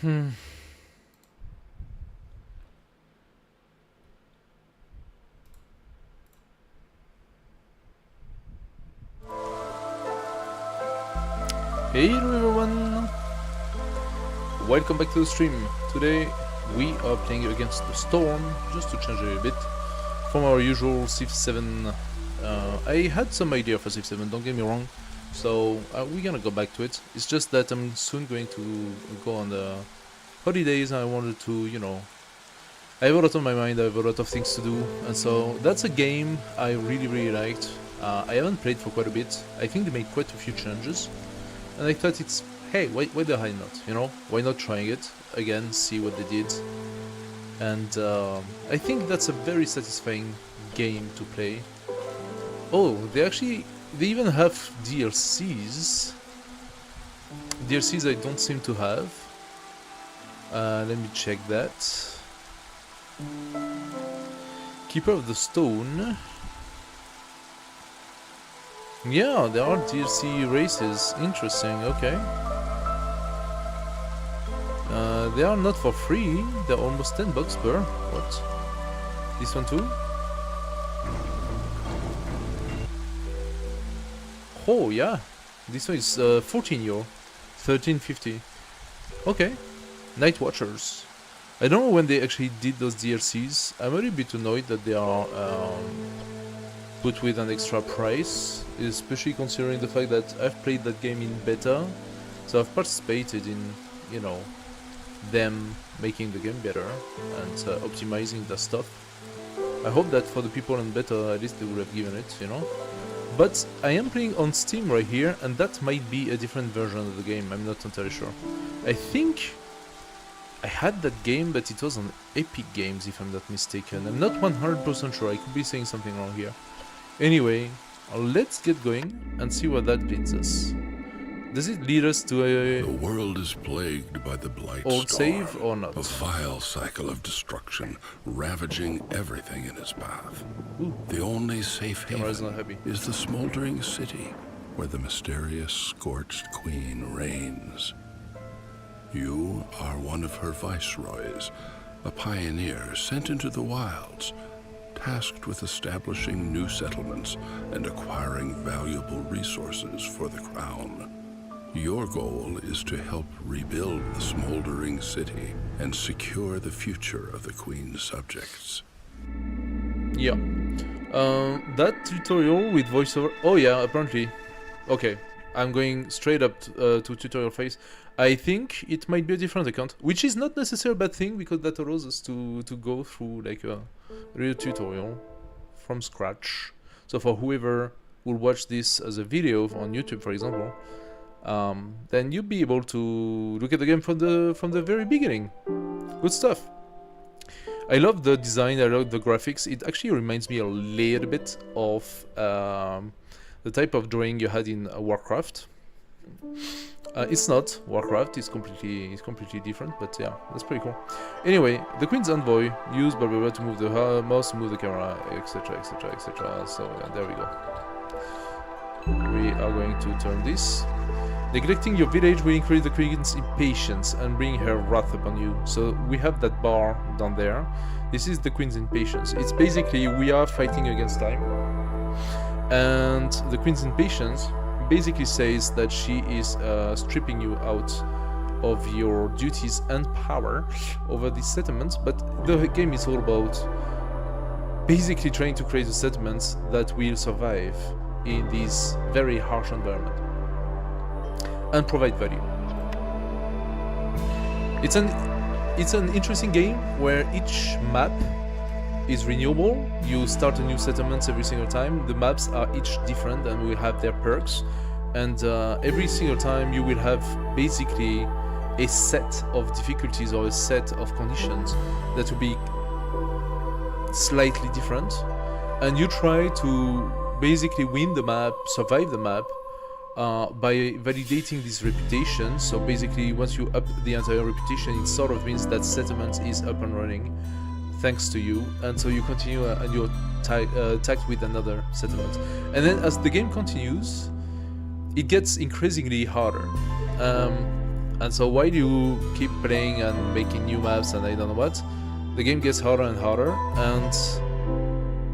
Hmm. Hey everyone! Welcome back to the stream. Today we are playing against the Storm, just to change it a bit from our usual Civ 7. I had some idea for Civ 7, don't get me wrong, so we're gonna go back to it. It's just that I'm soon going to go on the holidays and I wanted to, you know, I have a lot on my mind, I have a lot of things to do, and so that's a game I really liked. I haven't played for quite a bit. I think they made quite a few changes. And I thought it's, hey, why the hell not, you know? Why not trying it again, see what they did? And I think that's a very satisfying game to play. Oh, they even have DLCs. DLCs I don't seem to have. Let me check that. Keeper of the Stone. Yeah, there are DLC races. Interesting, okay. They are not for free. They're almost $10 per. What? This one too? Oh yeah, this one is 14 euro, 13.50. Okay, Night Watchers. I don't know when they actually did those DLCs. I'm a little bit annoyed that they are put with an extra price, especially considering the fact that I've played that game in beta, so I've participated in, you know, them making the game better and optimizing the stuff. I hope that for the people in beta, at least they would have given it, you know. But I am playing on Steam right here, and that might be a different version of the game, I'm not entirely sure. I think I had that game, but it was on Epic Games, if I'm not mistaken. I'm not 100% sure, I could be saying something wrong here. Anyway, let's get going and see where that leads us. Does it lead us to a... The world is plagued by the blight old storm, save or not? a vile cycle of destruction, ravaging everything in its path. Ooh. The only safe haven Not happy. is the smoldering city, where the mysterious scorched queen reigns. You are one of her viceroys, a pioneer sent into the wilds, tasked with establishing new settlements and acquiring valuable resources for the crown. Your goal is to help rebuild the smoldering city and secure the future of the Queen's subjects. Yeah. That tutorial with voiceover... Oh yeah, apparently. Okay, I'm going straight up to tutorial phase. I think it might be a different account, which is not necessarily a bad thing, because that allows us to go through like a real tutorial from scratch. So for whoever will watch this as a video on YouTube, for example, then you'll be able to look at the game from the very beginning. Good stuff. I love the design, I love the graphics. It actually reminds me a little bit of the type of drawing you had in Warcraft. It's not Warcraft, it's completely different, but yeah, that's pretty cool. Anyway, the Queen's Envoy, use blah blah blah to move the mouse, move the camera, etc, etc, etc. So yeah, there we go. We are going to turn this. Neglecting your village will increase the Queen's impatience and bring her wrath upon you. So we have that bar down there. This is the Queen's impatience. It's basically we are fighting against time, and the Queen's impatience basically says that she is stripping you out of your duties and power over these settlements, but the game is all about basically trying to create a settlements that will survive in this very harsh environment and provide value. It's an interesting game where each map is renewable. You start a new settlement every single time. The maps are each different and will have their perks, and every single time you will have basically a set of difficulties or a set of conditions that will be slightly different, and you try to basically win the map, survive the map, by validating this reputation. So basically once you up the entire reputation, it sort of means that settlement is up and running thanks to you, and so you continue and you're tagged with another settlement. And then as the game continues, it gets increasingly harder. And so while you keep playing and making new maps and I don't know what, the game gets harder and harder, and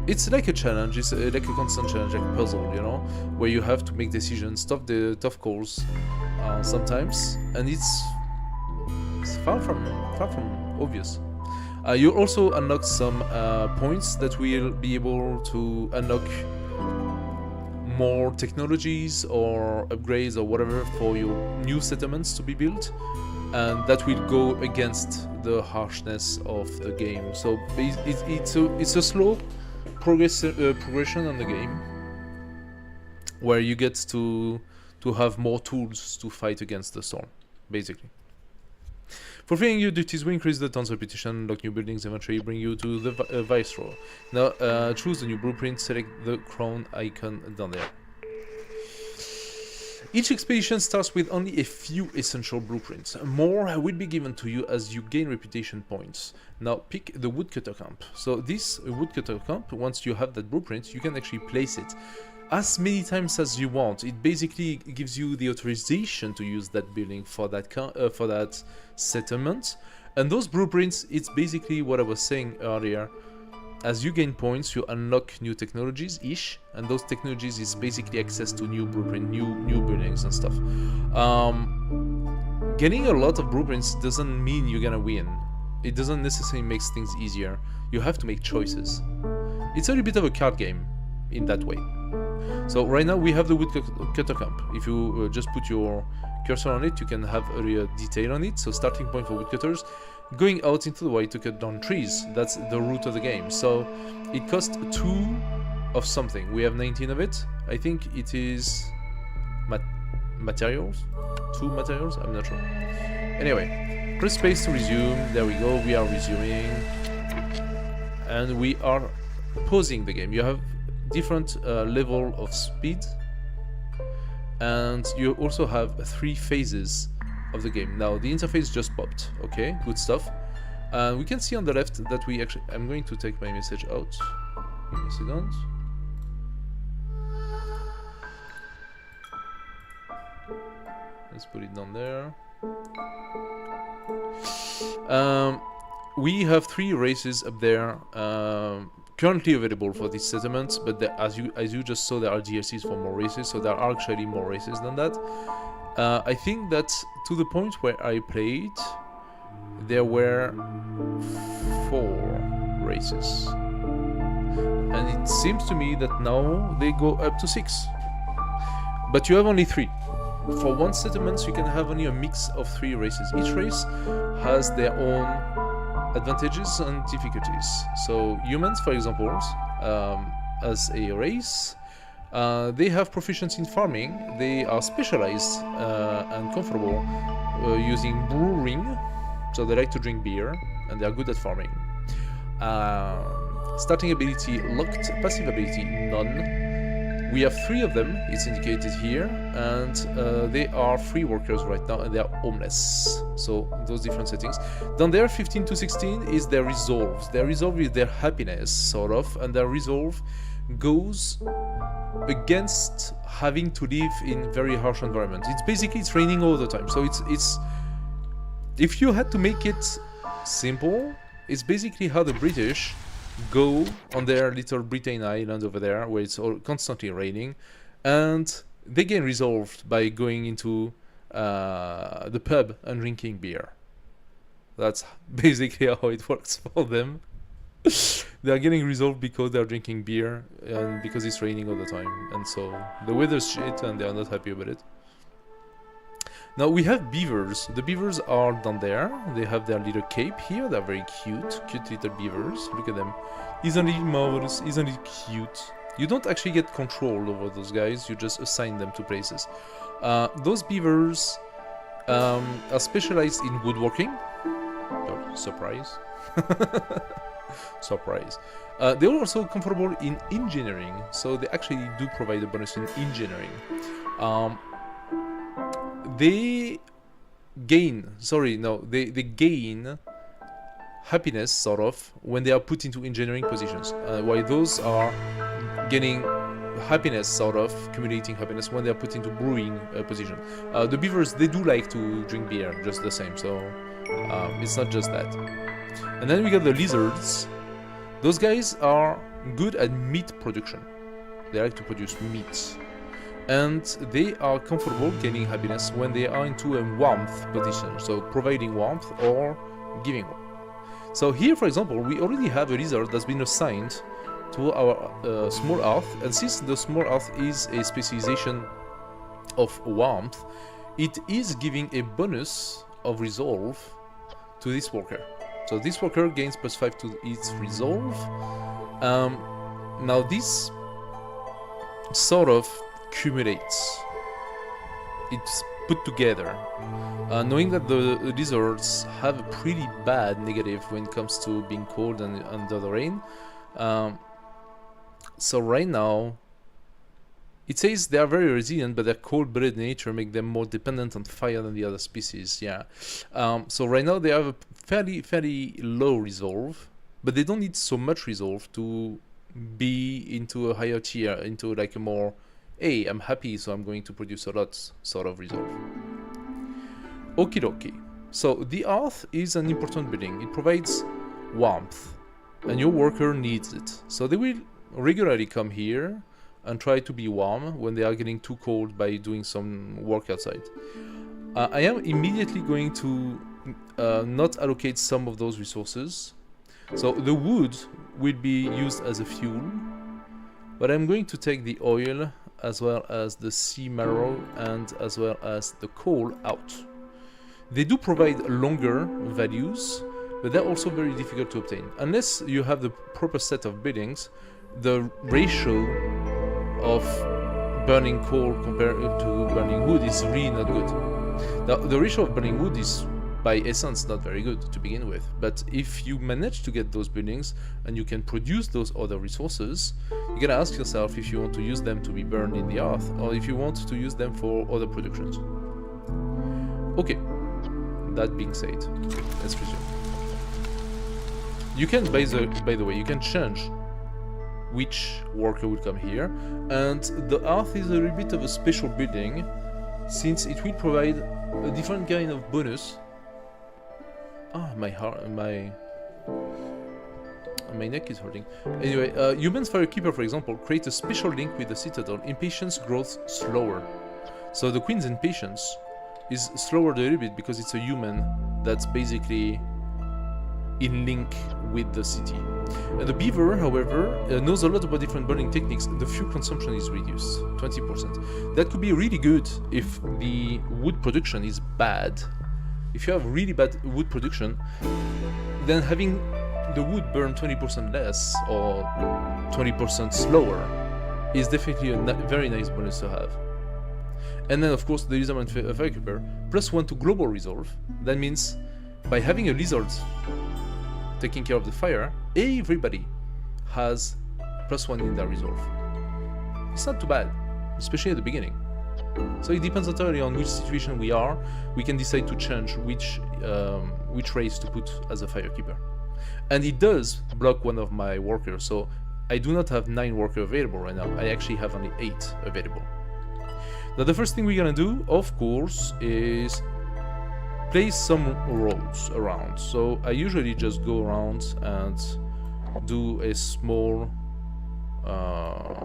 it's like a challenge. It's like a constant challenge, like a puzzle, you know, where you have to make decisions, tough calls sometimes, and it's far from obvious. You also unlock some points that will be able to unlock more technologies or upgrades or whatever for your new settlements to be built, and that will go against the harshness of the game. So it's a slow progression on the game, where you get to have more tools to fight against the storm, basically. Fulfilling your duties will increase the town's reputation, unlock new buildings, eventually bring you to the viceroy. Now, choose the new blueprint, select the crown icon down there. Each expedition starts with only a few essential blueprints. More will be given to you as you gain reputation points. Now pick the woodcutter camp. So this woodcutter camp, once you have that blueprint, you can actually place it as many times as you want. It basically gives you the authorization to use that building for that settlement. And those blueprints, it's basically what I was saying earlier. As you gain points, you unlock new technologies-ish, and those technologies is basically access to new blueprint, new buildings and stuff. Getting a lot of blueprints doesn't mean you're gonna win. It doesn't necessarily make things easier. You have to make choices. It's a little bit of a card game in that way. So right now we have the woodcutter camp. If you just put your cursor on it, you can have a detail on it. So starting point for woodcutters, going out into the wild to cut down trees. That's the root of the game. So it costs 2 of something. We have 19 of it. I think it is materials? 2 materials? I'm not sure. Anyway, press space to resume. There we go. We are resuming. And we are pausing the game. You have different level of speed. And you also have 3 phases of the game. Now the interface just popped. Okay, good stuff. We can see on the left that we actually... I'm going to take my message out. Give me a second. Let's put it down there. We have 3 races up there currently available for this settlement, but as you just saw, there are DLCs for more races, so there are actually more races than that. I think that to the point where I played, there were 4 races. And it seems to me that now they go up to 6. But you have only 3. For one settlement, you can have only a mix of 3 races. Each race has their own advantages and difficulties. So humans, for example, as a race, they have proficiency in farming. They are specialized and comfortable using brewing, so they like to drink beer, and they are good at farming. Starting ability locked, passive ability none. We have 3 of them, it's indicated here, and they are free workers right now, and they are homeless. So those different settings. Down there, 15 to 16 is their resolve. Their resolve is their happiness, sort of, and their resolve goes against having to live in very harsh environment. It's basically it's raining all the time. So it's if you had to make it simple, it's basically how the British go on their little Britain island over there, where it's all constantly raining, and they get resolved by going into the pub and drinking beer. That's basically how it works for them. They are getting resolved because they are drinking beer and because it's raining all the time, and so the weather's shit and they are not happy about it. Now we have beavers. The beavers are down there. They have their little cape here. They're very cute little beavers. Look at them. Isn't it marvelous? Isn't it cute? You don't actually get control over those guys. You just assign them to places. Those beavers are specialized in woodworking. Oh, surprise. Surprise. They're also comfortable in engineering. So they actually do provide a bonus in engineering. They gain happiness, sort of, when they are put into engineering positions, while those are getting happiness, sort of accumulating happiness when they're put into brewing position. The beavers, they do like to drink beer, just the same, so it's not just that. And then we got the lizards. Those guys are good at meat production. They like to produce meat. And they are comfortable gaining happiness when they are into a warmth position, so providing warmth or giving warmth. So here, for example, we already have a lizard that's been assigned to our small earth, and since the small earth is a specialization of warmth, it is giving a bonus of resolve to this worker. So this worker gains +5 to its resolve. Now this sort of accumulates. It's put together. Knowing that the lizards have a pretty bad negative when it comes to being cold and under the rain. So right now, it says they are very resilient, but their cold-blooded nature make them more dependent on fire than the other species. Yeah. So right now they have a fairly low resolve, but they don't need so much resolve to be into a higher tier, into like a more, hey, I'm happy, so I'm going to produce a lot sort of resolve. Okie dokie. So the earth is an important building. It provides warmth, and your worker needs it. So they will regularly come here and try to be warm when they are getting too cold by doing some work outside. I am immediately going to not allocate some of those resources. So the wood will be used as a fuel, but I'm going to take the oil as well as the sea marrow and as well as the coal out. They do provide longer values, but they're also very difficult to obtain. Unless you have the proper set of buildings, the ratio of burning coal compared to burning wood is really not good. Now, the ratio of burning wood is by essence not very good to begin with, but if you manage to get those buildings and you can produce those other resources, you gotta ask yourself if you want to use them to be burned in the earth or if you want to use them for other productions. Okay, that being said, let's resume. You can, by the way, you can change which worker will come here, and the earth is a little bit of a special building since it will provide a different kind of bonus. My neck is hurting. Anyway, Human's Firekeeper, for example, create a special link with the Citadel. Impatience grows slower. So the Queen's impatience is slower a little bit because it's a human that's basically in link with the city. The beaver, however, knows a lot about different burning techniques. The fuel consumption is reduced 20%. That could be really good if the wood production is bad. If you have really bad wood production, then having the wood burn 20% less or 20% slower is definitely a very nice bonus to have. And then, of course, the Human Firekeeper +1 to global resolve. That means by having a lizard taking care of the fire, everybody has +1 in their resolve. It's not too bad, especially at the beginning. So it depends entirely on which situation we are. We can decide to change which race to put as a firekeeper. And it does block one of my workers, so I do not have 9 workers available right now. I actually have only 8 available. Now the first thing we're gonna do, of course, is place some roads around. So I usually just go around and do a small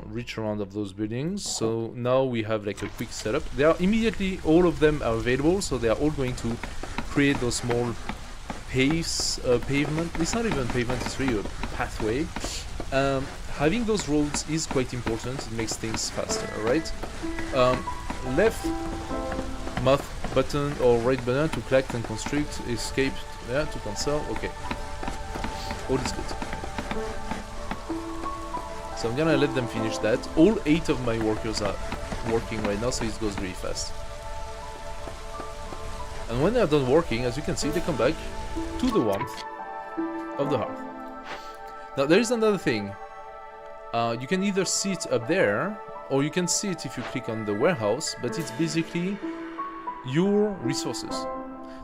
reach around of those buildings. So now we have like a quick setup. They are immediately, all of them are available, so they are all going to create those small pavement. It's not even pavement, it's really a pathway. Having those roads is quite important. It makes things faster, right? Left mouse button or right button to collect and constrict, escape, yeah, to cancel. Okay, all is good. So I'm gonna let them finish that. All 8 of my workers are working right now, so it goes really fast. And when they're done working, as you can see, they come back to the warmth of the hearth. Now there is another thing. You can either see it up there, or you can see it if you click on the warehouse, but it's basically your resources.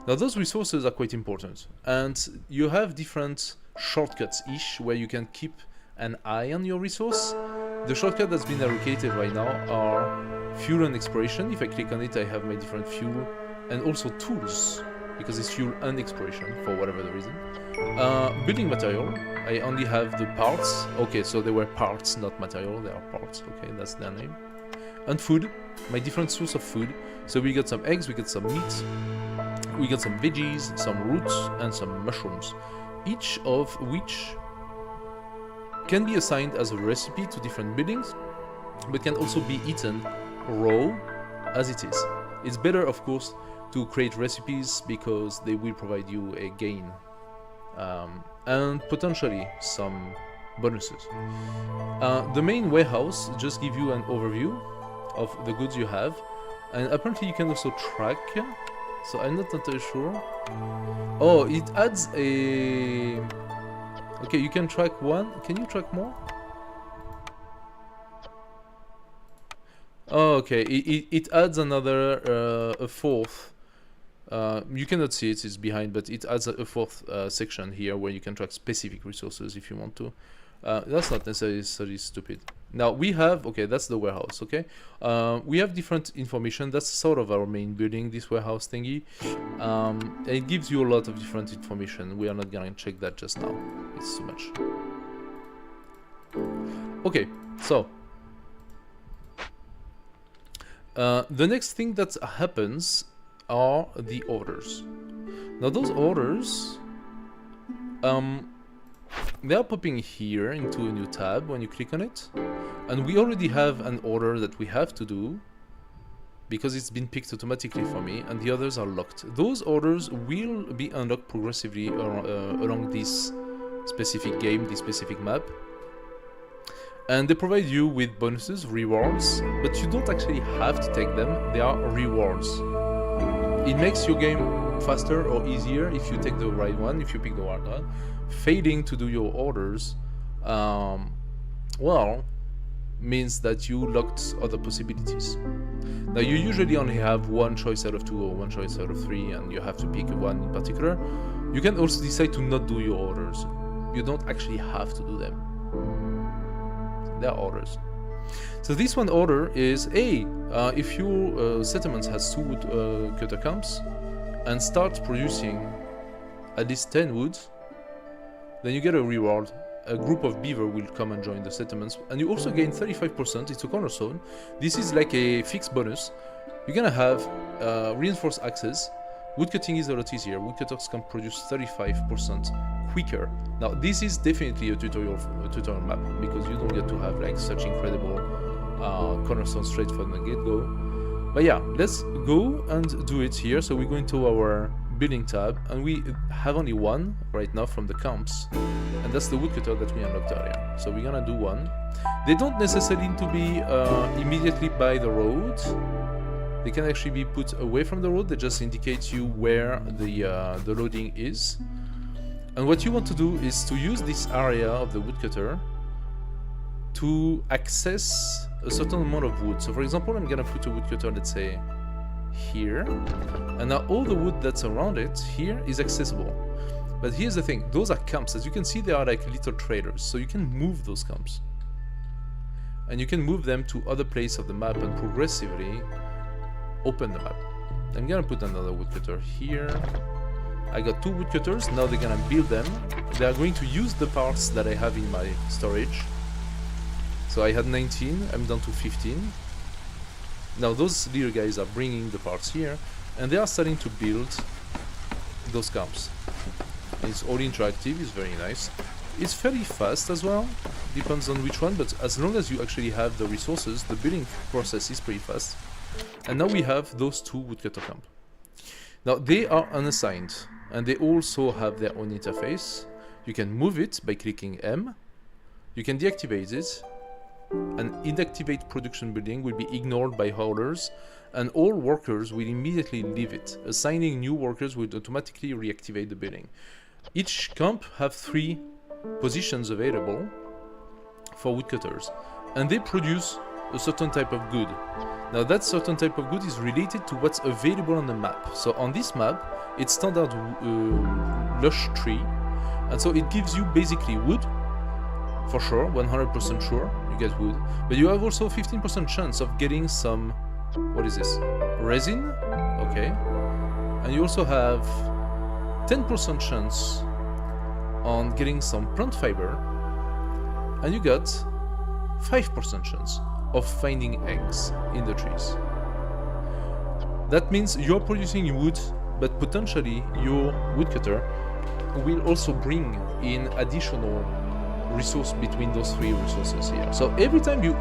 Now those resources are quite important, and you have different shortcuts-ish where you can keep an eye on your resource, The shortcut that's been allocated right now are fuel and exploration. If I click on it, I have my different fuel and also tools, because it's fuel and exploration for whatever the reason. Building material, I only have the parts. Okay, so they were parts, not material, they are parts. Okay, that's their name. And food, my different source of food. So we got some eggs, we got some meat, we got some veggies, some roots, and some mushrooms. Each of which can be assigned as a recipe to different buildings, but can also be eaten raw as it is. It's better, of course, to create recipes because they will provide you a gain and potentially some bonuses. The main warehouse just gives you an overview of the goods you have, and apparently you can also track, so I'm not entirely sure. Oh, it adds a... Okay, you can track one. Can you track more? Oh, okay, it adds another, a fourth. You cannot see it, it's behind, but it adds a fourth section here where you can track specific resources if you want to. That's not necessarily stupid. Now we have, okay, that's the warehouse, okay? We have different information. That's sort of our main building, this warehouse thingy. It gives you a lot of different information. We are not gonna check that just now. It's too much. Okay, so the next thing that happens are the orders. Now those orders, they are popping here into a new tab when you click on it, and we already have an order that we have to do because it's been picked automatically for me, and the others are locked. Those orders will be unlocked progressively along this specific game, this specific map, and they provide you with bonuses, rewards, but you don't actually have to take them. They are rewards. It makes your game faster or easier if you take the right one, if you pick the right one. Failing to do your orders, well, means that you locked other possibilities. Now you usually only have one choice out of two or one choice out of three, and you have to pick one in particular. You can also decide to not do your orders. You don't actually have to do them. They are orders. So this one order is, hey, if your settlement has 2 woodcutter camps and start producing at least 10 wood, then you get a reward. A group of beaver will come and join the settlements, and you also gain 35%. It's a cornerstone. This is like a fixed bonus. You're gonna have reinforced axes. Woodcutting is a lot easier. Woodcutters can produce 35% quicker. Now this is definitely a tutorial map, because you don't get to have like such incredible cornerstone straight from the get-go. But yeah, let's go and do it here. So we go into our building tab, and we have only one right now from the camps, and that's the woodcutter that we unlocked earlier. So we're gonna do one. They don't necessarily need to be immediately by the road. They can actually be put away from the road. They just indicate you where the loading is. And what you want to do is to use this area of the woodcutter to access a certain amount of wood. So for example, I'm gonna put a woodcutter, let's say, here, and now all the wood that's around it here is accessible. But here's the thing, those are camps. As you can see, they are like little traders, so you can move those camps, and you can move them to other places of the map and progressively open the map. I'm gonna put another woodcutter here. I got 2 woodcutters. Now they're gonna build them. They are going to use the parts that I have in my storage. So I had 19, I'm down to 15. Now those little guys are bringing the parts here, and they are starting to build those camps. It's all interactive, it's very nice. It's fairly fast as well, depends on which one, but as long as you actually have the resources, the building process is pretty fast. And now we have those 2 woodcutter camps. Now they are unassigned, and they also have their own interface. You can move it by clicking M. You can deactivate it. An inactivate production building will be ignored by holders, and all workers will immediately leave it. Assigning new workers will automatically reactivate the building. Each camp have 3 positions available for woodcutters, and they produce a certain type of good. Now that certain type of good is related to what's available on the map. So on this map, it's standard lush tree, and so it gives you basically wood, for sure, 100% sure you get wood, but you have also 15% chance of getting some, what is this, resin, okay, and you also have 10% chance on getting some plant fiber, and you got 5% chance of finding eggs in the trees. That means you're producing wood, but potentially your woodcutter will also bring in additional resource between those three resources here. So every time you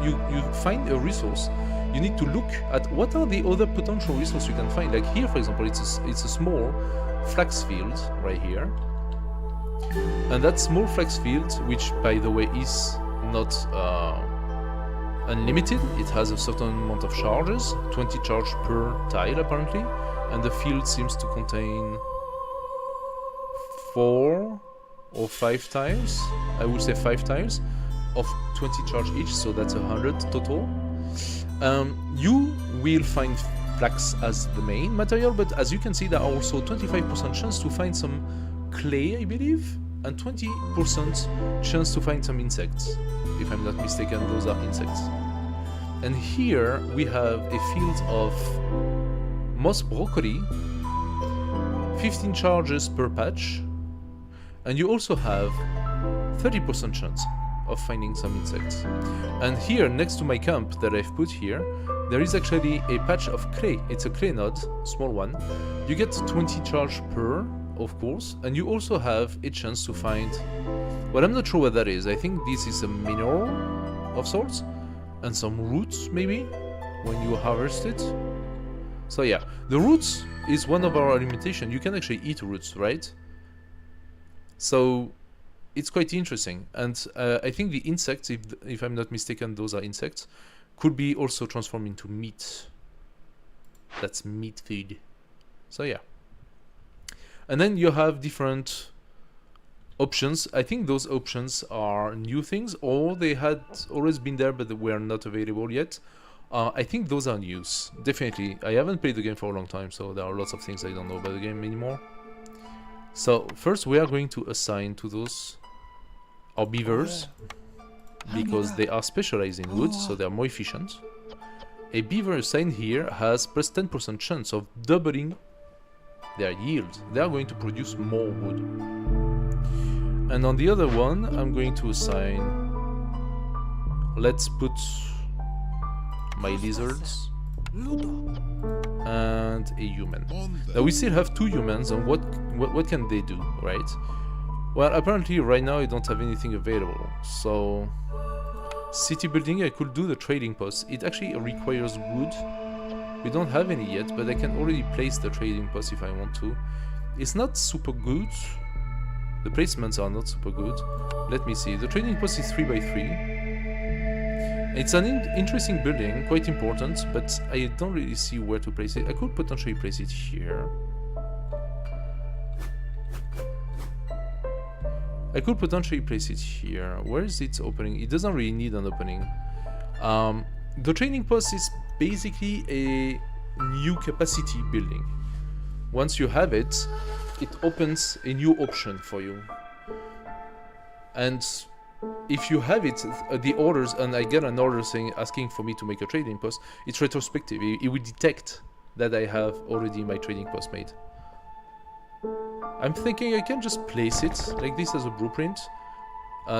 find a resource, you need to look at what are the other potential resources you can find. Like here, for example, it's a small flax field right here, and that small flax field, which by the way is not unlimited, it has a certain amount of charges, 20 charge per tile apparently, and the field seems to contain 4 or 5 tiles, I would say 5 tiles of 20 charge each, so that's 100 total. You will find flax as the main material, but as you can see, there are also 25% chance to find some clay, I believe, and 20% chance to find some insects. If I'm not mistaken, those are insects. And here we have a field of moss broccoli, 15 charges per patch, and you also have 30% chance of finding some insects. And here, next to my camp that I've put here, there is actually a patch of clay. It's a clay node, small one. You get 20 charge per, of course, and you also have a chance to find, well, I'm not sure what that is. I think this is a mineral of sorts, and some roots maybe, when you harvest it. So yeah, the roots is one of our limitations. You can actually eat roots, right? So it's quite interesting, and I think the insects, if I'm not mistaken, those are insects, could be also transformed into meat. That's meat food. So yeah. And then you have different options. I think those options are new things, or they had always been there but they were not available yet. I think those are news, definitely. I haven't played the game for a long time, so there are lots of things I don't know about the game anymore. So first we are going to assign to those our beavers, because they are specialized in wood, so they are more efficient. A beaver assigned here has plus 10% chance of doubling their yield. They are going to produce more wood. And on the other one, I'm going to assign, let's put my lizards and a human. Now we still have 2 humans, and what can they do, right? Well, apparently right now I don't have anything available, so city building, I could do the trading post. It actually requires wood. We don't have any yet, but I can already place the trading post if I want to. It's not super good. The placements are not super good. Let me see. The trading post is 3x3. It's an interesting building, quite important, but I don't really see where to place it. I could potentially place it here. I could potentially place it here. Where is its opening? It doesn't really need an opening. The training post is basically a new capacity building. Once you have it, it opens a new option for you. And if you have it, the orders, and I get an order saying, asking for me to make a trading post, it's retrospective. It will detect that I have already my trading post made. I'm thinking I can just place it like this as a blueprint.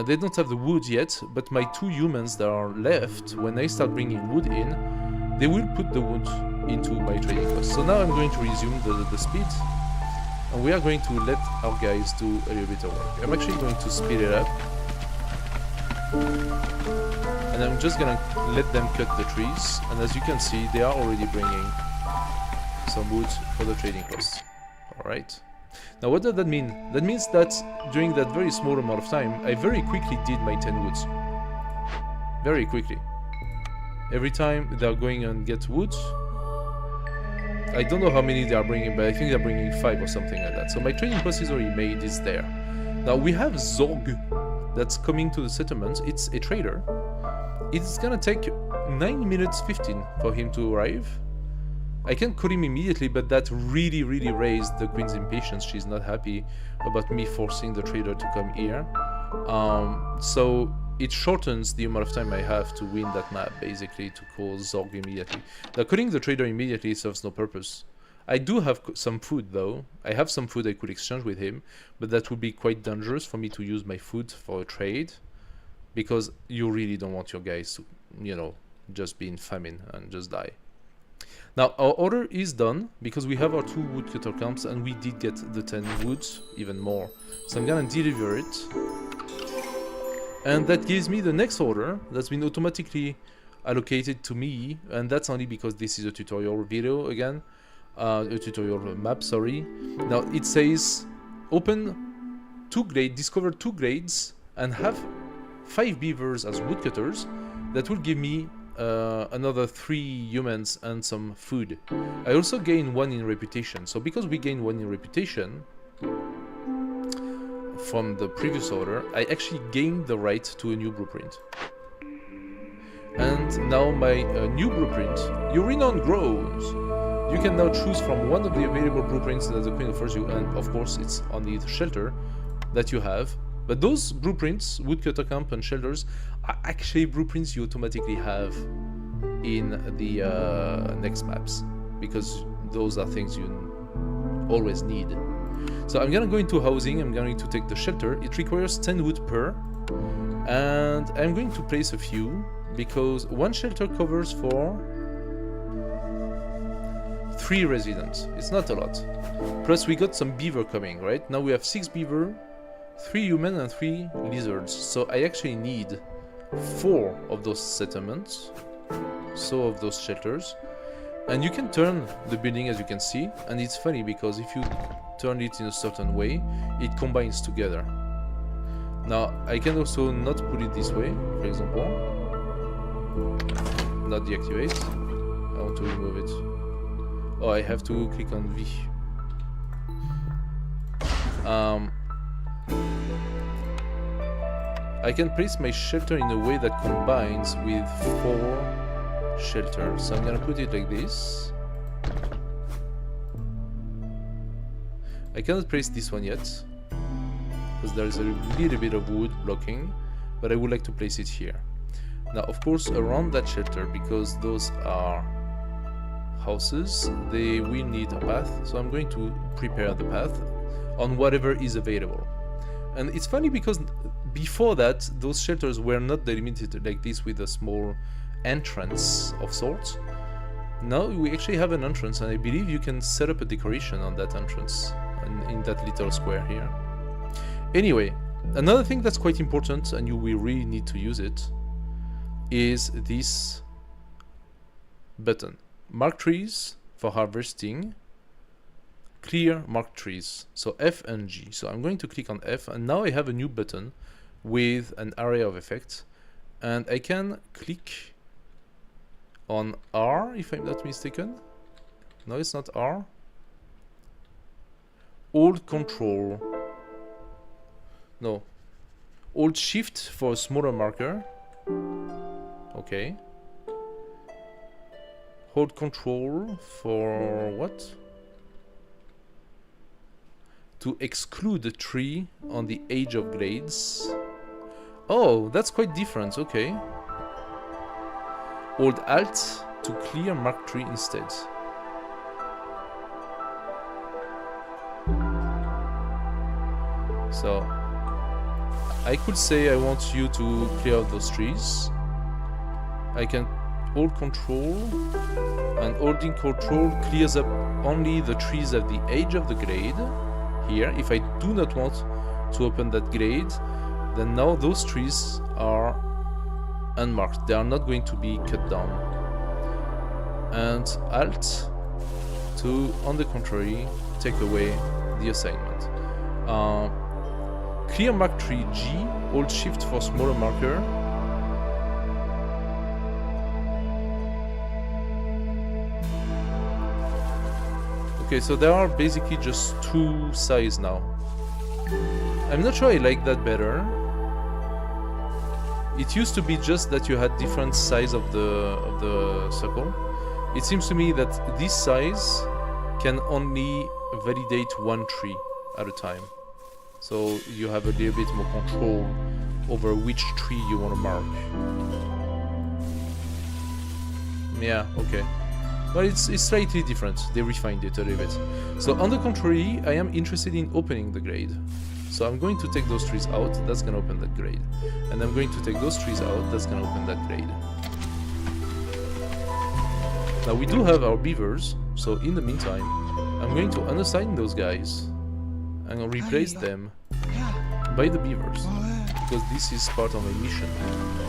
They don't have the wood yet, but my 2 humans that are left, when I start bringing wood in, they will put the wood into my trading post. So now I'm going to resume the speed, and we are going to let our guys do a little bit of work. I'm actually going to speed it up, and I'm just gonna let them cut the trees, and as you can see, they are already bringing some wood for the trading post. Alright. Now what does that mean? That means that during that very small amount of time, I very quickly did my 10 woods. Very quickly. Every time they're going and get wood, I don't know how many they are bringing, but I think they're bringing 5 or something like that. So my trading post is already made, is there. Now we have Zorg that's coming to the settlement. It's a trader. It's gonna take 9 minutes 15 for him to arrive. I can call him immediately, but that really raised the queen's impatience. She's not happy about me forcing the trader to come here. So it shortens the amount of time I have to win that map, basically, to call Zorg immediately. Now, calling the trader immediately serves no purpose. I do have some food, though. I have some food I could exchange with him, but that would be quite dangerous for me to use my food for a trade, because you really don't want your guys to, you know, just be in famine and just die. Now, our order is done, because we have our 2 woodcutter camps, and we did get the 10 woods, even more. So I'm gonna deliver it. And that gives me the next order that's been automatically allocated to me, and that's only because this is a tutorial video again. A tutorial map, sorry. Now it says open 2 glades, discover 2 glades, and have 5 beavers as woodcutters. That will give me another 3 humans and some food. I also gain 1 in reputation. So because we gain 1 in reputation from the previous order, I actually gained the right to a new blueprint. And now my new blueprint, your renown grows. You can now choose from one of the available blueprints that the Queen offers you, and of course it's only the shelter that you have. But those blueprints, woodcutter camp and shelters, are actually blueprints you automatically have in the next maps, because those are things you always need. So I'm gonna go into housing, I'm going to take the shelter. It requires 10 wood per, and I'm going to place a few, because 1 shelter covers for 3 residents. It's not a lot. Plus we got some beaver coming, right? Now we have 6 beaver, 3 human and 3 lizards. So I actually need 4 of those settlements, so of those shelters. And you can turn the building, as you can see, and it's funny because if you turn it in a certain way, it combines together. Now I can also not put it this way, for example. Not deactivate. I want to remove it. Oh, I have to click on V. I can place my shelter in a way that combines with 4 shelters. So I'm gonna put it like this. I cannot place this one yet, because there is a little bit of wood blocking, but I would like to place it here. Now, of course, around that shelter, because those are houses, they will need a path, so I'm going to prepare the path on whatever is available. And it's funny because before that, those shelters were not delimited like this with a small entrance of sorts. Now we actually have an entrance, and I believe you can set up a decoration on that entrance, and in that little square here. Anyway, another thing that's quite important, and you will really need to use it, is this button. Mark trees for harvesting, clear marked trees, so F and G. So I'm going to click on F, and now I have a new button with an array of effects, and I can click on R if I'm not mistaken. No, it's not R. Hold Control. No. Hold Shift for a smaller marker. Okay. Hold Control for what? To exclude the tree on the edge of glades. Oh, that's quite different, okay. Hold Alt to clear marked tree instead. So, I could say I want you to clear out those trees. I can hold Control, and holding Control clears up only the trees at the edge of the glade. Here, if I do not want to open that glade, then now those trees are unmarked. They are not going to be cut down. And Alt to, on the contrary, take away the assignment. Clear mark tree G, hold Shift for smaller marker. Okay, so there are basically just 2 sides now. I'm not sure I like that better. It used to be just that you had different size of the circle. It seems to me that this size can only validate 1 tree at a time. So you have a little bit more control over which tree you want to mark. Yeah, okay. But it's slightly different. They refined it a little bit. So on the contrary, I am interested in opening the grade. So I'm going to take those trees out. That's going to open that grade. And I'm going to take those trees out. That's going to open that grade. Now we do have our beavers. So in the meantime, I'm going to unassign those guys and replace them by the beavers, because this is part of my mission.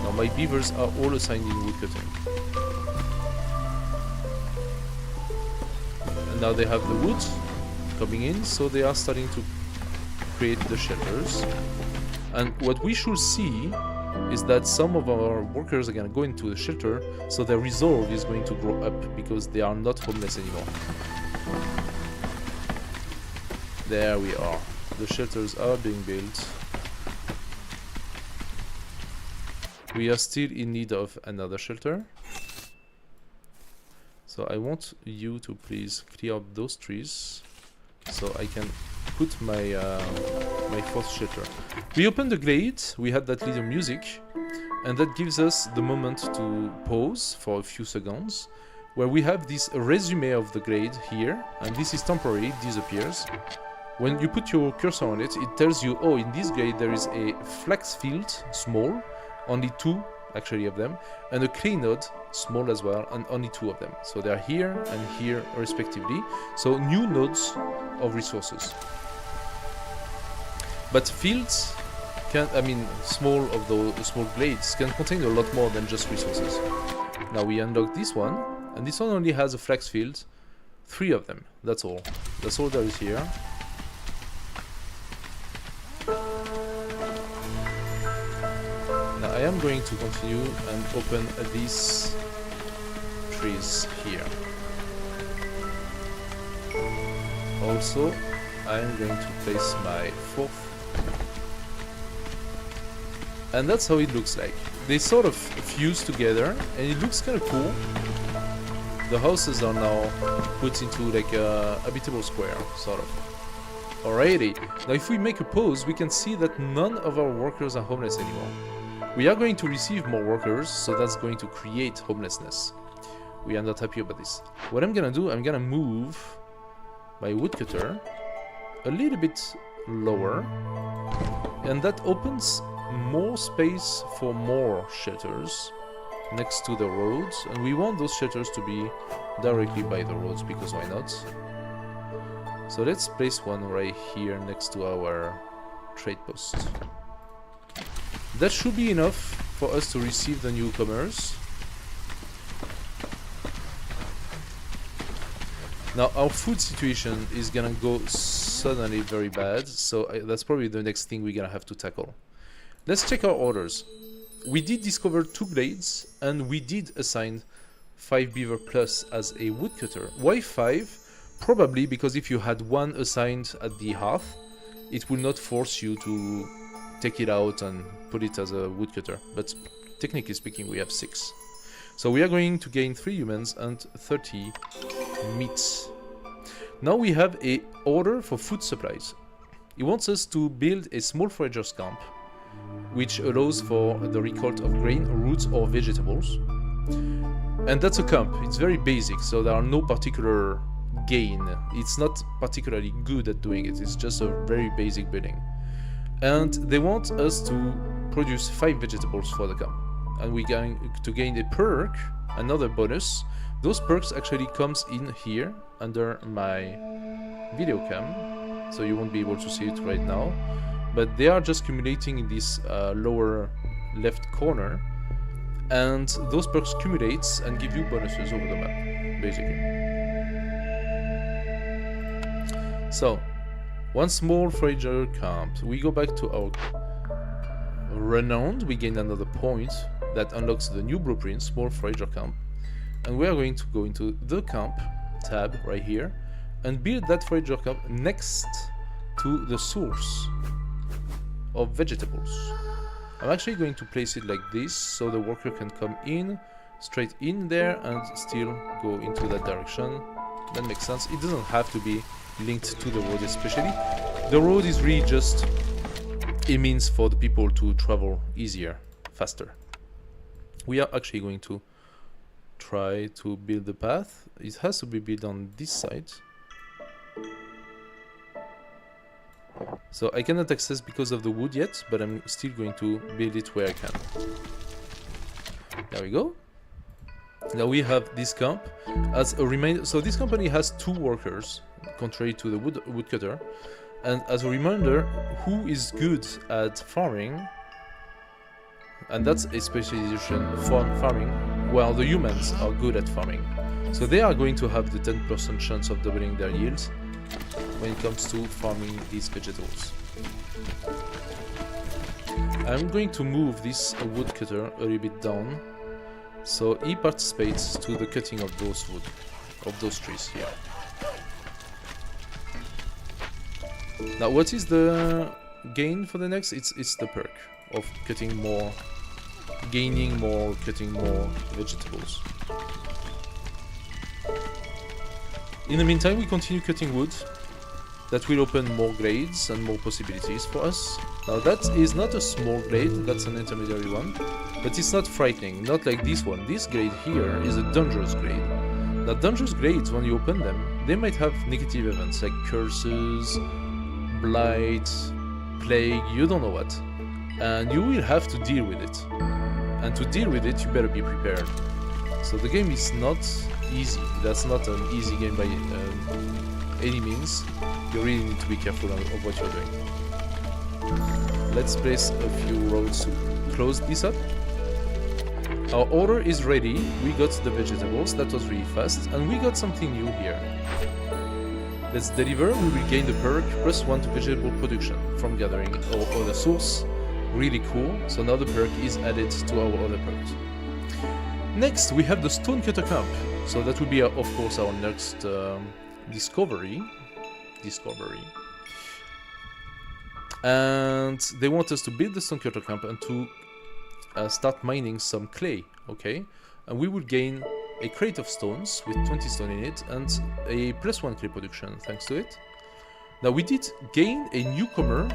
Now my beavers are all assigned in woodcutting. And now they have the wood coming in, so they are starting to create the shelters. And what we should see is that some of our workers are going to go into the shelter, so their resolve is going to grow up because they are not homeless anymore. There we are. The shelters are being built. We are still in need of another shelter. So I want you to please clear up those trees so I can put my my fourth shelter. We opened the glade, we had that little music, and that gives us the moment to pause for a few seconds, where we have this resume of the glade here, and this is temporary, it disappears. When you put your cursor on it, it tells you, oh, in this glade there is a flax field, small, only 2 actually of them, and a clay node, small as well, and only 2 of them. So they are here and here respectively. So new nodes of resources. But fields can, I mean, small of those small glades can contain a lot more than just resources. Now we unlock this one, and this one only has a flax field, 3 of them. That's all. That's all there is here. Now I am going to continue and open these trees here. Also, I am going to place my 4th. And that's how it looks like. They sort of fuse together and it looks kind of cool. The houses are now put into like a habitable square, sort of. Alrighty, now if we make a pause, we can see that none of our workers are homeless anymore. We are going to receive more workers, so that's going to create homelessness. We are not happy about this. What I'm gonna do, I'm gonna move my woodcutter a little bit lower, and that opens more space for more shelters next to the roads, and we want those shelters to be directly by the roads, because why not? So let's place one right here next to our trade post. That should be enough for us to receive the newcomers. Now our food situation is gonna go suddenly very bad, so that's probably the next thing we're gonna have to tackle. Let's check our orders. We did discover 2 glades, and we did assign 5 beaver plus as a woodcutter. Why 5? Probably because if you had 1 assigned at the hearth, it will not force you to take it out and put it as a woodcutter. But technically speaking, we have 6. So we are going to gain 3 humans and 30 meats. Now we have a order for food supplies. He wants us to build a small foragers camp, which allows for the recolt of grain, roots, or vegetables. And that's a camp. It's very basic, so there are no particular gain. It's not particularly good at doing it. It's just a very basic building. And they want us to produce 5 vegetables for the camp. And we're going to gain a perk, another bonus. Those perks actually comes in here under my video cam, so you won't be able to see it right now. But they are just accumulating in this lower left corner, and those perks accumulate and give you bonuses over the map, basically. So, one small forager camp. We go back to our renowned. We gain another point that unlocks the new blueprint, small forager camp, and we are going to go into the camp tab right here and build that forager camp next to the source of vegetables. I'm actually going to place it like this so the worker can come in straight in there and still go into that direction. That makes sense. It doesn't have to be linked to the road, especially. The road is really just a means for the people to travel easier, faster. We are actually going to try to build the path. It has to be built on this side. So I cannot access because of the wood yet, but I'm still going to build it where I can. There we go. Now we have this camp as a reminder. So this company has 2 workers, contrary to the woodcutter. And as a reminder, who is good at farming, and that's a specialization for farming, while the humans are good at farming. So they are going to have the 10% chance of doubling their yields when it comes to farming these vegetables. I'm going to move this woodcutter a little bit down, so he participates to the cutting of those wood, of those trees here. Now, what is the gain for the next? It's the perk of cutting more, gaining more, cutting more vegetables. In the meantime, we continue cutting wood. That will open more glades and more possibilities for us. Now that is not a small glade, that's an intermediary one, but it's not frightening, not like this one. This glade here is a dangerous glade. Now dangerous glades, when you open them, they might have negative events like curses, blight, plague, you don't know what. And you will have to deal with it. And to deal with it, you better be prepared. So the game is not easy, that's not an easy game by any means. You really need to be careful of what you're doing. Let's place a few roads to close this up. Our order is ready. We got the vegetables, that was really fast, and we got something new here. Let's deliver. We will gain the perk +1 to vegetable production from gathering our other source. Really cool. So now the perk is added to our other perks. Next, we have the stonecutter camp. So that will be, of course, our next discovery. And they want us to build the stonecutter camp and to start mining some clay, okay? And we will gain a crate of stones with 20 stone in it and a +1 clay production thanks to it. Now we did gain a newcomer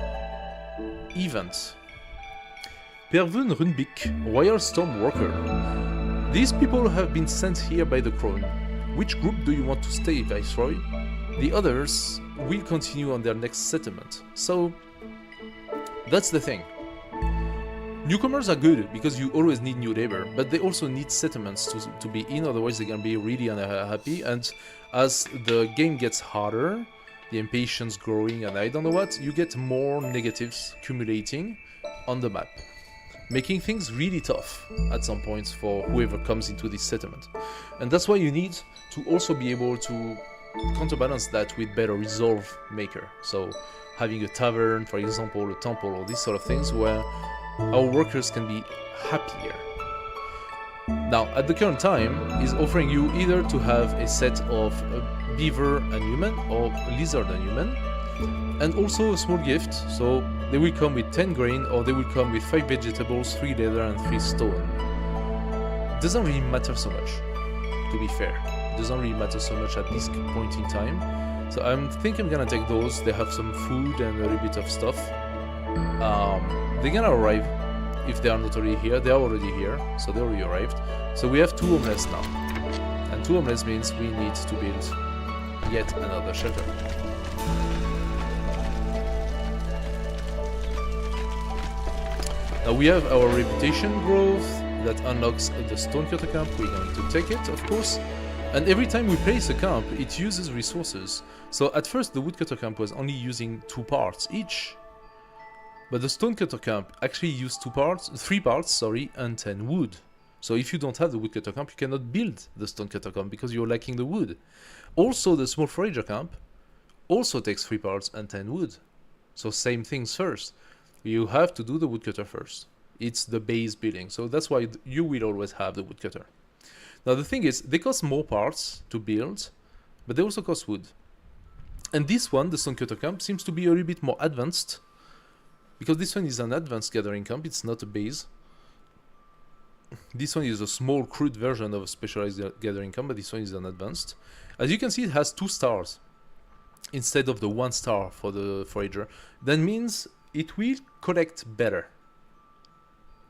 event. Pervun Runbik, Royal Storm Worker. These people have been sent here by the crown. Which group do you want to stay, Viceroy? The others will continue on their next settlement. So that's the thing. Newcomers are good because you always need new labor, but they also need settlements to be in, otherwise they're gonna be really unhappy. And as the game gets harder, the impatience growing and I don't know what, you get more negatives accumulating on the map, making things really tough at some points for whoever comes into this settlement. And that's why you need to also be able to counterbalance that with better resolve maker. So having a tavern, for example, a temple, or these sort of things where our workers can be happier. Now, at the current time, is offering you either to have a set of beaver and human or lizard and human, and also a small gift. So they will come with 10 grain, or they will come with 5 vegetables, 3 leather, and 3 stone. Doesn't really matter so much, to be fair. Doesn't really matter so much at this point in time. So I think I'm gonna take those. They have some food and a little bit of stuff. They're gonna arrive if they are not already here. They are already here, so they already arrived. So we have 2 homeless now. And 2 homeless means we need to build yet another shelter. Now we have our reputation growth that unlocks the stonecutter camp. We're going to take it, of course. And every time we place a camp, it uses resources. So at first the woodcutter camp was only using 2 parts each. But the stonecutter camp actually used 3 parts, and 10 wood. So if you don't have the woodcutter camp, you cannot build the stonecutter camp because you're lacking the wood. Also, the small forager camp also takes 3 parts and 10 wood. So same things first. You have to do the woodcutter first. It's the base building. So that's why you will always have the woodcutter. Now the thing is, they cost more parts to build, but they also cost wood. And this one, the stonecutter camp, seems to be a little bit more advanced, because this one is an advanced gathering camp, it's not a base. This one is a small, crude version of a specialized gathering camp, but this one is an advanced. As you can see, it has 2 stars instead of the 1 star for the forager. That means it will collect better.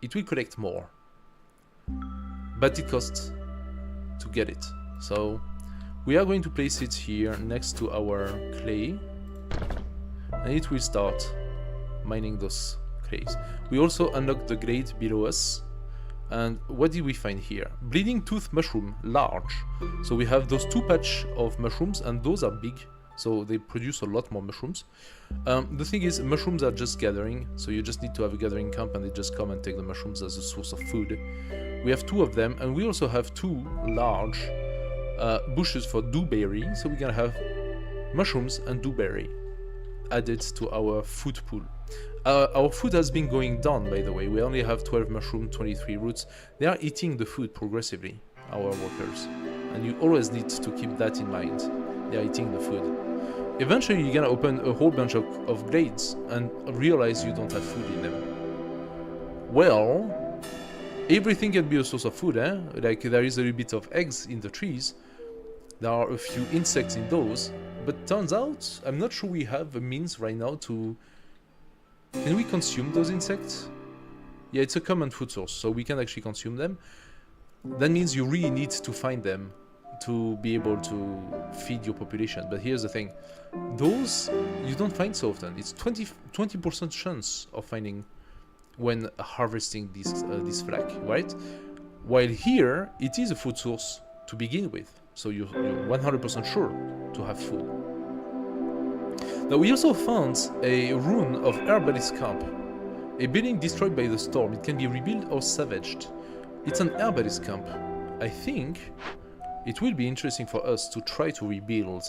It will collect more. But it costs to get it. So we are going to place it here next to our clay. And it will start mining those clays. We also unlocked the glade below us. And what did we find here? Bleeding tooth mushroom, large. So we have those 2 patch of mushrooms, and those are big. So they produce a lot more mushrooms. The thing is, mushrooms are just gathering. So you just need to have a gathering camp, and they just come and take the mushrooms as a source of food. We have 2 of them, and we also have 2 large bushes for dewberry. So we're gonna have mushrooms and dewberry added to our food pool. Our food has been going down, by the way. We only have 12 mushrooms, 23 roots. They are eating the food progressively, our workers. And you always need to keep that in mind. They are eating the food. Eventually, you're gonna open a whole bunch of glades and realize you don't have food in them. Well, everything can be a source of food, eh? Like, there is a little bit of eggs in the trees. There are a few insects in those. But turns out, I'm not sure we have a means right now to... Can we consume those insects? Yeah, it's a common food source, so we can actually consume them. That means you really need to find them to be able to feed your population. But here's the thing. Those you don't find so often. It's 20% chance of finding when harvesting this flak, right? While here, it is a food source to begin with. So you're 100% sure to have food. Now we also found a rune of Herbalist Camp. A building destroyed by the storm. It can be rebuilt or salvaged. It's an Herbalist Camp. I think it will be interesting for us to try to rebuild.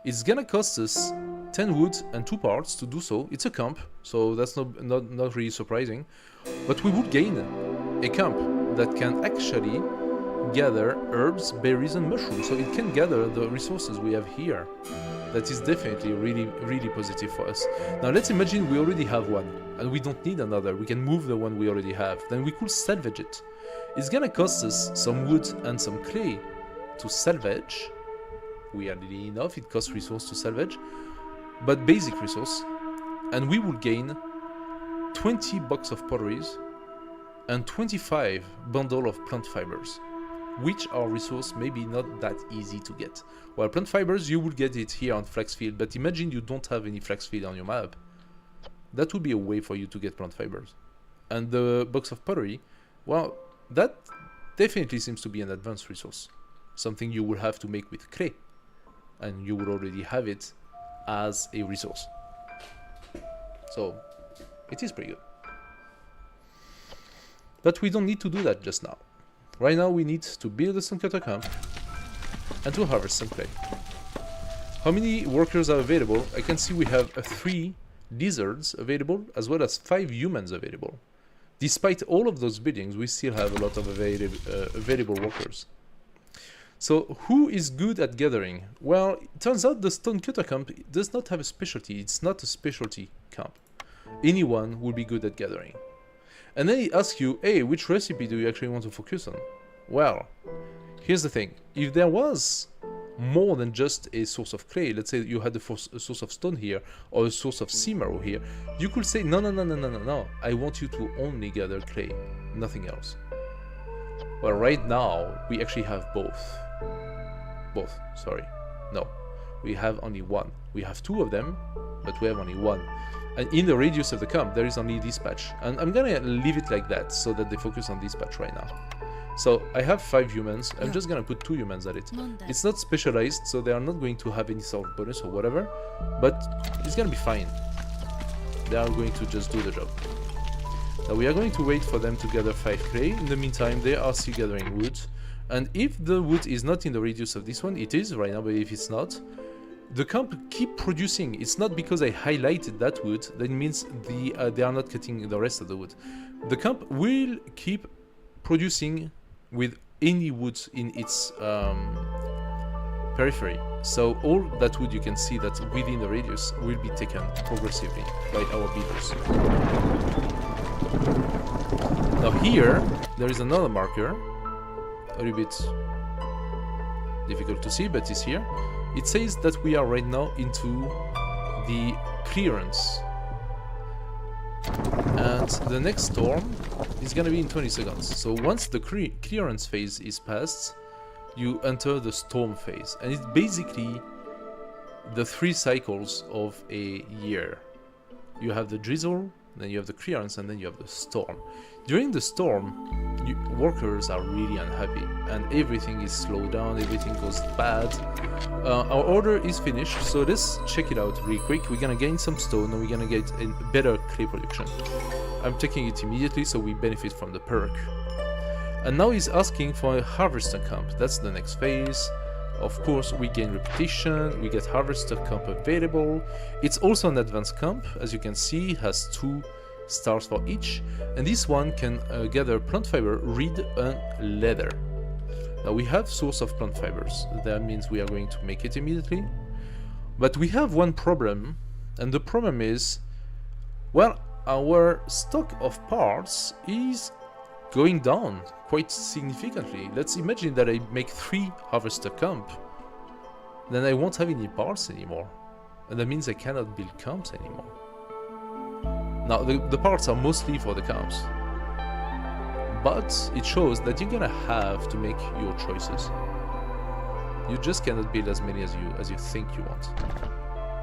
It's gonna cost us 10 wood and 2 parts to do so. It's a camp, so that's not really surprising. But we would gain a camp that can actually gather herbs, berries and mushrooms. So it can gather the resources we have here. That is definitely really positive for us. Now let's imagine we already have one and we don't need another. We can move the one we already have. Then we could salvage it. It's gonna cost us some wood and some clay to salvage. Weirdly enough, it costs resource to salvage, but basic resource. And we will gain 20 box of potteries and 25 bundle of plant fibers, which are resource maybe not that easy to get. While plant fibers, you will get it here on Flaxfield, but imagine you don't have any Flaxfield on your map. That would be a way for you to get plant fibers. And the box of pottery, well, that definitely seems to be an advanced resource. Something you will have to make with clay. And you will already have it as a resource. So, it is pretty good. But we don't need to do that just now. Right now we need to build a stonecutter camp and to harvest some clay. How many workers are available? I can see we have 3 lizards available as well as 5 humans available. Despite all of those buildings, we still have a lot of available workers. So who is good at gathering? Well, it turns out the stonecutter camp does not have a specialty. It's not a specialty camp. Anyone will be good at gathering. And then he asks you, hey, which recipe do you actually want to focus on? Well, here's the thing. If there was more than just a source of clay, let's say you had a source of stone here, or a source of sea marrow here, you could say, no, I want you to only gather clay, nothing else. Well, right now, we actually have both. No. We have only one. We have 2 of them, but we have only one. And in the radius of the camp, there is only this patch. And I'm gonna leave it like that, so that they focus on this patch right now. So, I have 5 humans. I'm just gonna put 2 humans at it. It's not specialized, so they are not going to have any sort of bonus or whatever. But it's gonna be fine. They are going to just do the job. Now we are going to wait for them to gather 5 clay. In the meantime, they are still gathering wood. And if the wood is not in the radius of this one, it is right now, but if it's not, the camp keep producing. It's not because I highlighted that wood that means they are not cutting the rest of the wood. The camp will keep producing with any wood in its periphery. So all that wood you can see that's within the radius will be taken progressively by our beavers. Now here, there is another marker, a little bit difficult to see, but it's here. It says that we are right now into the clearance. And the next storm is gonna be in 20 seconds. So once the clearance phase is passed, you enter the storm phase. And it's basically the 3 cycles of a year. You have the drizzle, then you have the clearance, and then you have the storm. During the storm, workers are really unhappy, and everything is slowed down, everything goes bad. Our order is finished, so let's check it out really quick. We're gonna gain some stone, and we're gonna get a better clay production. I'm taking it immediately, so we benefit from the perk. And now he's asking for a harvester camp. That's the next phase. Of course, we gain reputation, we get harvester camp available. It's also an advanced camp, as you can see, has 2 stars for each. And this one can gather plant fiber, reed, and leather. Now we have source of plant fibers. That means we are going to make it immediately. But we have one problem, and the problem is, well, our stock of parts is going down quite significantly. Let's imagine that I make 3 harvester camp, then I won't have any parts anymore, and that means I cannot build camps anymore. Now the parts are mostly for the camps, but it shows that you're gonna have to make your choices. You just cannot build as many as you think you want.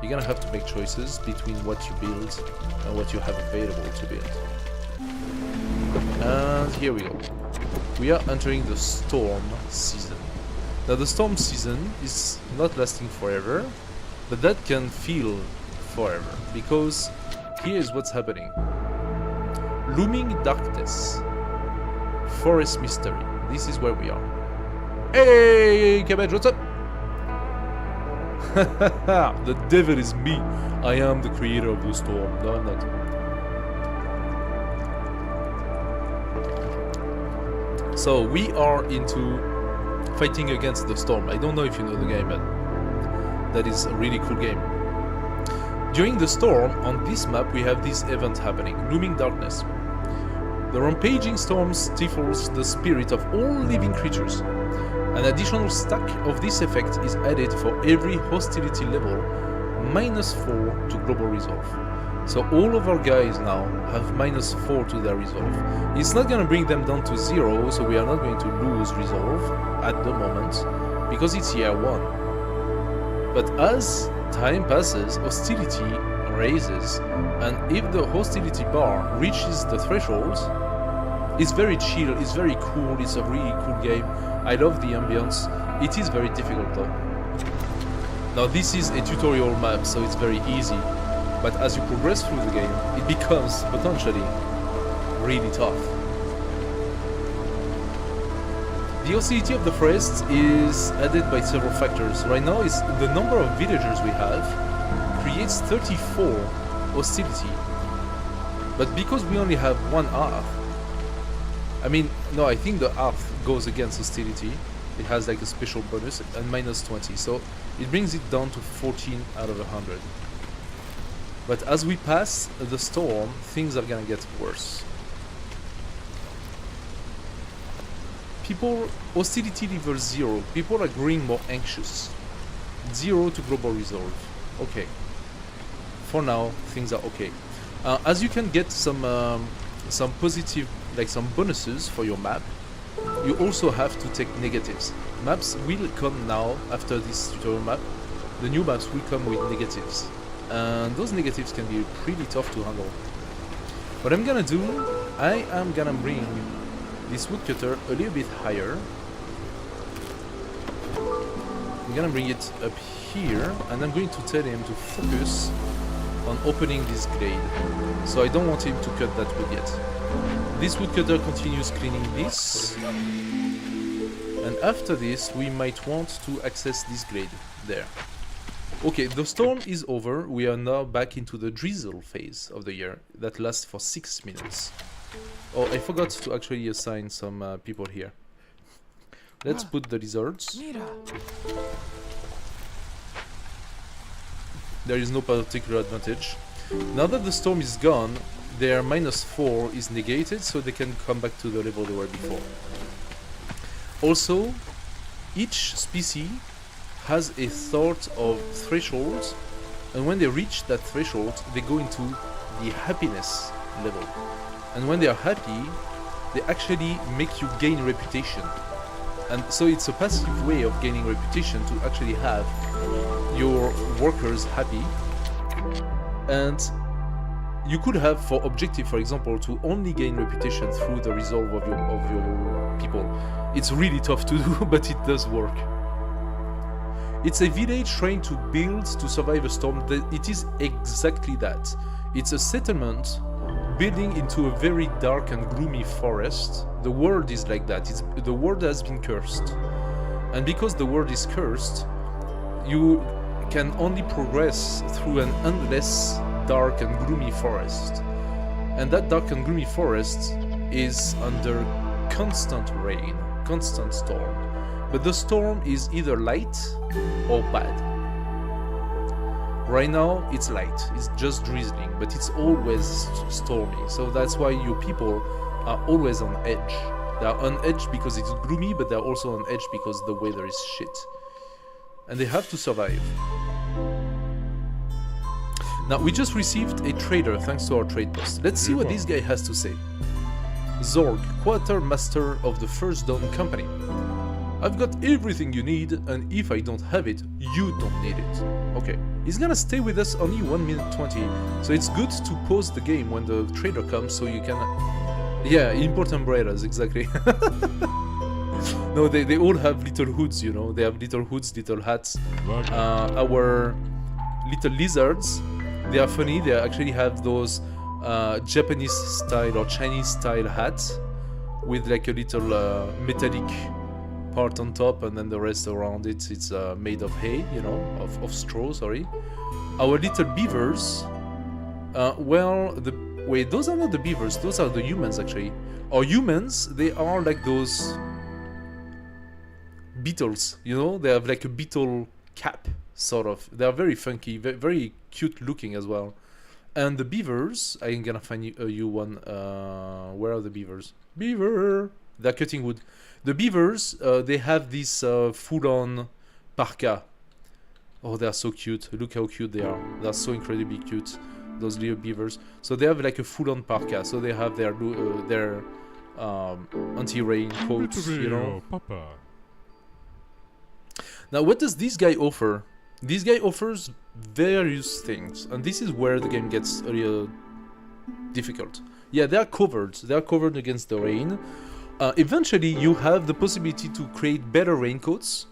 You're gonna have to make choices between what you build and what you have available to build. And here we go. We are entering the storm season. Now the storm season is not lasting forever, but that can feel forever, because here is what's happening. Looming darkness. Forest mystery. This is where we are. Hey, Cabbage, what's up? The devil is me. I am the creator of the storm. No, I'm not. So we are into fighting against the storm. I don't know if you know the game, but that is a really cool game. During the storm, on this map we have this event happening, Looming Darkness. The rampaging storm stifles the spirit of all living creatures. An additional stack of this effect is added for every hostility level, -4 to global resolve. So all of our guys now have -4 to their resolve. It's not gonna bring them down to 0, so we are not going to lose resolve at the moment, because it's year 1. But as time passes, hostility raises, and if the hostility bar reaches the threshold, it's very chill, it's very cool, it's a really cool game. I love the ambience. It is very difficult though. Now this is a tutorial map, so it's very easy. But as you progress through the game, it becomes potentially really tough. The hostility of the forest is added by several factors. Right now, is the number of villagers we have creates 34 hostility. But because we only have 1 hearth, I think the hearth goes against hostility. It has like a special bonus and -20, so it brings it down to 14 out of 100. But as we pass the storm, things are gonna get worse. Hostility level 0, people are growing more anxious. 0 to global resolve. Okay. For now, things are okay. As you can get some positive, like some bonuses for your map, you also have to take negatives. Maps will come now, after this tutorial map, the new maps will come with negatives. And those negatives can be pretty tough to handle. What I'm gonna do, I am gonna bring this woodcutter a little bit higher. I'm gonna bring it up here, and I'm going to tell him to focus on opening this glade. So I don't want him to cut that wood yet. This woodcutter continues cleaning this, and after this we might want to access this glade there. Okay, the storm is over. We are now back into the drizzle phase of the year that lasts for 6 minutes. Oh, I forgot to actually assign some people here. Let's put the lizards. There is no particular advantage. Now that the storm is gone, their -4 is negated, so they can come back to the level they were before. Also, each species has a sort of threshold, and when they reach that threshold, they go into the happiness level. And when they are happy, they actually make you gain reputation. And so it's a passive way of gaining reputation to actually have your workers happy. And you could have for objective, for example, to only gain reputation through the resolve of your people. It's really tough to do, but it does work. It's a village trying to build to survive a storm. It is exactly that. It's a settlement building into a very dark and gloomy forest. The world is like that. The world has been cursed. And because the world is cursed, you can only progress through an endless dark and gloomy forest. And that dark and gloomy forest is under constant rain, constant storm. But the storm is either light or bad. Right now it's light, it's just drizzling, but it's always stormy. So that's why your people are always on edge. They are on edge because it's gloomy, but they're also on edge because the weather is shit. And they have to survive. Now, we just received a trader thanks to our trade post. Let's see what this guy has to say. Zorg, quartermaster of the First Dawn Company. I've got everything you need, and if I don't have it, you don't need it. Okay, he's gonna stay with us only 1 minute 20, so it's good to pause the game when the trader comes so you can... Yeah, import umbrellas, exactly. No, they all have little hoods, you know, they have little hoods, little hats. Our little lizards, they are funny, they actually have those Japanese style or Chinese style hats with like a little metallic part on top, and then the rest around it, it's made of hay, you know, of straw, sorry. Our little beavers, wait, those are not the beavers, those are the humans actually. Our humans, they are like those beetles, you know, they have like a beetle cap, sort of. They are very funky, very cute looking as well. And the beavers, I'm gonna find you one, where are the beavers? Beaver! They're cutting wood. The beavers, they have this full-on parka. Oh, they are so cute. Look how cute they are. They are so incredibly cute, those little beavers. So they have like a full-on parka. So they have their anti-rain coats, you know. Papa. Now, what does this guy offer? This guy offers various things. And this is where the game gets a little difficult. Yeah, they are covered. They are covered against the rain. Eventually, you have the possibility to create better raincoats,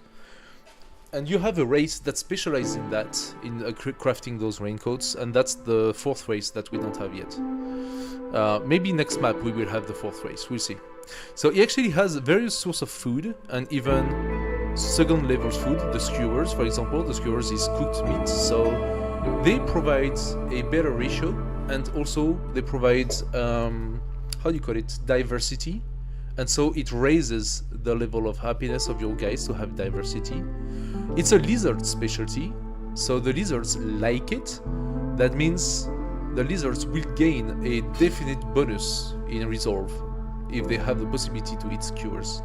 and you have a race that specializes in that, in crafting those raincoats, and that's the 4th race that we don't have yet. Maybe next map we will have the 4th race, we'll see. So he actually has various sources of food, and even second level food, the skewers, for example. The skewers is cooked meat, so they provide a better ratio, and also they provide, how do you call it, diversity. And so it raises the level of happiness of your guys to have diversity. It's a lizard specialty, so the lizards like it. That means the lizards will gain a definite bonus in resolve if they have the possibility to eat skewers.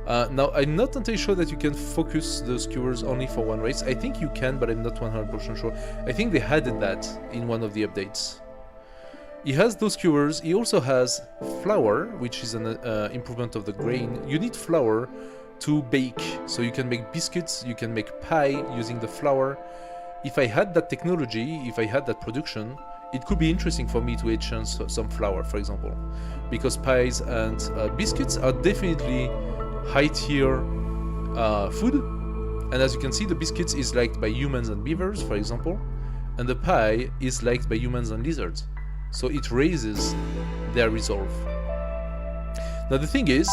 Now, I'm not entirely sure that you can focus the skewers only for one race. I think you can, but I'm not 100% sure. I think they added that in one of the updates. He has those skewers. He also has flour, which is an improvement of the grain. You need flour to bake, so you can make biscuits, you can make pie using the flour. If I had that technology, if I had that production, it could be interesting for me to exchange some flour, for example, because pies and biscuits are definitely high tier food. And as you can see, the biscuits is liked by humans and beavers, for example, and the pie is liked by humans and lizards. So it raises their resolve. Now the thing is,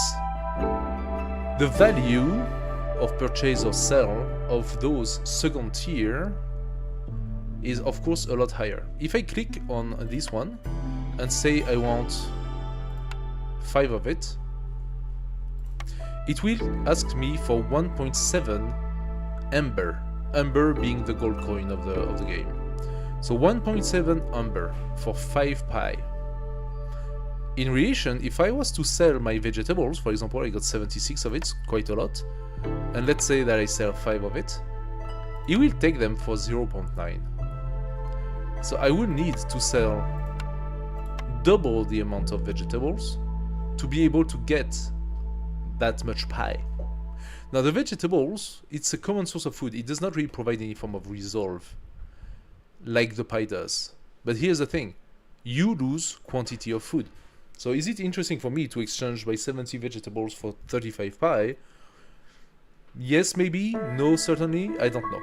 the value of purchase or sell of those second tier is of course a lot higher. If I click on this one and say I want 5 of it, it will ask me for 1.7 amber. Amber being the gold coin of the game. So 1.7 amber for 5 pie. In relation, if I was to sell my vegetables, for example, I got 76 of it, quite a lot, and let's say that I sell 5 of it, it will take them for 0.9. So I will need to sell double the amount of vegetables to be able to get that much pie. Now the vegetables, it's a common source of food. It does not really provide any form of resolve like the pie does. But here's the thing, you lose quantity of food. So is it interesting for me to exchange my 70 vegetables for 35 pie? Yes, maybe. No, certainly. I don't know.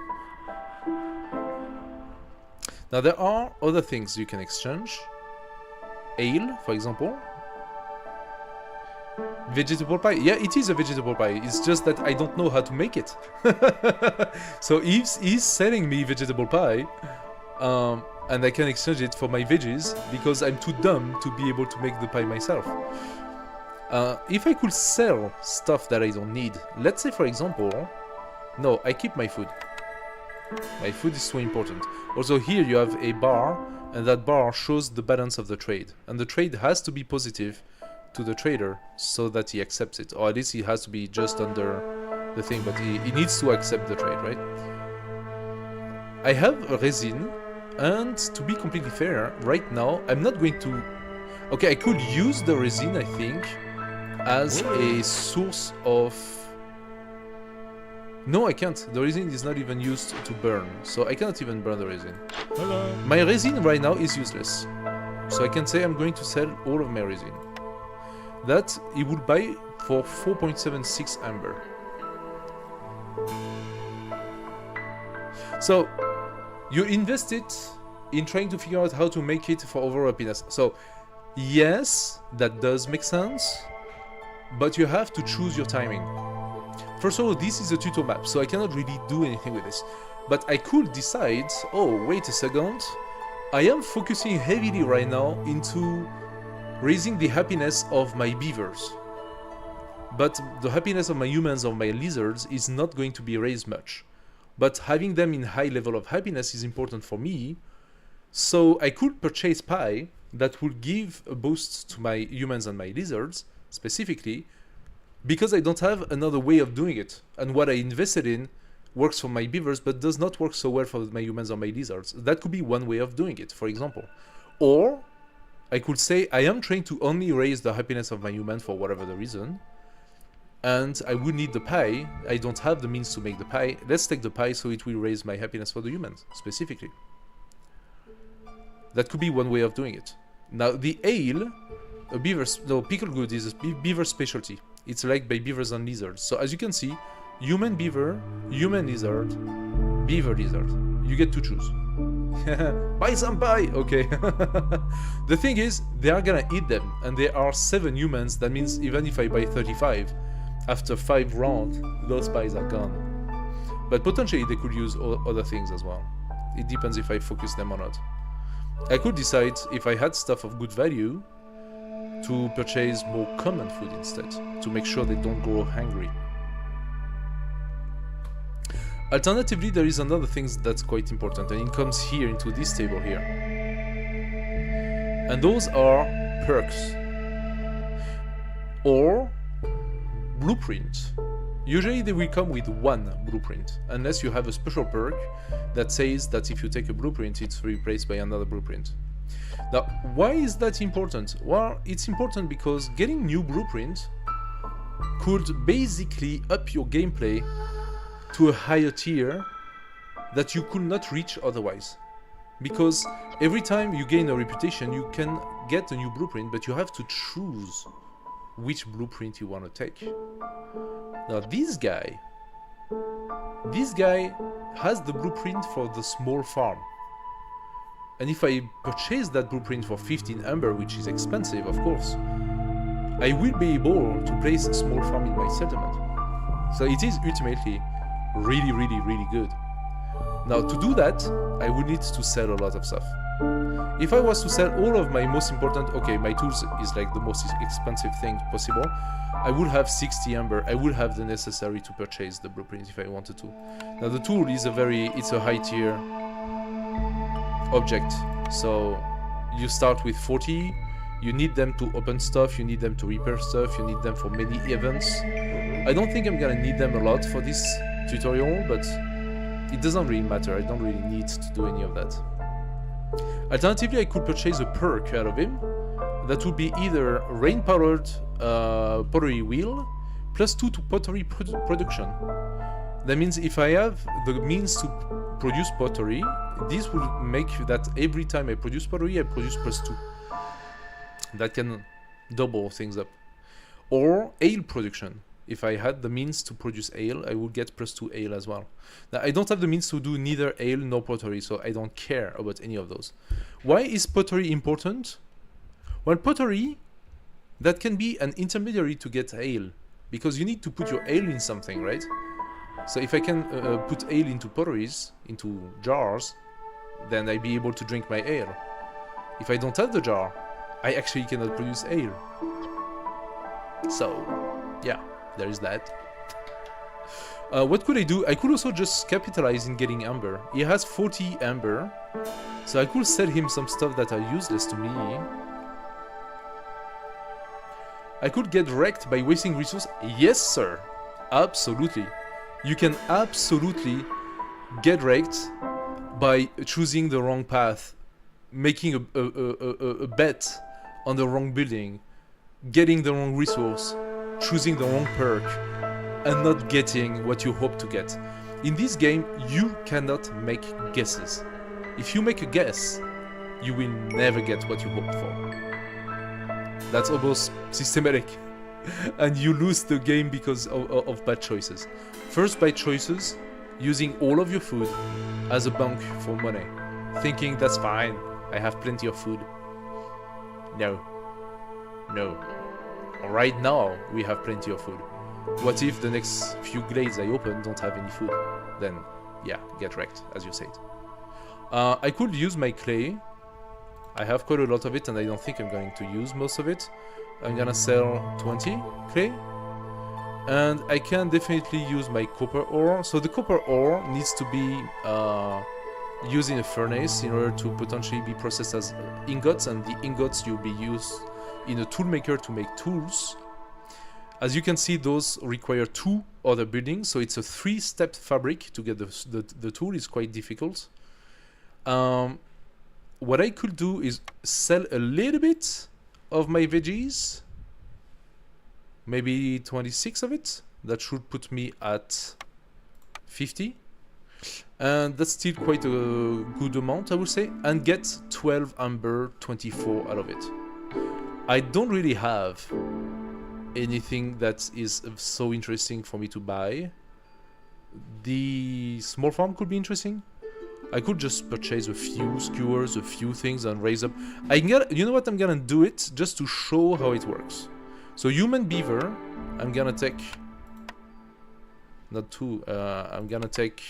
Now there are other things you can exchange. Ale, for example. Vegetable pie. Yeah, it is a vegetable pie. It's just that I don't know how to make it. So he's selling me vegetable pie, and I can exchange it for my veggies because I'm too dumb to be able to make the pie myself. If I could sell stuff that I don't need, let's say for example, no, I keep my food. My food is so important. Also here you have a bar, and that bar shows the balance of the trade. And the trade has to be positive to the trader so that he accepts it. Or at least he has to be just under the thing, but he needs to accept the trade, right? I have a resin, and to be completely fair, right now I'm not going to... Okay, I could use the resin, I think, as a source of... No, I can't. The resin is not even used to burn, so I cannot even burn the resin. Hello. My resin right now is useless. So I can say I'm going to sell all of my resin. That he would buy for 4.76 amber. So you invest it in trying to figure out how to make it for overall happiness. So yes, that does make sense, but you have to choose your timing. First of all, this is a tutor map, so I cannot really do anything with this. But I could decide, oh, wait a second, I am focusing heavily right now into raising the happiness of my beavers. But the happiness of my humans or my lizards is not going to be raised much. But having them in high level of happiness is important for me, so I could purchase pie that would give a boost to my humans and my lizards, specifically, because I don't have another way of doing it. And what I invested in works for my beavers, but does not work so well for my humans or my lizards. That could be one way of doing it, for example. Or I could say I am trying to only raise the happiness of my human for whatever the reason, and I would need the pie. I don't have the means to make the pie. Let's take the pie so it will raise my happiness for the humans, specifically. That could be one way of doing it. Now, the ale, pickled good is a beaver specialty. It's liked by beavers and lizards. So as you can see, human beaver, human lizard, beaver lizard. You get to choose. Buy some pie! Okay. The thing is, they are gonna eat them, and there are 7 humans. That means even if I buy 35, after 5 rounds, those pies are gone. But potentially they could use other things as well. It depends if I focus them or not. I could decide, if I had stuff of good value, to purchase more common food instead, to make sure they don't go hungry. Alternatively, there is another thing that's quite important, and it comes here into this table here. And those are perks. Or blueprint. Usually they will come with one blueprint, unless you have a special perk that says that if you take a blueprint, it's replaced by another blueprint. Now, why is that important? Well, it's important because getting new blueprint could basically up your gameplay to a higher tier that you could not reach otherwise. Because every time you gain a reputation, you can get a new blueprint, but you have to choose which blueprint you want to take. Now this guy has the blueprint for the small farm. And if I purchase that blueprint for 15 amber, which is expensive, of course, I will be able to place a small farm in my settlement. So it is ultimately really, really, really good. Now to do that, I would need to sell a lot of stuff. If I was to sell all of my most important, okay, my tools is like the most expensive thing possible, I would have 60 amber. I would have the necessary to purchase the blueprint if I wanted to. Now the tool is it's a high tier object. So you start with 40, you need them to open stuff, you need them to repair stuff, you need them for many events. I don't think I'm gonna need them a lot for this tutorial, but it doesn't really matter. I don't really need to do any of that. Alternatively, I could purchase a perk out of him, that would be either rain-powered pottery wheel +2 to pottery production. That means if I have the means to produce pottery, this will make that every time I produce pottery, I produce +2. That can double things up. Or ale production. If I had the means to produce ale, I would get +2 ale as well. Now, I don't have the means to do neither ale nor pottery, so I don't care about any of those. Why is pottery important? Well, pottery, that can be an intermediary to get ale, because you need to put your ale in something, right? So if I can put ale into potteries, into jars, then I'll be able to drink my ale. If I don't have the jar, I actually cannot produce ale. So, yeah, there is that. What could I do? I could also just capitalize in getting amber. He has 40 amber, so I could sell him some stuff that are useless to me. I could get wrecked by wasting resources. Yes, sir. Absolutely. You can absolutely get wrecked by choosing the wrong path, making a bet on the wrong building, getting the wrong resource, choosing the wrong perk, and not getting what you hope to get. In this game, you cannot make guesses. If you make a guess, you will never get what you hoped for. That's almost systematic. And you lose the game because of bad choices. First bad choices, using all of your food as a bank for money. Thinking that's fine, I have plenty of food. No. No. Right now, we have plenty of food. What if the next few glades I open don't have any food? Then, yeah, get wrecked, as you said. I could use my clay. I have quite a lot of it and I don't think I'm going to use most of it. I'm gonna sell 20 clay. And I can definitely use my copper ore. So the copper ore needs to be used in a furnace in order to potentially be processed as ingots, and the ingots you'll be used in a tool maker to make tools. As you can see, those require 2 other buildings, so it's a 3-step fabric to get the tool. Is quite difficult. What I could do is sell a little bit of my veggies, maybe 26 of it. That should put me at 50, and that's still quite a good amount, I would say, and get 12 amber, 24 out of it. I don't really have anything that is so interesting for me to buy. The small farm could be interesting. I could just purchase a few skewers, a few things, and raise up. You know what? I'm gonna do it just to show how it works. So human beaver, I'm gonna take not 2. I'm gonna take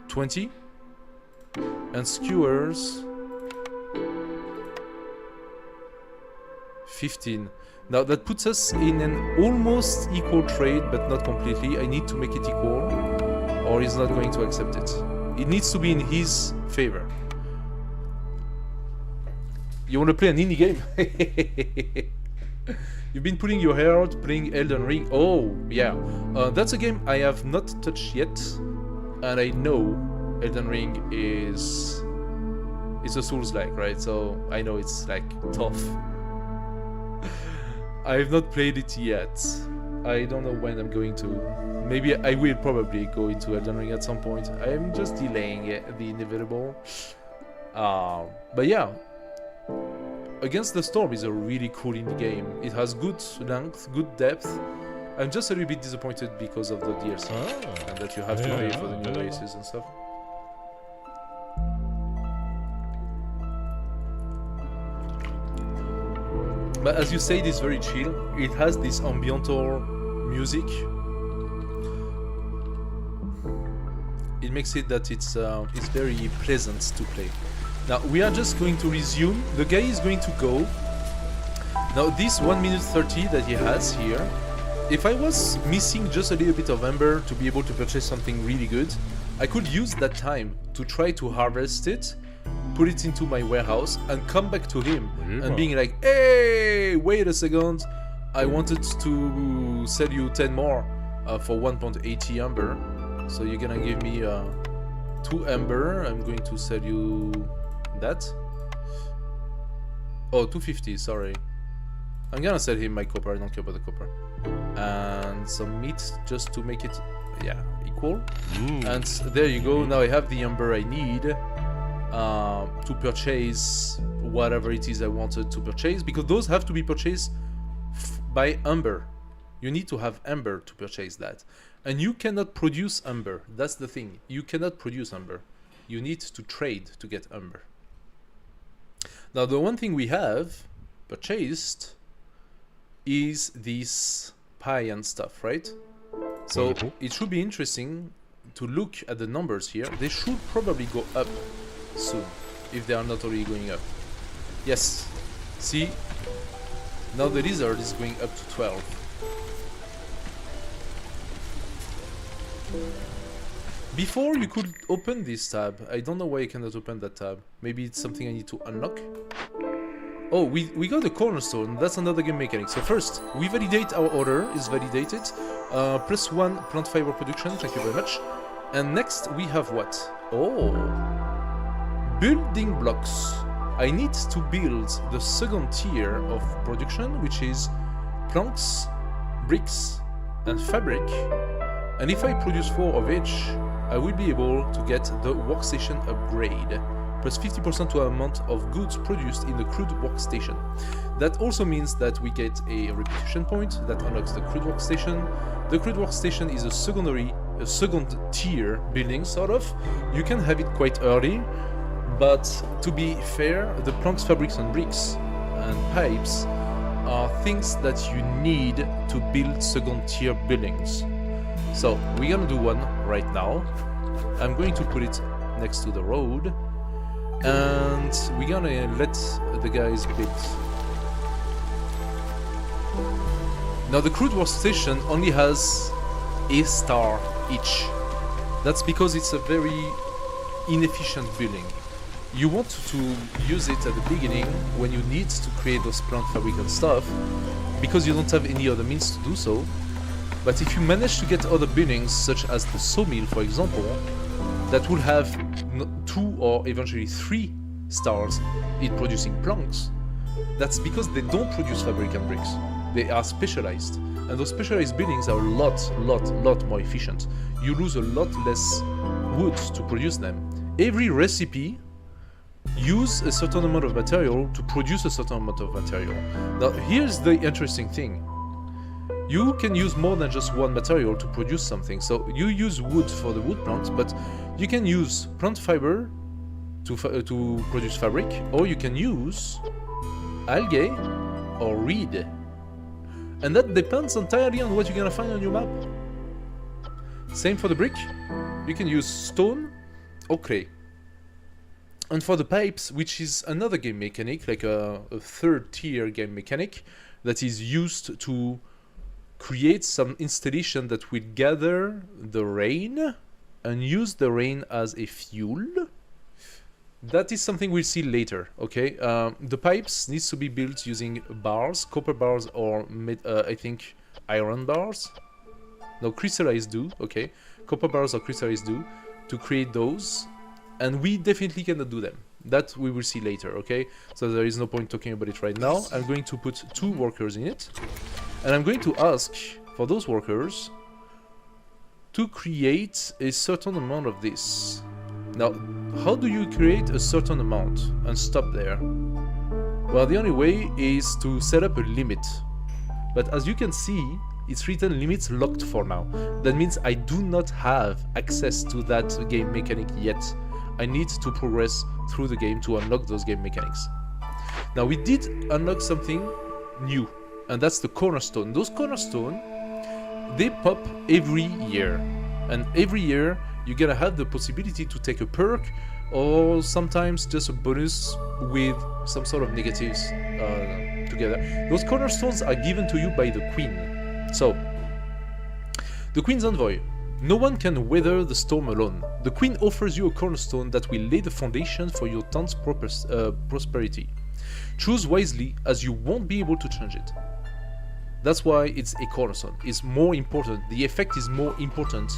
20, and skewers 15. Now that puts us in an almost equal trade, but not completely. I need to make it equal, or he's not going to accept it. It needs to be in his favor. You want to play an indie game? You've been pulling your hair out playing Elden Ring. Oh, yeah. That's a game I have not touched yet, and I know Elden Ring is... It's a Souls-like, right? So I know it's like tough. I have not played it yet. I don't know when I'm going to. Maybe I will probably go into Elden Ring at some point. I am just delaying the inevitable. But yeah, Against the Storm is a really cool indie game. It has good length, good depth. I'm just a little bit disappointed because of the DLC and that you have to pay for the new races and stuff. But as you say, it's very chill. It has this ambiental music. It makes it that it's very pleasant to play. Now we are just going to resume. The guy is going to go. Now this 1 minute 30 that he has here, if I was missing just a little bit of amber to be able to purchase something really good, I could use that time to try to harvest it, put it into my warehouse, and come back to him and being like, hey, wait a second, I wanted to sell you 10 more for 1.80 amber, so you're gonna give me 2 amber, I'm going to sell you that. Oh, 250, sorry. I'm gonna sell him my copper, I don't care about the copper. And some meat just to make it, yeah, equal. And there you go, now I have the amber I need to purchase whatever it is I wanted to purchase, because those have to be purchased by amber. You need to have amber to purchase that. And you cannot produce amber, that's the thing. You cannot produce amber. You need to trade to get amber. Now the one thing we have purchased is this pie and stuff, right? So it should be interesting to look at the numbers here. They should probably go up soon, if they are not already going up. Yes, see, now the lizard is going up to 12. Before you could open this tab. I don't know why I cannot open that tab. Maybe it's something I need to unlock. Oh, we got the cornerstone. That's another game mechanic. So first, we validate our order. Is validated. +1 plant fiber production. Thank you very much. And next we have what? Oh, building blocks. I need to build the second tier of production, which is planks, bricks, and fabric. And if I produce 4 of each, I will be able to get the workstation upgrade, plus 50% to the amount of goods produced in the crude workstation. That also means that we get a reputation point that unlocks the crude workstation. The crude workstation is a second tier building, sort of. You can have it quite early, but to be fair, the planks, fabrics, and bricks and pipes are things that you need to build second tier buildings. So we're gonna do one right now. I'm going to put it next to the road, and we're gonna let the guys build. Now the crude workstation only has a star each. That's because it's a very inefficient building. You want to use it at the beginning when you need to create those plant fabric and stuff, because you don't have any other means to do so. But if you manage to get other buildings, such as the sawmill, for example, that will have 2 or eventually 3 stars in producing planks, that's because they don't produce fabric and bricks. They are specialized. And those specialized buildings are a lot more efficient. You lose a lot less wood to produce them. Every recipe uses a certain amount of material to produce a certain amount of material. Now, here's the interesting thing. You can use more than just one material to produce something. So you use wood for the wood planks, but you can use plant fiber to produce fabric, or you can use algae or reed. And that depends entirely on what you're gonna find on your map. Same for the brick. You can use stone or clay. And for the pipes, which is another game mechanic, like a third tier game mechanic, that is used to create some installation that will gather the rain and use the rain as a fuel. That is something we'll see later, okay? The pipes needs to be built using bars, copper bars, or I think iron bars. No, crystallized do, okay? Copper bars or crystallized do to create those, and we definitely cannot do them. That we will see later, okay? So there is no point talking about it right now. I'm going to put 2 workers in it, and I'm going to ask for those workers to create a certain amount of this. Now, how do you create a certain amount and stop there? Well, the only way is to set up a limit. But as you can see, it's written limits locked for now. That means I do not have access to that game mechanic yet. I need to progress through the game to unlock those game mechanics. Now, we did unlock something new, and that's the cornerstone. Those cornerstone, they pop every year, and every year you're gonna have the possibility to take a perk, or sometimes just a bonus with some sort of negatives together. Those cornerstones are given to you by the queen. So, the queen's envoy. No one can weather the storm alone. The queen offers you a cornerstone that will lay the foundation for your town's prosperity. Choose wisely, as you won't be able to change it. That's why it's a cornerstone. It's more important. The effect is more important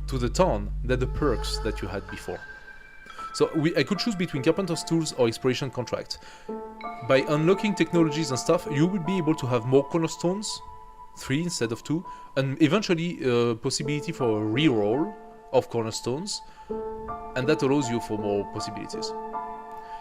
to the town than the perks that you had before. So I could choose between carpenter's tools or exploration contract. By unlocking technologies and stuff, you will be able to have more cornerstones, 3 instead of 2, and eventually possibility for a reroll of cornerstones, and that allows you for more possibilities.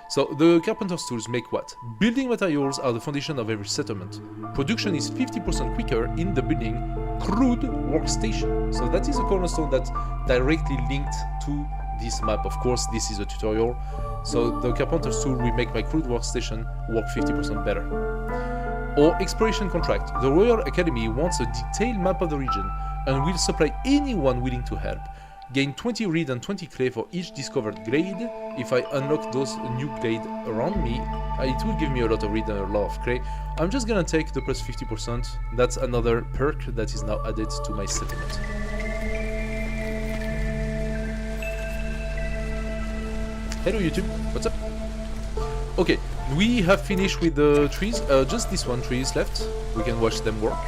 So the carpenter's tools make what? Building materials are the foundation of every settlement. Production is 50% quicker in the building crude workstation. So that is a cornerstone that's directly linked to this map. Of course, this is a tutorial. So the carpenter's tool will make my crude workstation work 50% better. Or exploration contract. The Royal Academy wants a detailed map of the region and will supply anyone willing to help. Gain 20 reed and 20 clay for each discovered glade. If I unlock those new glade around me, it will give me a lot of reed and a lot of clay. I'm just gonna take the plus 50%. That's another perk that is now added to my settlement. Hello YouTube, what's up? Okay, we have finished with the trees. Just this one tree is left. We can watch them work.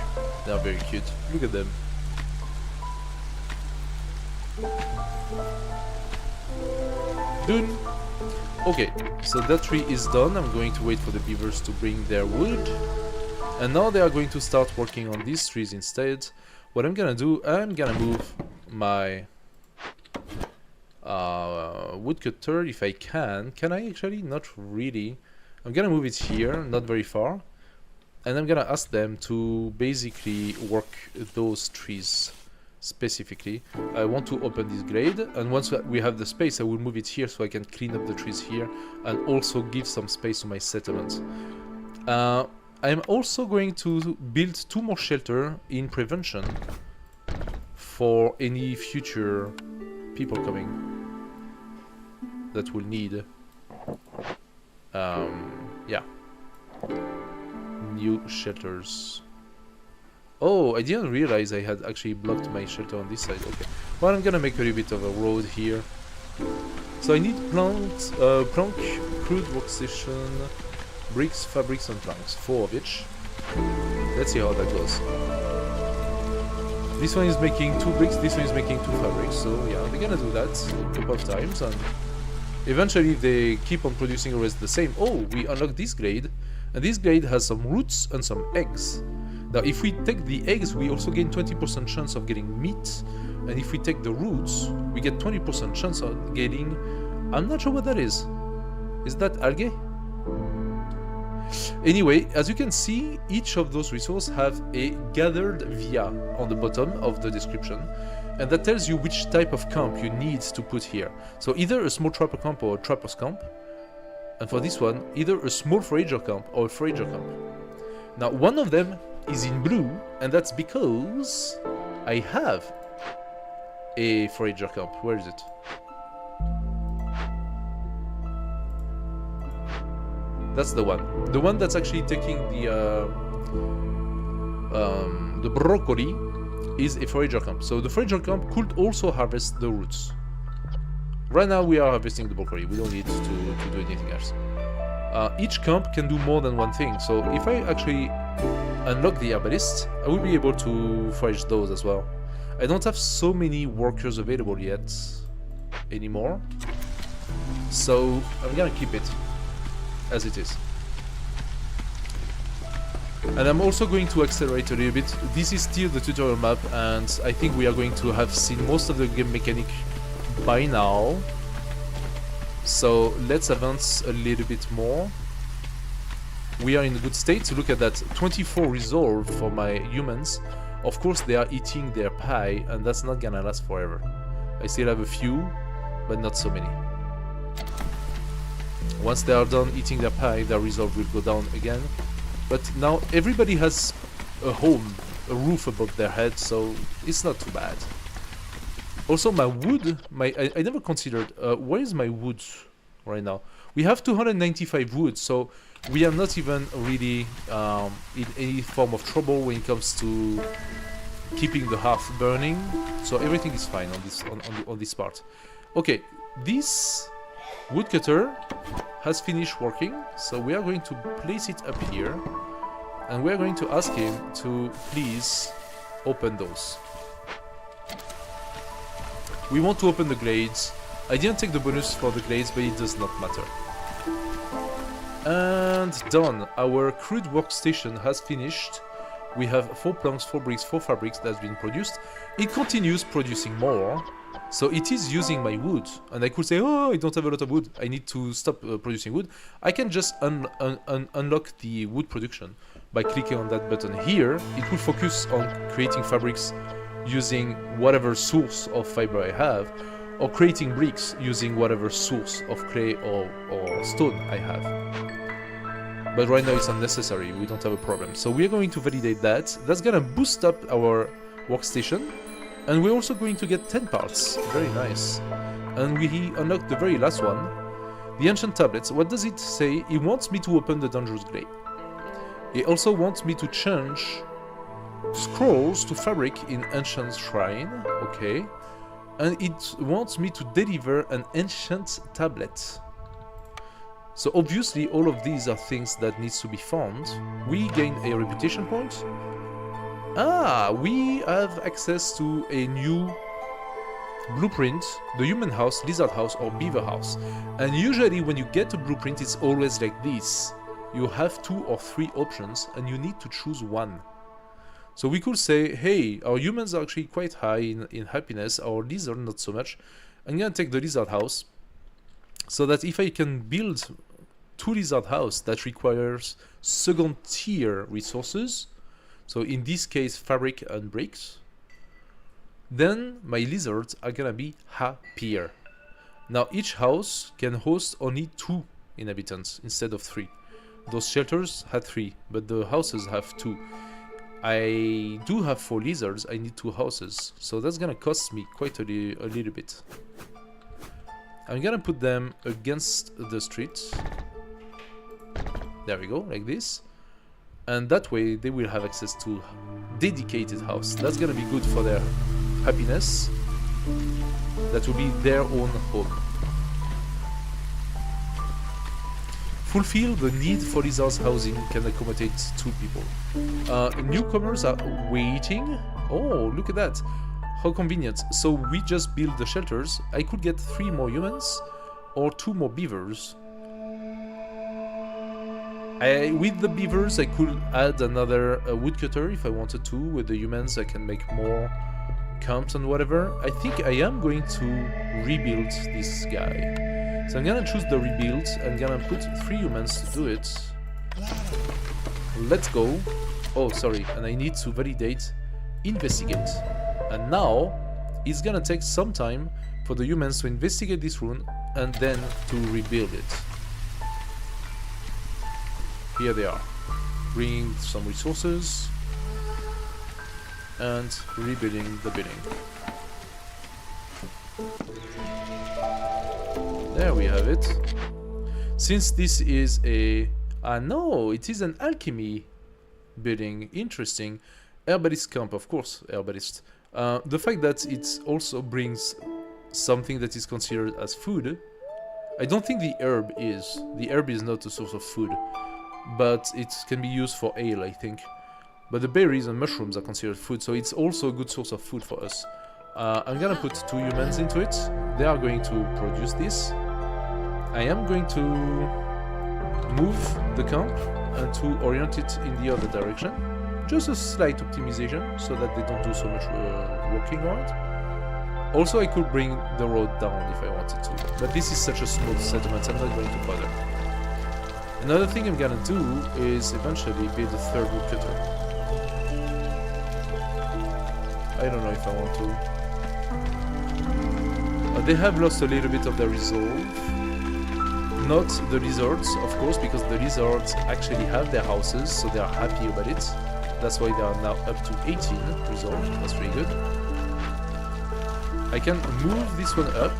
They are very cute. Look at them. Done. Okay, so that tree is done. I'm going to wait for the beavers to bring their wood. And now they are going to start working on these trees instead. What I'm gonna do, I'm gonna move my woodcutter if I can. Can I actually? Not really. I'm gonna move it here, not very far. And I'm gonna ask them to basically work those trees. Specifically, I want to open this glade, and once we have the space, I will move it here so I can clean up the trees here and also give some space to my settlement. I'm also going to build 2 more shelters in prevention for any future people coming that will need yeah, new shelters. Oh, I didn't realize I had actually blocked my shelter on this side. Okay. Well, I'm gonna make a little bit of a road here. So I need plank, crude workstation, bricks, fabrics, and planks. 4 of each. Let's see how that goes. This one is making 2 bricks, this one is making 2 fabrics. So yeah, we're gonna do that a couple of times, and eventually if they keep on producing always the same. Oh, we unlocked this glade, and this glade has some roots and some eggs. Now, if we take the eggs, we also gain 20% chance of getting meat. And if we take the roots, we get 20% chance of getting... I'm not sure what that is. Is that algae? Anyway, as you can see, each of those resources have a gathered via on the bottom of the description. And that tells you which type of camp you need to put here. So either a small trapper camp or a trapper's camp. And for this one, either a small forager camp or a forager camp. Now, one of them is in blue, and that's because I have a forager camp. Where is it? That's the one. The one that's actually taking the broccoli is a forager camp. So the forager camp could also harvest the roots. Right now we are harvesting the broccoli. We don't need to do anything else. Each camp can do more than one thing. So if I actually unlock the herbalist, I will be able to forage those as well. I don't have so many workers available yet anymore, so I'm gonna keep it as it is. And I'm also going to accelerate a little bit. This is still the tutorial map, and I think we are going to have seen most of the game mechanic by now. So let's advance a little bit more. We are in a good state. To look at that, 24 resolve for my humans. Of course they are eating their pie, and that's not gonna last forever. I still have a few, but not so many. Once they are done eating their pie, their resolve will go down again. But now everybody has a home, a roof above their head, so it's not too bad. Also, my wood, I never considered, where is my wood right now? We have 295 wood, so we are not even really in any form of trouble when it comes to keeping the hearth burning. So everything is fine on this part. Okay, this woodcutter has finished working, so we are going to place it up here, and we are going to ask him to please open those. We want to open the glades I didn't take the bonus for the glades, but it does not matter. And done. Our crude workstation has finished. We have 4 planks, 4 bricks, 4 fabrics that's been produced. It continues producing more. So it is using my wood. And I could say, oh, I don't have a lot of wood. I need to stop producing wood. I can just unlock the wood production by clicking on that button here. It will focus on creating fabrics using whatever source of fiber I have, or creating bricks using whatever source of clay or stone I have. But right now it's unnecessary, we don't have a problem. So we're going to validate that. That's gonna boost up our workstation. And we're also going to get 10 parts. Very nice. And we unlocked the very last one. The ancient tablets. What does it say? It wants me to open the dangerous glade. It also wants me to change scrolls to fabric in ancient shrine. Okay. And it wants me to deliver an ancient tablet. So obviously all of these are things that needs to be found. We gain a reputation point. Ah, we have access to a new blueprint, the human house, lizard house or beaver house. And usually when you get a blueprint it's always like this. You have 2 or 3 options and you need to choose one. So we could say, hey, our humans are actually quite high in happiness, our lizard not so much. I'm gonna take the lizard house, so that if I can build 2 lizard house that requires second tier resources, so in this case fabric and bricks, then my lizards are gonna be happier. Now each house can host only 2 inhabitants instead of 3. Those shelters had 3, but the houses have 2. I do have 4 lizards, I need 2 houses, so that's gonna cost me quite a little bit. I'm gonna put them against the street. There we go, like this. And that way they will have access to dedicated house. That's gonna be good for their happiness. That will be their own home. Fulfill the need for lizards housing can accommodate 2 people. Newcomers are waiting. Oh, look at that. How convenient. So we just build the shelters. I could get 3 more humans or 2 more beavers. With the beavers I could add another woodcutter if I wanted to. With the humans I can make more camps and whatever. I think I am going to rebuild this guy. So I'm gonna choose the rebuild. I'm gonna put 3 humans to do it. Let's go. Oh, sorry, and I need to validate investigate. And now it's gonna take some time for the humans to investigate this rune and then to rebuild it. Here they are, bringing some resources and rebuilding the building. There we have it. Since this is a... no, it is an alchemy building. Interesting. Herbalist camp, of course, herbalist. The fact that it also brings something that is considered as food. I don't think the herb is. The herb is not a source of food. But it can be used for ale, I think. But the berries and mushrooms are considered food, so it's also a good source of food for us. I'm gonna put 2 humans into it. They are going to produce this. I am going to move the camp and to orient it in the other direction. Just a slight optimization so that they don't do so much walking around. Also, I could bring the road down if I wanted to, but this is such a small settlement, I'm not going to bother. Another thing I'm gonna do is eventually build a 3rd woodcutter. I don't know if I want to. They have lost a little bit of their resolve. Not the lizards, of course, because the lizards actually have their houses, so they are happy about it. That's why they are now up to 18 resolve. That's really good. I can move this one up.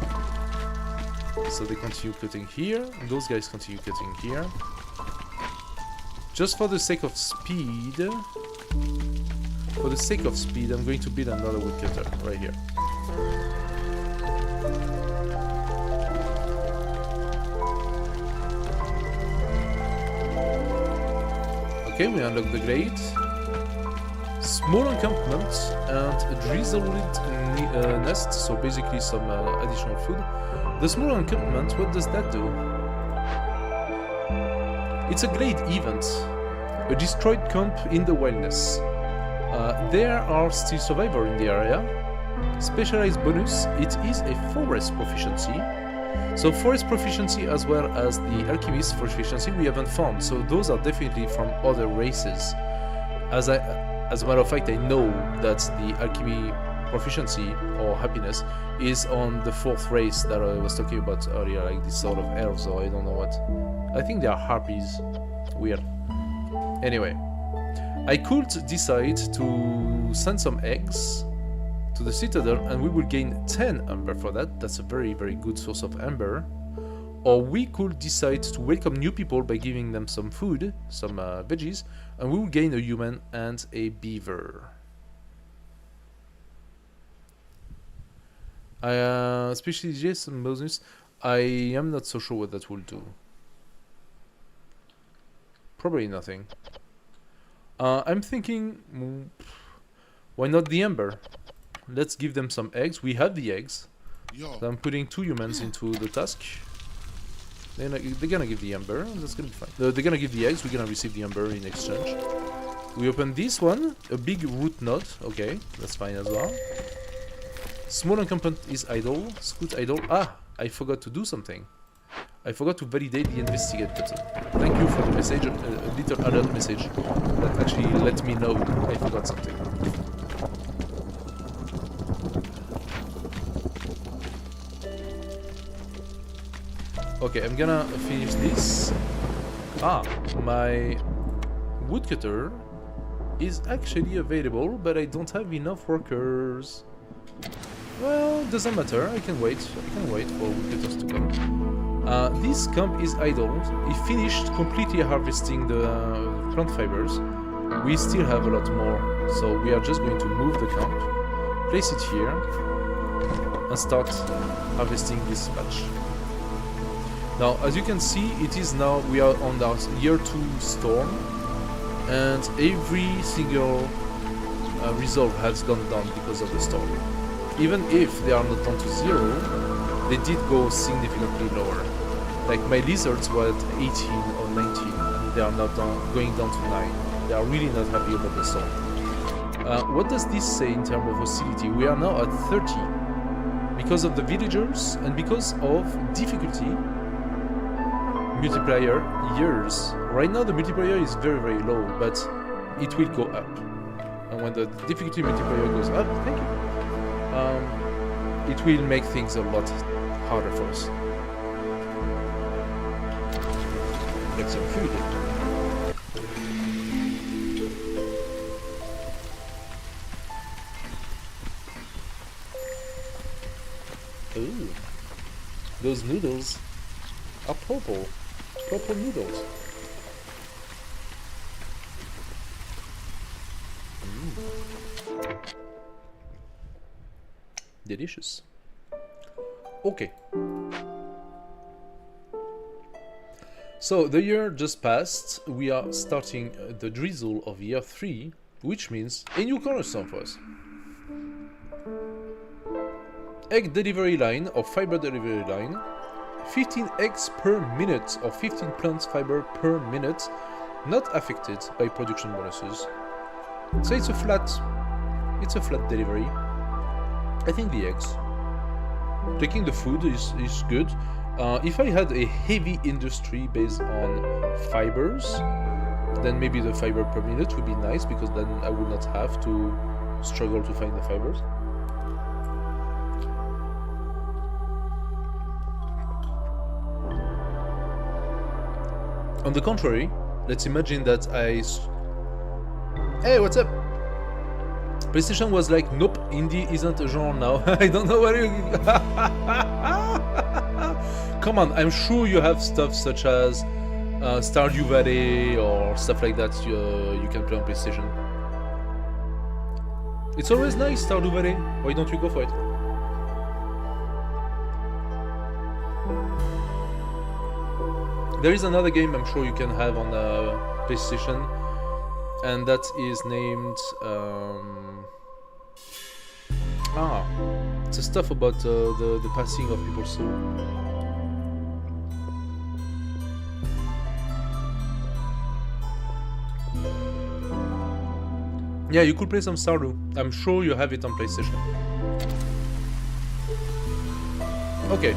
So they continue cutting here, and those guys continue cutting here. Just for the sake of speed, I'm going to build another woodcutter right here. Okay, we unlock the glade. small encampment and a drizzled nest, so basically some additional food. The small encampment, what does that do? It's a glade event, a destroyed camp in the wilderness. There are still survivors in the area. Specialized bonus, it is a forest proficiency. So forest proficiency as well as the alchemist proficiency we haven't found, so those are definitely from other races. As a matter of fact, I know that the alchemy proficiency or happiness is on the 4th race that I was talking about earlier, like this sort of elves or I don't know what. I think they are harpies. Weird. Anyway, I could decide to send some eggs to the citadel and we will gain 10 amber for that. That's a very, very good source of amber. Or we could decide to welcome new people by giving them some food, some veggies, and we will gain a human and a beaver. Especially Jason bonus, I am not so sure what that will do. Probably nothing. I'm thinking, why not the amber? Let's give them some eggs. We have the eggs. So I'm putting 2 humans into the task. They're gonna give the amber, and that's gonna be fine. They're gonna give the eggs, we're gonna receive the amber in exchange. We open this one, a big root node. Okay, that's fine as well. Small encampment is idle. Scout idle. Ah, I forgot to do something. I forgot to validate the investigate button. Thank you for the message, a little alert message that actually let me know I forgot something. Okay, I'm gonna finish this. Ah, my woodcutter is actually available, but I don't have enough workers. Well, doesn't matter, I can wait. I can wait for woodcutters to come. This camp is idle. He finished completely harvesting the plant fibers. We still have a lot more, so we are just going to move the camp, place it here, and start harvesting this patch. Now, as you can see, it is now, we are on our year 2 storm, and every single resolve has gone down because of the storm. Even if they are not down to 0, they did go significantly lower. Like my lizards were at 18 or 19, and they are now going down to 9. They are really not happy about the storm. What does this say in terms of hostility? We are now at 30. Because of the villagers, and because of difficulty, multiplier years. Right now the multiplier is very, very low, but it will go up. And when the difficulty multiplier goes up, thank you, it will make things a lot harder for us. Get some food. Ooh, those noodles are purple. Purple noodles. Delicious. Okay. So the year just passed. We are starting the drizzle of year 3, which means a new cornerstone for us. Egg delivery line or fiber delivery line. 15 eggs per minute or 15 plant fiber per minute, not affected by production bonuses. So it's a flat delivery. I think the eggs. Taking the food is good. If I had a heavy industry based on fibers, then maybe the fiber per minute would be nice, because then I would not have to struggle to find the fibers. On the contrary, let's imagine that Hey, what's up? PlayStation was like, nope, indie isn't a genre now. I don't know what you... Come on, I'm sure you have stuff such as Stardew Valley or stuff like that you can play on PlayStation. It's always nice, Stardew Valley. Why don't you go for it? There is another game I'm sure you can have on PlayStation. and that is named it's the stuff about the passing of people's soul. Yeah, you could play some Stardew. I'm sure you have it on PlayStation. Okay,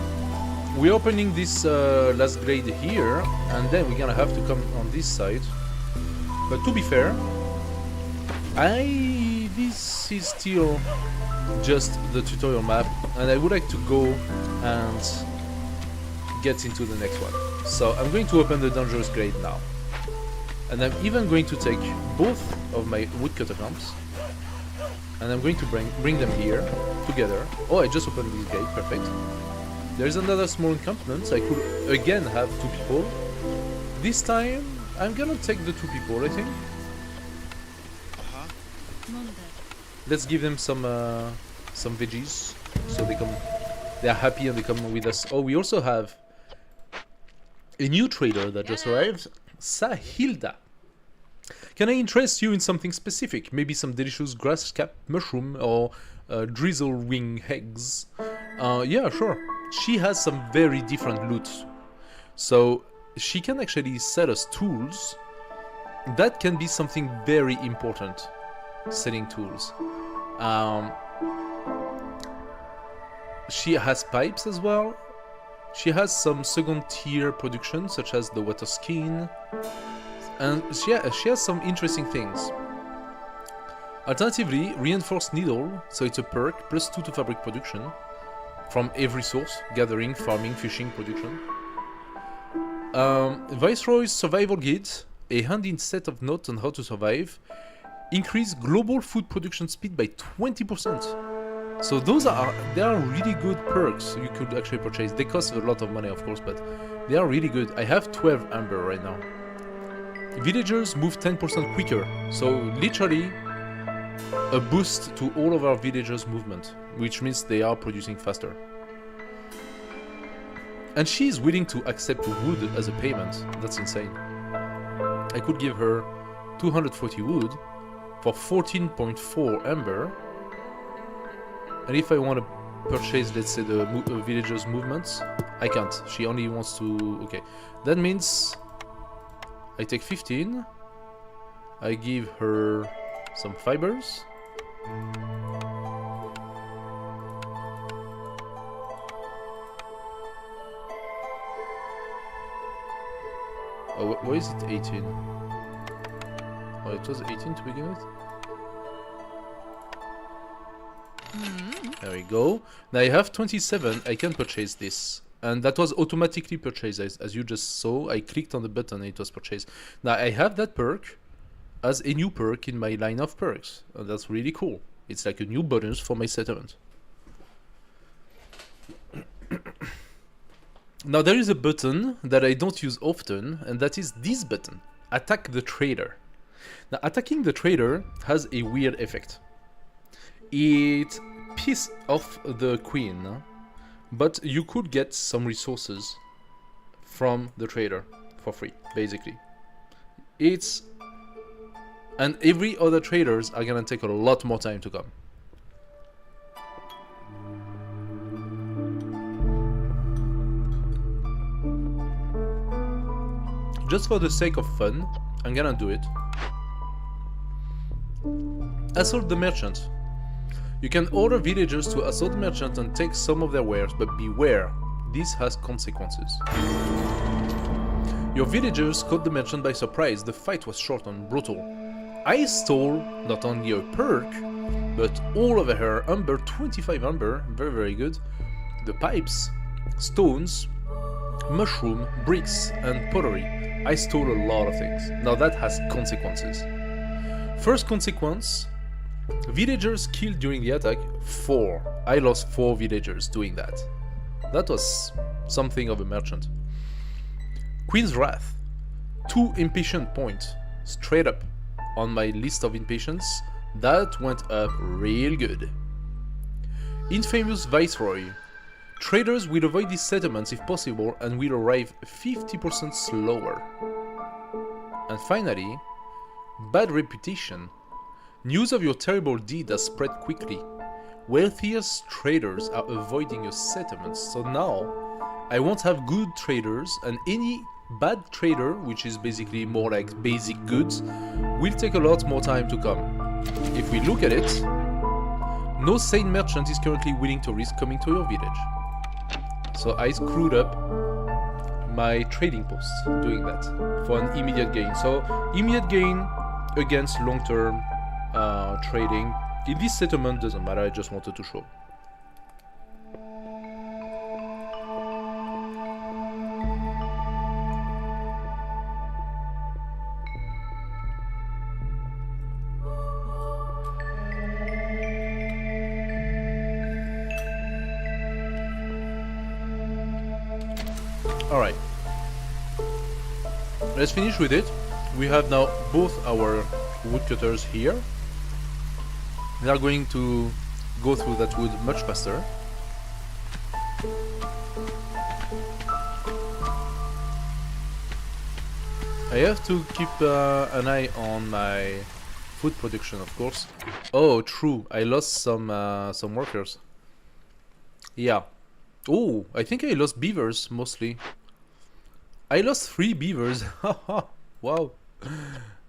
we're opening this last glade here, and then we're gonna have to come on this side. But to be fair, this is still just the tutorial map, and I would like to go and get into the next one. So I'm going to open the dangerous glade now. And I'm even going to take both of my woodcutter lamps, and I'm going to bring them here together. Oh, I just opened this gate, perfect. There's another small encampment. I could again have 2 people. This time, I'm gonna take the 2 people, I think. Let's give them some veggies, so they are happy and they come with us. Oh, we also have a new trader that just arrived, Sahilda. Can I interest you in something specific? Maybe some delicious grass-cap mushroom or drizzle wing eggs? Yeah, sure. She has some very different loot. So she can actually sell us tools. That can be something very important. Selling tools. She has pipes as well. She has some second tier production, such as the water skin, and she has some interesting things. Alternatively, reinforced needle, so it's a perk, +2 to fabric production, from every source, gathering, farming, fishing, production. Viceroy's survival guide, a handy set of notes on how to survive, increase global food production speed by 20%. So they are really good perks you could actually purchase. They cost a lot of money, of course, but they are really good. I have 12 amber right now. Villagers move 10% quicker, so literally a boost to all of our villagers' movement, which means they are producing faster. And she is willing to accept wood as a payment. That's insane. I could give her 240 wood for 14.4 amber. And if I want to purchase, let's say, the villagers' movements, I can't. She only wants to... Okay. That means I take 15. I give her some fibers. Oh, why is it 18? Oh, it was 18 to begin with? There we go. Now I have 27, I can purchase this. And that was automatically purchased, as you just saw. I clicked on the button and it was purchased. Now I have that perk as a new perk in my line of perks. And that's really cool. It's like a new bonus for my settlement. Now there is a button that I don't use often, and that is this button. Attack the trader. Now attacking the trader has a weird effect. It pisses off the queen, but you could get some resources from the trader for free, basically. And every other traders are gonna take a lot more time to come. Just for the sake of fun, I'm gonna do it. Assault the merchant. You can order villagers to assault the merchant and take some of their wares, but beware, this has consequences. Your villagers caught the merchant by surprise. The fight was short and brutal. I stole not only a perk, but all of her amber, 25 amber, very very good, the pipes, stones, mushroom, bricks, and pottery. I stole a lot of things. Now that has consequences. First consequence, villagers killed during the attack, 4. I lost 4 villagers doing that. That was something of a merchant. Queen's Wrath, 2 impatient points, straight up on my list of impatience. That went up real good. Infamous Viceroy. Traders will avoid these settlements if possible and will arrive 50% slower. And finally, Bad reputation. News of your terrible deed has spread quickly. Wealthiest traders are avoiding your settlements, so now I won't have good traders, and any bad trader, which is basically more like basic goods, will take a lot more time to come. If we look at it, no sane merchant is currently willing to risk coming to your village. So I screwed up my trading posts doing that for an immediate gain. So immediate gain against long-term trading. In this settlement doesn't matter, I just wanted to show. Alright. Let's finish with it. We have now both our woodcutters here. They are going to go through that wood much faster. I have to keep an eye on my food production, of course. Oh, true. I lost some workers. Yeah. Oh, I think I lost beavers mostly. I lost 3 beavers. Wow.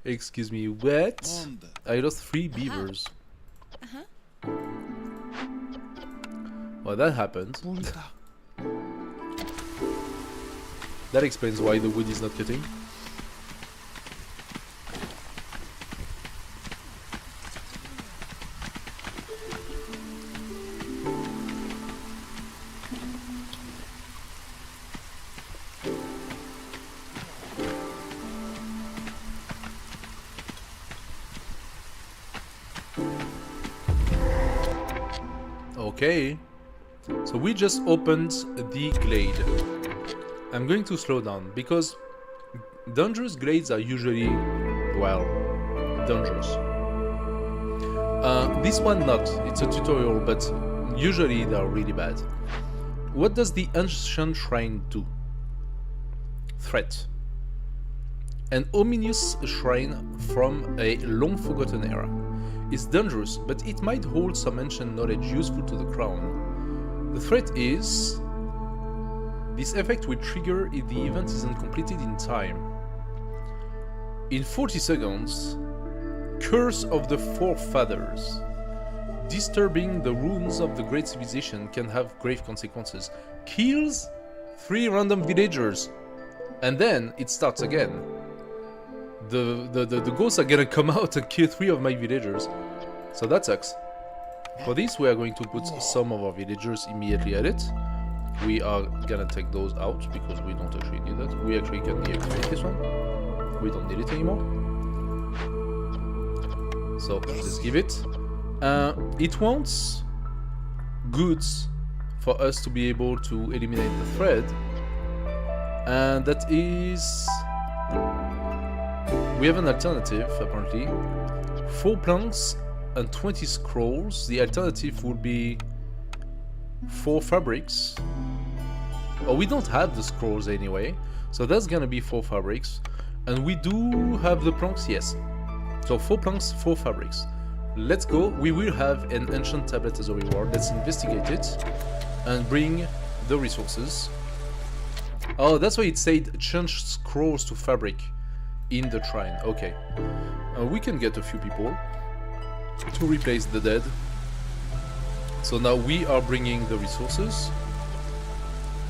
Excuse me. What? I lost 3 beavers. Well, that happened. That explains why the wood is not cutting. Okay, so we just opened the glade. I'm going to slow down because dangerous glades are usually, well, dangerous. This one not, it's a tutorial, but usually they are really bad. What does the ancient shrine do? Threat. An ominous shrine from a long forgotten era. It's dangerous, but it might hold some ancient knowledge useful to the crown. The threat is... this effect will trigger if the event isn't completed in time. In 40 seconds, Curse of the Forefathers. Disturbing the ruins of the great civilization can have grave consequences. Kills 3 random villagers. And then it starts again. The ghosts are gonna come out and kill 3 of my villagers. So that sucks. For this we are going to put some of our villagers immediately at it. We are gonna take those out because we don't actually need that. We actually can deactivate this one. We don't need it anymore. So let's give it. It wants goods for us to be able to eliminate the thread. And that is... we have an alternative, apparently. 4 planks and 20 scrolls. The alternative would be 4 fabrics. Oh, we don't have the scrolls anyway. So that's gonna be 4 fabrics. And we do have the planks, yes. So 4 planks, 4 fabrics. Let's go. We will have an ancient tablet as a reward. Let's investigate it. And bring the resources. Oh, that's why it said change scrolls to fabric in the shrine. Okay. We can get a few people to replace the dead. So now we are bringing the resources.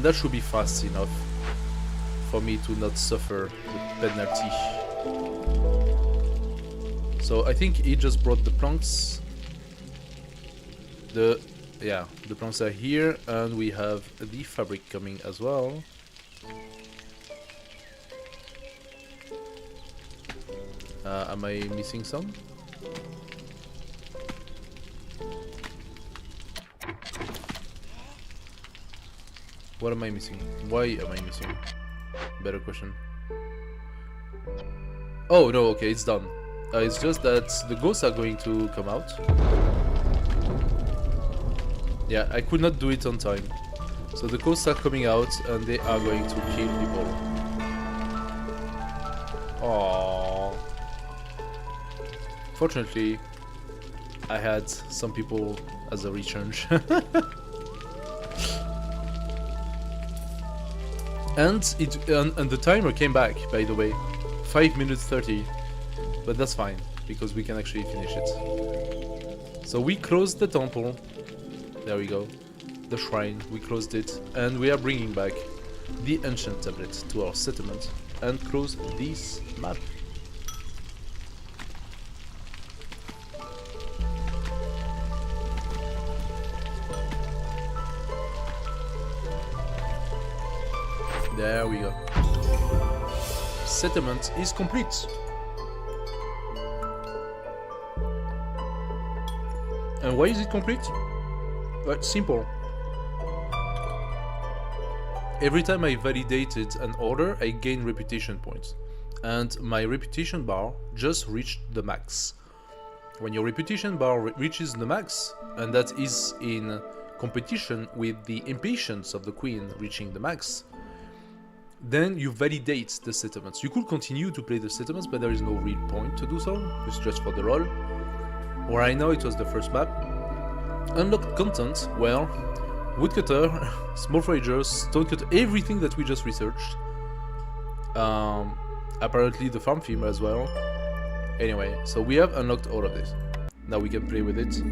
That should be fast enough for me to not suffer the penalty. So I think he just brought the planks. The planks are here, and we have the fabric coming as well. Am I missing some? What am I missing? Why am I missing? Better question. Oh no, okay, it's done. It's just that the ghosts are going to come out. Yeah, I could not do it on time. So the ghosts are coming out and they are going to kill people. Aww. Fortunately, I had some people as a rechange. And the timer came back, by the way. 5 minutes 30. But that's fine, because we can actually finish it. So we closed the temple. There we go. The shrine, we closed it. And we are bringing back the ancient tablet to our settlement. And close this map. There we go. Settlement is complete. And why is it complete? Well, simple. Every time I validated an order, I gain reputation points. And my reputation bar just reached the max. When your reputation bar reaches the max, and that is in competition with the impatience of the queen reaching the max, then you validate the settlements. You could continue to play the settlements, but there is no real point to do so. It's just for the roll. Where I know it was the first map. Unlocked content, well, woodcutter, small foragers, stonecutter, everything that we just researched. Apparently the farm theme as well. Anyway, so we have unlocked all of this. Now we can play with it.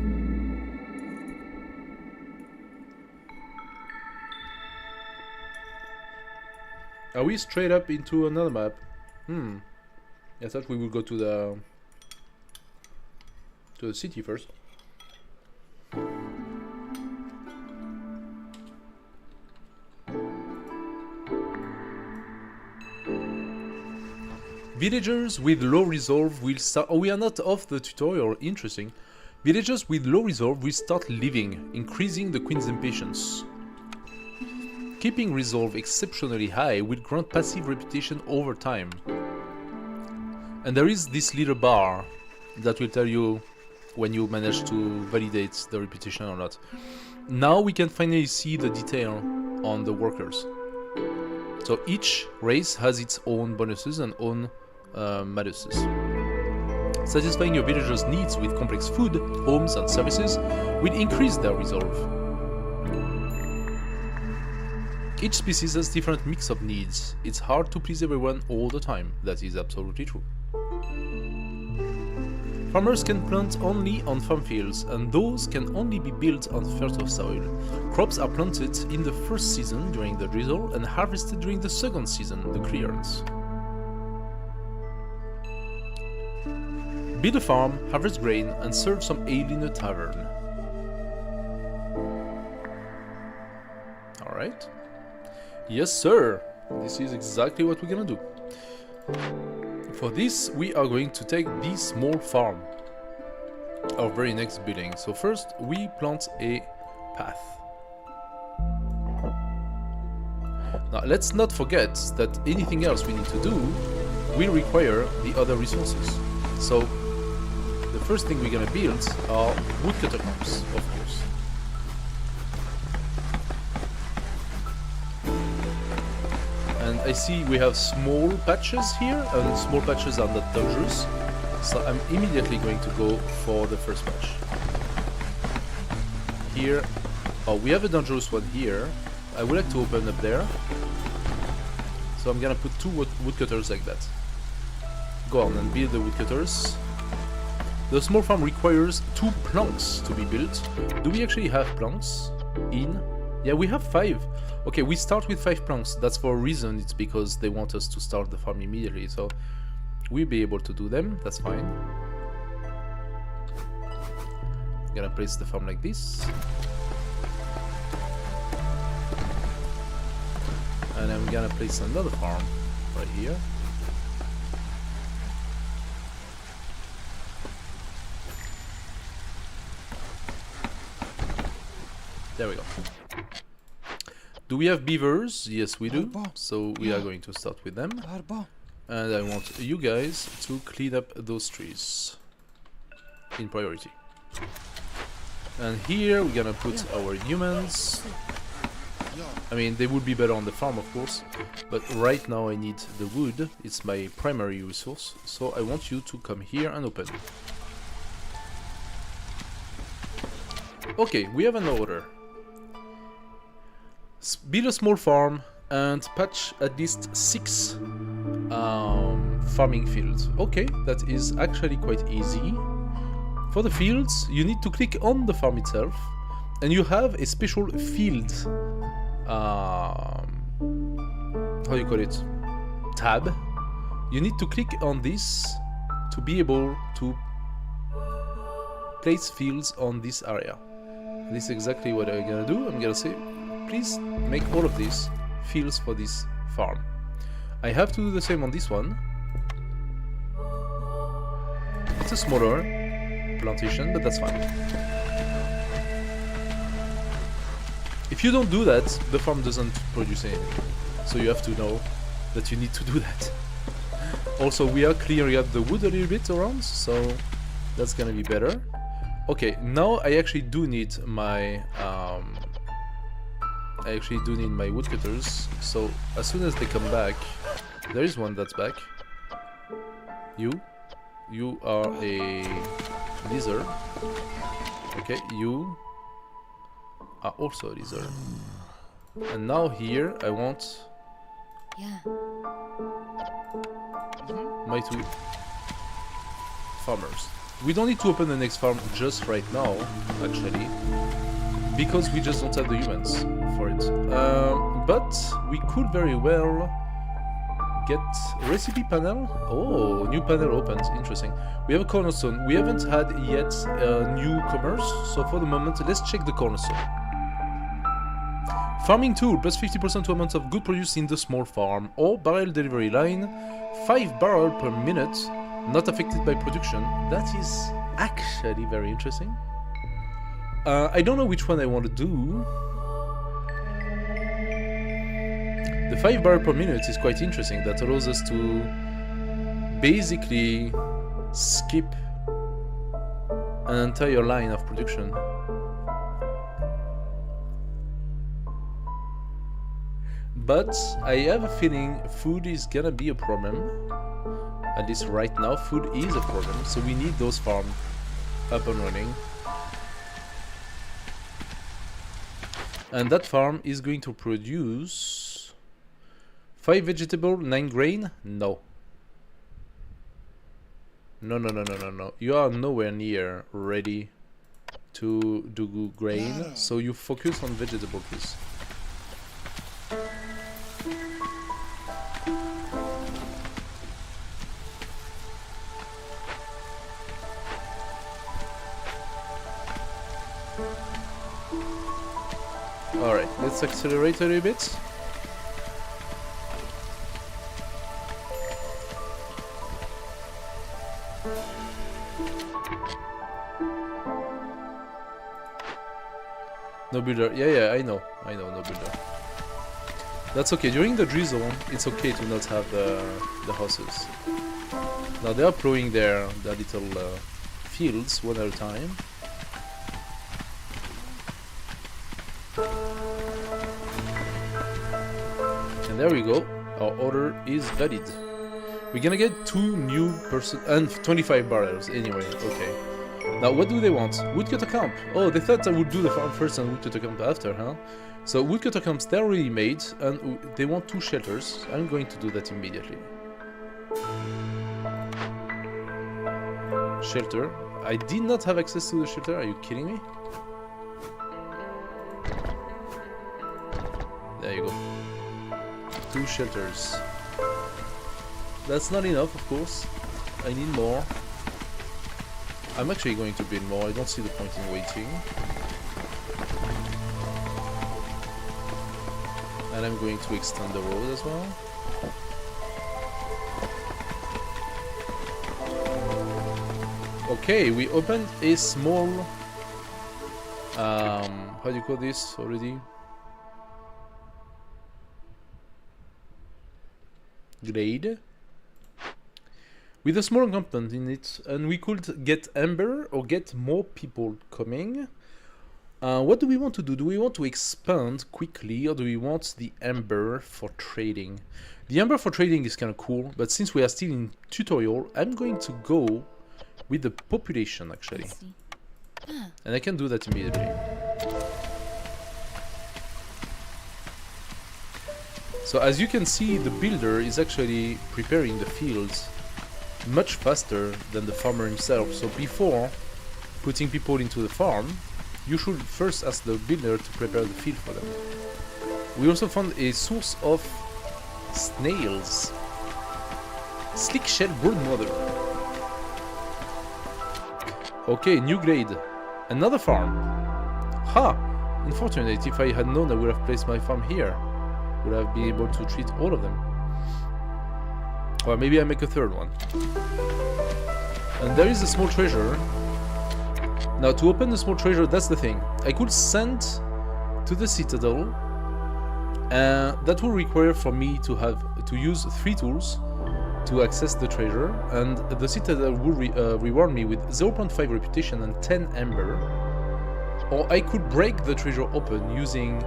Are we straight up into another map? I thought we would go to the city first. Villagers with low resolve will start... Oh, we are not off the tutorial. Interesting. Villagers with low resolve will start living, increasing the queen's impatience. Keeping resolve exceptionally high will grant passive reputation over time. And there is this little bar that will tell you when you manage to validate the reputation or not. Now we can finally see the detail on the workers. So each race has its own bonuses and own maluses. Satisfying your villagers' needs with complex food, homes and services will increase their resolve. Each species has different mix of needs. It's hard to please everyone all the time. That is absolutely true. Farmers can plant only on farm fields, and those can only be built on fertile soil. Crops are planted in the first season during the drizzle and harvested during the second season, the clearance. Build a farm, harvest grain, and serve some ale in a tavern. Alright. Yes, sir! This is exactly what we're gonna do. For this, we are going to take the small farm, our very next building. So first, we plant a path. Now, let's not forget that anything else we need to do will require the other resources. So, the first thing we're gonna build are woodcutter farms, of course. And I see we have small patches here, and small patches are not dangerous. So I'm immediately going to go for the first patch. Here, oh, we have a dangerous one here. I would like to open up there. So I'm gonna put two woodcutters like that. Go on and build the woodcutters. The small farm requires 2 planks to be built. Do we actually have planks in? Yeah, we have 5. Okay, we start with 5 planks. That's for a reason. It's because they want us to start the farm immediately. So we'll be able to do them. That's fine. I'm gonna place the farm like this. And I'm gonna place another farm right here. There we go. Do we have beavers? Yes, we do. So we are going to start with them. And I want you guys to clean up those trees in priority. And here we're gonna put our humans. I mean, they would be better on the farm, of course, but right now I need the wood. It's my primary resource, so I want you to come here and open. Okay, we have an order. Build a small farm and patch at least 6 farming fields. Okay, that is actually quite easy. For the fields, you need to click on the farm itself, and you have a special field, how do you call it, tab. You need to click on this to be able to place fields on this area. This is exactly what I'm gonna do. I'm gonna say, please make all of these fields for this farm. I have to do the same on this one. It's a smaller plantation, but that's fine. If you don't do that, the farm doesn't produce anything. So you have to know that you need to do that. Also, we are clearing up the wood a little bit around, so that's gonna be better. Okay, now I actually do need my woodcutters. So as soon as they come back, there is one that's back. You are a lizard. Okay, you are also a lizard. And now here I want my 2 farmers. We don't need to open the next farm just right now, actually, because we just don't have the humans for it. But we could very well get recipe panel. Oh, new panel opens. Interesting. We have a cornerstone. We haven't had yet newcomers, so for the moment, let's check the cornerstone. Farming tool, plus 50% to amount of good produce in the small farm, or barrel delivery line, 5 barrel per minute, not affected by production. That is actually very interesting. I don't know which one I want to do. The 5 barrel per minute is quite interesting. That allows us to basically skip an entire line of production. But I have a feeling food is gonna be a problem. At least right now, food is a problem, so we need those farms up and running. And that farm is going to produce 5 vegetable, 9 grain? No. No. You are nowhere near ready to do grain, so you focus on vegetable, please. Alright, let's accelerate a little bit. No builder. Yeah, I know, no builder. That's okay. During the drizzle, it's okay to not have the houses. Now they are plowing their little fields one at a time. And there we go. Our order is valid. We're gonna get 2 new person and 25 barrels anyway. Okay. Now what do they want? Woodcutter camp. Oh, they thought I would do the farm first and woodcutter camp after, huh? So woodcutter camps, they're already made, and they want 2 shelters. I'm going to do that immediately. Shelter. I did not have access to the shelter. Are you kidding me? There you go. 2 shelters. That's not enough, of course. I need more. I'm actually going to build more. I don't see the point in waiting. And I'm going to extend the road as well. Okay, we opened a small... how do you call this already? Glade. With a small encampment in it, and we could get amber or get more people coming. What do we want to do? Do we want to expand quickly, or do we want the amber for trading? The amber for trading is kind of cool, but since we are still in tutorial, I'm going to go with the population actually. And I can do that immediately. So as you can see, the builder is actually preparing the fields much faster than the farmer himself. So before putting people into the farm, you should first ask the builder to prepare the field for them. We also found a source of snails. Slick shell broodmother. Okay, new glade. Another farm. Ha! Unfortunate, if I had known I would have placed my farm here. Would have been able to treat all of them. Or maybe I make a third one. And there is a small treasure. Now to open the small treasure, that's the thing. I could send to the citadel, and that will require for me to use 3 tools to access the treasure, and the citadel will reward me with 0.5 reputation and 10 amber. Or I could break the treasure open using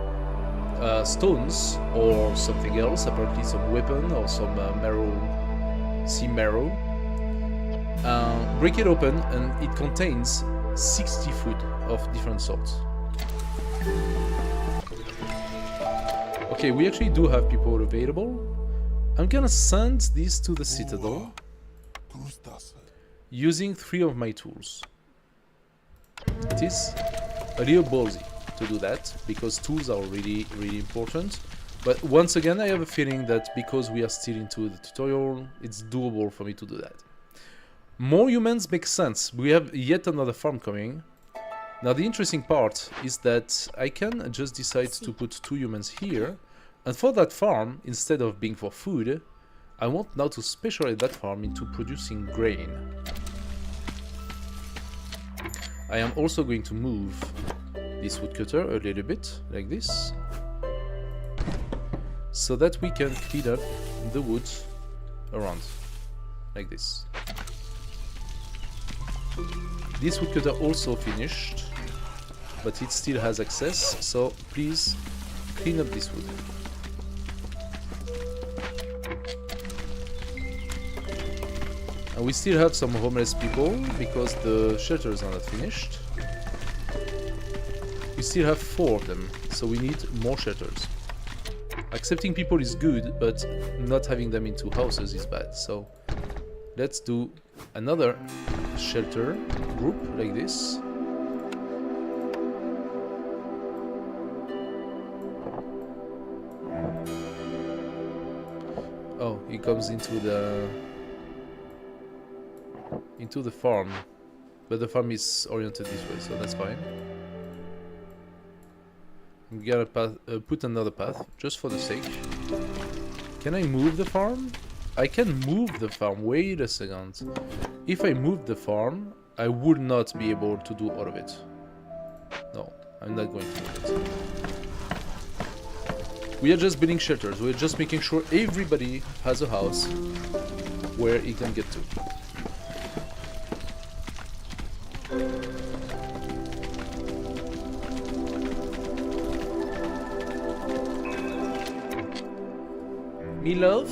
stones or something else, apparently some weapon or some sea marrow. Break it open and it contains 60 food of different sorts. Okay, we actually do have people available. I'm gonna send this to the citadel using 3 of my tools. It is a little ballsy to do that because tools are really important, but once again I have a feeling that because we are still into the tutorial, it's doable for me to do that. More humans makes sense. We have yet another farm coming. Now the interesting part is that I can just decide to put 2 humans here, and for that farm, instead of being for food, I want now to specialize that farm into producing grain. I am also going to move this woodcutter a little bit, like this, so that we can clean up the wood around, like this. This woodcutter also finished, but it still has access, so please clean up this wood. And we still have some homeless people because the shelters are not finished. We still have 4 of them, so we need more shelters. Accepting people is good, but not having them into houses is bad. So let's do another shelter group like this. Oh, he comes into the farm, but the farm is oriented this way, so that's fine. I'm gonna put another path, just for the sake. Can I move the farm? I can move the farm. Wait a second. If I moved the farm, I would not be able to do all of it. No, I'm not going to move it. We are just building shelters. We're just making sure everybody has a house where he can get to. Me love?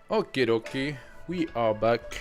Okay, dokie, we are back.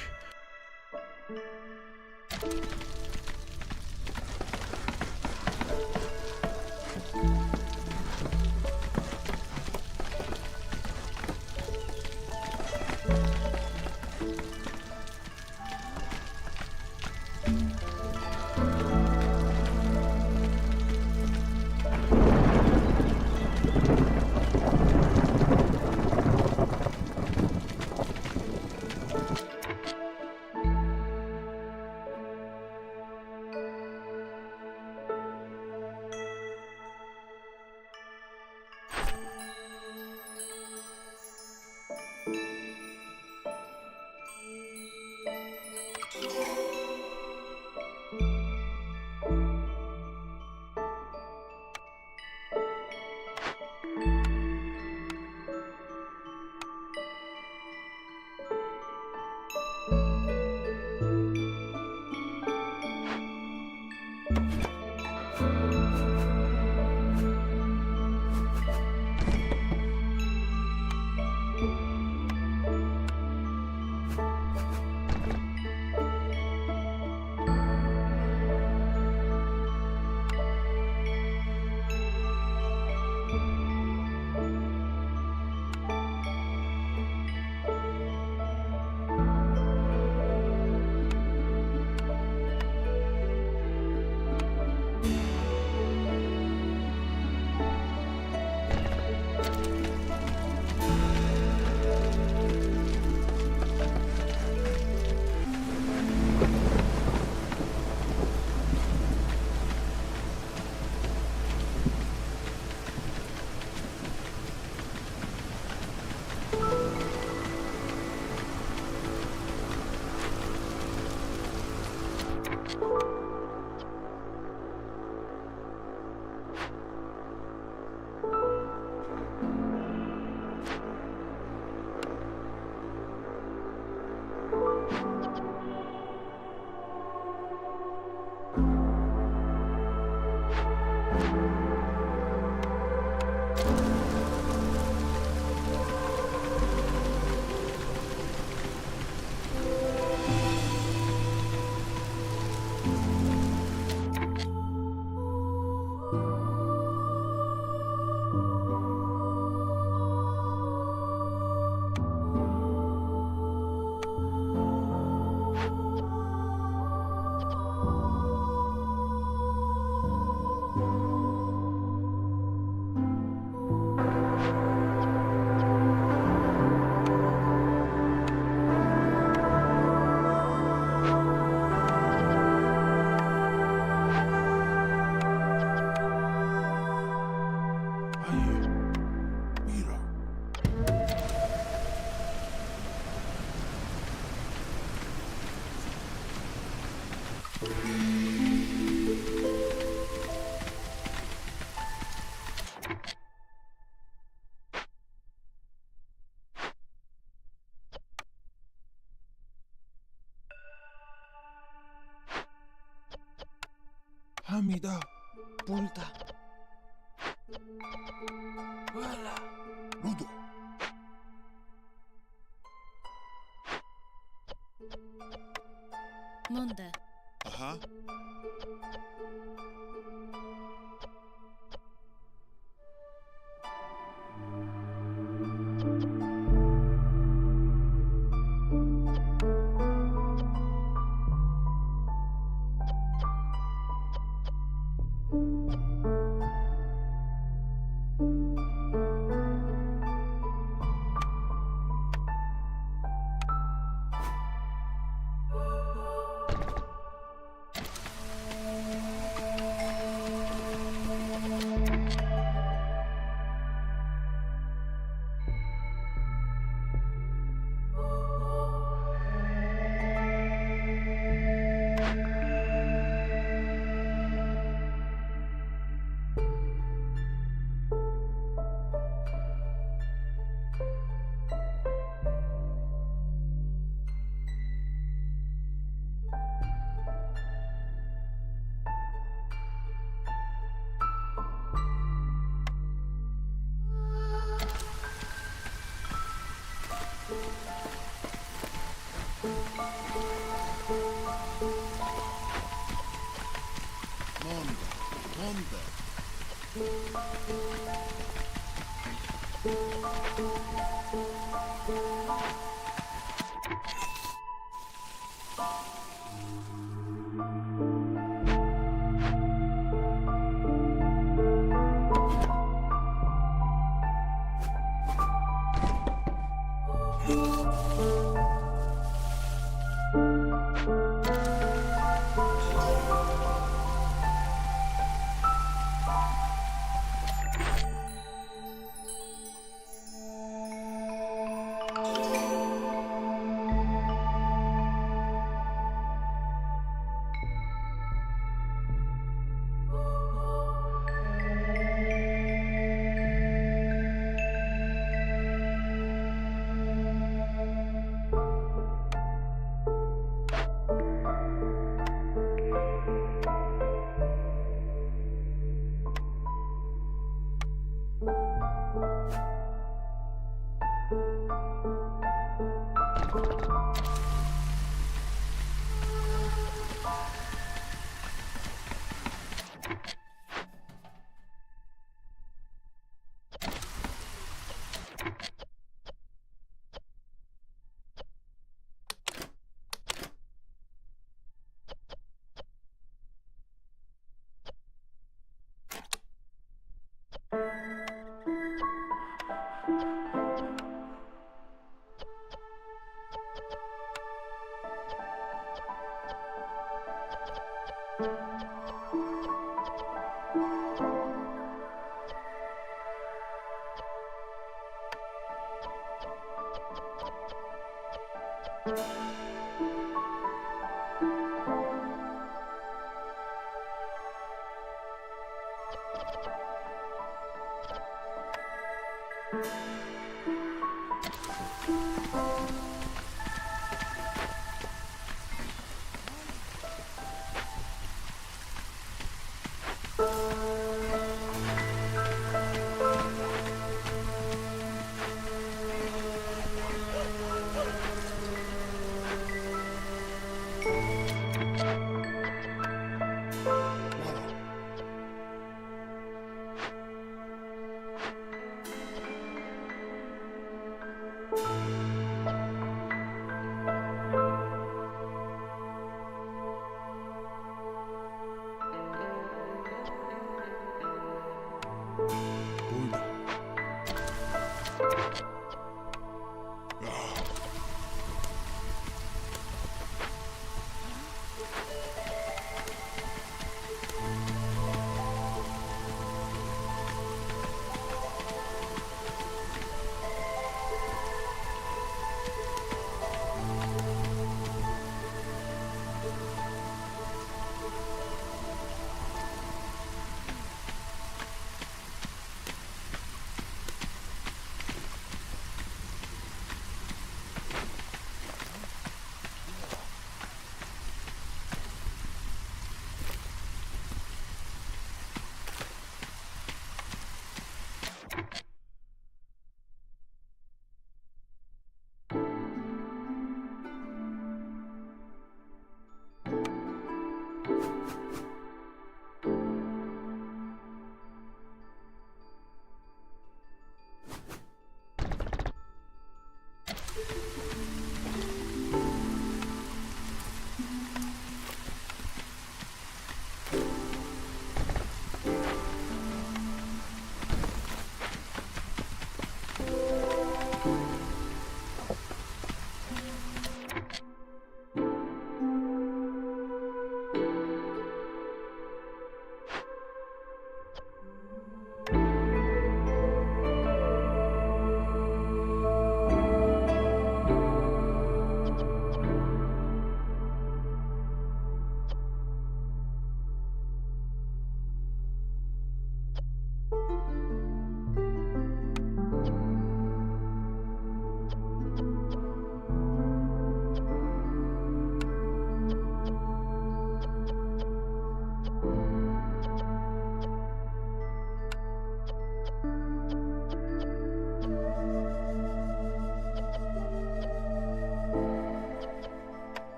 Hamida, Pulta. Voilà. Ludo. Monde. Aha. Burada.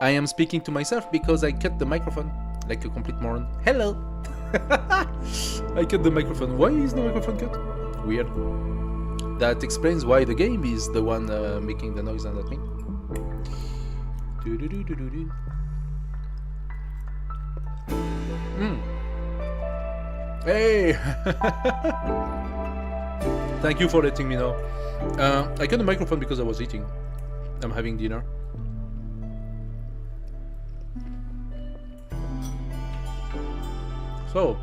I am speaking to myself because I cut the microphone like a complete moron. Hello! I cut the microphone. Why is the microphone cut? Weird. That explains why the game is the one making the noise and not me. Hey! Thank you for letting me know. I cut the microphone because I was eating. I'm having dinner. So,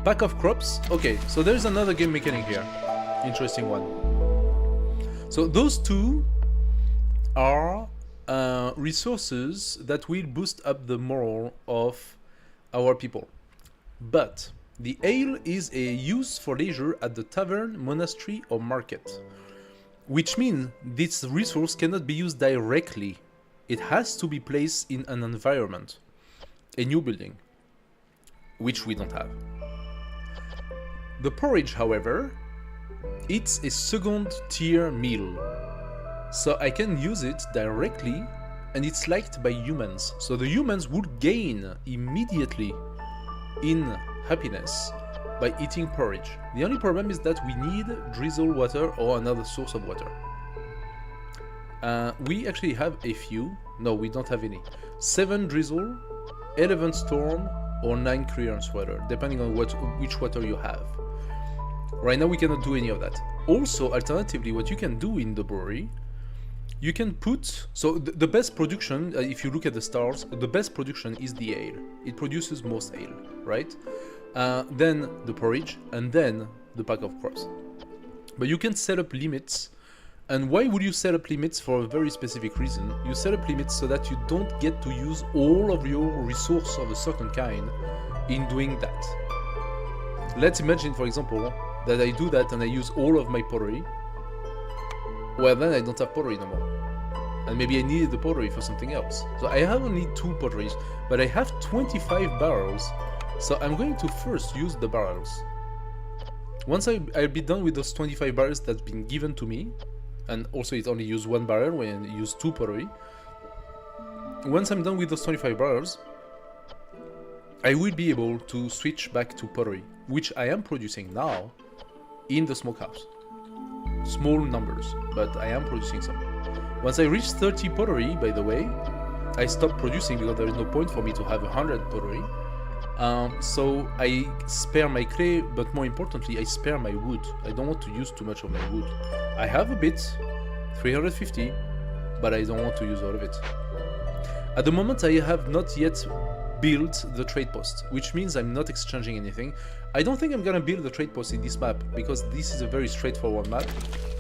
pack of crops. Okay, so there's another game mechanic here. Interesting one. So those two are resources that will boost up the morale of our people. But the ale is a use for leisure at the tavern, monastery, or market. Which means this resource cannot be used directly. It has to be placed in an environment, a new building, which we don't have. The porridge, however, it's a second tier meal. So I can use it directly, and it's liked by humans. So the humans would gain immediately in happiness by eating porridge. The only problem is that we need drizzle water or another source of water. We actually have a few. No, we don't have any. 7 drizzle, 11 storm, or 9 clearance water, depending on which water you have. Right now we cannot do any of that. Also, alternatively, what you can do in the brewery, you can put... So the best production, if you look at the stars, the best production is the ale. It produces most ale, right? Then the porridge, and then the pack of crops. But you can set up limits. And why would you set up limits? For a very specific reason. You set up limits so that you don't get to use all of your resource of a certain kind in doing that. Let's imagine, for example, that I do that and I use all of my pottery. Well, then I don't have pottery no more. And maybe I needed the pottery for something else. So I have only 2 potteries, but I have 25 barrels. So I'm going to first use the barrels. Once I'll be done with those 25 barrels that's been given to me, and also it only used 1 barrel when I use 2 pottery. Once I'm done with those 25 barrels, I will be able to switch back to pottery, which I am producing now in the smokehouse. Small numbers, but I am producing some. Once I reach 30 pottery, by the way, I stop producing because there is no point for me to have 100 pottery. So I spare my clay, but more importantly, I spare my wood. I don't want to use too much of my wood. I have a bit, 350, but I don't want to use all of it. At the moment, I have not yet built the trade post, which means I'm not exchanging anything. I don't think I'm gonna build the trade post in this map, because this is a very straightforward map.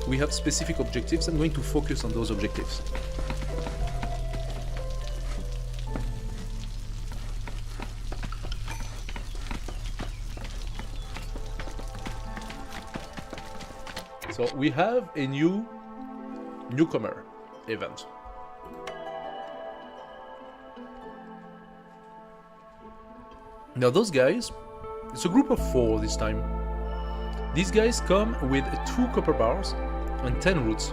We have specific objectives. I'm going to focus on those objectives. So we have a newcomer event. Now those guys, it's a group of 4 this time. These guys come with 2 copper bars and 10 roots.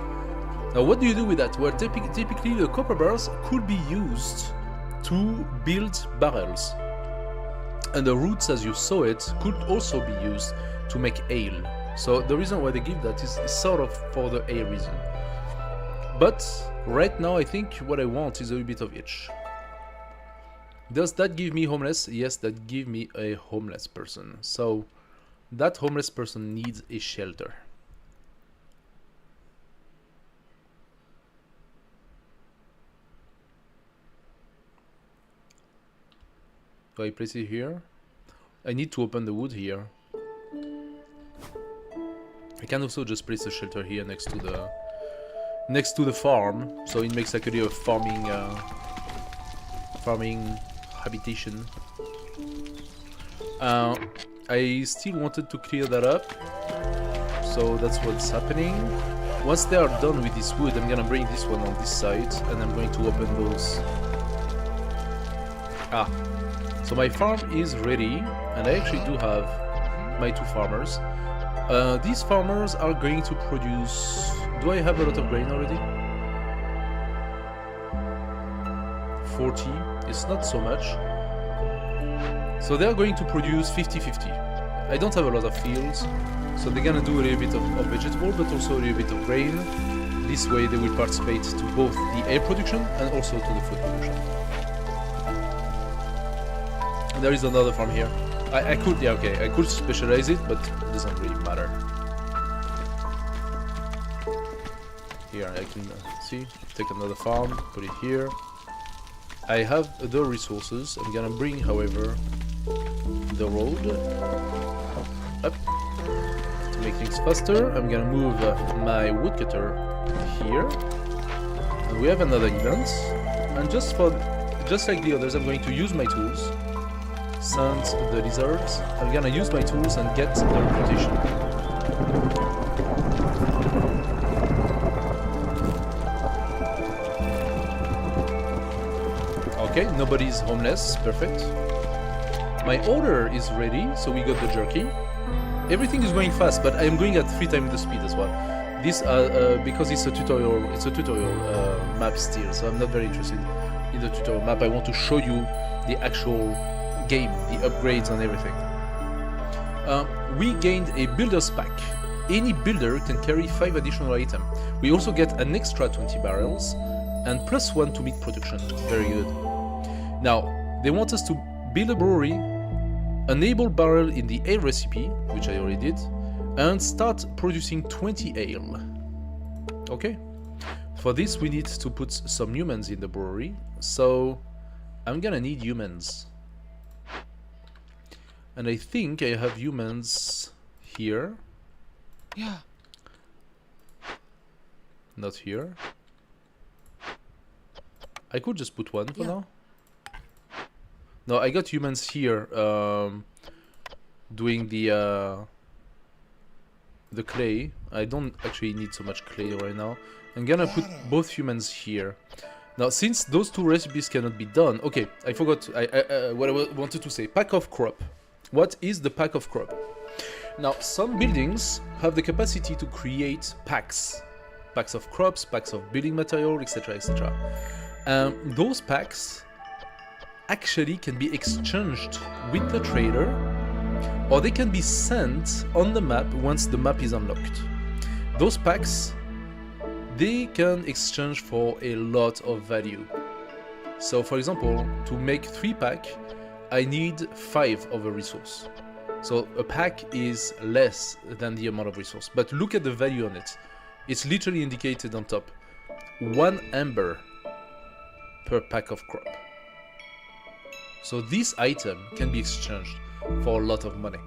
Now what do you do with that? Well, typically the copper bars could be used to build barrels. And the roots, as you saw it, could also be used to make ale. So the reason why they give that is sort of for the ale reason. But right now I think what I want is a little bit of each. Does that give me homeless? Yes, that gives me a homeless person. So that homeless person needs a shelter. Do I place it here? I need to open the wood here. I can also just place a shelter here next to the farm, so it makes actually a farming habitation. I still wanted to clear that up, so that's what's happening. Once they are done with this wood, I'm gonna bring this one on this side, and I'm going to open those. So my farm is ready, and I actually do have my 2 farmers. These farmers are going to produce... Do I have a lot of grain already? 40. It's not so much. So they are going to produce 50-50. I don't have a lot of fields, so they're gonna do a little bit of vegetable, but also a little bit of grain. This way they will participate to both the air production and also to the food production. And there is another farm here. I could, yeah, okay, I could specialize it, but it doesn't really matter. Here I can see, take another farm, put it here. I have the resources. I'm gonna bring, however, the road up to make things faster. I'm gonna move my woodcutter here, and we have another event. And just like the others, I'm going to use my tools. Send the lizards. I'm gonna use my tools and get the reputation. Okay, nobody's homeless. Perfect. My order is ready, so we got the jerky. Everything is going fast, but I am going at 3 times the speed as well. This because it's a tutorial. It's a tutorial map still, so I'm not very interested in the tutorial map. I want to show you the actual game, the upgrades and everything. We gained a builder's pack. Any builder can carry 5 additional items. We also get an extra 20 barrels and +1 to meat production. Very good. Now, they want us to build a brewery, enable barrel in the ale recipe, which I already did, and start producing 20 ale. Okay. For this, we need to put some humans in the brewery, so I'm gonna need humans. And I think I have humans here. Yeah. Not here. I could just put one for now. No, I got humans here doing the clay. I don't actually need so much clay right now. I'm gonna put both humans here. Now, since those 2 recipes cannot be done... Okay, I forgot what I wanted to say. Pack of crop. What is the pack of crop? Now, some buildings have the capacity to create packs. Packs of crops, packs of building material, etc, etc. Those packs actually can be exchanged with the trader, or they can be sent on the map once the map is unlocked. Those packs, they can exchange for a lot of value. So for example, to make 3 pack, I need 5 of a resource. So a pack is less than the amount of resource, but look at the value on it. It's literally indicated on top. 1 amber per pack of crop. So this item can be exchanged for a lot of money.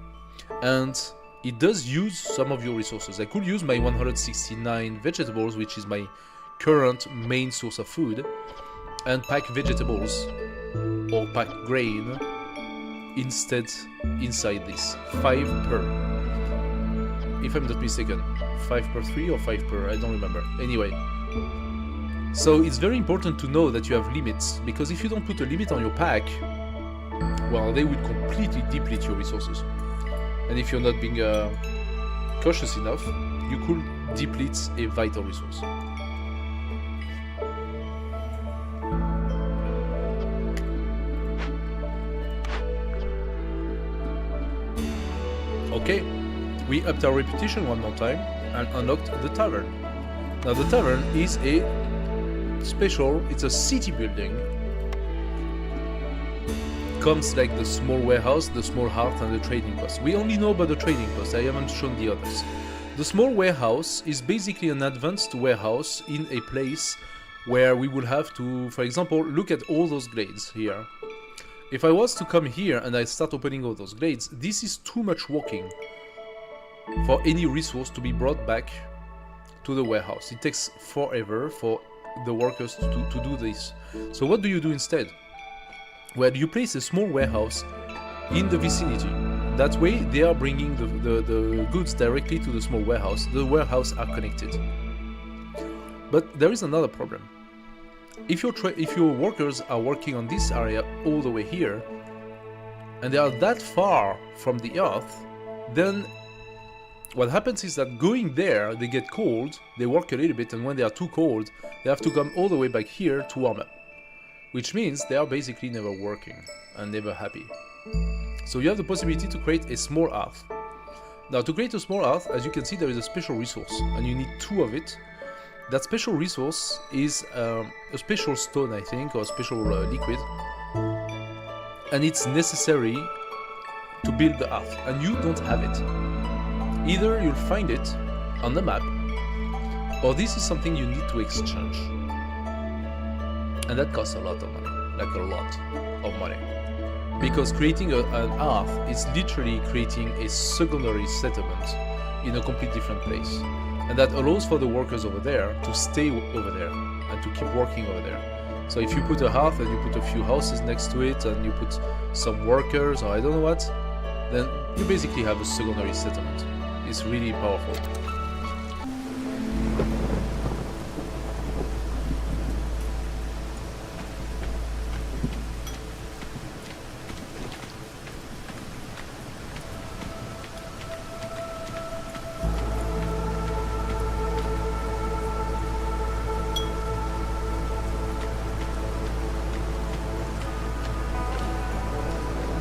And it does use some of your resources. I could use my 169 vegetables, which is my current main source of food, and pack vegetables or pack grain instead inside this. 5 per. If I'm not mistaken. 5 per 3 or 5 per, I don't remember. Anyway. So it's very important to know that you have limits, because if you don't put a limit on your pack, well, they would completely deplete your resources. And if you're not being cautious enough, you could deplete a vital resource. Okay, we upped our reputation one more time and unlocked the tavern. Now the tavern is a special, it's a city building. Comes like the small warehouse, the small heart, and the trading post. We only know about the trading post, I haven't shown the others. The small warehouse is basically an advanced warehouse in a place where we will have to, for example, look at all those glades here. If I was to come here and I start opening all those glades, this is too much walking for any resource to be brought back to the warehouse. It takes forever for the workers to do this. So what do you do instead? Well, you place a small warehouse in the vicinity. That way they are bringing the goods directly to the small warehouse. The warehouse are connected. But there is another problem. If your workers are working on this area all the way here, and they are that far from the earth, then what happens is that going there, they get cold, they work a little bit, and when they are too cold, they have to come all the way back here to warm up. Which means they are basically never working and never happy. So you have the possibility to create a small hearth. Now to create a small hearth, as you can see, there is a special resource, and you need 2 of it. That special resource is a special stone, I think, or a special liquid. And it's necessary to build the hearth, and you don't have it. Either you'll find it on the map, or this is something you need to exchange. And that costs a lot of money, like a lot of money. Because creating an hearth is literally creating a secondary settlement in a completely different place. And that allows for the workers over there to stay over there and to keep working over there. So if you put a hearth and you put a few houses next to it and you put some workers or I don't know what, then you basically have a secondary settlement. It's really powerful.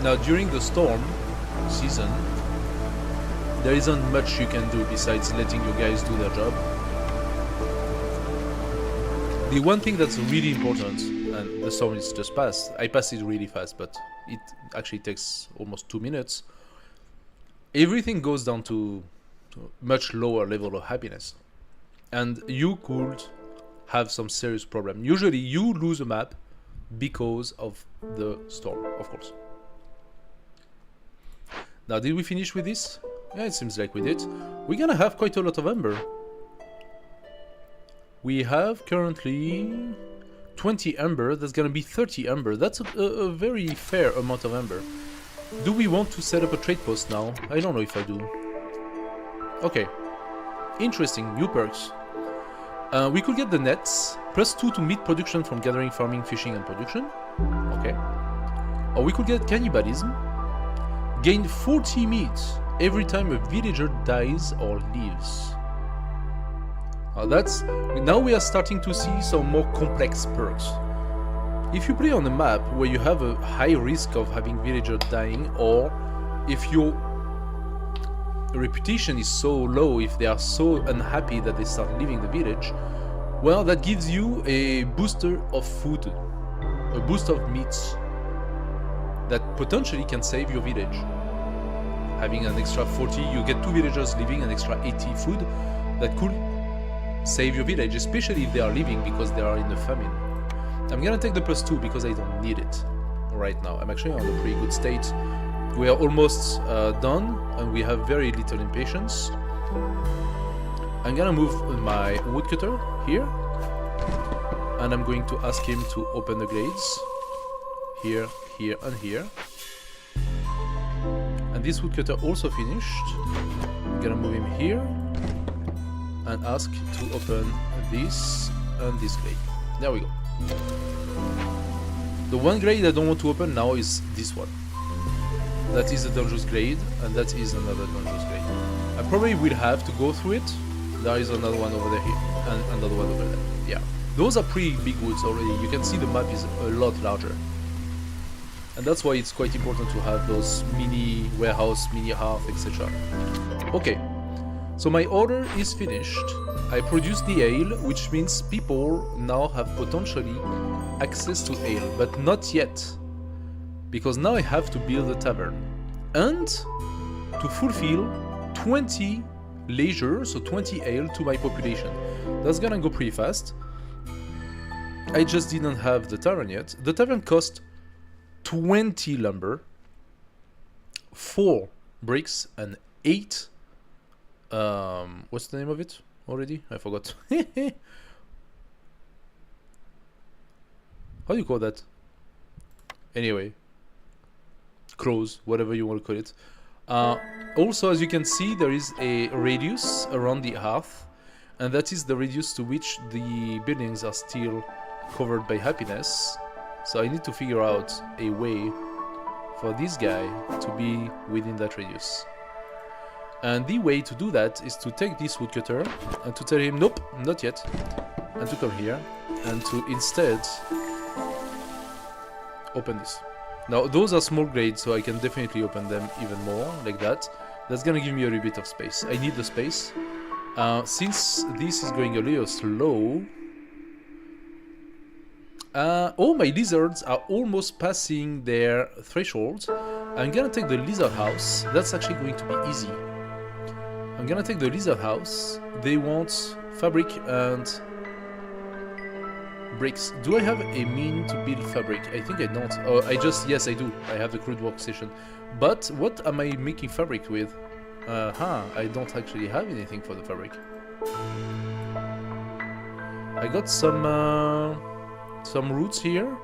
Now during the storm season, there isn't much you can do besides letting your guys do their job. The one thing that's really important, and the storm is just passed, I passed it really fast, but it actually takes almost 2 minutes. Everything goes down to a much lower level of happiness. And you could have some serious problem. Usually you lose a map because of the storm, of course. Now, did we finish with this? Yeah, it seems like we did. We're gonna have quite a lot of ember. We have currently 20 ember. That's gonna be 30 ember. That's a very fair amount of ember. Do we want to set up a trade post now? I don't know if I do. Okay. Interesting, new perks. We could get the nets, +2 to meat production from gathering, farming, fishing, and production. Okay. Or we could get cannibalism. Gain 40 meat every time a villager dies or leaves. Now we are starting to see some more complex perks. If you play on a map where you have a high risk of having villagers dying, or if your reputation is so low, if they are so unhappy that they start leaving the village, well, that gives you a booster of food, a boost of meats that potentially can save your village. Having an extra 40, you get 2 villagers leaving, an extra 80 food that could save your village, especially if they are leaving because they are in a famine. I'm gonna take the +2 because I don't need it right now. I'm actually on a pretty good state. We are almost done and we have very little impatience. I'm gonna move my woodcutter here and I'm going to ask him to open the glades here, here and here. And this woodcutter also finished. I'm gonna move him here and ask to open this and this glade. There we go. The one glade I don't want to open now is this one. That is a dangerous glade, and that is another dangerous glade. I probably will have to go through it. There is another one over there here, and another one over there. Yeah, those are pretty big woods already. You can see the map is a lot larger. And that's why it's quite important to have those mini warehouse, mini hearth, etc. Okay, so my order is finished. I produced the ale, which means people now have potentially access to ale, but not yet. Because now I have to build a tavern. And to fulfill 20 leisure, so 20 ale to my population. That's gonna go pretty fast. I just didn't have the tavern yet. The tavern cost 20 lumber, 4 bricks, and 8... what's the name of it already? I forgot. How do you call that? Anyway. Crows, whatever you want to call it. Also, as you can see, there is a radius around the hearth, and that is the radius to which the buildings are still covered by happiness. So I need to figure out a way for this guy to be within that radius. And the way to do that is to take this woodcutter and to tell him, nope, not yet. And to come here and to instead open this. Now, those are small grades, so I can definitely open them even more, like that. That's gonna give me a little bit of space. I need the space. Since this is going a little slow... oh, my lizards are almost passing their threshold. I'm gonna take the lizard house. That's actually going to be easy. I'm gonna take the lizard house. They want fabric and bricks. Do I have a mean to build fabric? I think I don't. Oh, yes, I do. I have the crude workstation. But what am I making fabric with? I don't actually have anything for the fabric. I got some roots here.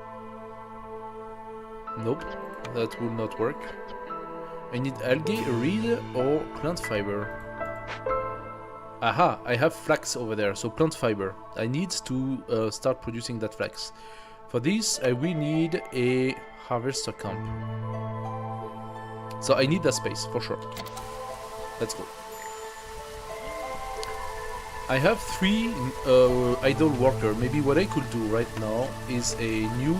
Nope, that will not work. I need algae, reed, or plant fiber. Aha, I have flax over there, so plant fiber. I need to start producing that flax. For this, I will need a harvester camp. So I need that space, for sure. Let's go. I have 3 idle worker. Maybe what I could do right now is a new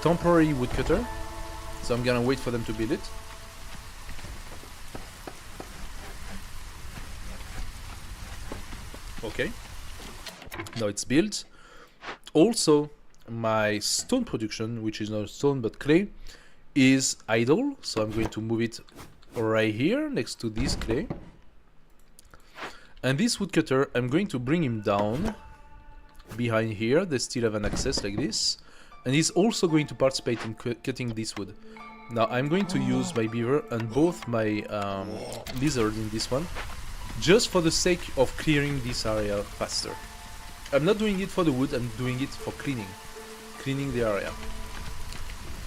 temporary woodcutter. So I'm gonna wait for them to build it. Okay. Now it's built. Also, my stone production, which is not stone but clay, is idle. So I'm going to move it right here next to this clay. And this woodcutter, I'm going to bring him down behind here. They still have an access like this. And he's also going to participate in cutting this wood. Now I'm going to use my beaver and both my lizard in this one, just for the sake of clearing this area faster. I'm not doing it for the wood, I'm doing it for cleaning the area.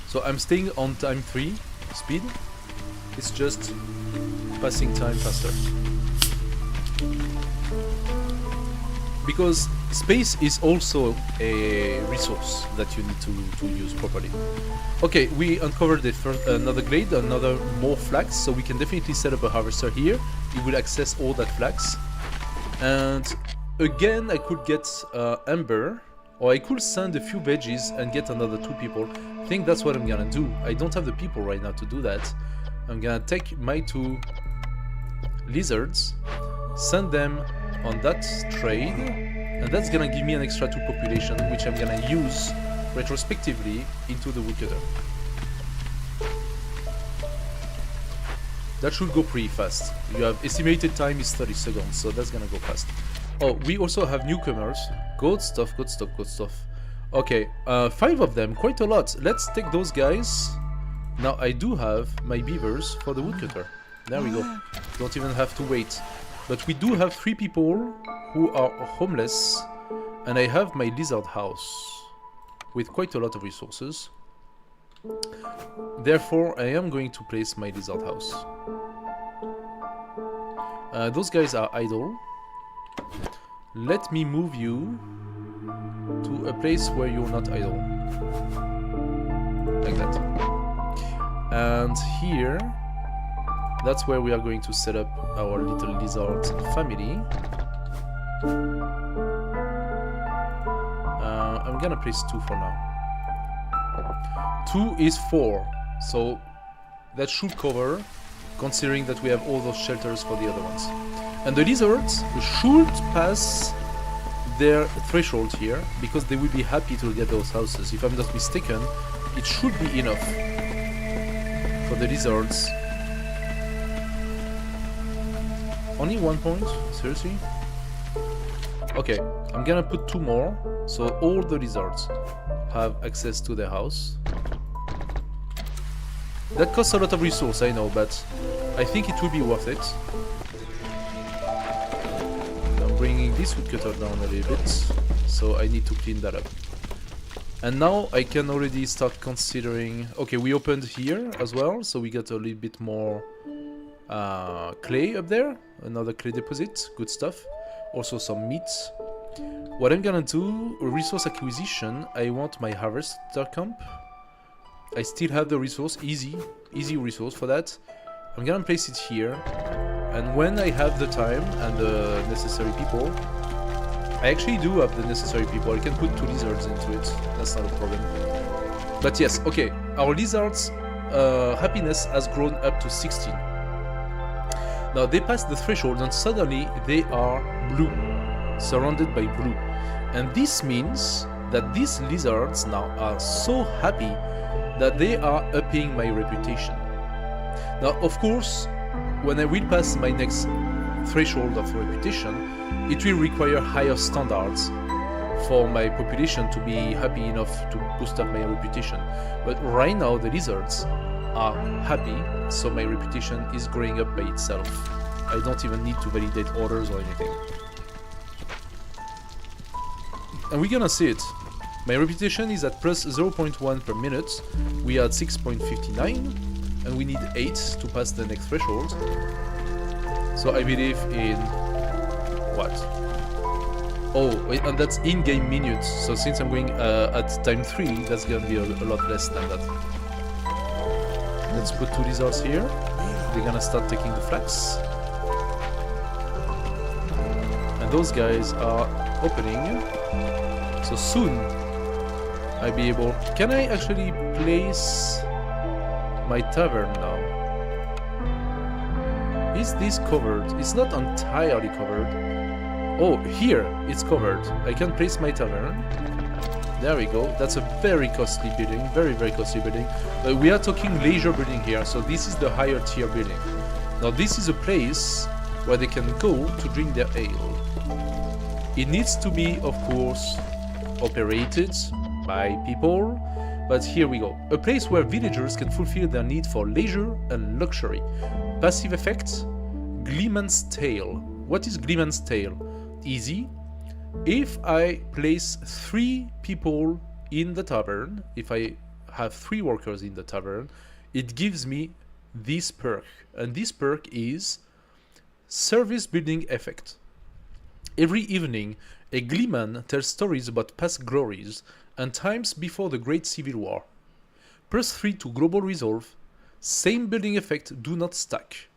So I'm staying on time 3 speed. It's just passing time faster. Because space is also a resource that you need to use properly. Okay, we uncovered the first, another glade, another more flax, so we can definitely set up a harvester here. It will access all that flax. And again, I could get amber, or I could send a few veggies and get another 2 people. I think that's what I'm gonna do. I don't have the people right now to do that. I'm gonna take my 2 lizards, send them on that trade, and that's gonna give me an extra 2 population, which I'm gonna use retrospectively into the woodcutter. That should go pretty fast. You have estimated time is 30 seconds, so that's gonna go fast. Oh, we also have newcomers. Good stuff, good stuff, good stuff. Okay, 5 of them, quite a lot. Let's take those guys. Now I do have my beavers for the woodcutter. There we go. Don't even have to wait. But we do have 3 people who are homeless, and I have my lizard house with quite a lot of resources. Therefore, I am going to place my lizard house. Those guys are idle. Let me move you to a place where you're not idle. Like that. And here, that's where we are going to set up our little lizard family. I'm gonna place 2 for now. 2 is 4, so that should cover, considering that we have all those shelters for the other ones. And the lizards should pass their threshold here, because they will be happy to get those houses. If I'm not mistaken, it should be enough for the lizards. Only 1 point? Seriously? Okay, I'm gonna put 2 more, so all the lizards have access to their house. That costs a lot of resource, I know, but I think it will be worth it. I'm bringing this woodcutter down a little bit, so I need to clean that up. And now I can already start considering... Okay, we opened here as well, so we got a little bit more clay up there. Another clay deposit, good stuff. Also some meat. What I'm gonna do, resource acquisition, I want my harvester camp. I still have the resource, easy resource for that. I'm gonna place it here, and when I have the time and the necessary people, I actually do have the necessary people. I can put 2 lizards into it. That's not a problem. But yes, okay. Our lizards' happiness has grown up to 16. Now they pass the threshold and suddenly they are blue, surrounded by blue. And this means that these lizards now are so happy that they are upping my reputation. Now, of course, when I will pass my next threshold of reputation, it will require higher standards for my population to be happy enough to boost up my reputation. But right now the lizards are happy, so my reputation is growing up by itself. I don't even need to validate orders or anything. And we're gonna see it. My reputation is at plus 0.1 per minute. We are at 6.59 and we need 8 to pass the next threshold. So I believe in what? Oh, and that's in-game minutes. So since I'm going at time 3, that's gonna be a lot less than that. Let's put 2 lizards here. They're gonna start taking the flax. And those guys are opening. So soon I'll be able... Can I actually place my tavern now? Is this covered? It's not entirely covered. Oh, here it's covered. I can place my tavern. There we go. That's a very costly building. Very, very costly building. We are talking leisure building here, so this is the higher tier building. Now this is a place where they can go to drink their ale. It needs to be, of course, operated by people, but here we go. A place where villagers can fulfill their need for leisure and luxury. Passive effect, Gleeman's Tale. What is Gleeman's Tale? Easy. If I place 3 people in the tavern, if I have 3 workers in the tavern, it gives me this perk. And this perk is Service Building Effect. Every evening, a gleeman tells stories about past glories and times before the Great Civil War. Plus 3 to global resolve. Same building effect, do not stack.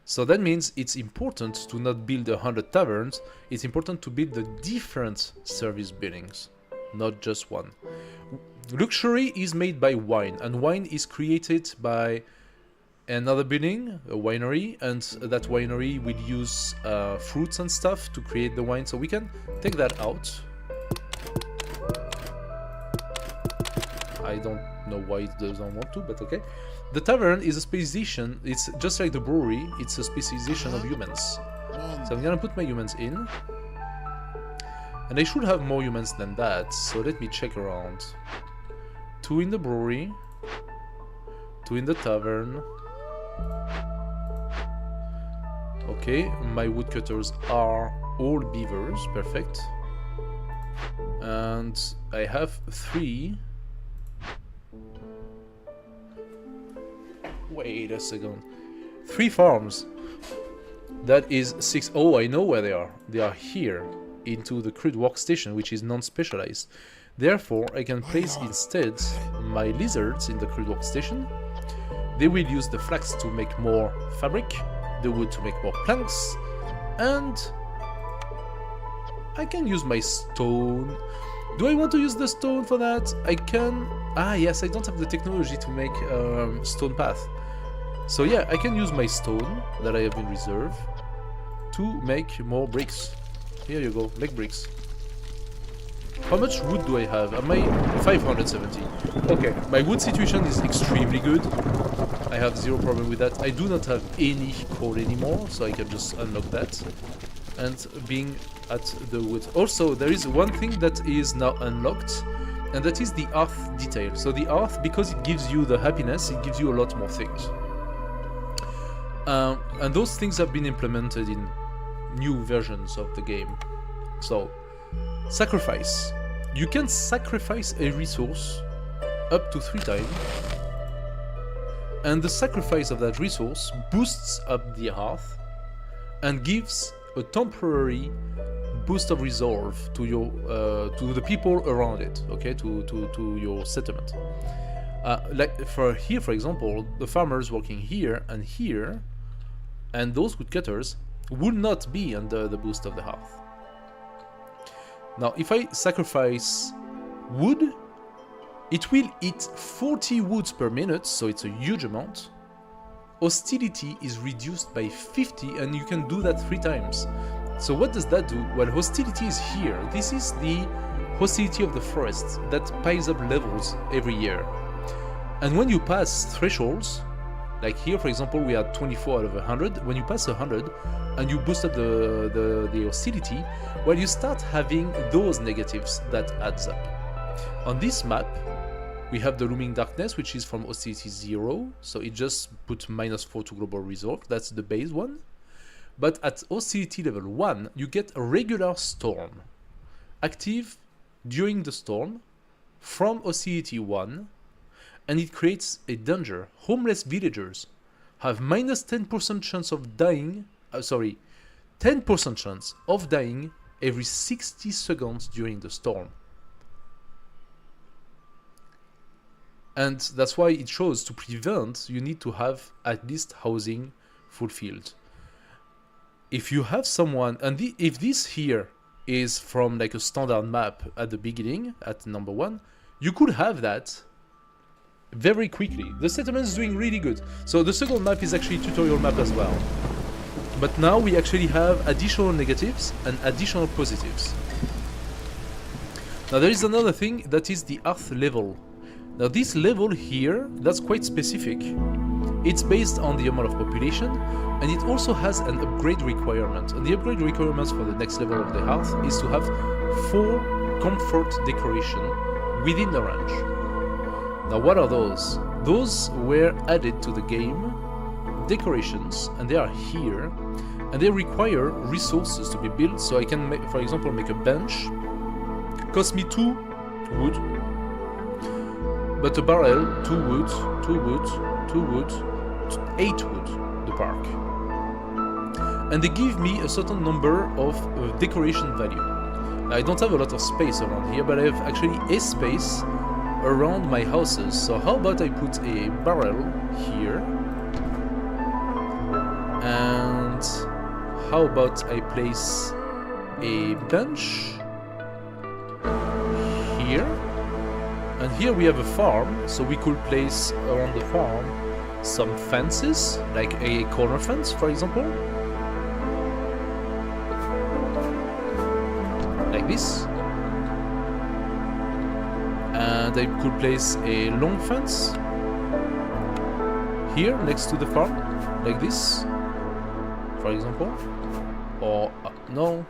So that means it's important to not build 100 taverns, it's important to build the different service buildings, not just one. Luxury is made by wine, and wine is created by another building, a winery, and that winery will use fruits and stuff to create the wine, so we can take that out. I don't know why it doesn't want to, but okay. The tavern is a specialization, it's just like the brewery, it's a specialization of humans. So I'm gonna put my humans in. And I should have more humans than that, so let me check around. 2 in the brewery, 2 in the tavern. Okay, my woodcutters are all beavers, perfect. And I have 3. Wait a second. 3 farms. That is 6. Oh, I know where they are. They are here, into the crude workstation, which is non-specialized. Therefore, I can place instead my lizards in the crude workstation. They will use the flax to make more fabric, the wood to make more planks, and I can use my stone. Do I want to use the stone for that? I can... Ah, yes, I don't have the technology to make stone path. So yeah, I can use my stone that I have in reserve to make more bricks. Here you go, make bricks. How much wood do I have? Am I 570? Okay, my wood situation is extremely good. I have 0 problem with that. I do not have any coal anymore, so I can just unlock that. And being at the wood. Also, there is one thing that is now unlocked, and that is the earth detail. So the earth, because it gives you the happiness, it gives you a lot more things. And those things have been implemented in new versions of the game. So, sacrifice. You can sacrifice a resource up to 3 times, and the sacrifice of that resource boosts up the earth and gives a temporary boost of resolve to your to the people around it, okay, to your settlement. Like for here, for example, the farmers working here, and those woodcutters would not be under the boost of the hearth. Now, if I sacrifice wood, it will eat 40 woods per minute, so it's a huge amount. Hostility is reduced by 50, and you can do that 3 times. So what does that do? Well, hostility is here. This is the hostility of the forest that piles up levels every year. And when you pass thresholds, like here, for example, we are 24 out of 100. When you pass 100 and you boost up the hostility, well, you start having those negatives that adds up. On this map, we have the looming darkness, which is from hostility 0, so it just puts -4 to global resolve. That's the base one. But at hostility level 1, you get a regular storm, active during the storm from hostility 1, and it creates a danger. Homeless villagers have -10% chance of dying, 10% chance of dying every 60 seconds during the storm. And that's why it shows to prevent, you need to have at least housing fulfilled. If you have someone, and if this here is from like a standard map at the beginning, at number 1, you could have that very quickly. The settlement is doing really good. So the second map is actually a tutorial map as well. But now we actually have additional negatives and additional positives. Now there is another thing, that is the earth level. Now this level here, that's quite specific. It's based on the amount of population, and it also has an upgrade requirement. And the upgrade requirements for the next level of the hearth is to have 4 comfort decoration within the range. Now what are those? Those were added to the game decorations, and they are here, and they require resources to be built. So I can, for example, make a bench. Cost me 2 wood. But a barrel, 2 wood, 2 wood, 2 wood, 8 wood, the park. And they give me a certain number of decoration value. I don't have a lot of space around here, but I have actually a space around my houses. So how about I put a barrel here? And how about I place a bench here? And here we have a farm, so we could place around the farm some fences, like a corner fence, for example. Like this. And I could place a long fence here, next to the farm, like this, for example. Or, no,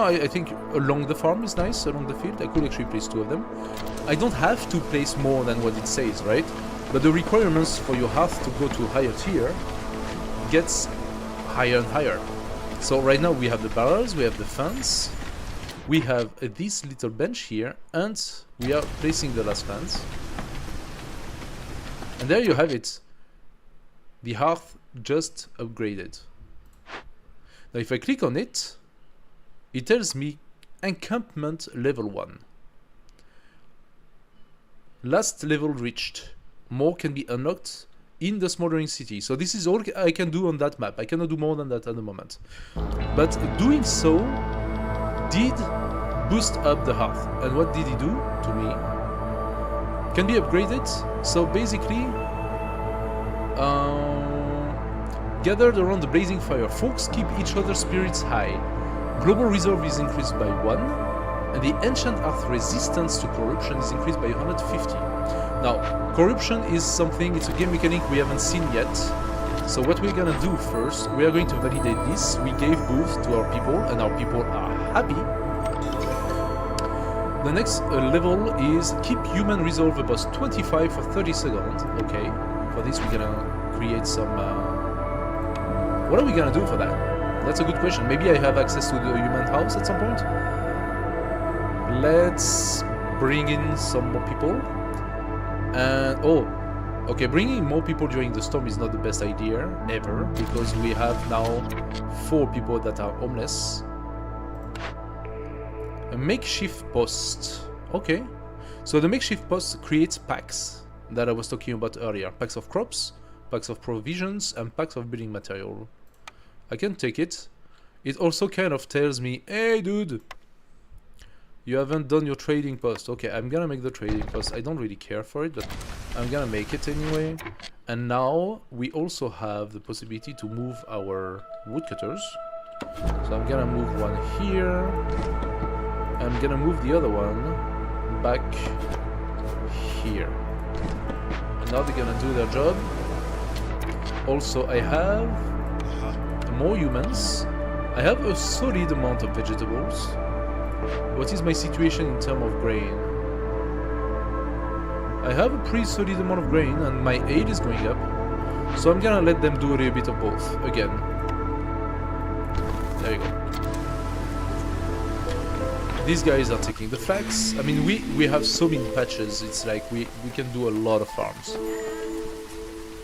I think along the farm is nice, along the field. I could actually place 2 of them. I don't have to place more than what it says, right? But the requirements for your hearth to go to a higher tier gets higher and higher. So right now we have the barrels, we have the fence, we have this little bench here, and we are placing the last fence. And there you have it. The hearth just upgraded. Now if I click on it, it tells me encampment level 1. Last level reached. More can be unlocked in the smoldering city. So this is all I can do on that map. I cannot do more than that at the moment. But doing so did boost up the hearth. And what did he do to me? Can be upgraded. So basically, gathered around the blazing fire, folks keep each other's spirits high. Global reserve is increased by 1, and the ancient earth resistance to corruption is increased by 150. Now, corruption is something, it's a game mechanic we haven't seen yet. So what we're gonna do first, we are going to validate this. We gave boost to our people, and our people are happy. The next level is keep human resolve above 25 for 30 seconds. Okay, for this we're gonna create some... What are we gonna do for that? That's a good question. Maybe I have access to the human house at some point? Let's bring in some more people. And okay, bringing more people during the storm is not the best idea ever, because we have now 4 people that are homeless. A makeshift post. Okay, so the makeshift post creates packs. that I was talking about earlier. Packs of crops, packs of provisions, and packs of building material. I can take it. It also kind of tells me, hey dude, you haven't done your trading post. Okay, I'm gonna make the trading post. I don't really care for it, but I'm gonna make it anyway. And now we also have the possibility to move our woodcutters. So I'm gonna move one here. I'm gonna move the other one back here. And now they're gonna do their job. Also, I have more humans. I have a solid amount of vegetables. What is my situation in terms of grain? I have a pretty solid amount of grain and my aid is going up. So I'm gonna let them do a little bit of both again. There you go. These guys are taking the flax. I mean, we have so many patches. It's like we can do a lot of farms.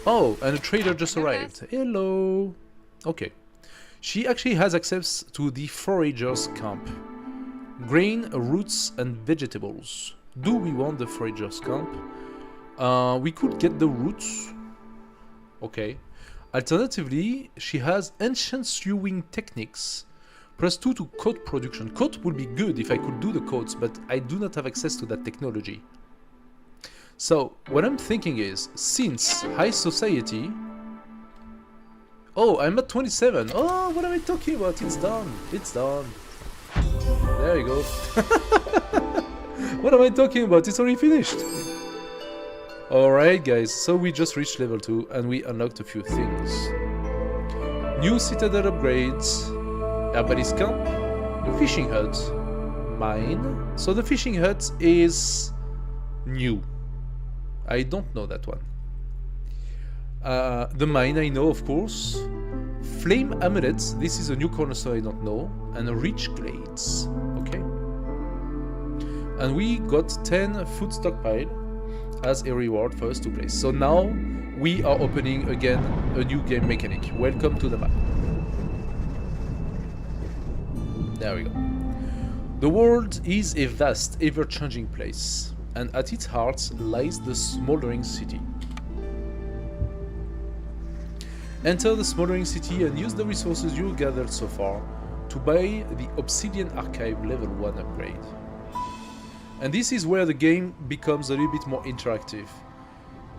Oh, and a trader just arrived. Hello. Okay. She actually has access to the foragers camp. Grain, roots, and vegetables. Do we want the foragers camp? We could get the roots. Okay. Alternatively, she has ancient sewing techniques. +2 to coat production. Coat would be good if I could do the coats, but I do not have access to that technology. So, what I'm thinking is, since high society... Oh, I'm at 27. Oh, what am I talking about? It's done. It's done. There you go. What am I talking about? It's already finished. Alright, guys. So we just reached level 2 and we unlocked a few things. New citadel upgrades. Herbalist camp. Fishing hut. Mine. So the fishing hut is new. I don't know that one. The mine I know, of course. Flame amulets. This is a new cornerstone I don't know. And rich glades. Okay. And we got 10 food stockpile as a reward for us to place. So now we are opening again a new game mechanic. Welcome to the map. There we go. The world is a vast, ever-changing place. And at its heart lies the smoldering city. Enter the smoldering city and use the resources you gathered so far to buy the Obsidian Archive level 1 upgrade. And this is where the game becomes a little bit more interactive.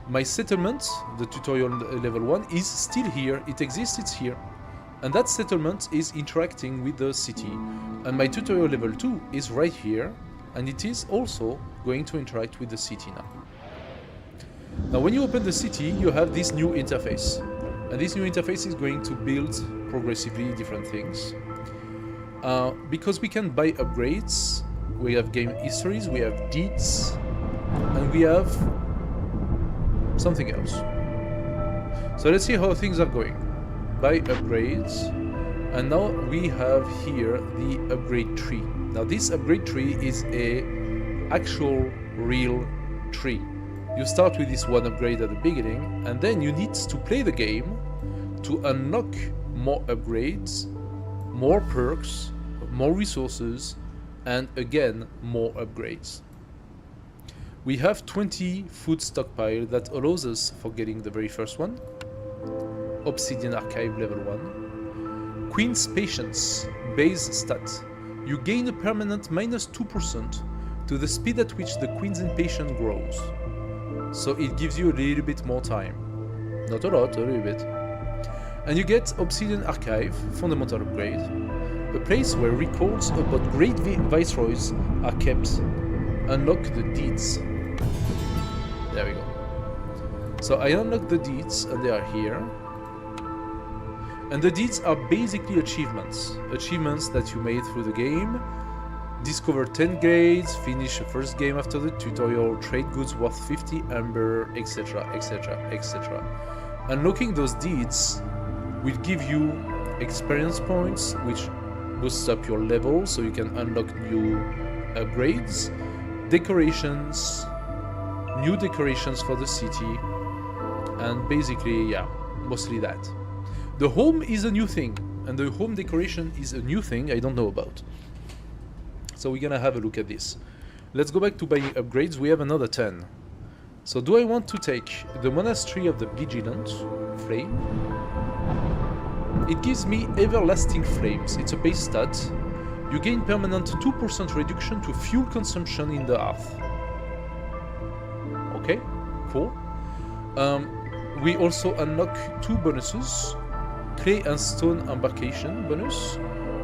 My settlement, the tutorial level 1, is still here, it exists, it's here. And that settlement is interacting with the city. And my tutorial level 2 is right here, and it is also going to interact with the city now. Now when you open the city, you have this new interface. And this new interface is going to build progressively different things. Because we can buy upgrades, we have game histories, we have deeds, and we have something else. So let's see how things are going. Buy upgrades, and now we have here the upgrade tree. Now this upgrade tree is a actual real tree. You start with this one upgrade at the beginning, and then you need to play the game to unlock more upgrades, more perks, more resources, and again, more upgrades. We have 20 food stockpile that allows us for getting the very first one. Obsidian Archive level 1. Queen's Patience, base stat. You gain a permanent -2% to the speed at which the Queen's Impatience grows. So it gives you a little bit more time. Not a lot, a little bit. And you get Obsidian Archive, fundamental upgrade. A place where records about great viceroys are kept. Unlock the deeds. There we go. So I unlock the deeds and they are here. And the deeds are basically achievements. Achievements that you made through the game. Discover 10 grades, finish the first game after the tutorial, trade goods worth 50 amber, etc, etc, etc. Unlocking those deeds will give you experience points, which boosts up your level so you can unlock new upgrades, decorations, new decorations for the city, and basically, yeah, mostly that. The home is a new thing, and the home decoration is a new thing I don't know about. So we're gonna have a look at this. Let's go back to buying upgrades. We have another 10. So do I want to take the Monastery of the Vigilant Flame? It gives me Everlasting Flames. It's a base stat. You gain permanent 2% reduction to fuel consumption in the hearth. Okay, cool. We also unlock 2 bonuses. Clay and Stone Embarkation bonus.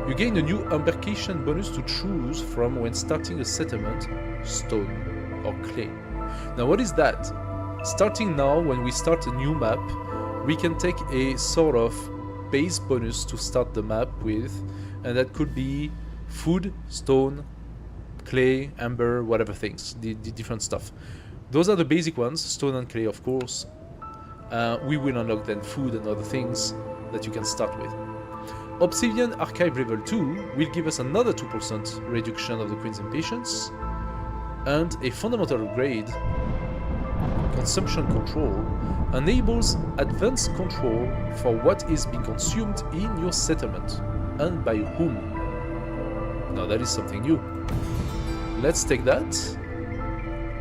You gain a new embarkation bonus to choose from when starting a settlement, stone or clay. Now what is that? Starting now, when we start a new map, we can take a sort of base bonus to start the map with, and that could be food, stone, clay, amber, whatever things, the different stuff. Those are the basic ones, stone and clay of course. We will unlock then food and other things that you can start with. Obsidian Archive level 2 will give us another 2% reduction of the Queen's Impatience, and a fundamental upgrade, Consumption Control, enables advanced control for what is being consumed in your settlement, and by whom. Now that is something new. Let's take that.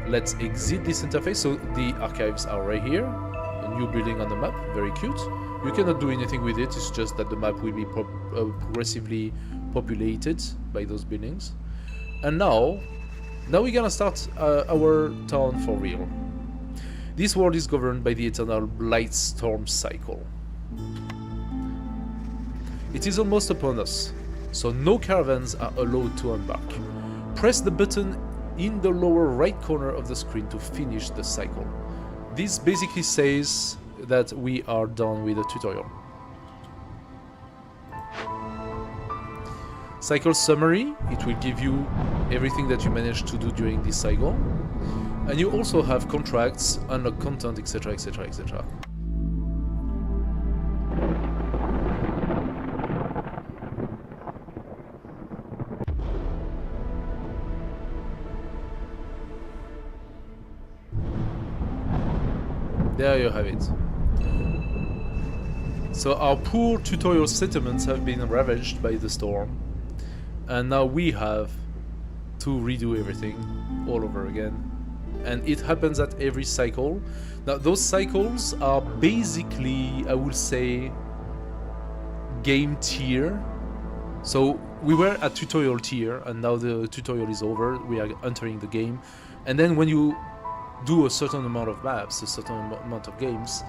Let's exit this interface. So the archives are right here. A new building on the map, very cute. You cannot do anything with it, it's just that the map will be progressively populated by those buildings. And now we're gonna start our town for real. This world is governed by the eternal Blight Storm cycle. It is almost upon us, so no caravans are allowed to embark. Press the button in the lower right corner of the screen to finish the cycle. This basically says that we are done with the tutorial. Cycle summary, it will give you everything that you managed to do during this cycle. And you also have contracts, unlock content, etc, etc, etc. There you have it. So our poor tutorial settlements have been ravaged by the storm, and now we have to redo everything all over again. And it happens at every cycle. Now those cycles are basically, I would say, game tier. So we were at tutorial tier, and now the tutorial is over, we are entering the game. And then when you do a certain amount of maps, a certain amount of games,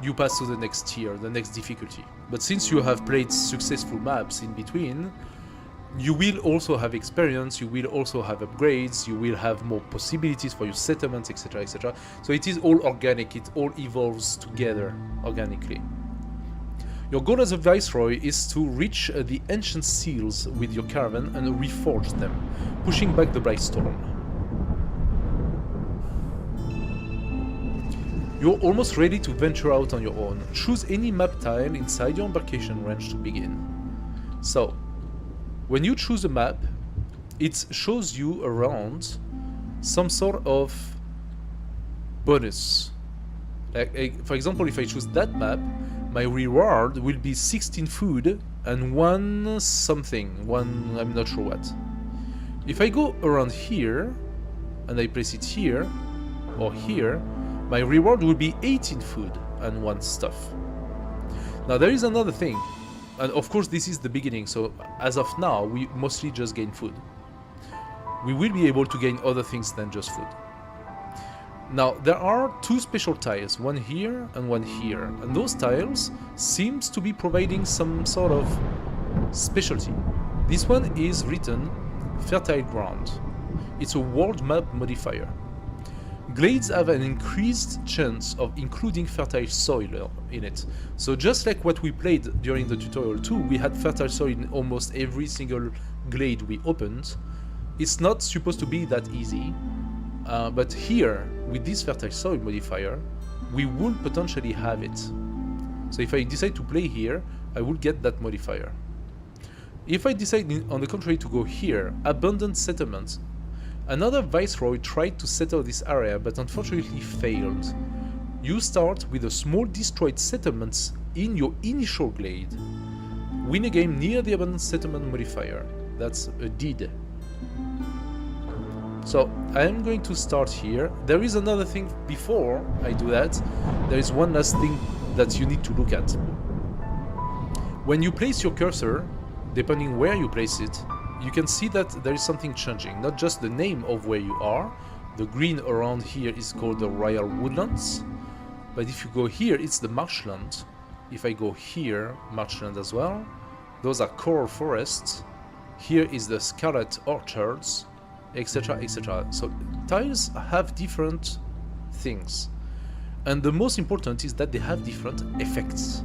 you pass to the next tier, the next difficulty. But since you have played successful maps in between, you will also have experience, you will also have upgrades, you will have more possibilities for your settlements, etc, etc. So it is all organic, it all evolves together organically. Your goal as a Viceroy is to reach the ancient seals with your caravan and reforge them, pushing back the Blight Storm. You're almost ready to venture out on your own. Choose any map tile inside your embarkation range to begin. So, when you choose a map, it shows you around some sort of bonus. Like, for example, if I choose that map, my reward will be 16 food and 1 something, I'm not sure what. If I go around here, and I place it here, or here, my reward will be 18 food and 1 stuff. Now there is another thing. And of course this is the beginning, so as of now we mostly just gain food. We will be able to gain other things than just food. Now there are 2 special tiles, one here and one here, and those tiles seems to be providing some sort of specialty. This one is written Fertile Ground. It's a world map modifier. Glades have an increased chance of including fertile soil in it. So just like what we played during the tutorial 2, we had fertile soil in almost every single glade we opened. It's not supposed to be that easy, but here, with this fertile soil modifier, we will potentially have it. So if I decide to play here, I will get that modifier. If I decide, on the contrary, to go here, abandoned settlements, another Viceroy tried to settle this area but unfortunately failed. You start with a small destroyed settlements in your initial glade. Win a game near the abandoned settlement modifier. That's a deed. So I am going to start here. There is another thing before I do that. There is one last thing that you need to look at. When you place your cursor, depending where you place it, you can see that there is something changing. Not just the name of where you are. The green around here is called the Royal Woodlands. But if you go here, it's the marshland. If I go here, marshland as well. Those are coral forests. Here is the scarlet orchards, etc, etc. So tiles have different things. And the most important is that they have different effects.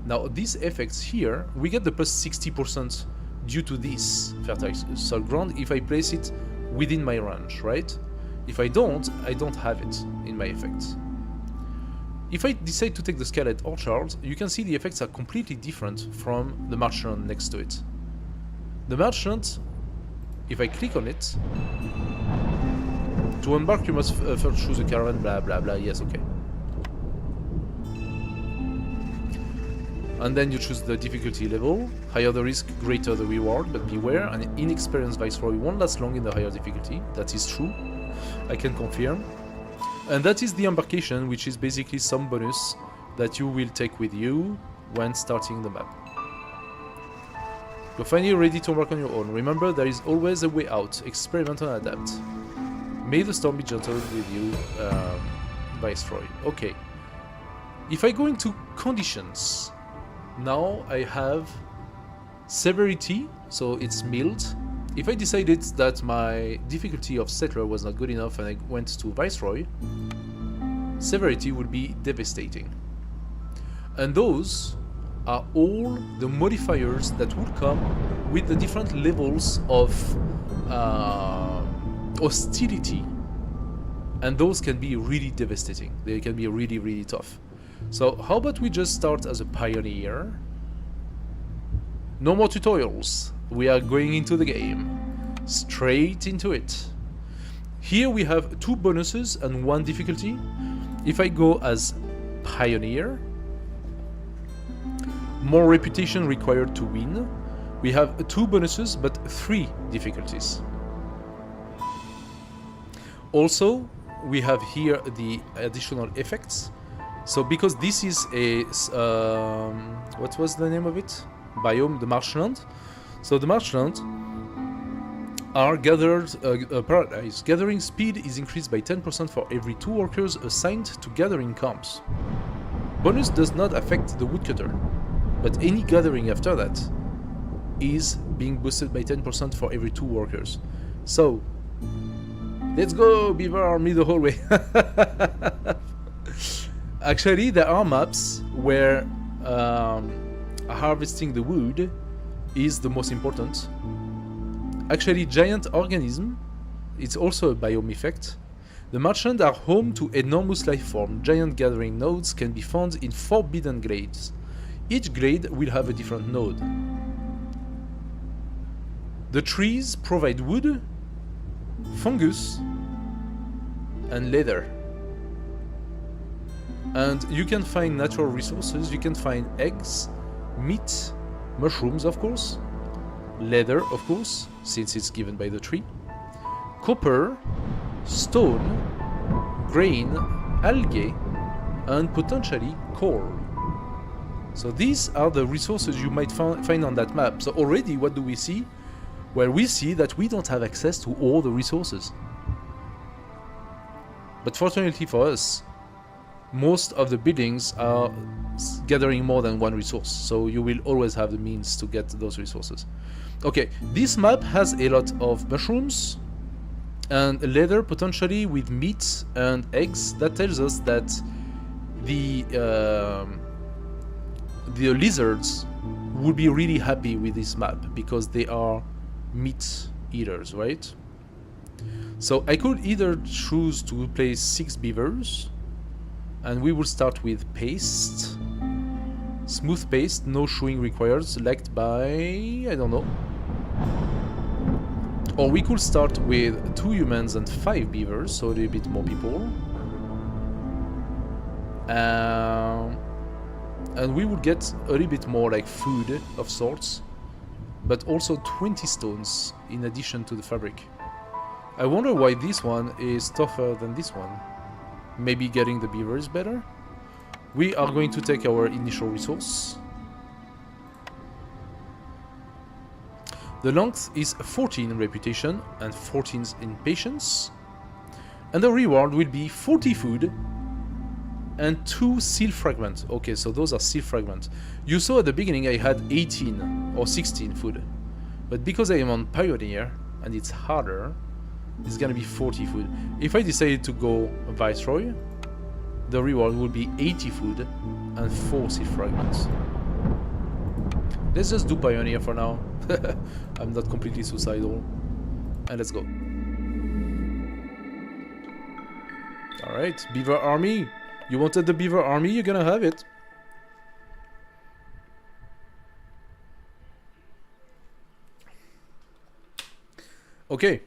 Now these effects here, we get the plus 60% due to this fertile soil ground if I place it within my range, right? If I don't have it in my effects. If I decide to take the scarlet orchards, you can see the effects are completely different from the marshland next to it. The marshland, if I click on it, to embark you must first choose a caravan, blah blah blah, yes, okay. And then you choose the difficulty level. Higher the risk, greater the reward, but beware, an inexperienced viceroy won't last long in the higher difficulty. That is true, I can confirm. And that is the embarkation, which is basically some bonus that you will take with you when starting the map. You're finally ready to embark on your own. Remember, there is always a way out. Experiment and adapt. May the storm be gentle with you, Viceroy. Okay. If I go into conditions, now I have severity, so it's mild. If I decided that my difficulty of settler was not good enough and I went to Viceroy, severity would be devastating. And those are all the modifiers that would come with the different levels of hostility. And those can be really devastating. They can be really, really tough. So how about we just start as a pioneer? No more tutorials. We are going into the game. Straight into it. Here we have 2 bonuses and 1 difficulty. If I go as pioneer, more reputation required to win. We have 2 bonuses but 3 difficulties. Also, we have here the additional effects. So because this is a what was the name of it? Biome, the marshland. So the marshland are gathered paradise. Gathering speed is increased by 10% for every 2 workers assigned to gathering camps. Bonus does not affect the woodcutter, but any gathering after that is being boosted by 10% for every 2 workers. So let's go, Beaver Army the whole way. Actually, there are maps where harvesting the wood is the most important. Actually, giant organism, it's also a biome effect. The marshlands are home to enormous life form. Giant gathering nodes can be found in forbidden glades. Each glade will have a different node. The trees provide wood, fungus, and leather. And you can find natural resources. You can find eggs, meat, mushrooms, of course, leather, of course, since it's given by the tree, copper, stone, grain, algae, and potentially coal. So these are the resources you might find on that map. So already, what do we see? Well, we see that we don't have access to all the resources. But fortunately for us, most of the buildings are gathering more than 1 resource, so you will always have the means to get those resources. Okay, this map has a lot of mushrooms and leather, potentially with meat and eggs. That tells us that the lizards would be really happy with this map because they are meat eaters, right? So I could either choose to place 6 beavers, and we will start with paste. Smooth paste, no shoeing required, select by, I don't know. Or we could start with 2 humans and 5 beavers, so a little bit more people. And we would get a little bit more like food of sorts, but also 20 stones in addition to the fabric. I wonder why this one is tougher than this one. Maybe getting the beaver is better? We are going to take our initial resource. The length is 14 in reputation and 14 in patience. And the reward will be 40 food and 2 seal fragments. Okay, so those are seal fragments. You saw at the beginning I had 18 or 16 food. But because I am on Pioneer and it's harder, it's gonna be 40 food. If I decided to go Viceroy, the reward will be 80 food and 4 seal fragments. Let's just do Pioneer for now. I'm not completely suicidal. And let's go. Alright, Beaver Army. You wanted the Beaver Army, you're gonna have it. Okay.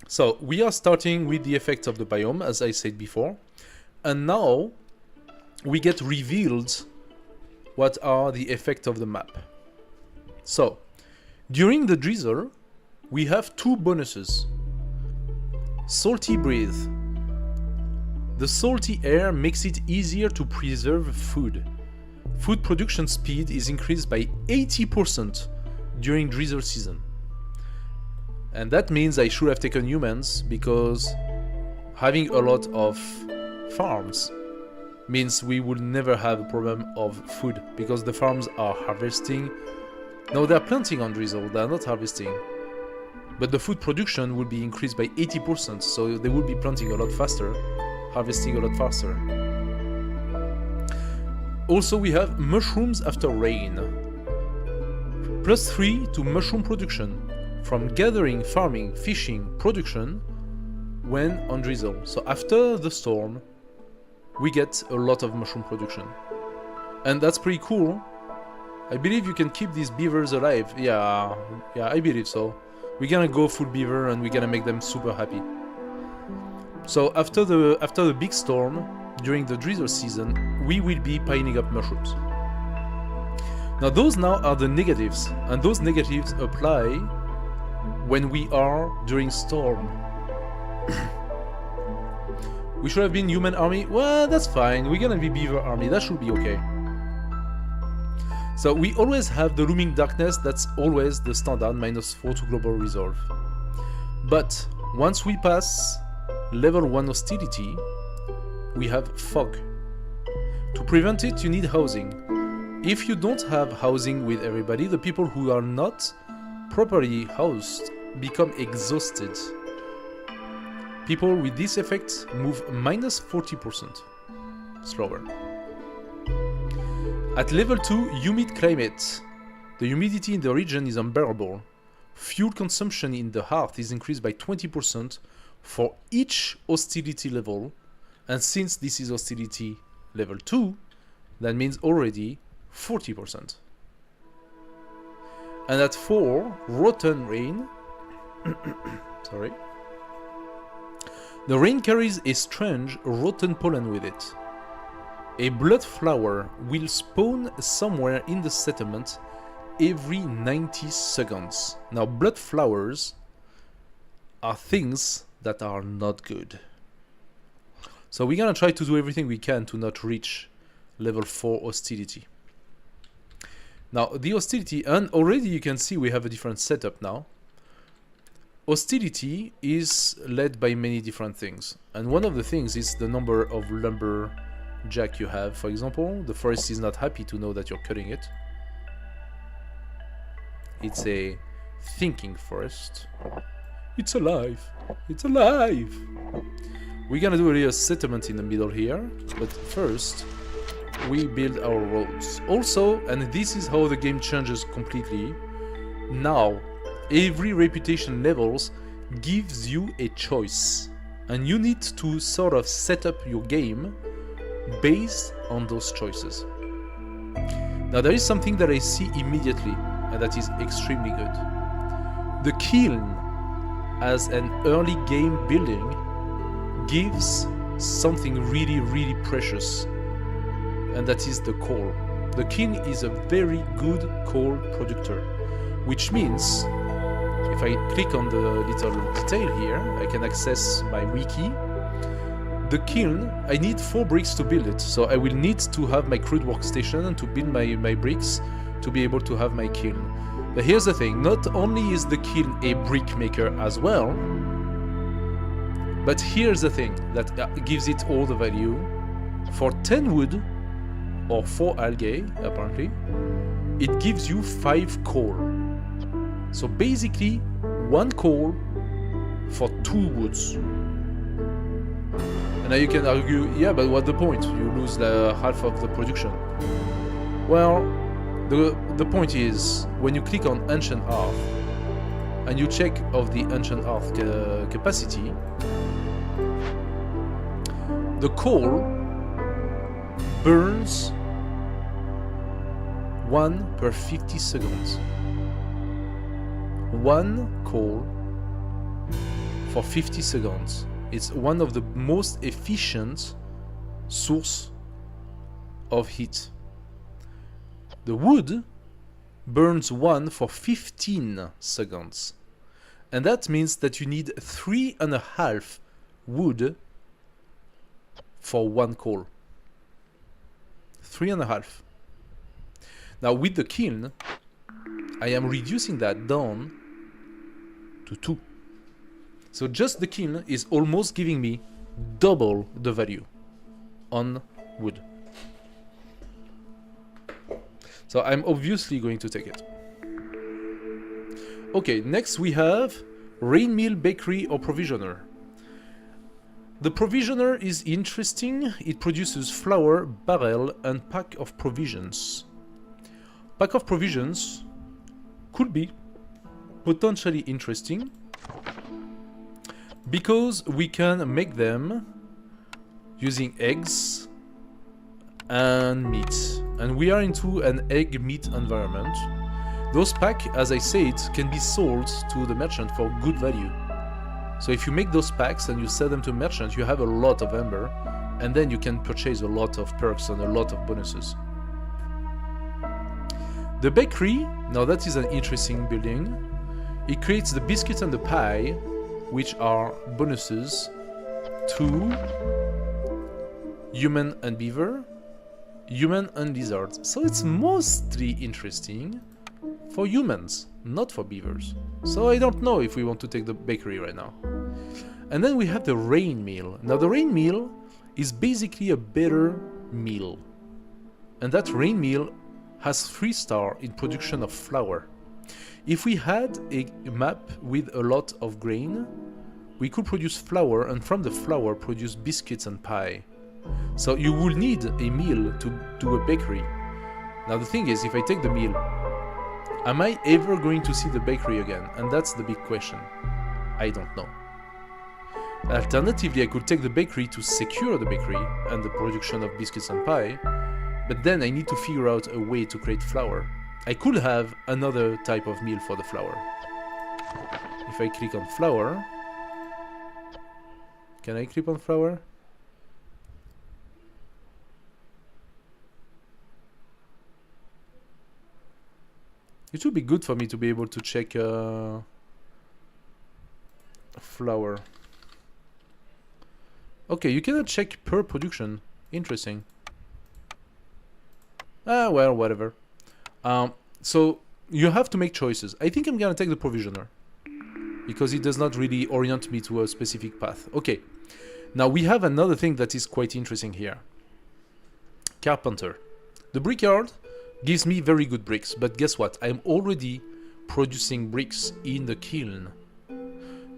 So, we are starting with the effects of the biome, as I said before. And now, we get revealed what are the effects of the map. So, during the drizzle, we have 2 bonuses. Salty breeze. The salty air makes it easier to preserve food. Food production speed is increased by 80% during drizzle season. And that means I should have taken humans, because having a lot of farms means we will never have a problem of food, because the farms are harvesting. No, they're planting on drizzle, they're not harvesting. But the food production will be increased by 80%, so they will be planting a lot faster, harvesting a lot faster. Also, we have mushrooms after rain. +3 to mushroom production from gathering, farming, fishing, production when on drizzle. So after the storm, we get a lot of mushroom production. And that's pretty cool. I believe you can keep these beavers alive. Yeah, I believe so. We're gonna go full beaver and we're gonna make them super happy. So after the big storm, during the drizzle season, we will be piling up mushrooms. Now those now are the negatives, and those negatives apply when we are during storm. We should have been human army. Well, that's fine. We're gonna be beaver army. That should be okay. So we always have the looming darkness. That's always the standard -4 to global resolve. But once we pass level 1 hostility, we have fog. To prevent it, you need housing. If you don't have housing with everybody, the people who are not properly housed become exhausted. People with this effect move -40% slower. At level 2, humid climate. The humidity in the region is unbearable. Fuel consumption in the hearth is increased by 20% for each hostility level. And since this is hostility level 2, that means already 40%. And at 4, rotten rain. Sorry. The rain carries a strange rotten pollen with it. A blood flower will spawn somewhere in the settlement every 90 seconds. Now, blood flowers are things that are not good. So we're gonna try to do everything we can to not reach level 4 hostility. Now, the hostility, and already you can see we have a different setup now. Hostility is led by many different things. And one of the things is the number of lumberjack you have. For example, the forest is not happy to know that you're cutting it. It's a thinking forest. It's alive. It's alive. We're gonna do a little settlement in the middle here. But first, we build our roads. Also, and this is how the game changes completely. Now, every reputation levels gives you a choice. And you need to sort of set up your game based on those choices. Now, there is something that I see immediately, and that is extremely good. The kiln, as an early game building, gives something really, really precious. And that is the coal. The kiln is a very good coal producer, which means if I click on the little detail here, I can access my wiki. The kiln, I need 4 bricks to build it, so I will need to have my crude workstation and to build my bricks to be able to have my kiln. But here's the thing, not only is the kiln a brick maker as well, but here's the thing that gives it all the value. For 10 wood, or 4 algae, apparently, it gives you 5 coal. So basically, 1 coal for 2 woods. And now you can argue, yeah, but what's the point? You lose half of the production. Well, the point is, when you click on Ancient Earth, and you check of the Ancient Earth capacity, the coal burns 1 per 50 seconds. 1 coal for 50 seconds. It's one of the most efficient source of heat. The wood burns 1 for 15 seconds. And that means that you need 3.5 wood for 1 coal. 3.5. Now with the kiln, I am reducing that down to 2. So just the kiln is almost giving me double the value on wood. So I'm obviously going to take it. Okay, next we have rain mill, bakery or provisioner. The provisioner is interesting. It produces flour, barrel and pack of provisions. Pack of provisions could be potentially interesting because we can make them using eggs and meat, and we are into an egg meat environment. Those packs, as I said, can be sold to the merchant for good value. So if you make those packs and you sell them to merchants, you have a lot of amber, and then you can purchase a lot of perks and a lot of bonuses. The bakery, now that is an interesting building. It creates the biscuits and the pie, which are bonuses to human and beaver, human and lizards. So it's mostly interesting for humans, not for beavers. So I don't know if we want to take the bakery right now. And then we have the rain mill. Now the rain mill is basically a better mill. And that rain mill has 3 stars in production of flour. If we had a map with a lot of grain, we could produce flour, and from the flour produce biscuits and pie. So you will need a mill to do a bakery. Now the thing is, if I take the mill, am I ever going to see the bakery again? And that's the big question. I don't know. Alternatively, I could take the bakery to secure the bakery and the production of biscuits and pie, but then I need to figure out a way to create flour. I could have another type of mill for the flour. If I click on flour, can I click on flour? It would be good for me to be able to check flour. Okay, you cannot check per production. Interesting. Ah, well, whatever. So you have to make choices. I think I'm gonna take the provisioner because it does not really orient me to a specific path. Okay, now we have another thing that is quite interesting here. Carpenter. The brickyard gives me very good bricks, but guess what? I'm already producing bricks in the kiln.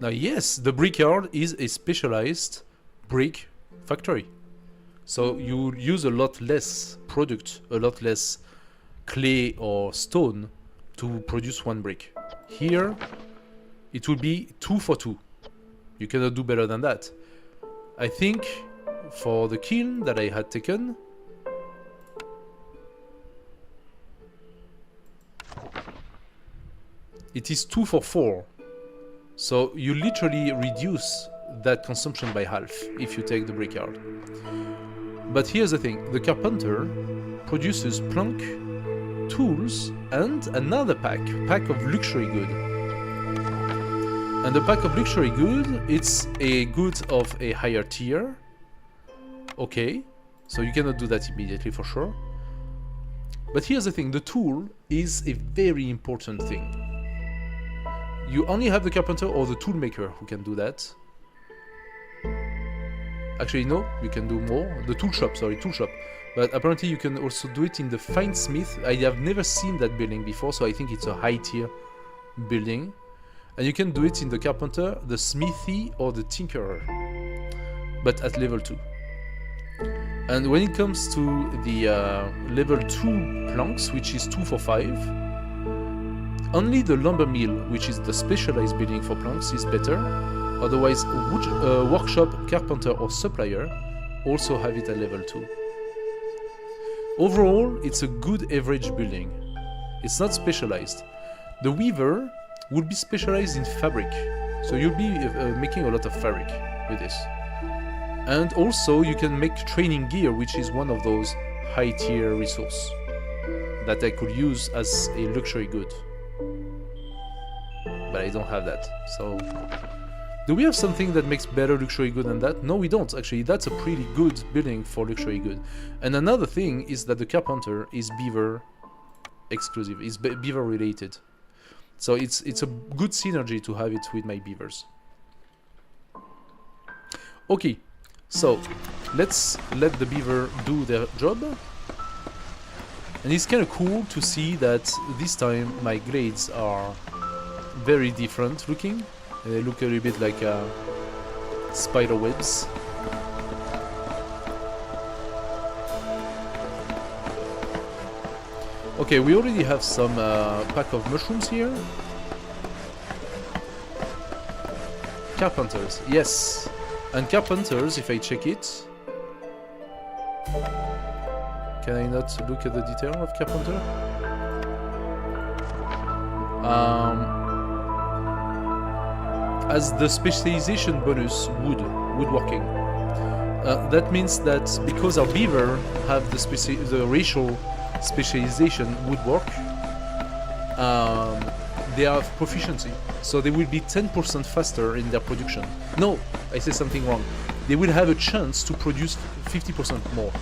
Now yes, the brickyard is a specialized brick factory. So you use a lot less product, a lot less clay or stone to produce 1 brick. Here, it will be 2 for 2. You cannot do better than that. I think for the kiln that I had taken, it is 2 for 4. So you literally reduce that consumption by half if you take the brickyard. But here's the thing, the carpenter produces plank, tools and another pack of luxury good. And the pack of luxury good, it's a good of a higher tier. Okay, so you cannot do that immediately for sure. But here's the thing, the tool is a very important thing. You only have the carpenter or the toolmaker who can do that. Actually, no, you can do more. The tool shop, sorry, tool shop. But apparently you can also do it in the fine smith. I have never seen that building before, so I think it's a high tier building. And you can do it in the carpenter, the smithy, or the tinkerer, but at level 2. And when it comes to the level 2 planks, which is 2 for 5, only the lumber mill, which is the specialized building for planks, is better. Otherwise, workshop, carpenter, or supplier also have it at level 2. Overall, it's a good average building. It's not specialized. The weaver will be specialized in fabric, so you'll be making a lot of fabric with this. And also you can make training gear, which is one of those high tier resource that I could use as a luxury good. But I don't have that, so... Do we have something that makes better luxury good than that? No, we don't, actually. That's a pretty good building for luxury good. And another thing is that the carpenter is beaver exclusive, is beaver related. So it's a good synergy to have it with my beavers. Okay, so let's let the beaver do their job. And it's kind of cool to see that this time my glades are very different looking. They look a little bit like spider webs. Okay, we already have some pack of mushrooms here. Carpenters, yes. And carpenters, if I check it... Can I not look at the detail of carpenter? As the specialization bonus woodworking. That means that because our beaver have the racial specialization woodwork, they have proficiency, so they will be 10% faster in their production. No, I say something wrong. They will have a chance to produce 50% more.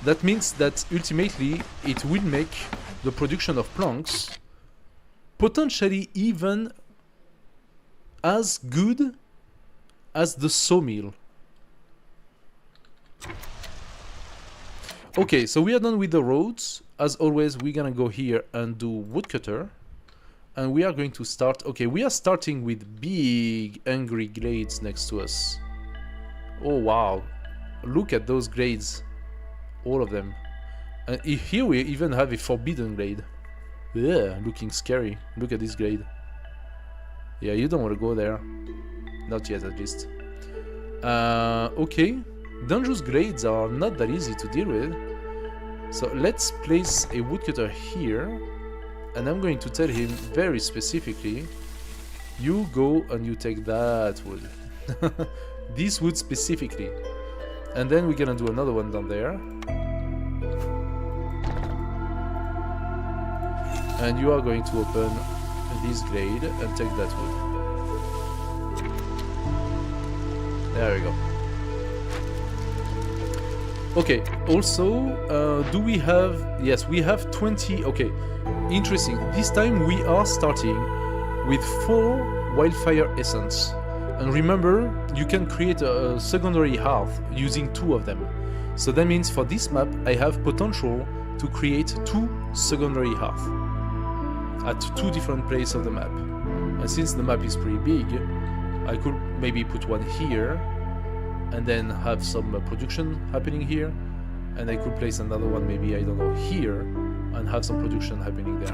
That means that ultimately it will make the production of planks potentially even as good as the sawmill. Okay, so we are done with the roads. As always, we're gonna go here and do woodcutter. And we are going to start... Okay, we are starting with big angry glades next to us. Oh wow, look at those glades. All of them. And here we even have a forbidden glade. Yeah, looking scary. Look at this glade. Yeah, you don't want to go there. Not yet, at least. Okay. Dangerous glades are not that easy to deal with. So let's place a woodcutter here. And I'm going to tell him very specifically, you go and you take that wood. This wood specifically. And then we're gonna do another one down there. And you are going to open this glade and take that wood. There we go. Okay, also, do we have... Yes, we have 20... Okay, interesting. This time we are starting with 4 wildfire essence. And remember, you can create a secondary hearth using 2 of them. So that means for this map, I have potential to create 2 secondary hearths at 2 different places of the map. And since the map is pretty big, I could maybe put one here and then have some production happening here, and I could place another one maybe, I don't know, here and have some production happening there.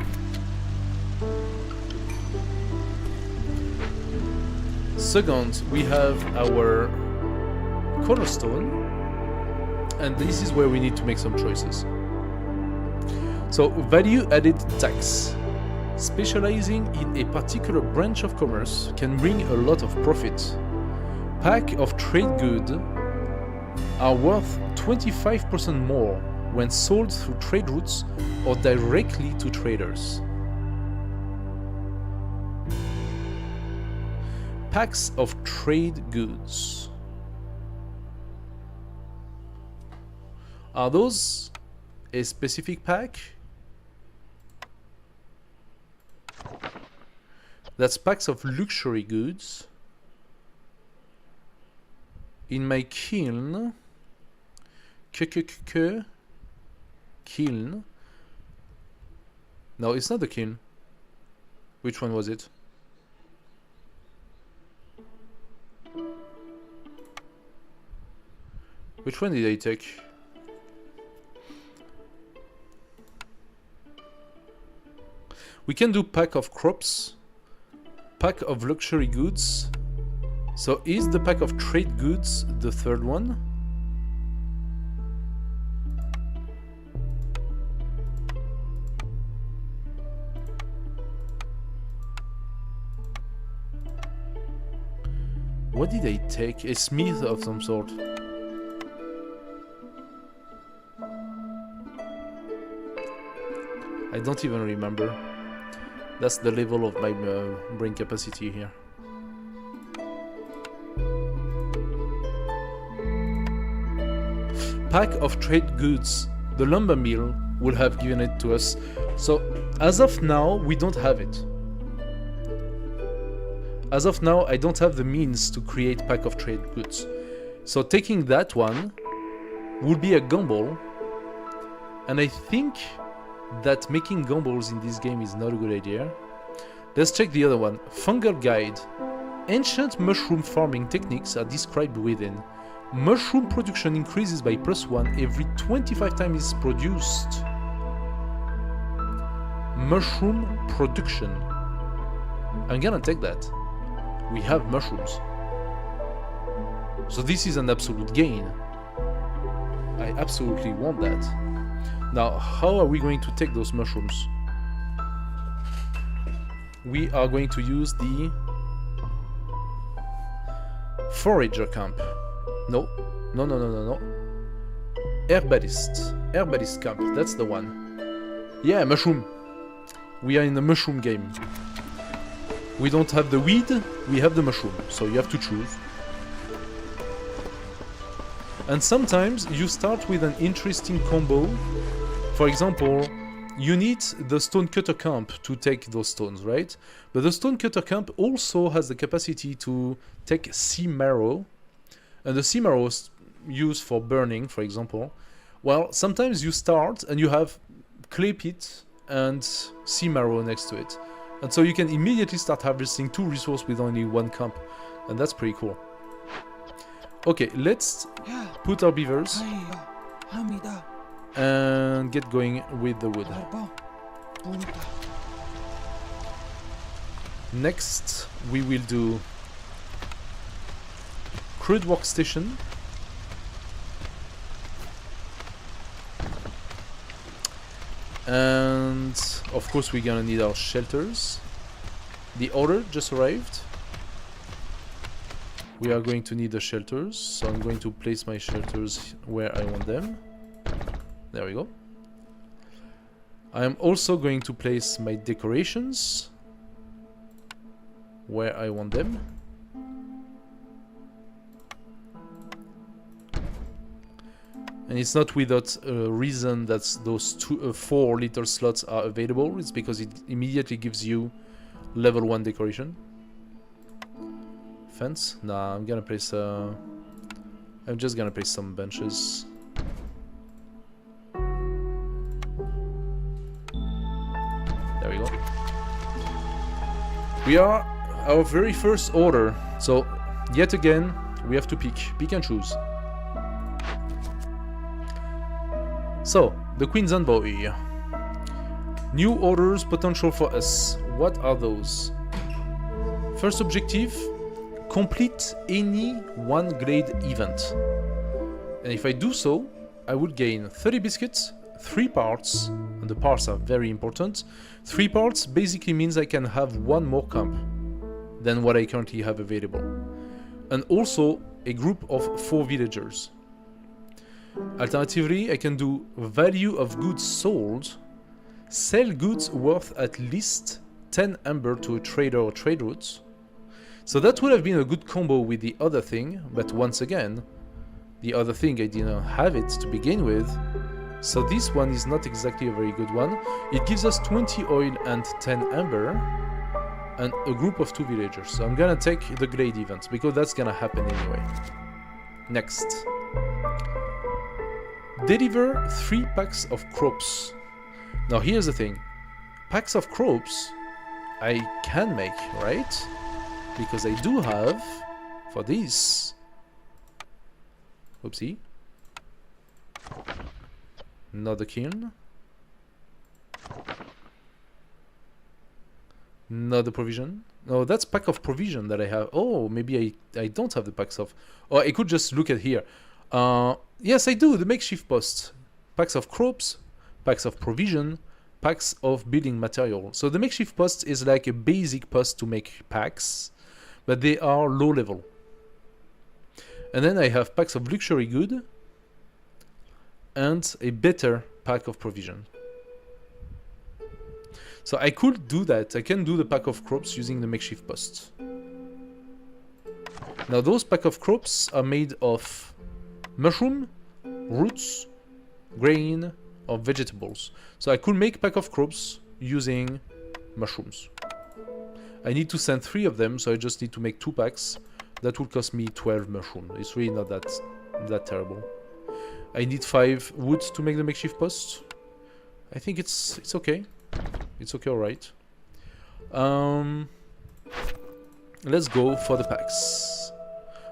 Second, we have our cornerstone, and this is where we need to make some choices. So, value added tax. Specializing in a particular branch of commerce can bring a lot of profit. Pack of trade goods are worth 25% more when sold through trade routes or directly to traders. Packs of trade goods. Are those a specific pack? That's packs of luxury goods. In my kiln. Kiln. No, it's not the kiln. Which one was it? Which one did I take? We can do pack of crops, pack of luxury goods. So is the pack of trade goods the third one? What did I take? A smith of some sort. I don't even remember. That's the level of my brain capacity here. Pack of trade goods. The lumber mill will have given it to us. So, as of now, we don't have it. As of now, I don't have the means to create pack of trade goods. So taking that one would be a gamble. And I think that making gambles in this game is not a good idea. Let's check the other one. Fungal Guide. Ancient mushroom farming techniques are described within. Mushroom production increases by +1 every 25 times it's produced. Mushroom production. I'm gonna take that. We have mushrooms. So this is an absolute gain. I absolutely want that. Now, how are we going to take those mushrooms? We are going to use the forager camp. No. Herbalist camp, that's the one. Yeah, mushroom. We are in the mushroom game. We don't have the weed, we have the mushroom. So you have to choose. And sometimes you start with an interesting combo. For example, you need the stonecutter camp to take those stones, right? But the stonecutter camp also has the capacity to take sea marrow. And the sea marrow is used for burning, for example. Well, sometimes you start and you have clay pit and sea marrow next to it. And so you can immediately start harvesting 2 resources with only 1 camp. And that's pretty cool. Okay, let's put our beavers and get going with the wood. Next, we will do crude workstation. And of course we're gonna need our shelters. The order just arrived. We are going to need the shelters, so I'm going to place my shelters where I want them. There we go. I am also going to place my decorations where I want them. And it's not without a reason that those 4 little slots are available. It's because it immediately gives you level 1 decoration. Fence? Nah, I'm gonna place I'm just gonna place some benches. There we go. We are our very first order. So, yet again, we have to pick and choose. So, the Queen's Envoy. New orders potential for us. What are those? First objective, complete any 1 grade event. And if I do so, I would gain 30 biscuits, 3 parts, and the parts are very important. 3 parts basically means I can have 1 more camp than what I currently have available. And also a group of 4 villagers. Alternatively, I can do value of goods sold, sell goods worth at least 10 amber to a trader or trade routes. So that would have been a good combo with the other thing, but once again, the other thing I didn't have it to begin with. So this one is not exactly a very good one. It gives us 20 oil and 10 amber and a group of 2 villagers. So I'm gonna take the glade event because that's gonna happen anyway. Next. Deliver 3 packs of crops. Now here's the thing. Packs of crops I can make, right? Because I do have, for this, oopsie, not a kiln, not a provision. No, that's pack of provision that I have. Oh, maybe I don't have the packs of, or I could just look at here. Yes, I do, the makeshift post. Packs of crops, packs of provision, packs of building material. So the makeshift post is like a basic post to make packs, but they are low level. And then I have packs of luxury good and a better pack of provision. So I could do that. I can do the pack of crops using the makeshift post. Now those pack of crops are made of mushroom, roots, grain, or vegetables. So I could make pack of crops using mushrooms. I need to send 3 of them, so I just need to make 2 packs. That will cost me 12 mushrooms. It's really not that terrible. I need 5 wood to make the makeshift post. I think it's okay. It's okay, alright. Let's go for the packs.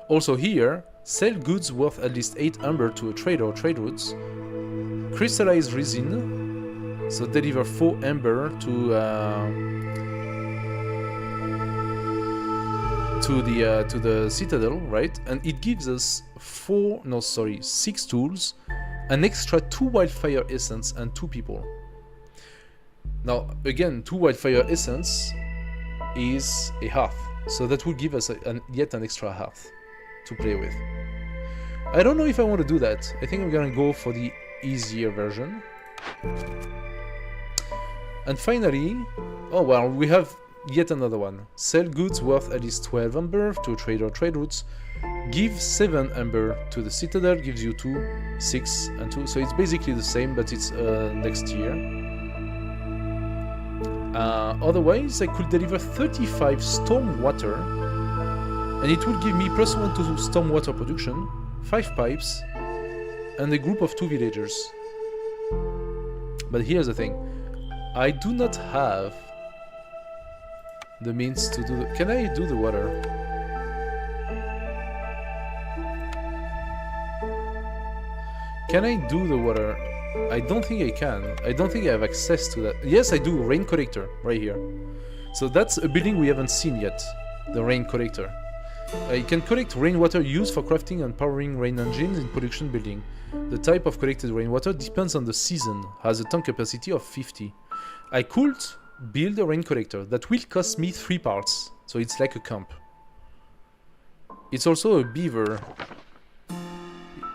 Also here, sell goods worth at least 8 amber to a trader or trade routes. Crystallized resin. So deliver 4 amber to the citadel, right? And it gives us 6 tools, an extra 2 wildfire essence and 2 people. Now again, 2 wildfire essence is a hearth, so that will give us yet an extra hearth to play with. I don't know if I want to do that. I think I'm gonna go for the easier version. And finally, oh well, we have yet another one. Sell goods worth at least 12 amber to a trader or trade routes. Give 7 amber to the citadel, gives you 2, 6 and 2. So it's basically the same, but it's next year. Otherwise, I could deliver 35 storm water, and it will give me +1 to storm water production, 5 pipes, and a group of 2 villagers. But here's the thing. I do not have the means to do the... Can I do the water? Can I do the water? I don't think I can. I don't think I have access to that. Yes, I do. Rain collector, right here. So that's a building we haven't seen yet. The rain collector. It can collect rainwater used for crafting and powering rain engines in production building. The type of collected rainwater depends on the season. Has a tank capacity of 50. I could build a rain collector that will cost me 3 parts. So it's like a camp. It's also a beaver.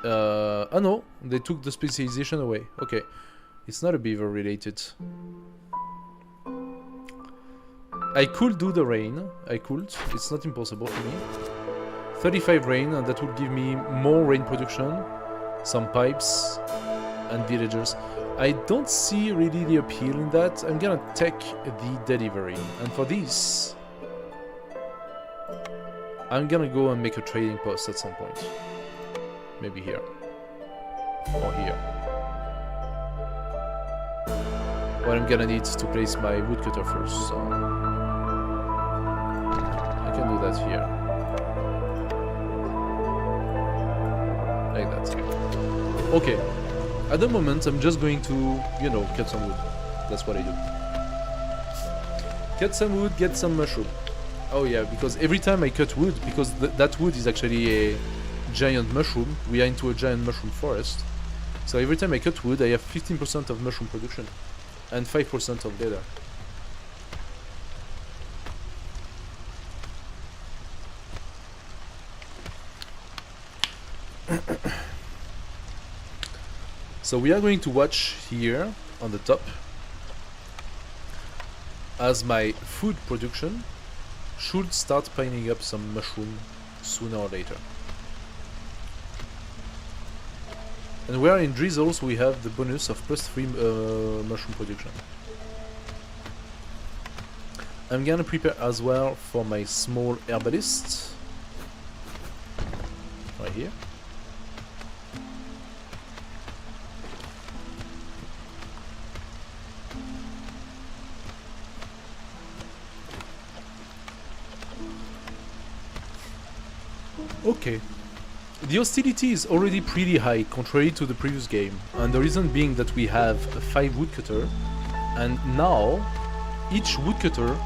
Oh no, they took the specialization away. Okay, it's not a beaver related. I could do the rain. I could. It's not impossible for me. 35 rain, and that would give me more rain production, some pipes, and villagers. I don't see really the appeal in that. I'm gonna take the delivery, and for this, I'm gonna go and make a trading post at some point. Maybe here. Or here. But I'm gonna need to place my woodcutter first, so... I can do that here. Like that. Okay. At the moment, I'm just going to, you know, cut some wood. That's what I do. Cut some wood, get some mushroom. Oh yeah, because every time I cut wood, because that wood is actually a giant mushroom. We are into a giant mushroom forest. So every time I cut wood, I have 15% of mushroom production and 5% of leather. So we are going to watch here on the top as my food production should start piling up some mushroom sooner or later. And we are in drizzle, so we have the bonus of +3 mushroom production. I'm gonna prepare as well for my small herbalist. Right here. Okay. The hostility is already pretty high, contrary to the previous game, and the reason being that we have a 5 woodcutter, and now each woodcutter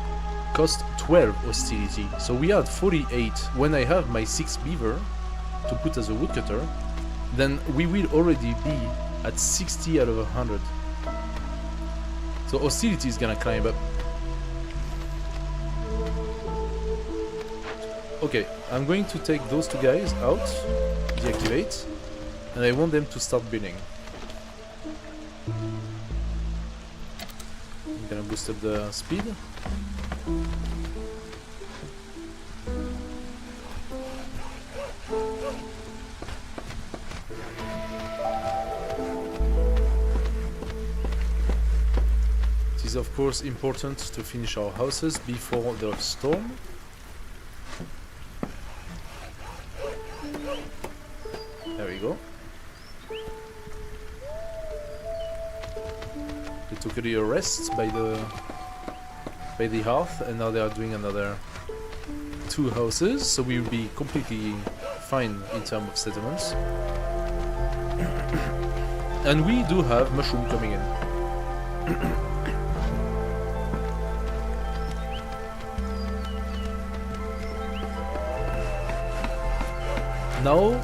costs 12 hostility. So we are at 48. When I have my 6 beaver to put as a woodcutter, then we will already be at 60 out of 100. So hostility is gonna climb up. Okay, I'm going to take those 2 guys out, deactivate, and I want them to start building. I'm gonna boost up the speed. It is of course important to finish our houses before the storm. There we go. They took a little rest by the hearth, and now they are doing another 2 houses, so we will be completely fine in terms of settlements. And we do have mushroom coming in. Now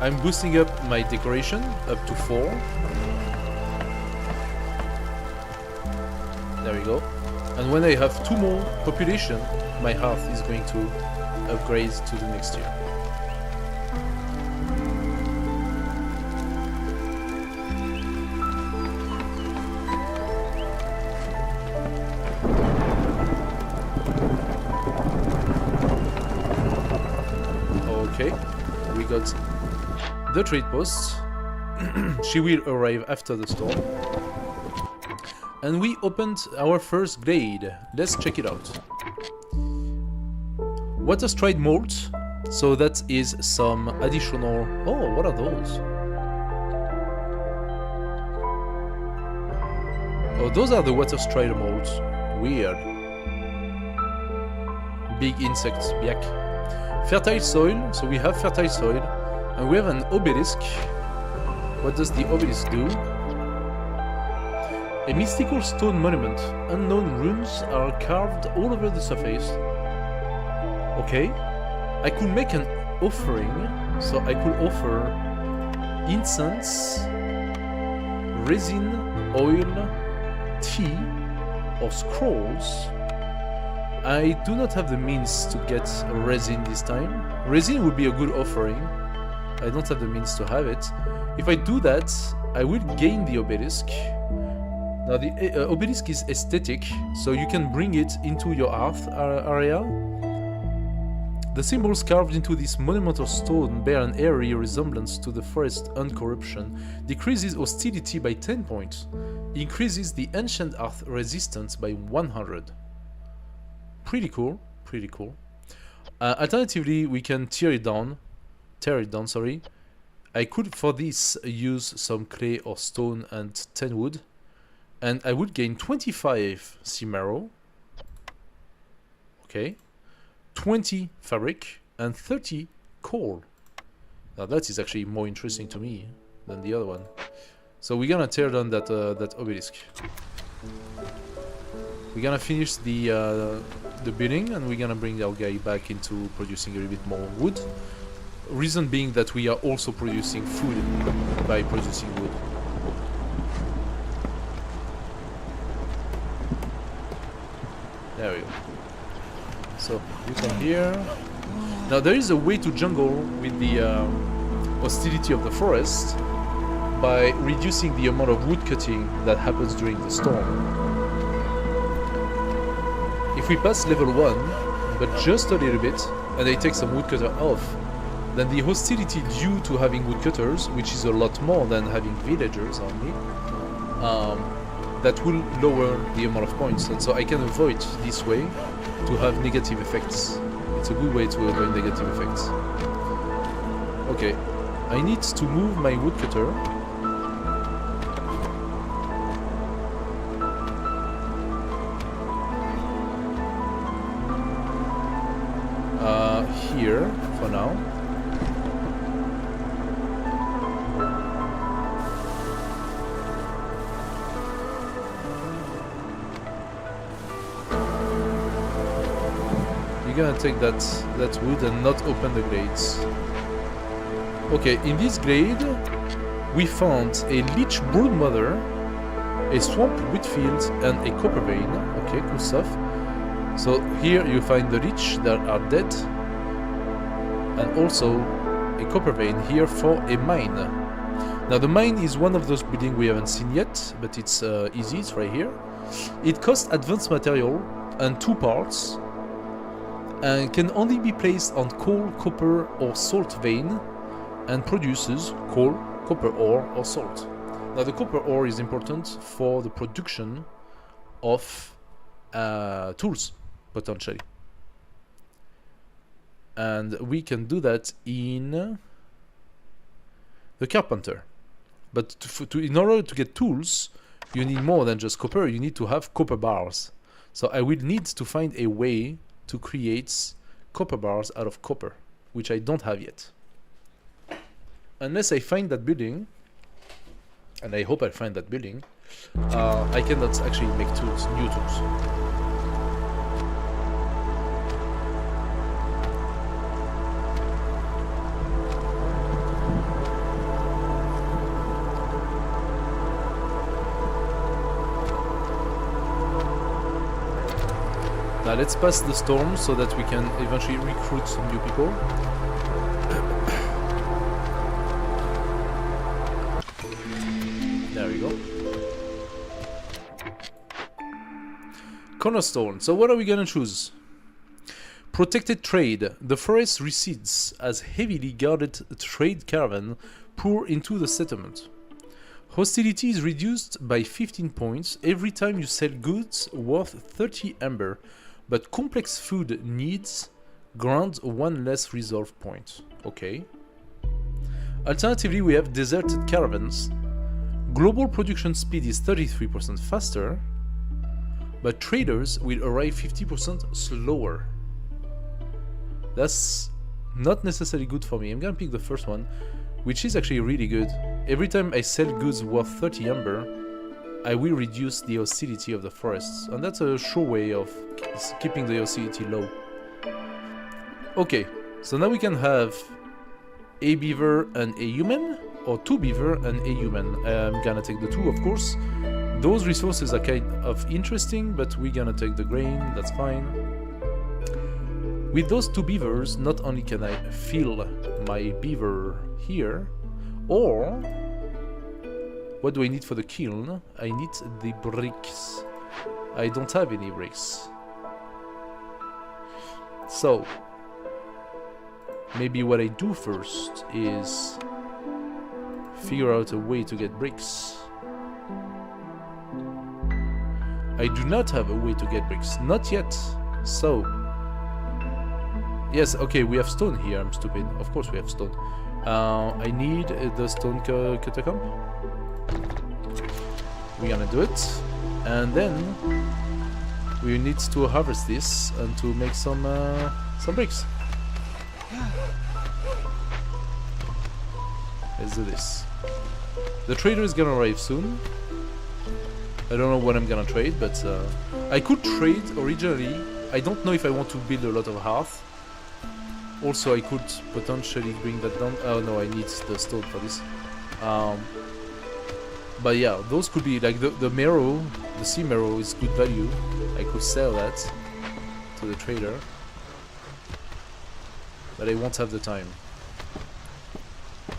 I'm boosting up my decoration up to 4. There we go. And when I have 2 more population, my hearth is going to upgrade to the next tier. Okay, we got the trade post. She will arrive after the storm. And we opened our first glade. Let's check it out. Water stride malt. So that is some additional... Oh, what are those? Oh, those are the water stride malts. Weird. Big insects, yuck. Fertile soil. So we have fertile soil. And we have an obelisk. What does the obelisk do? A mystical stone monument. Unknown runes are carved all over the surface. Okay. I could make an offering. So I could offer incense, resin, oil, tea, or scrolls. I do not have the means to get resin this time. Resin would be a good offering. I don't have the means to have it. If I do that, I will gain the obelisk. Now the obelisk is aesthetic, so you can bring it into your hearth area. The symbols carved into this monumental stone bear an eerie resemblance to the forest uncorruption, decreases hostility by 10 points, increases the ancient hearth resistance by 100. Pretty cool, pretty cool. Alternatively, we can tear it down, sorry. I could for this use some clay or stone and 10 wood, and I would gain 25 Cimero. Okay. 20 fabric and 30 coal. Now that is actually more interesting to me than the other one. So we're gonna tear down that that obelisk. We're gonna finish the building, and we're gonna bring our guy back into producing a little bit more wood. Reason being that we are also producing food by producing wood. There we go. So you come here. Now there is a way to jungle with the hostility of the forest by reducing the amount of wood cutting that happens during the storm. If we pass level 1, but just a little bit, and I take some woodcutter off, then the hostility due to having woodcutters, which is a lot more than having villagers only, that will lower the amount of points, and so I can avoid this way to have negative effects. It's a good way to avoid negative effects. Okay, I need to move my woodcutter. Here for now. You're gonna take that wood and not open the glades. Okay, in this glade we found a lich broodmother, a swamp wheatfield, and a copper vein. Okay, cool stuff. So here you find the lich that are dead, and also a copper vein here for a mine. Now the mine is one of those buildings we haven't seen yet, but it's easy, it's right here. It costs advanced material and 2 parts, and can only be placed on coal, copper or salt vein, and produces coal, copper ore or salt. Now the copper ore is important for the production of tools, potentially. And we can do that in the carpenter. But in order to get tools, you need more than just copper. You need to have copper bars. So I will need to find a way to create copper bars out of copper, which I don't have yet. Unless I find that building, and I hope I find that building, I cannot actually make tools, new tools. Now let's pass the storm so that we can eventually recruit some new people. There we go. Cornerstone. So what are we gonna choose? Protected trade. The forest recedes as heavily guarded trade caravan pour into the settlement. Hostility is reduced by 15 points every time you sell goods worth 30 amber, but complex food needs grant 1 less resolve point. Okay. Alternatively, we have deserted caravans. Global production speed is 33% faster, but traders will arrive 50% slower. That's not necessarily good for me. I'm gonna pick the first one, which is actually really good. Every time I sell goods worth 30 amber, I will reduce the hostility of the forests, and that's a sure way of keeping the hostility low. Okay, so now we can have a beaver and a human, or 2 beaver and a human. I'm gonna take the 2, of course. Those resources are kind of interesting, but we're gonna take the grain, that's fine. With those 2 beavers, not only can I fill my beaver here, or what do I need for the kiln? I need the bricks. I don't have any bricks. So, maybe what I do first is figure out a way to get bricks. I do not have a way to get bricks. Not yet. So, yes, okay, we have stone here. I'm stupid. Of course we have stone. I need the stone catacomb. We're gonna do it, and then we need to harvest this and to make some bricks. Let's do this. The trader is gonna arrive soon. I don't know what I'm gonna trade, but I could trade originally. I don't know if I want to build a lot of hearth. Also, I could potentially bring that down. Oh no, I need the stone for this. But yeah, those could be like the marrow, the sea marrow is good value. I could sell that to the trader, but I won't have the time.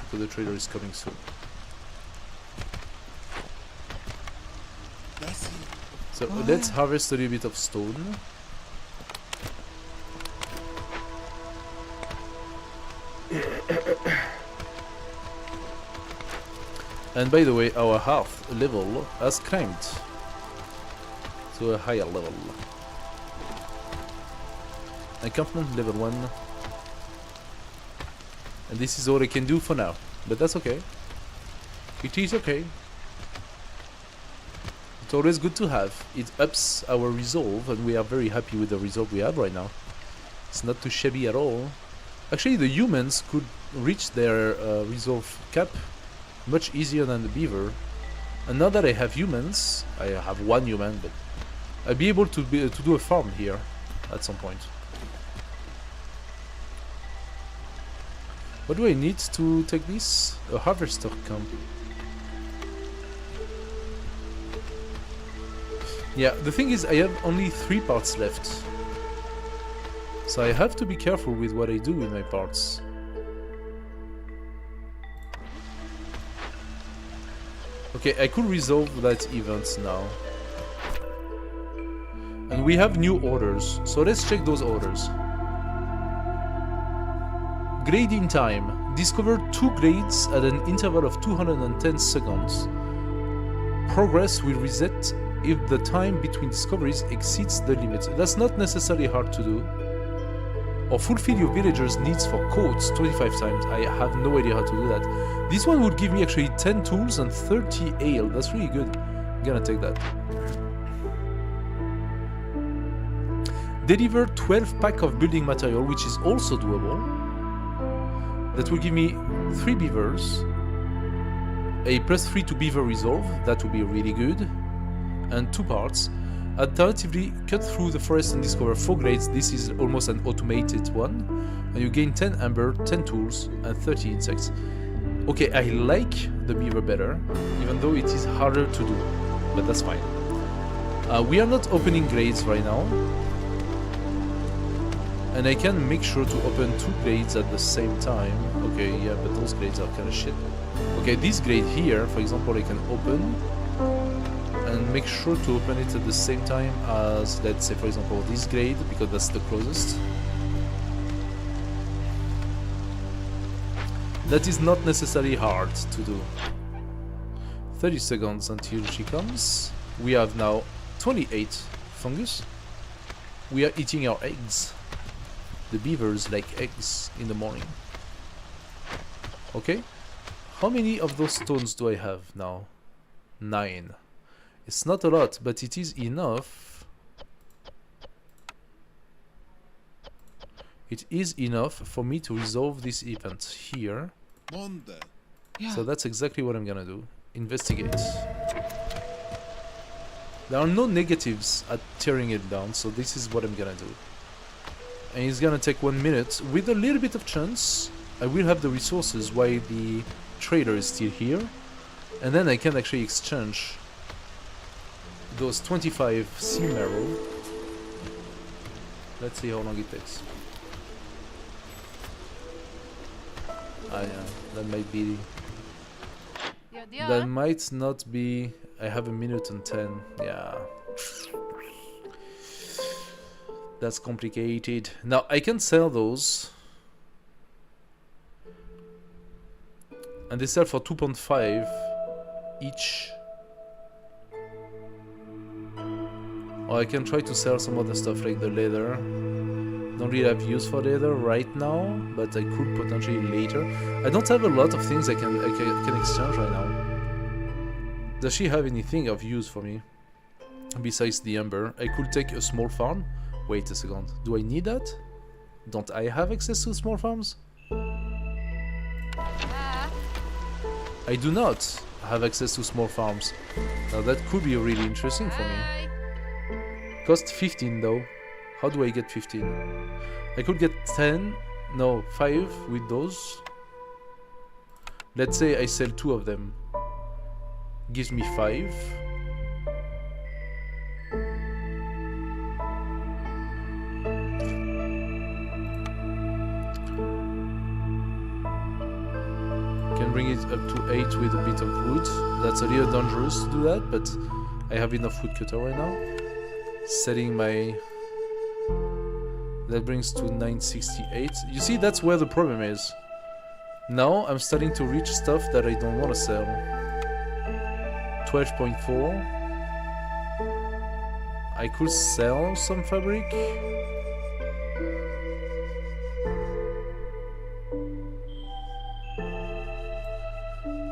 So the trader is coming soon. So let's harvest a little bit of stone. And by the way, our health level has climbed to a higher level. Encampment level 1. And this is all I can do for now. But that's okay. It is okay. It's always good to have. It ups our resolve, and we are very happy with the resolve we have right now. It's not too shabby at all. Actually, the humans could reach their resolve cap much easier than the beaver. And now that I have humans, I have one human, but I'll be able to do a farm here at some point. What do I need to take this? A harvester camp. Yeah, the thing is I have only 3 parts left. So I have to be careful with what I do with my parts. Okay, I could resolve that event now. And we have new orders, so let's check those orders. Grading time. Discover 2 grades at an interval of 210 seconds. Progress will reset if the time between discoveries exceeds the limit. That's not necessarily hard to do. Or fulfill your villagers' needs for coats 25 times. I have no idea how to do that. This one would give me actually 10 tools and 30 ale. That's really good. I'm gonna take that. Deliver 12 pack of building material, which is also doable. That will give me 3 beavers. A +3 to beaver resolve. That would be really good. And 2 parts. Alternatively, cut through the forest and discover 4 grades. This is almost an automated one. And you gain 10 amber, 10 tools, and 30 insects. Okay, I like the beaver better, even though it is harder to do. But that's fine. We are not opening grades right now. And I can make sure to open 2 grades at the same time. Okay, yeah, but those grades are kind of shit. Okay, this grade here, for example, I can open. And make sure to open it at the same time as, let's say, for example, this grade, because that's the closest. That is not necessarily hard to do. 30 seconds until she comes. We have now 28 fungus. We are eating our eggs. The beavers like eggs in the morning. Okay. How many of those stones do I have now? 9. It's not a lot, but it is enough. It is enough for me to resolve this event here. So that's exactly what I'm gonna do. Investigate. There are no negatives at tearing it down, so this is what I'm gonna do. And it's gonna take 1 minute. With a little bit of chance, I will have the resources while the trader is still here. And then I can actually exchange those 25 sea marrow. Let's see how long it takes. Ah yeah, that might be... That might not be... I have 1 minute and 10, yeah. That's complicated. Now, I can sell those. And they sell for 2.5 each. Or I can try to sell some other stuff like the leather. Don't really have use for leather right now, but I could potentially later. I don't have a lot of things I can exchange right now. Does she have anything of use for me? Besides the amber, I could take a small farm. Wait a second, do I need that? Don't I have access to small farms? I do not have access to small farms. Now that could be really interesting for me. Cost 15 though. How do I get 15? I could get 10, no, 5 with those. Let's say I sell 2 of them. Gives me 5. Can bring it up to 8 with a bit of wood. That's a little dangerous to do that, but I have enough woodcutter right now. Setting my... That brings to 968. You see, that's where the problem is. Now I'm starting to reach stuff that I don't want to sell. 12.4. I could sell some fabric.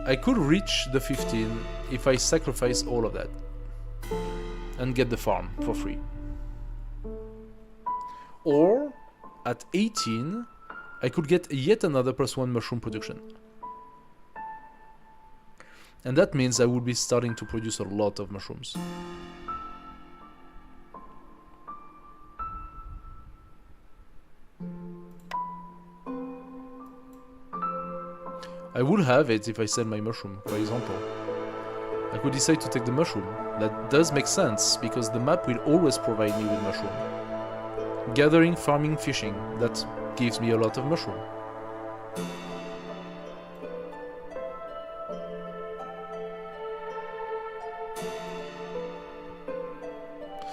I could reach the 15 if I sacrifice all of that and get the farm for free. Or at 18, I could get yet another +1 mushroom production. And that means I would be starting to produce a lot of mushrooms. I would have it if I sell my mushroom, for example. I could decide to take the mushroom. That does make sense, because the map will always provide me with mushroom. Gathering, farming, fishing. That gives me a lot of mushroom.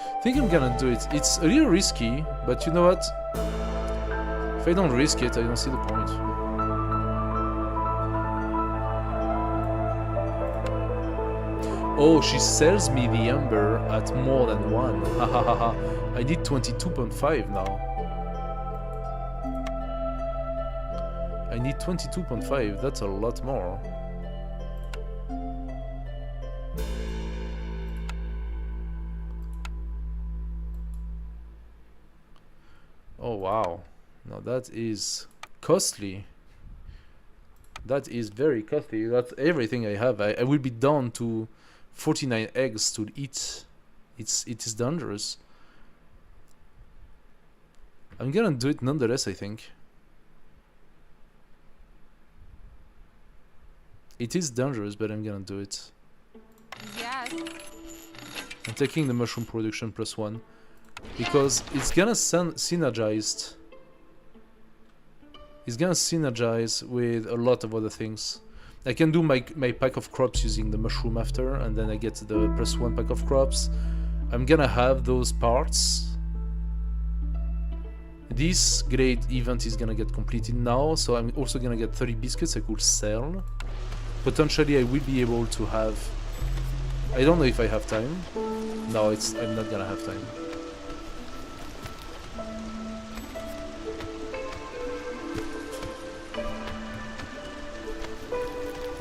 I think I'm gonna do it. It's a little risky, but you know what? If I don't risk it, I don't see the point. Oh, she sells me the ember at more than 1. Hahaha. I need 22.5 now. I need 22.5. That's a lot more. Oh wow. Now that is costly. That is very costly. That's everything I have. I will be down to 49 eggs to eat. It is dangerous. I'm gonna do it nonetheless, I think. It is dangerous, but I'm gonna do it. Yes. I'm taking the mushroom production +1 because it's gonna synergize. It's gonna synergize with a lot of other things. I can do my pack of crops using the mushroom after, and then I get the +1 pack of crops. I'm gonna have those parts. This great event is gonna get completed now, so I'm also gonna get 30 biscuits I could sell. Potentially I will be able to have... I don't know if I have time. No, I'm not gonna have time.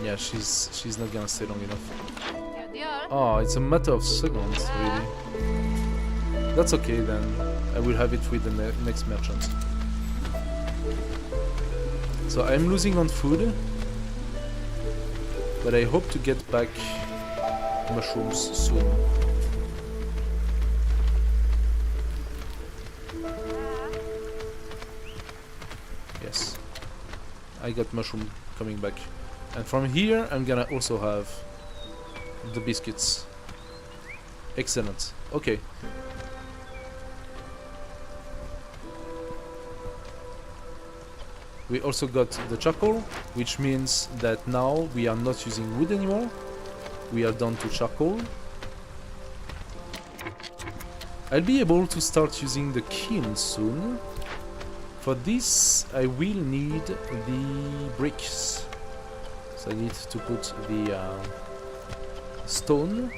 Yeah, she's not gonna stay long enough. Oh, it's a matter of seconds, really. That's okay then. I will have it with the next merchant. So I'm losing on food, but I hope to get back mushrooms soon. Yes, I got mushroom coming back. And from here, I'm gonna also have the biscuits. Excellent. Okay. We also got the charcoal, which means that now we are not using wood anymore. We are down to charcoal. I'll be able to start using the kiln soon. For this, I will need the bricks. So I need to put the stone.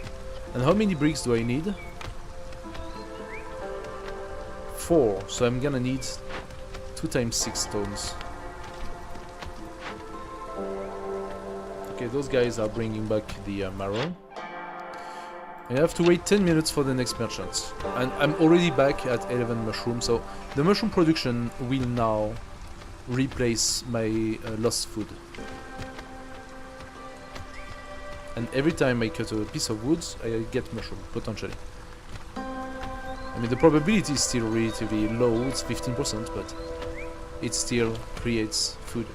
And how many bricks do I need? 4. So I'm gonna need 2 times 6 stones. Okay, those guys are bringing back the marrow. I have to wait 10 minutes for the next merchant. And I'm already back at 11 mushrooms, so the mushroom production will now replace my lost food. And every time I cut a piece of wood, I get mushroom, potentially. I mean, the probability is still relatively low, it's 15%, but it still creates food.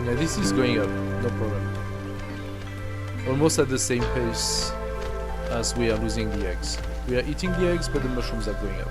Yeah, this is going up, no problem. almost at the same pace as we are losing the eggs. We are eating the eggs, but the mushrooms are going up.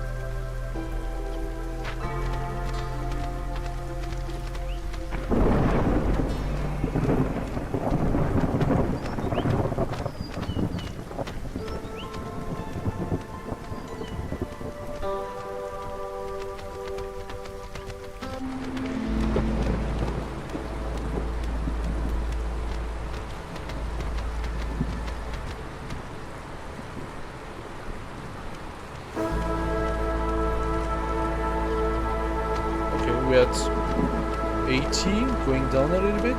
We're at 80, going down a little bit.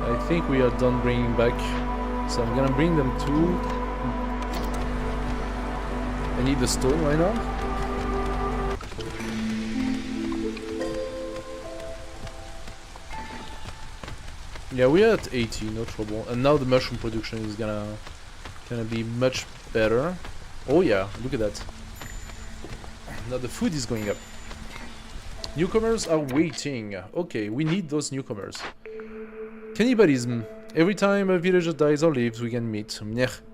I think we are done bringing back, so I'm gonna bring them to... I need the stone right now. Yeah, we're at 80, no trouble. And now the mushroom production is gonna be much better. Oh yeah, look at that. Now the food is going up. Newcomers are waiting. Okay, we need those newcomers. Cannibalism. Every time a villager dies or leaves, we can meet.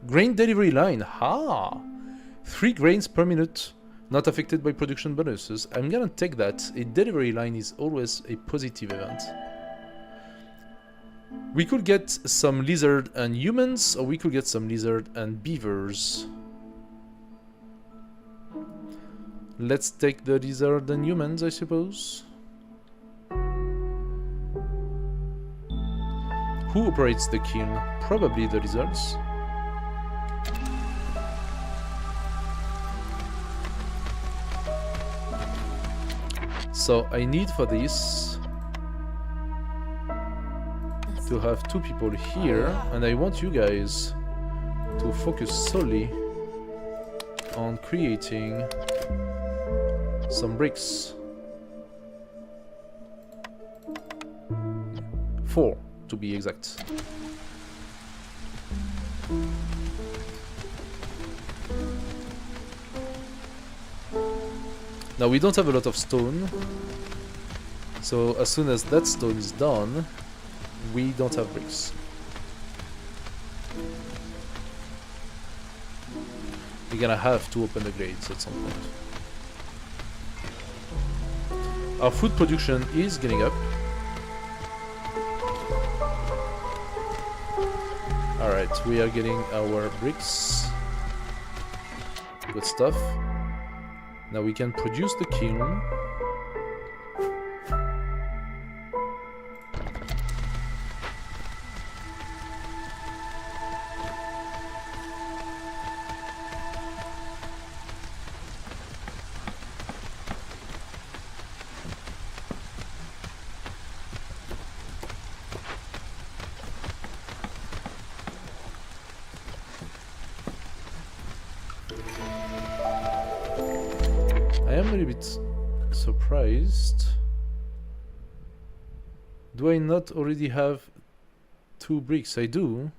Grain delivery line. Ha! 3 grains per minute. Not affected by production bonuses. I'm gonna take that. A delivery line is always a positive event. We could get some lizard and humans, or we could get some lizard and beavers. Let's take the lizard and humans, I suppose. Who operates the kiln? Probably the lizards. So I need for this to have 2 people here, and I want you guys to focus solely on creating some bricks. 4 to be exact. Now we don't have a lot of stone, so as soon as that stone is done, we don't have bricks. We're gonna have to open the grades at some point. Our food production is getting up. Alright, we are getting our bricks. Good stuff. Now we can produce the kiln. I am a little bit surprised. Do I not already have 2 bricks? I do.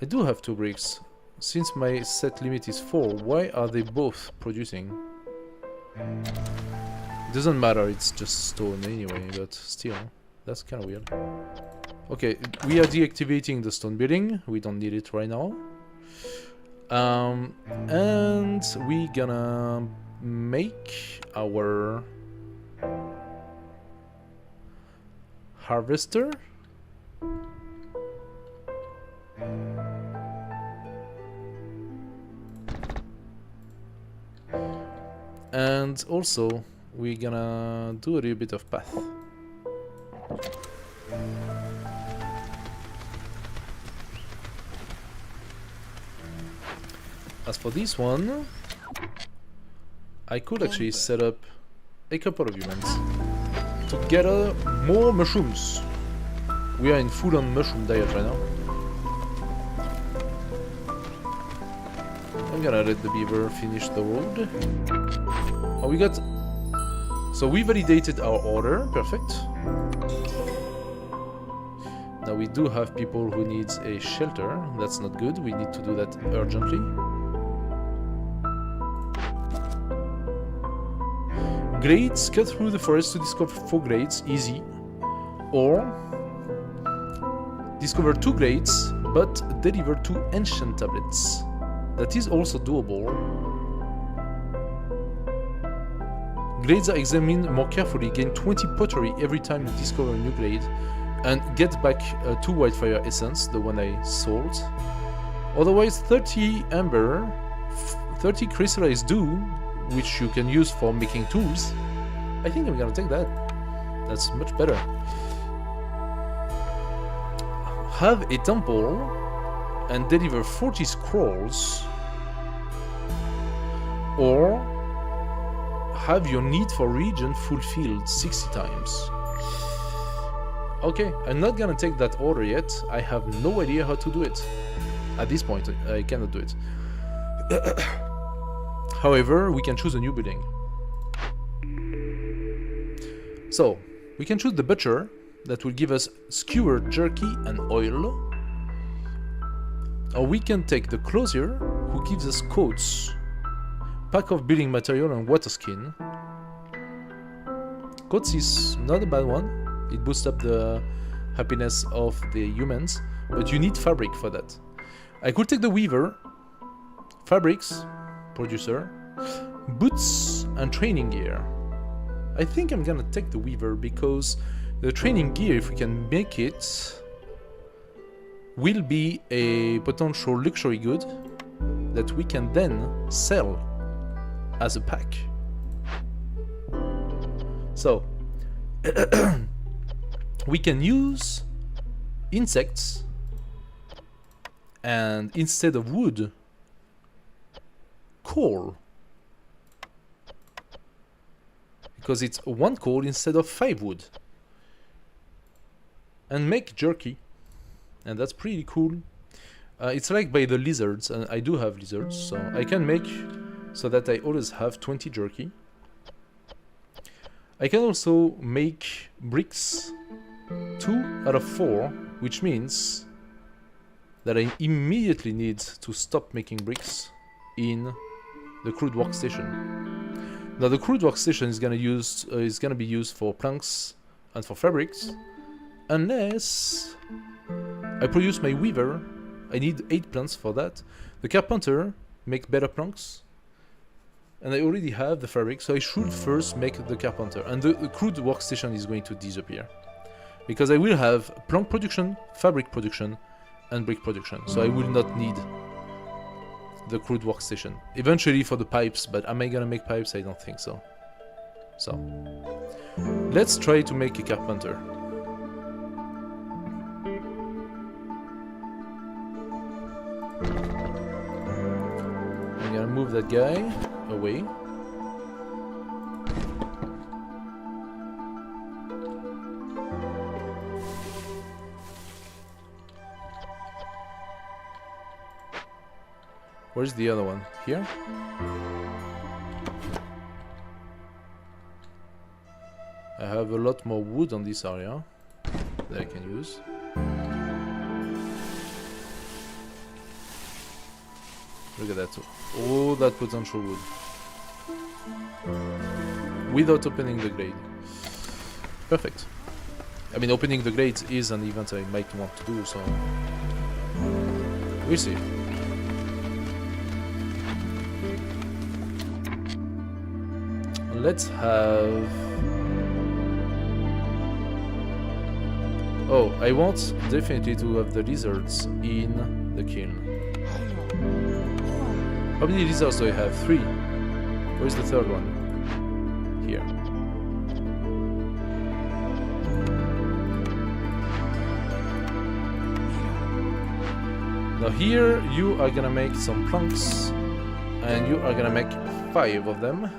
I do have 2 bricks. Since my set limit is 4, why are they both producing? Doesn't matter, it's just stone anyway, but still, that's kind of weird. Okay, we are deactivating the stone building. We don't need it right now. And we gonna make our harvester. And also we're gonna do a little bit of path. As for this one, I could actually set up a couple of humans to gather more mushrooms. We are in full-on mushroom diet right now. I'm gonna let the beaver finish the road. Oh, we got... So we validated our order, perfect. Now we do have people who needs a shelter. That's not good. We need to do that urgently. Glades, cut through the forest to discover 4 glades, easy. Or discover 2 glades, but deliver 2 ancient tablets. That is also doable. Glades are examined more carefully, gain 20 pottery every time you discover a new glade, and get back 2 wildfire essence, the one I sold. Otherwise 30 amber, 30 crystallized dew, which you can use for making tools. I think I'm gonna take that. That's much better. Have a temple and deliver 40 scrolls, or have your need for region fulfilled 60 times. Okay, I'm not gonna take that order yet. I have no idea how to do it. At this point, I cannot do it. However, we can choose a new building. So, we can choose the butcher, that will give us skewered jerky and oil. Or we can take the clothier, who gives us coats, pack of building material and water skin. Coats is not a bad one. It boosts up the happiness of the humans, but you need fabric for that. I could take the weaver, fabrics, producer, boots and training gear. I think I'm gonna take the weaver because the training gear, if we can make it, will be a potential luxury good that we can then sell as a pack. So, we can use insects, and instead of wood, coal. Because it's 1 coal instead of 5 wood. And make jerky. And that's pretty cool. It's like by the lizards, and I do have lizards, so I can make so that I always have 20 jerky. I can also make bricks 2 out of 4, which means that I immediately need to stop making bricks in the crude workstation. Now the crude workstation is gonna be used for planks and for fabrics, unless I produce my weaver. I need 8 planks for that. The carpenter make better planks, and I already have the fabric, so I should first make the carpenter, and the crude workstation is going to disappear because I will have plank production, fabric production, and brick production, so I will not need the crude workstation. Eventually for the pipes, but am I gonna make pipes? I don't think so. So, let's try to make a carpenter. I'm gonna move that guy away. Where's the other one? Here? I have a lot more wood on this area that I can use. Look at that. All that potential wood. Without opening the glade. Perfect. I mean, opening the glades is an event I might want to do, so... we'll see. Let's have... oh, I want definitely to have the lizards in the kiln. How many lizards do I have? 3. Where's the third one? Here. Now here you are gonna make some planks, and you are gonna make 5 of them.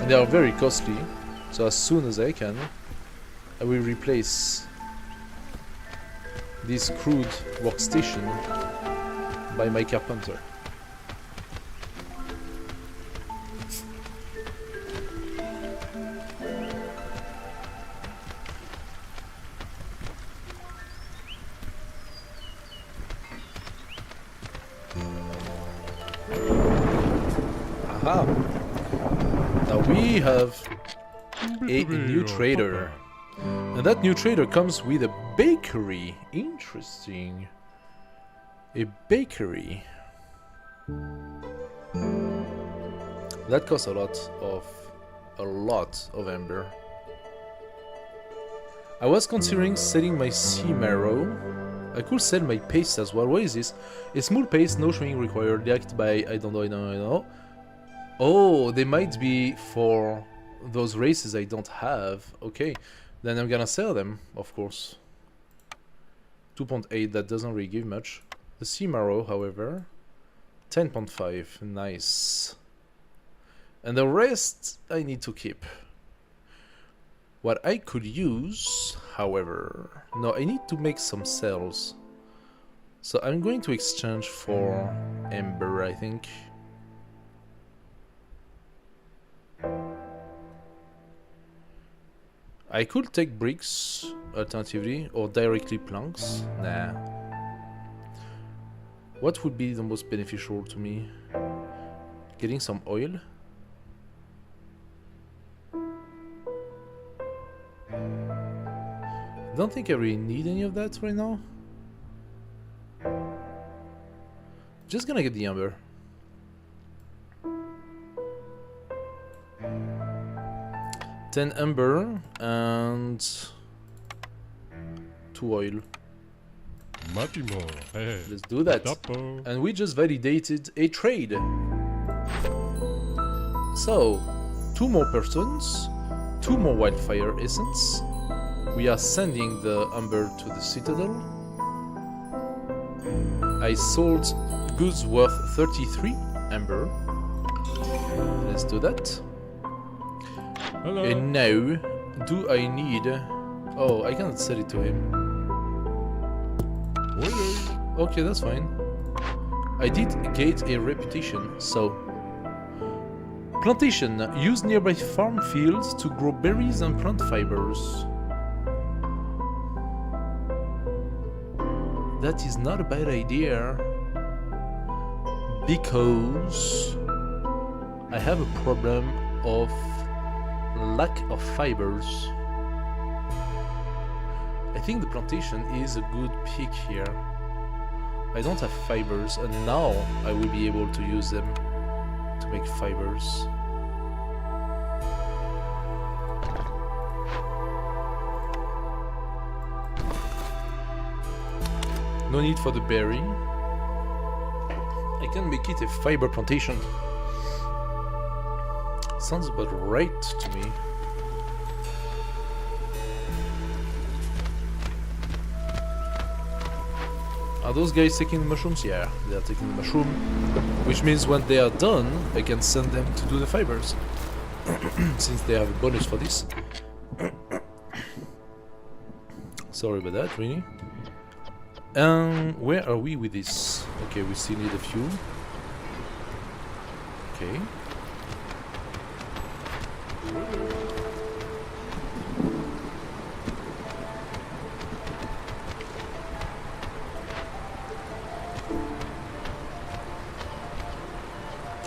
They are very costly, so as soon as I can, I will replace this crude workstation by my carpenter. Aha! Now we have a new trader. And that new trader comes with a bakery. Interesting. A bakery. That costs a lot of amber. I was considering selling my sea marrow. I could sell my paste as well. What is this? A small paste, no showing required. React by I don't know. Oh, they might be for those races I don't have. Okay, then I'm gonna sell them, of course. 2.8, that doesn't really give much. The sea marrow, however, 10.5, nice. And the rest I need to keep. What I could use, however... No, I need to make some cells. So I'm going to exchange for Ember, I think. I could take bricks, alternatively, or directly planks. Nah. What would be the most beneficial to me? Getting some oil? Don't think I really need any of that right now. Just gonna get the amber. Ten amber and 2 oil. Let's do that. And we just validated a trade. So, 2 more persons, 2 more wildfire essence. We are sending the amber to the citadel. I sold goods worth 33 amber. Let's do that. Hello. And now, do I need... Oh, I cannot sell it to him. Okay, that's fine. I did get a reputation, so... Plantation. Use nearby farm fields to grow berries and plant fibers. That is not a bad idea, because I have a problem of lack of fibers. I think the plantation is a good pick here. I don't have fibers, and now I will be able to use them to make fibers. No need for the berry. I can make it a fiber plantation. Sounds about right to me. Are those guys taking the mushrooms? Yeah, they are taking the mushroom. Which means when they are done, I can send them to do the fibers. Since they have a bonus for this. Sorry about that, really. Where are we with this? Okay, we still need a few. Okay.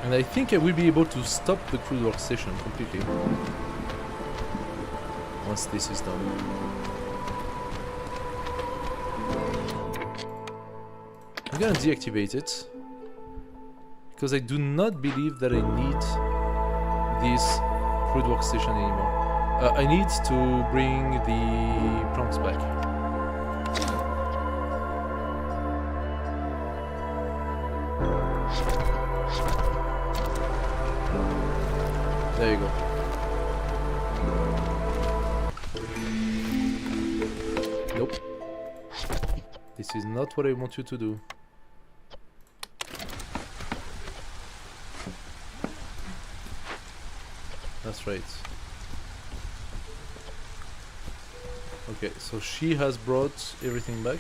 And I think I will be able to stop the crude work station completely. Once this is done. I'm gonna deactivate it. Because I do not believe that I need this crude work station anymore. I need to bring the plants back. There you go. Nope. This is not what I want you to do. That's right. Okay, so she has brought everything back.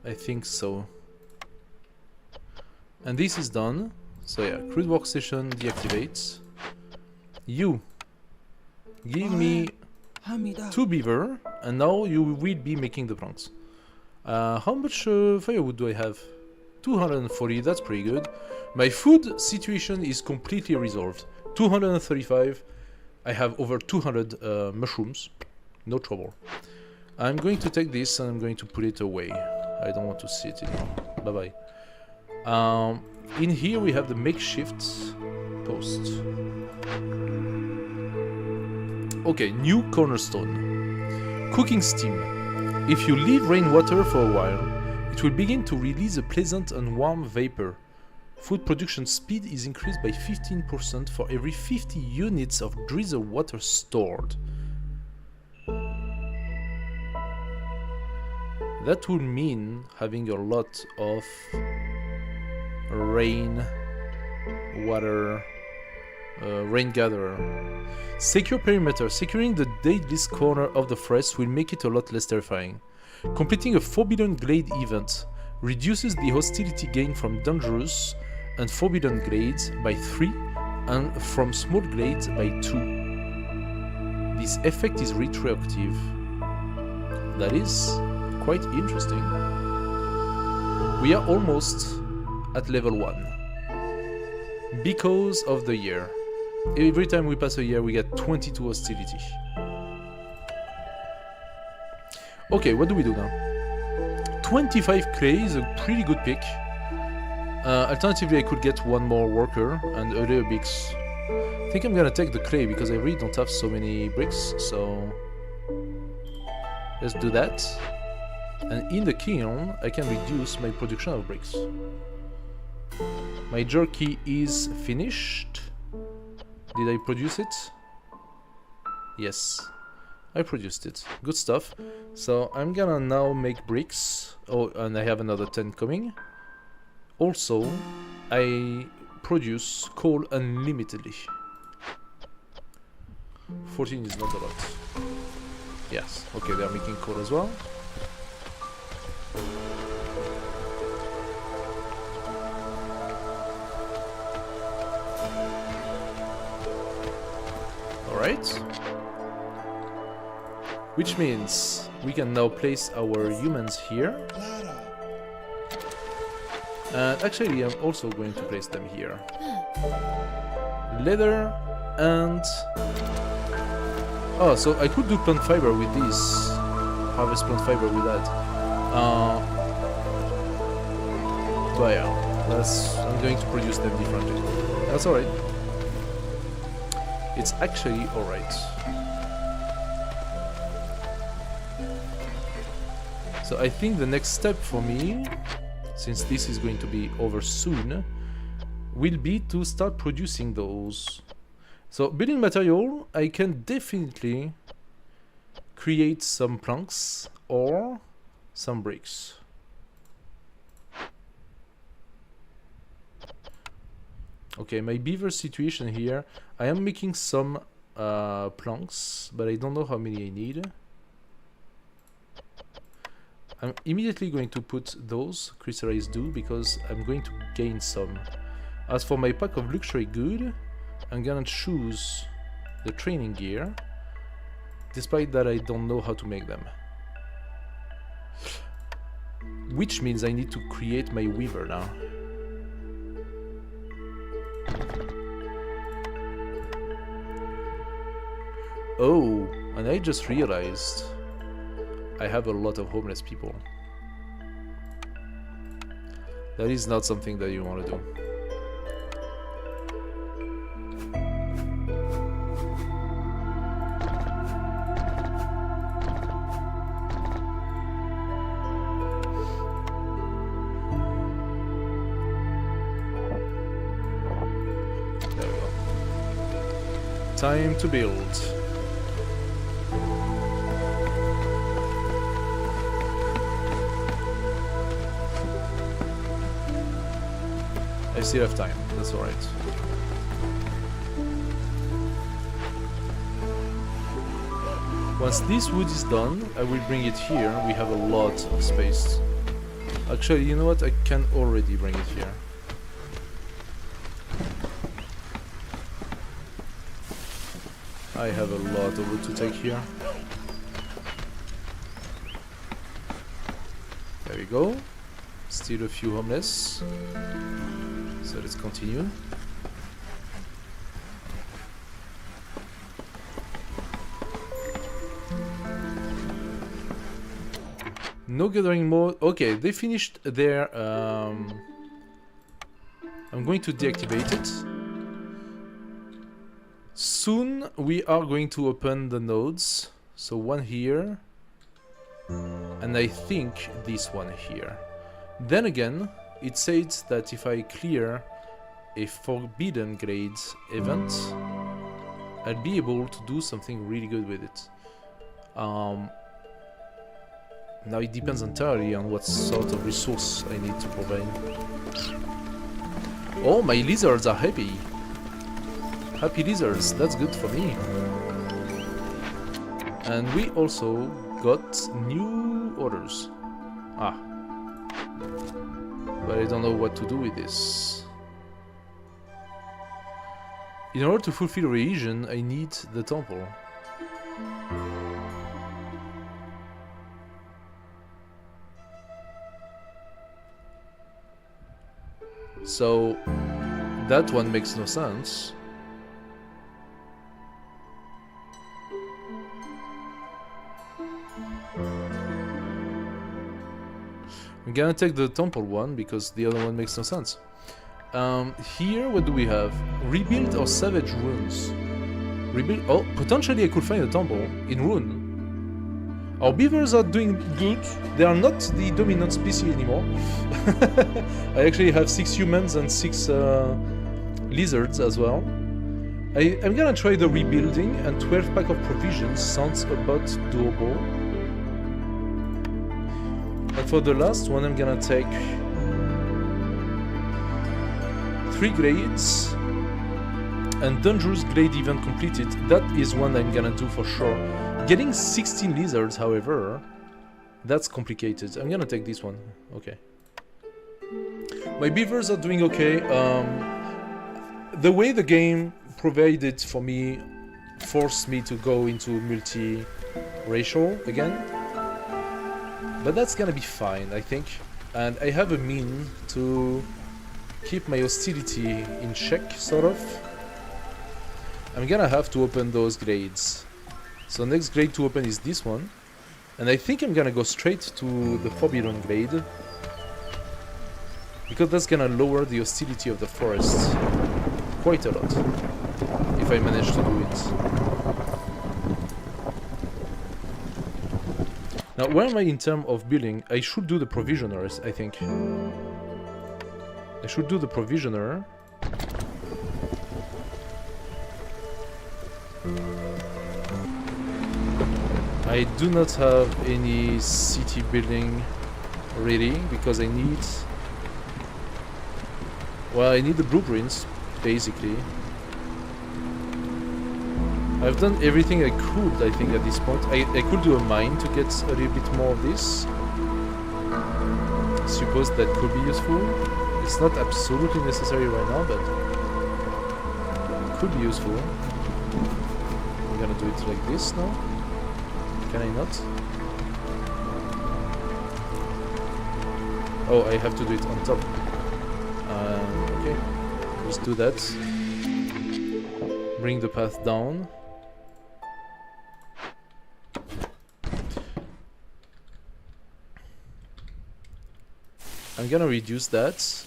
I think so. And this is done. So yeah, crude workstation deactivates. You give me Hamida. 2 beaver, and now you will be making the planks. How much firewood do I have? 240, that's pretty good. My food situation is completely resolved. 235, I have over 200 mushrooms. No trouble. I'm going to take this and I'm going to put it away. I don't want to see it anymore. Bye-bye. In here we have the makeshift post. Okay, new cornerstone. Cooking steam. If you leave rainwater for a while, it will begin to release a pleasant and warm vapor. Food production speed is increased by 15% for every 50 units of drizzle water stored. That will mean having a lot of rain water, rain gatherer. Secure perimeter. Securing the deadliest corner of the forest will make it a lot less terrifying. Completing a Forbidden Glade event reduces the hostility gain from dangerous and forbidden glades by 3 and from small glades by 2. This effect is retroactive. That is quite interesting. We are almost at level 1 because of the year. Every time we pass a year we get 22 hostility. Okay, what do we do now? 25 clay is a pretty good pick. Alternatively, I could get one more worker and other bricks. I think I'm gonna take the clay because I really don't have so many bricks, so let's do that. And in the kiln, I can reduce my production of bricks. My jerky is finished. Did I produce it? Yes, I produced it. Good stuff. So I'm gonna now make bricks. Oh, and I have another 10 coming. Also, I produce coal unlimitedly. 14 is not a lot. Yes, okay, they are making coal as well. Alright. Which means we can now place our humans here. And actually, I'm also going to place them here. Leather and... Oh, so I could do plant fiber with this. Harvest plant fiber with that. But yeah, I'm going to produce them differently. That's alright. It's actually alright. So I think the next step for me, since this is going to be over soon, will be to start producing those. So building material, I can definitely create some planks or some bricks. Okay, my beaver situation here, I am making some planks, but I don't know how many I need. I'm immediately going to put those crystallized dew because I'm going to gain some. As for my pack of luxury good, I'm gonna choose the training gear, despite that I don't know how to make them. Which means I need to create my weaver now. Oh, and I just realized I have a lot of homeless people. That is not something that you want to do. There we go. Time to build. I still have time, that's alright. Once this wood is done, I will bring it here. We have a lot of space. Actually, you know what? I can already bring it here. I have a lot of wood to take here. go. Still a few homeless. So let's continue. No gathering mode. Okay, they finished their... I'm going to deactivate it. Soon we are going to open the nodes. So one here. And I think this one here. Then again, it says that if I clear a forbidden grades event, I'll be able to do something really good with it. Now it depends entirely on what sort of resource I need to provide. Oh, my lizards are happy. Happy lizards, that's good for me. And we also got new orders. Ah. But I don't know what to do with this. In order to fulfill religion, I need the temple. So that one makes no sense. I'm gonna take the temple one because the other one makes no sense. Here, what do we have? Rebuild or savage runes? Rebuild. Oh, potentially I could find a temple in rune. Our beavers are doing good. They are not the dominant species anymore. I actually have 6 humans and 6 lizards as well. I'm gonna try the rebuilding, and 12 pack of provisions sounds about doable. And for the last one, I'm gonna take 3 grades and dangerous grade event completed. That is one I'm gonna do for sure. Getting 16 lizards, however, that's complicated. I'm gonna take this one. Okay. My beavers are doing okay. The way the game provided for me forced me to go into multi-racial again. But that's gonna be fine, I think. And I have a mean to keep my hostility in check, sort of. I'm gonna have to open those grades. So next grade to open is this one. And I think I'm gonna go straight to the forbidden grade. Because that's gonna lower the hostility of the forest quite a lot. If I manage to do it. Now, where am I in terms of building? I should do the provisioners, I think. I should do the provisioner. I do not have any city building ready because I need... Well, I need the blueprints, basically. I've done everything I could, I think, at this point. I could do a mine to get a little bit more of this. I suppose that could be useful. It's not absolutely necessary right now, but it could be useful. I'm gonna do it like this now. Can I not? Oh, I have to do it on top. Okay, let's do that. Bring the path down. I'm gonna reduce that.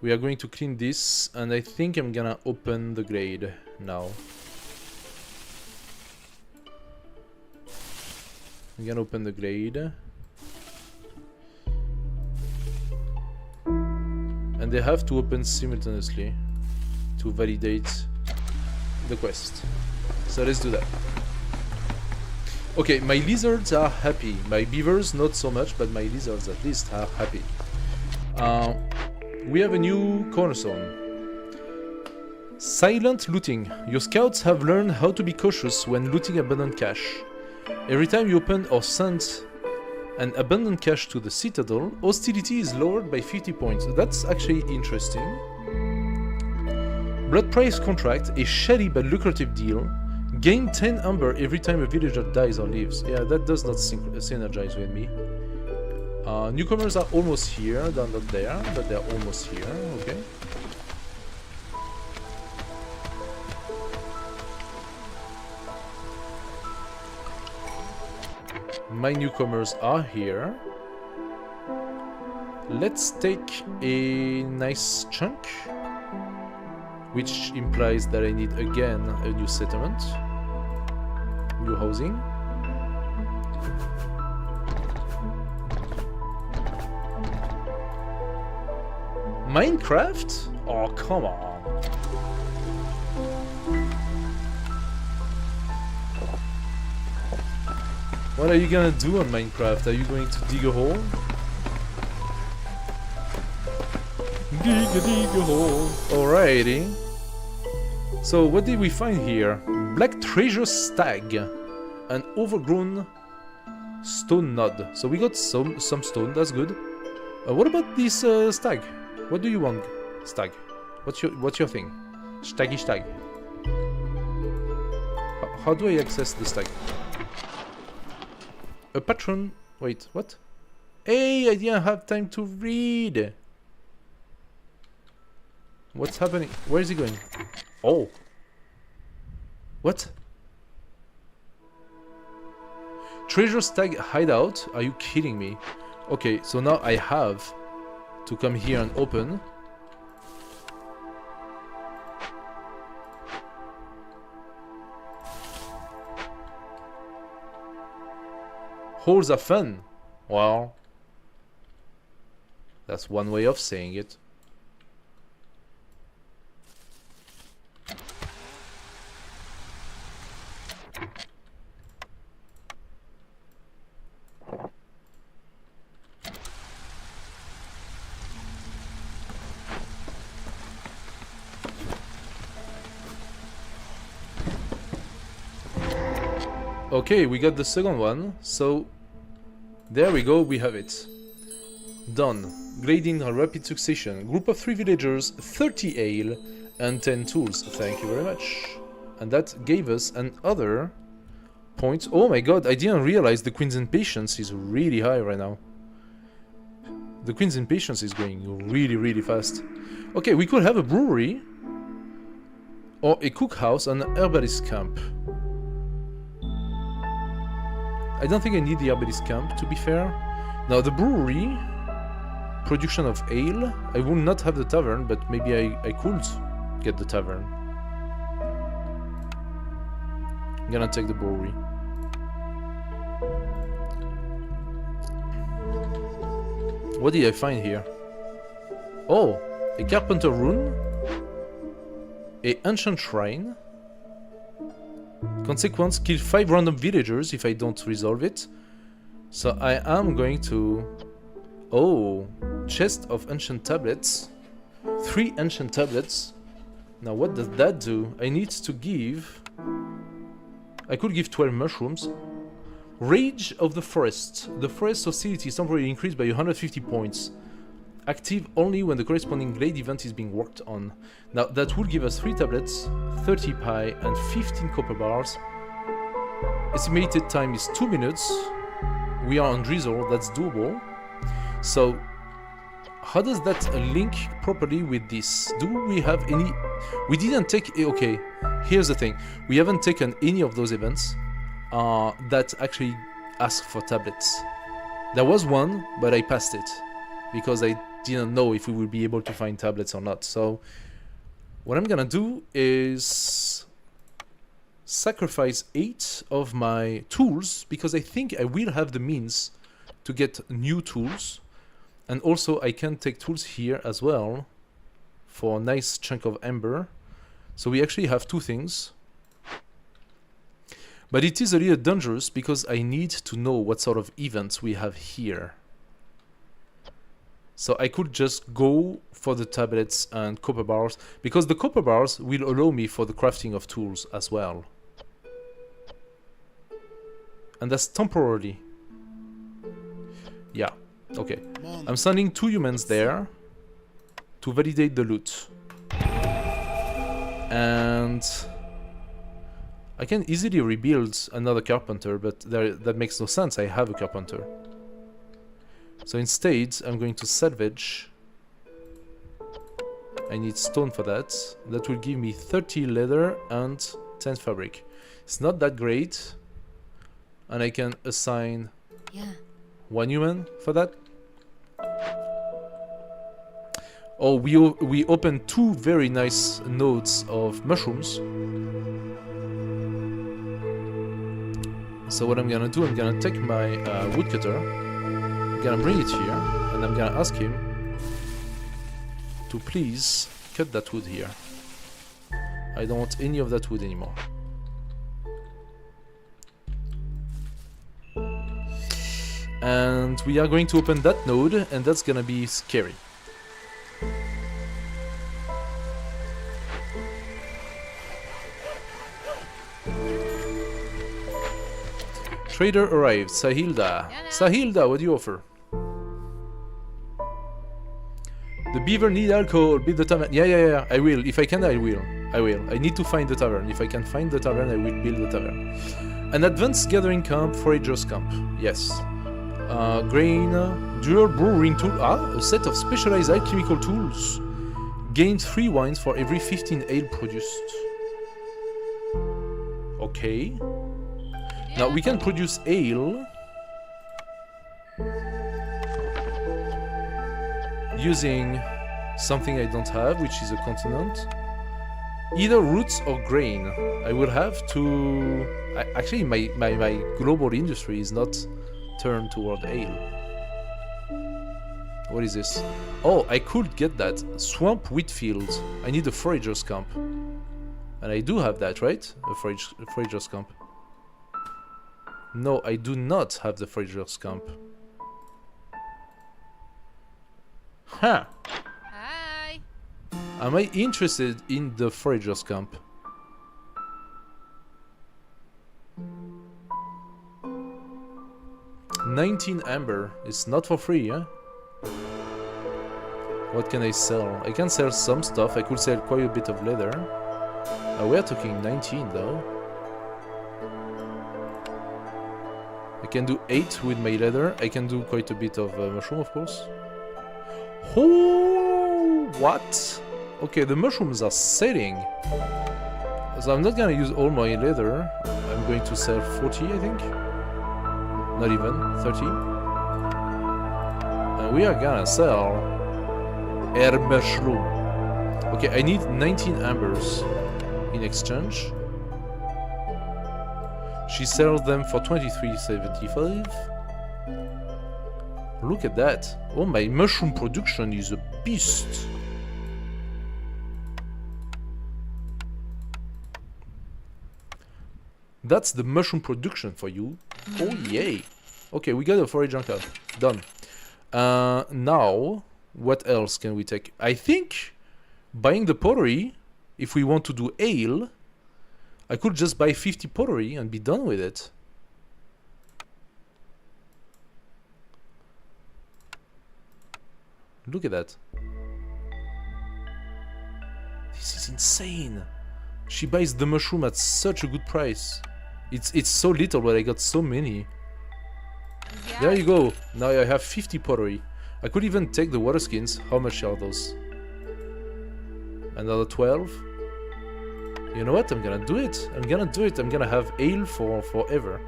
We are going to clean this, and I think I'm gonna open the grade now. I'm gonna open the grade. And they have to open simultaneously to validate the quest. So let's do that. Okay, my lizards are happy. My beavers not so much, but my lizards at least are happy. We have a new cornerstone. Silent looting. Your scouts have learned how to be cautious when looting abandoned cache. Every time you open or send an abandoned cache to the citadel, hostility is lowered by 50 points. That's actually interesting. Blood Price Contract, a shady but lucrative deal. Gain 10 amber every time a villager dies or leaves. Yeah, that does not synergize with me. Newcomers are almost here. They're not there, but they're almost here. Okay. My newcomers are here. Let's take a nice chunk, which implies that I need again a new settlement, new housing. Minecraft? Oh, come on. What are you gonna do on Minecraft? Are you going to dig a hole? Dig a hole. Alrighty. So what did we find here? Black treasure stag. An overgrown stone nod. So we got some stone, that's good. What about this stag? What do you want, stag? What's your thing? Staggy stag. How do I access the stag? A patron. Wait, what? Hey, I didn't have time to read. What's happening? Where is he going? Oh. What? Treasure stag hideout? Are you kidding me? Okay, so now I have to come here and open. Holes are fun. Well, that's one way of saying it. Okay, we got the second one, so there we go, we have it. Done. Grading a rapid succession. Group of 3 villagers, 30 ale, and 10 tools. Thank you very much. And that gave us another point. Oh my god, I didn't realize the Queen's Impatience is really high right now. The Queen's Impatience is going really fast. Okay, we could have a brewery, or a cookhouse and an herbalist camp. I don't think I need the herbalist camp, to be fair. Now, the brewery, production of ale. I will not have the tavern, but maybe I could get the tavern. I'm gonna take the brewery. What did I find here? Oh, a carpenter rune, a ancient shrine. Consequence, kill 5 random villagers if I don't resolve it. So I am going to... Oh, chest of ancient tablets. 3 ancient tablets. Now what does that do? I need to give... I could give 12 mushrooms. Rage of the Forest. The forest hostility is temporarily increased by 150 points. Active only when the corresponding glade event is being worked on. Now that will give us 3 tablets, 30 pie and 15 copper bars. Estimated time is 2 minutes. We are on drizzle, that's doable. So how does that link properly with this? Do we have any... We didn't take... Okay, here's the thing. We haven't taken any of those events that actually ask for tablets. There was one, but I passed it because I didn't know if we would be able to find tablets or not. So what I'm gonna do is sacrifice 8 of my tools because I think I will have the means to get new tools, and also I can take tools here as well for a nice chunk of ember. So we actually have 2 things, but it is a little dangerous because I need to know what sort of events we have here. So I could just go for the tablets and copper bars, because the copper bars will allow me for the crafting of tools as well. And that's temporarily. Yeah, okay. I'm sending 2 humans there to validate the loot. And I can easily rebuild another carpenter, but that makes no sense. I have a carpenter. So instead, I'm going to salvage. I need stone for that. That will give me 30 leather and 10 fabric. It's not that great. And I can assign 1 human for that. Oh, we opened 2 very nice nodes of mushrooms. So what I'm gonna do, I'm gonna take my woodcutter, I'm gonna bring it here, and I'm gonna ask him to please cut that wood here. I don't want any of that wood anymore. And we are going to open that node, and that's gonna be scary. Trader arrived, Sahilda. Sahilda, what do you offer? The beaver need alcohol, build the tavern. Yeah, I will. If I can, I will. I need to find the tavern. If I can find the tavern, I will build the tavern. An advanced gathering camp, forager's camp. Yes. Grain, dual brewing tool. A set of specialized alchemical tools. Gain 3 wines for every 15 ale produced. Okay. Now we can produce ale using something I don't have, which is a continent. Either roots or grain. I will have to... actually, my global industry is not turned toward ale. What is this? Oh, I could get that. Swamp wheat field. I need a forager's camp. And I do have that, right? A forager's camp. No, I do not have the forager's camp. Huh. Hi. Am I interested in the forager's camp? $19 amber. It's not for free, yeah? What can I sell? I can sell some stuff. I could sell quite a bit of leather. We're talking 19 though. I can do 8 with my leather. I can do quite a bit of mushroom, of course. Oh, what? Okay, the mushrooms are selling. So I'm not gonna use all my leather. I'm going to sell 40, I think. Not even 30. And we are gonna sell air mushroom. Okay, I need 19 ambers in exchange. She sells them for 23.75. Look at that. Oh, my mushroom production is a beast. That's the mushroom production for you. Oh, yay. Okay, we got a forager camp. Done. Now, what else can we take? I think buying the pottery, if we want to do ale, I could just buy 50 pottery and be done with it. Look at that. This is insane. She buys the mushroom at such a good price. It's so little, but I got so many. Yeah. There you go. Now I have 50 pottery. I could even take the water skins. How much are those? Another 12. You know what? I'm gonna do it. I'm gonna have ale for forever.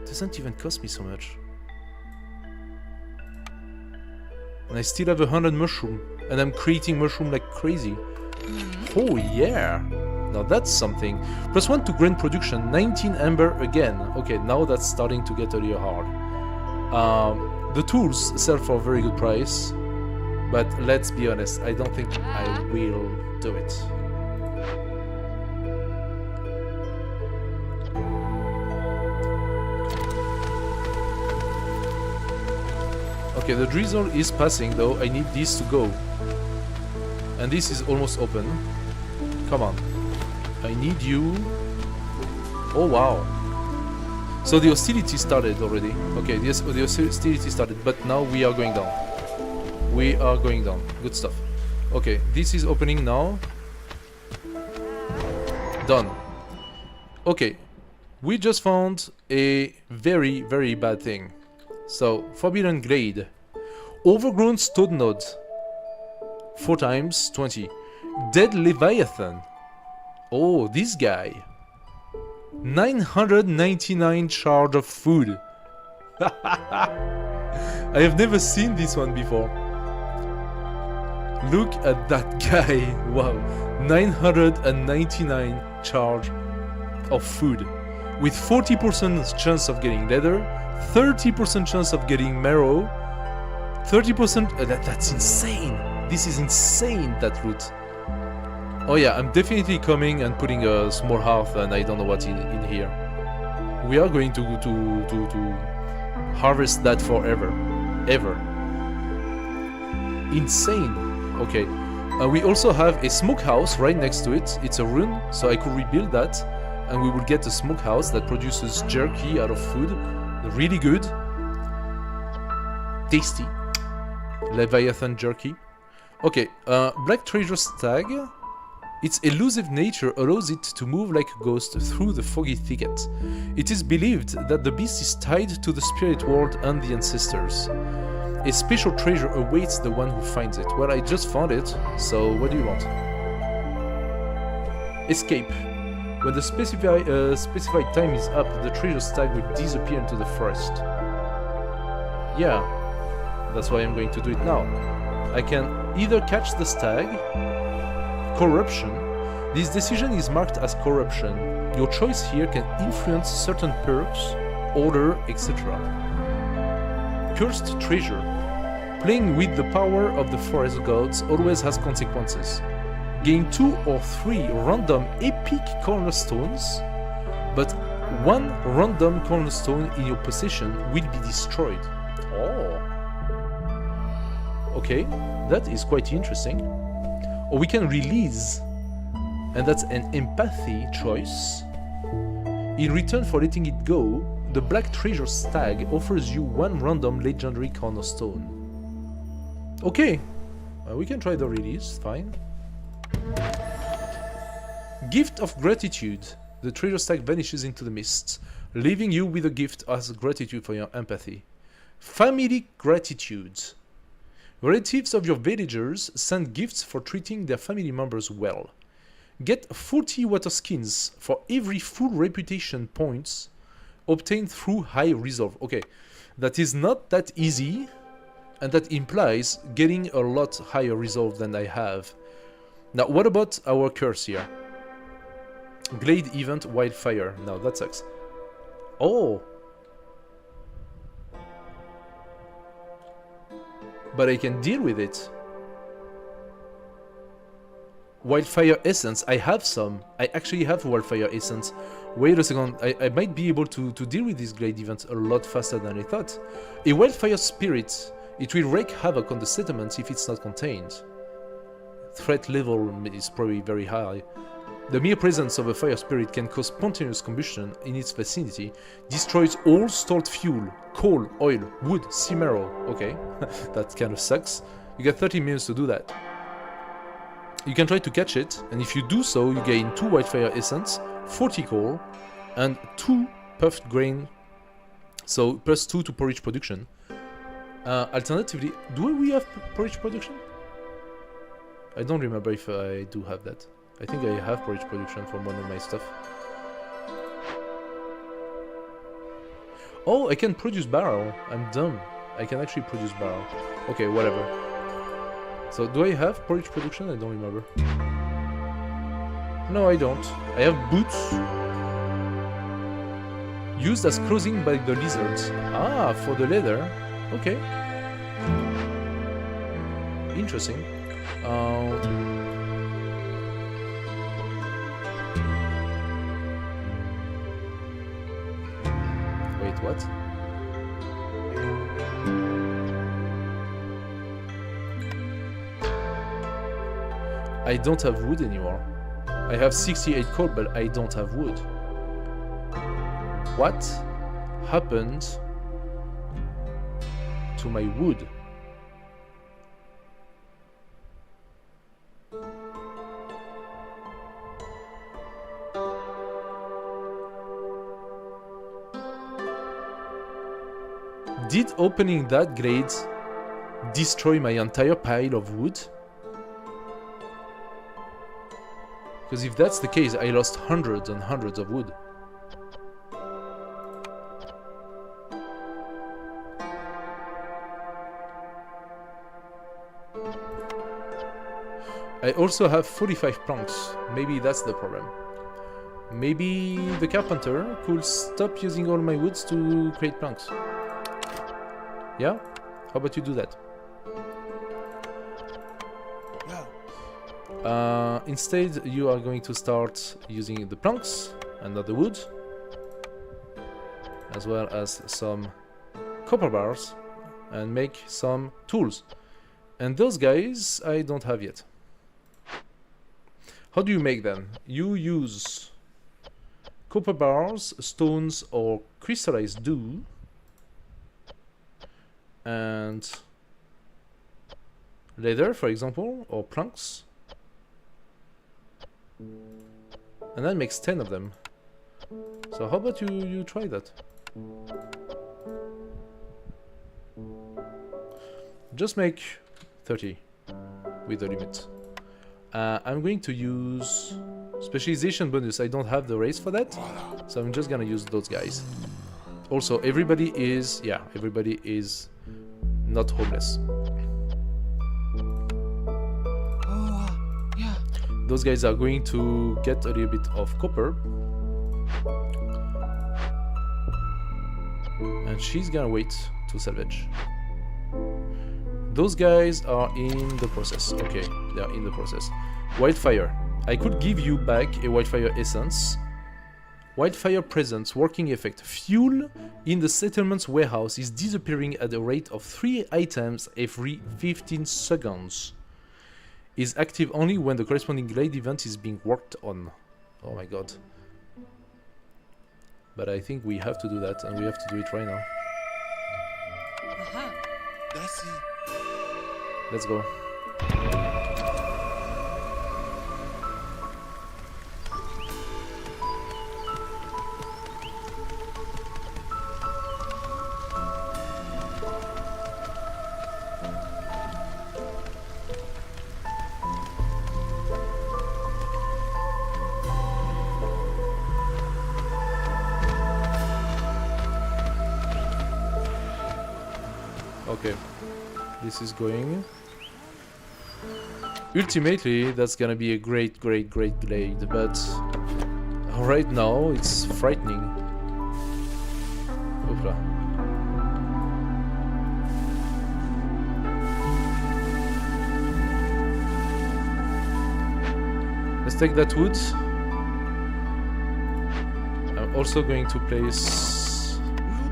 Doesn't even cost me so much. And I still have 100 mushroom. And I'm creating mushroom like crazy. Oh yeah! Now that's something. +1 to grain production, 19 amber again. Okay, now that's starting to get a little hard. The tools sell for a very good price. But let's be honest, I don't think I will do it. Okay, the drizzle is passing though. I need this to go. And this is almost open. Come on. I need you. Oh wow. So the hostility started already. Okay, yes, the hostility started, but now we are going down. We are going down. Good stuff. Okay, this is opening now. Done. Okay. We just found a very, very bad thing. So, Forbidden Glade. Overgrown stone node. 4 times 20. Dead Leviathan. Oh, this guy. 999 charge of food. I have never seen this one before. Look at that guy. Wow. 999 charge of food. With 40% chance of getting leather, 30% chance of getting marrow, 30%... that's insane. This is insane, that loot. Oh yeah, I'm definitely coming and putting a small hearth, and I don't know what's in here. We are going to harvest that forever. Ever. Insane. Okay. We also have a smokehouse right next to it. It's a ruin, so I could rebuild that, and we will get a smokehouse that produces jerky out of food. Really good. Tasty. Leviathan jerky. Okay, Black Treasure Stag. Its elusive nature allows it to move like a ghost through the foggy thicket. It is believed that the beast is tied to the spirit world and the ancestors. A special treasure awaits the one who finds it. Well, I just found it, so what do you want? Escape. When the specified time is up, the treasure stag will disappear into the forest. Yeah, that's why I'm going to do it now. I can either catch the stag, corruption. This decision is marked as corruption. Your choice here can influence certain perks, order, etc. Cursed treasure. Playing with the power of the forest gods always has consequences. Gain 2 or 3 random epic cornerstones, but 1 random cornerstone in your possession will be destroyed. Oh. Okay, that is quite interesting. Or we can release, and that's an empathy choice. In return for letting it go, the Black Treasure Stag offers you 1 random legendary cornerstone. Okay, we can try the release, fine. Gift of Gratitude. The treasure stag vanishes into the mist, leaving you with a gift as gratitude for your empathy. Family Gratitude. Relatives of your villagers send gifts for treating their family members well. Get 40 water skins for every full reputation points obtained through high resolve. Okay, that is not that easy, and that implies getting a lot higher resolve than I have. Now, what about our curse here? Glade event wildfire. Now, that sucks. Oh! But I can deal with it. Wildfire essence. I have some. I actually have wildfire essence. Wait a second. I might be able to deal with this glade event a lot faster than I thought. A wildfire spirit. It will wreak havoc on the settlements if it's not contained. Threat level is probably very high. The mere presence of a fire spirit can cause spontaneous combustion in its vicinity, destroys all stored fuel, coal, oil, wood, sea marrow. Okay, that kind of sucks. You get 30 minutes to do that. You can try to catch it, and if you do so, you gain 2 wildfire essence, 40 coal, and 2 puffed grain, so plus 2 to porridge production. Alternatively, do we have porridge production? I don't remember if I do have that. I think I have porridge production from one of my stuff. Oh, I can produce barrel. I'm dumb. I can actually produce barrel. Okay, whatever. So, do I have porridge production? I don't remember. No, I don't. I have boots. Used as clothing by the lizards. Ah, for the leather. Okay. Interesting. Wait, what? I don't have wood anymore. I have 68 coal, but I don't have wood. What happened to my wood? Did opening that glade destroy my entire pile of wood? Because if that's the case, I lost hundreds and hundreds of wood. I also have 45 planks. Maybe that's the problem. Maybe the carpenter could stop using all my woods to create planks. Yeah? How about you do that? Yeah. Instead, you are going to start using the planks and not the wood, as well as some copper bars, and make some tools. And those guys I don't have yet. How do you make them? You use copper bars, stones, or crystallized dew, and leather, for example, or planks, and that makes 10 of them. So how about you try that? Just make 30 with the limit. I'm going to use specialization bonus. I don't have the race for that, so I'm just gonna use those guys. Also, everybody is not homeless. Oh, yeah. Those guys are going to get a little bit of copper, and she's gonna wait to salvage. Those guys are in the process. Okay, they are in the process. Wildfire. I could give you back a wildfire essence. Wildfire presence working effect. Fuel in the settlement's warehouse is disappearing at a rate of 3 items every 15 seconds. Is active only when the corresponding glade event is being worked on. Oh my god. But I think we have to do that, and we have to do it right now. That's it. Let's go. Okay, this is going. Ultimately, that's gonna be a great glade, but right now it's frightening. Oopla. Let's take that wood. I'm also going to place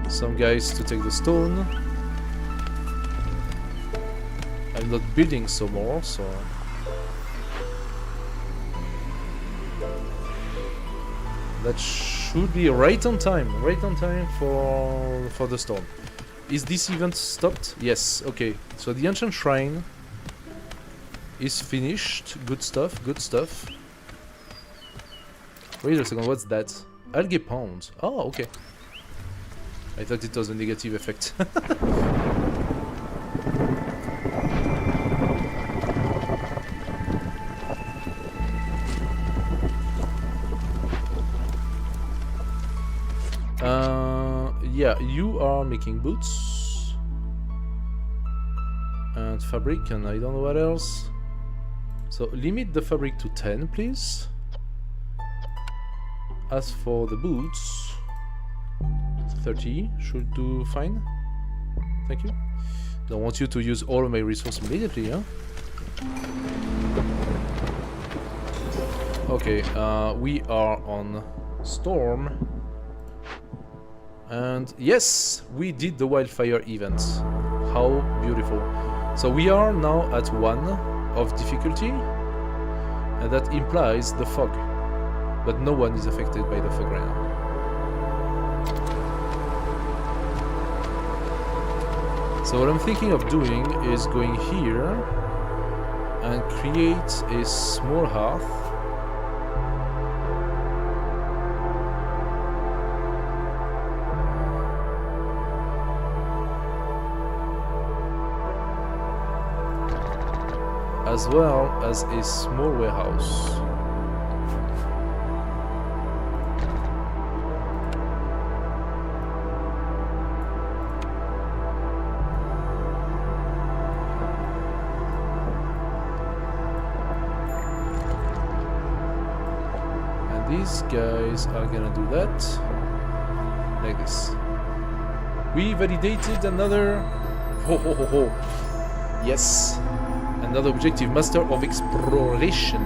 some guys to take the stone. I'm not building some more, so that should be right on time for the storm. Is this event stopped? Yes, okay. So the ancient shrine is finished. Good stuff, good stuff. Wait a second, what's that? Algae pound. Oh, okay. I thought it was a negative effect. Yeah, you are making boots and fabric, and I don't know what else. So limit the fabric to 10, please. As for the boots, 30 should do fine. Thank you. Don't want you to use all of my resources immediately, huh? Okay, we are on storm. And yes, we did the wildfire event. How beautiful. So we are now at 1 of difficulty, and that implies the fog. But no one is affected by the fog right now. So what I'm thinking of doing is going here and create a small hearth. as well as a small warehouse. And these guys are gonna do that like this. We validated another. Ho ho ho ho. Yes. Another objective, Master of Exploration.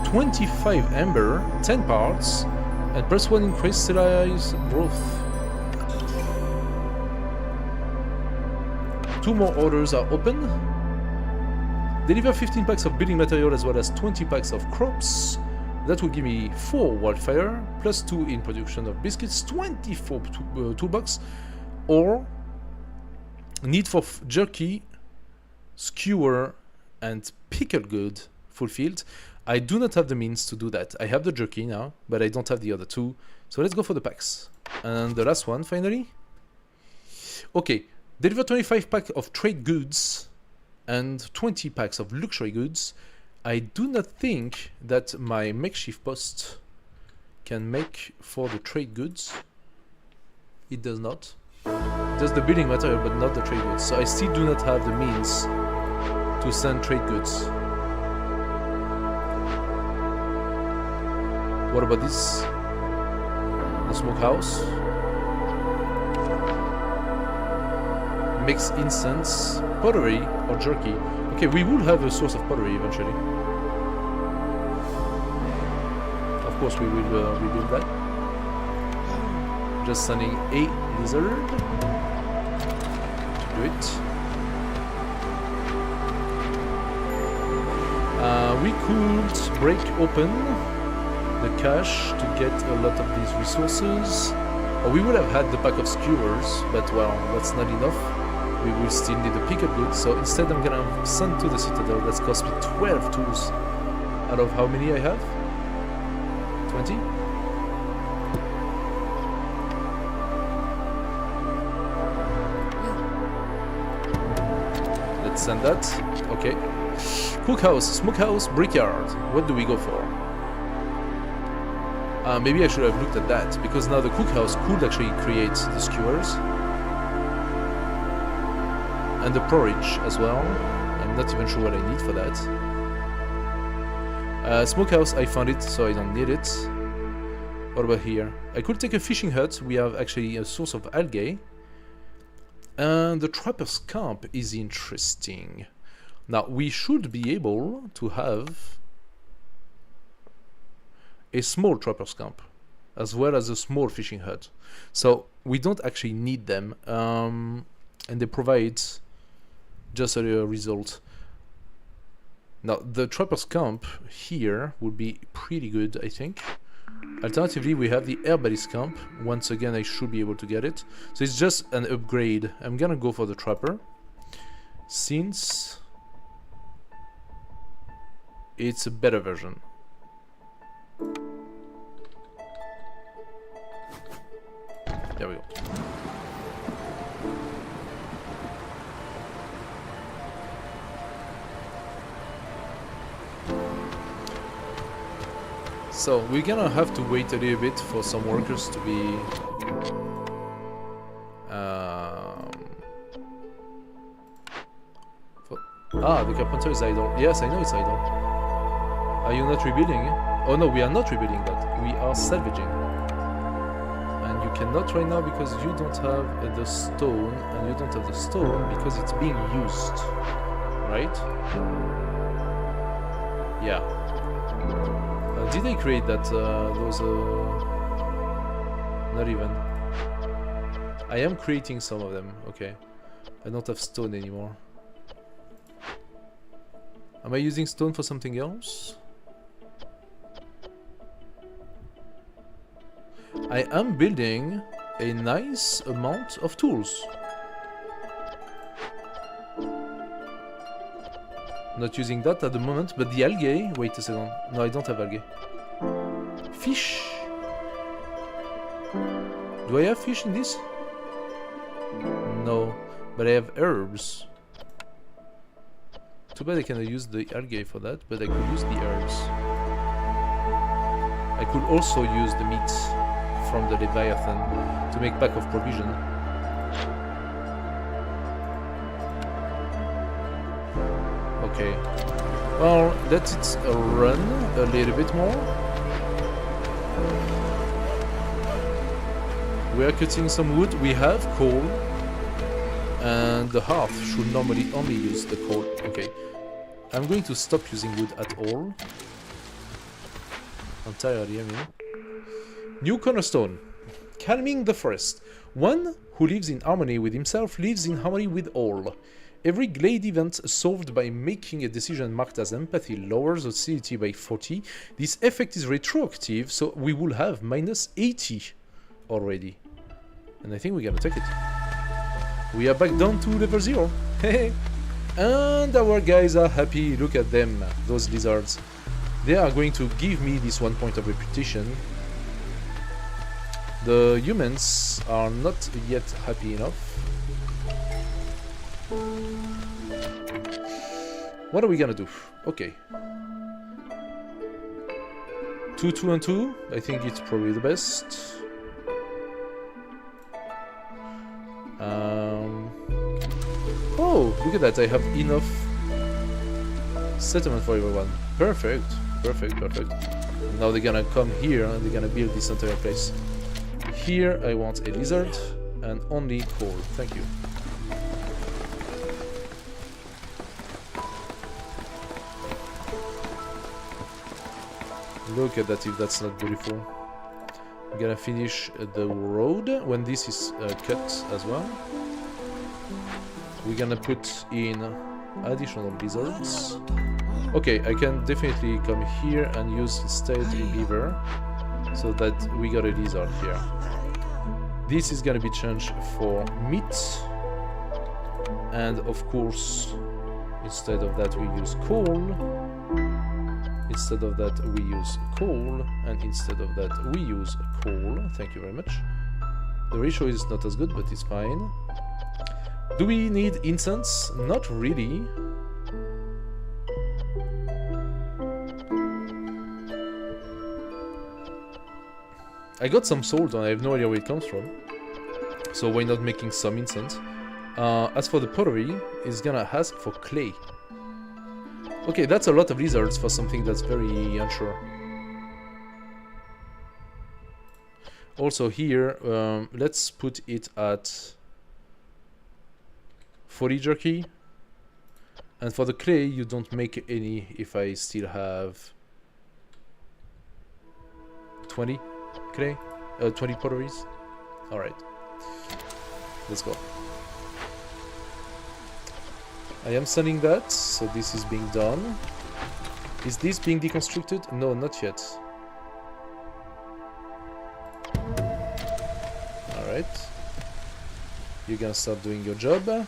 25 amber, 10 parts, and +1 in crystallized growth. 2 more orders are open. Deliver 15 packs of building material as well as 20 packs of crops. That will give me 4 wildfire, +2 in production of biscuits, 24 toolbox, or need for jerky, skewer, and pickle good fulfilled. I do not have the means to do that. I have the jerky now, but I don't have the other two. So let's go for the packs. And the last one, finally. Okay, deliver 25 packs of trade goods and 20 packs of luxury goods. I do not think that my makeshift post can make for the trade goods. It does not. It does the building material, but not the trade goods. So I still do not have the means to send trade goods. What about this? The smokehouse. Makes incense, pottery, or jerky. Okay, we will have a source of pottery eventually. Of course, we will rebuild that. Just sending a lizard to do it. We could break open the cache to get a lot of these resources. Or we would have had the pack of skewers, but well, that's not enough. We will still need a pick-up good, so instead I'm gonna send to the Citadel. That's cost me 12 tools. Out of how many I have? 20? Let's send that. Okay. Cookhouse, smokehouse, brickyard. What do we go for? Maybe I should have looked at that, because now the cookhouse could actually create the skewers. And the porridge as well. I'm not even sure what I need for that. Smokehouse, I found it, so I don't need it. What about here? I could take a fishing hut. We have actually a source of algae. And the trapper's camp is interesting. Now, we should be able to have a small trapper's camp, as well as a small fishing hut. So, we don't actually need them. And they provide just a result. Now, the trapper's camp here would be pretty good, I think. Alternatively, we have the herbalist camp. Once again, I should be able to get it. So it's just an upgrade. I'm gonna go for the trapper, since it's a better version. There we go. So we're gonna have to wait a little bit for some workers to be the carpenter is idle. Yes, I know it's idle. Are you not rebuilding? Oh no, we are not rebuilding that. We are salvaging. And you cannot right now because you don't have the stone, and you don't have the stone because it's being used. Right? Yeah. Did I create that? Those not even. I am creating some of them. Okay. I don't have stone anymore. Am I using stone for something else? I am building a nice amount of tools. Not using that at the moment, but the algae... Wait a second. No, I don't have algae. Fish. Do I have fish in this? No, but I have herbs. Too bad I cannot use the algae for that, but I could use the herbs. I could also use the meat from the Leviathan to make pack of provision. Okay. Well, let it run a little bit more. We are cutting some wood. We have coal. And the hearth should normally only use the coal. Okay. I'm going to stop using wood at all. Entirely, I mean. New cornerstone. Calming the forest. One who lives in harmony with himself lives in harmony with all. Every glade event solved by making a decision marked as empathy lowers hostility by 40. This effect is retroactive, so we will have minus 80 already. And I think we're gonna take it. We are back down to level 0. And our guys are happy. Look at them, those lizards. They are going to give me this 1 point of reputation. The humans are not yet happy enough. What are we gonna do? Okay. 2, 2, and 2. I think it's probably the best. Oh, look at that. I have enough settlement for everyone. Perfect. Perfect, perfect. Now they're gonna come here and they're gonna build this entire place. Here I want a lizard and only coal. Thank you. Look at that, if that's not beautiful. I'm gonna finish the road when this is cut as well. We're gonna put in additional lizards. Okay, I can definitely come here and use instead a beaver, so that we got a lizard here. This is gonna be changed for meat, and of course, instead of that we use coal. Instead of that we use coal, and instead of that we use coal. Thank you very much. The ratio is not as good, but it's fine. Do we need incense? Not really. I got some salt and I have no idea where it comes from. So why not making some incense? As for the pottery, it's gonna ask for clay. Okay, that's a lot of lizards for something that's very unsure. Also here, let's put it at 40 jerky. And for the clay, you don't make any if I still have 20 clay, 20 potteries. Alright, let's go. I am sending that, so this is being done. Is this being deconstructed? No, not yet. Alright. You're gonna start doing your job.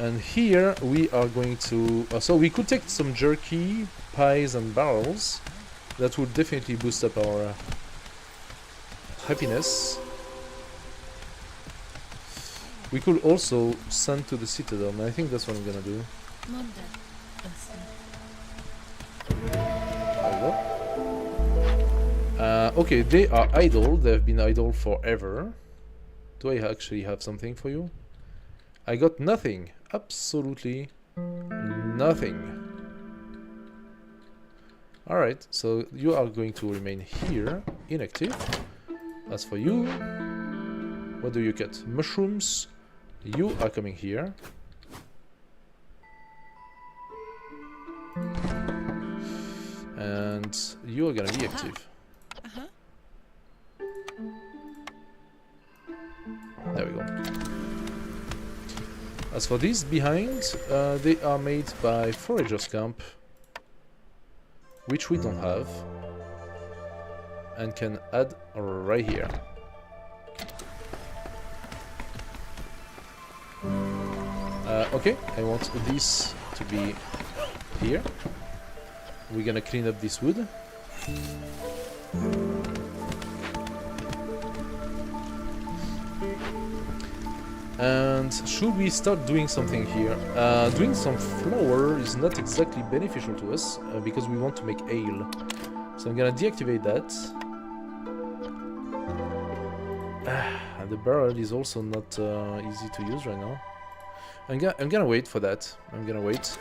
And here we are going to... so we could take some jerky, pies and barrels. That would definitely boost up our happiness. We could also send to the Citadel, and I think that's what I'm gonna do. Okay, they are idle. They've been idle forever. Do I actually have something for you? I got nothing. Absolutely nothing. Alright, so you are going to remain here, inactive. As for you, what do you get? Mushrooms. You are coming here. And you are gonna be active. There we go. As for these behind, they are made by Forager's Camp, which we don't have, and can add right here. Okay, I want this to be here. We're gonna clean up this wood. And should we start doing something here? Doing some flour is not exactly beneficial to us because we want to make ale. So I'm gonna deactivate that. And the barrel is also not easy to use right now. I'm gonna wait for that. I'm gonna wait.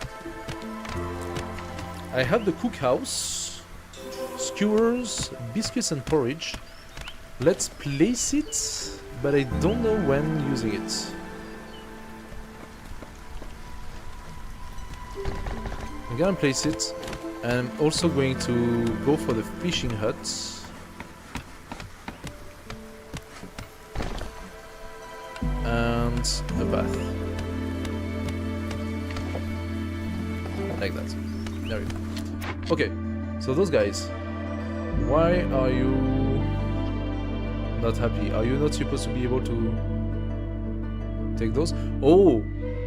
I have the cookhouse, skewers, biscuits and porridge. Let's place it, but I don't know when using it. I'm gonna place it, and I'm also going to go for the fishing hut. And a bath. Like that. There we go. Okay, so those guys, why are you not happy? Are you not supposed to be able to take those? Oh,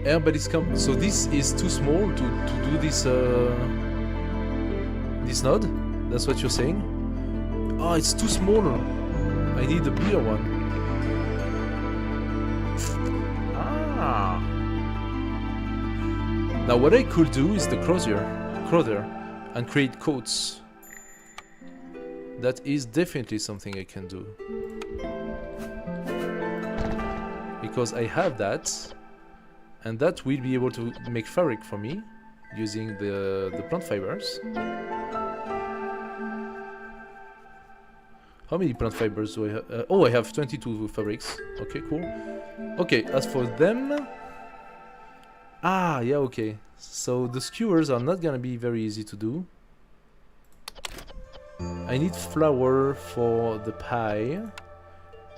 everybody's come. So this is too small to do this this node? That's what you're saying? Oh, it's too small. I need a bigger one. Ah. Now what I could do is the crowther, and create coats. That is definitely something I can do. Because I have that, and that will be able to make fabric for me using the plant fibers. How many plant fibers do I have? Oh, I have 22 fabrics. Okay, cool. Okay, as for them... Ah, yeah, okay. So the skewers are not gonna be very easy to do. I need flour for the pie.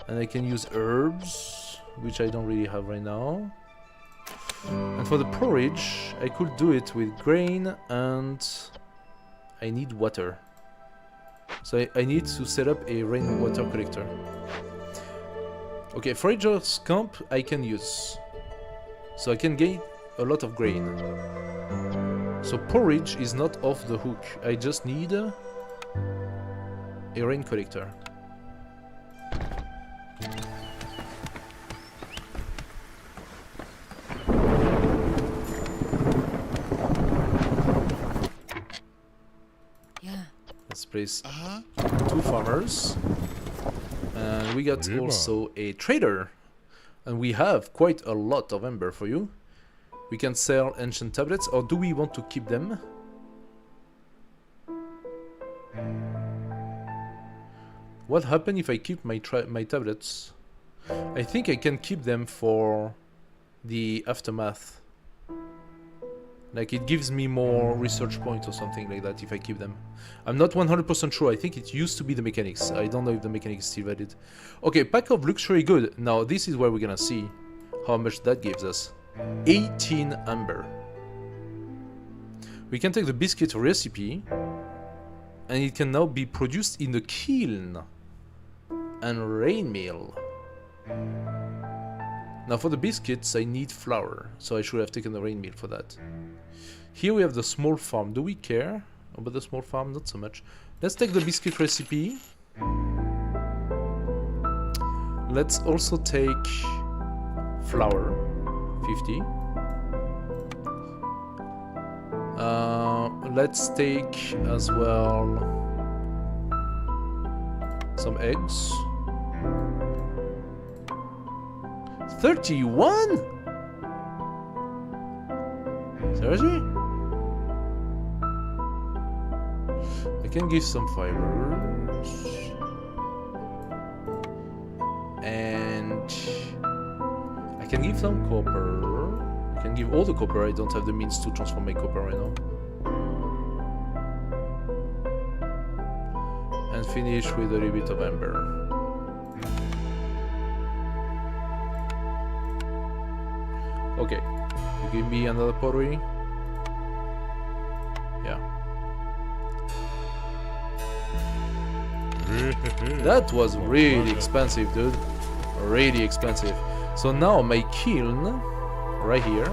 And I can use herbs, which I don't really have right now. And for the porridge, I could do it with grain and I need water. So I need to set up a rainwater collector. Okay, forager's camp I can use. So I can gain a lot of grain. So porridge is not off the hook. I just need a rain collector. Yeah. Let's place 2 farmers. And we got Yeah. also a trader. And we have quite a lot of ember for you. We can sell ancient tablets, or do we want to keep them? What happens if I keep my tablets? I think I can keep them for the aftermath. Like it gives me more research points or something like that if I keep them. I'm not 100% sure. I think it used to be the mechanics. I don't know if the mechanics is still valid. Okay, pack of luxury good. Now this is where we're gonna see how much that gives us. 18 amber. We can take the biscuit recipe and it can now be produced in the kiln and rain mill. Now for the biscuits I need flour, so I should have taken the rain mill for that. Here we have the small farm. Do we care about the small farm? Not so much. Let's take the biscuit recipe. Let's also take flour. 50. Let's take as well some eggs. 31? Seriously? I can give some fibers. And I can give some copper. I can give all the copper. I don't have the means to transform my copper right now. And finish with a little bit of amber. Okay. You give me another pottery? Yeah. That was really expensive, dude. Really expensive. So now my kiln, right here,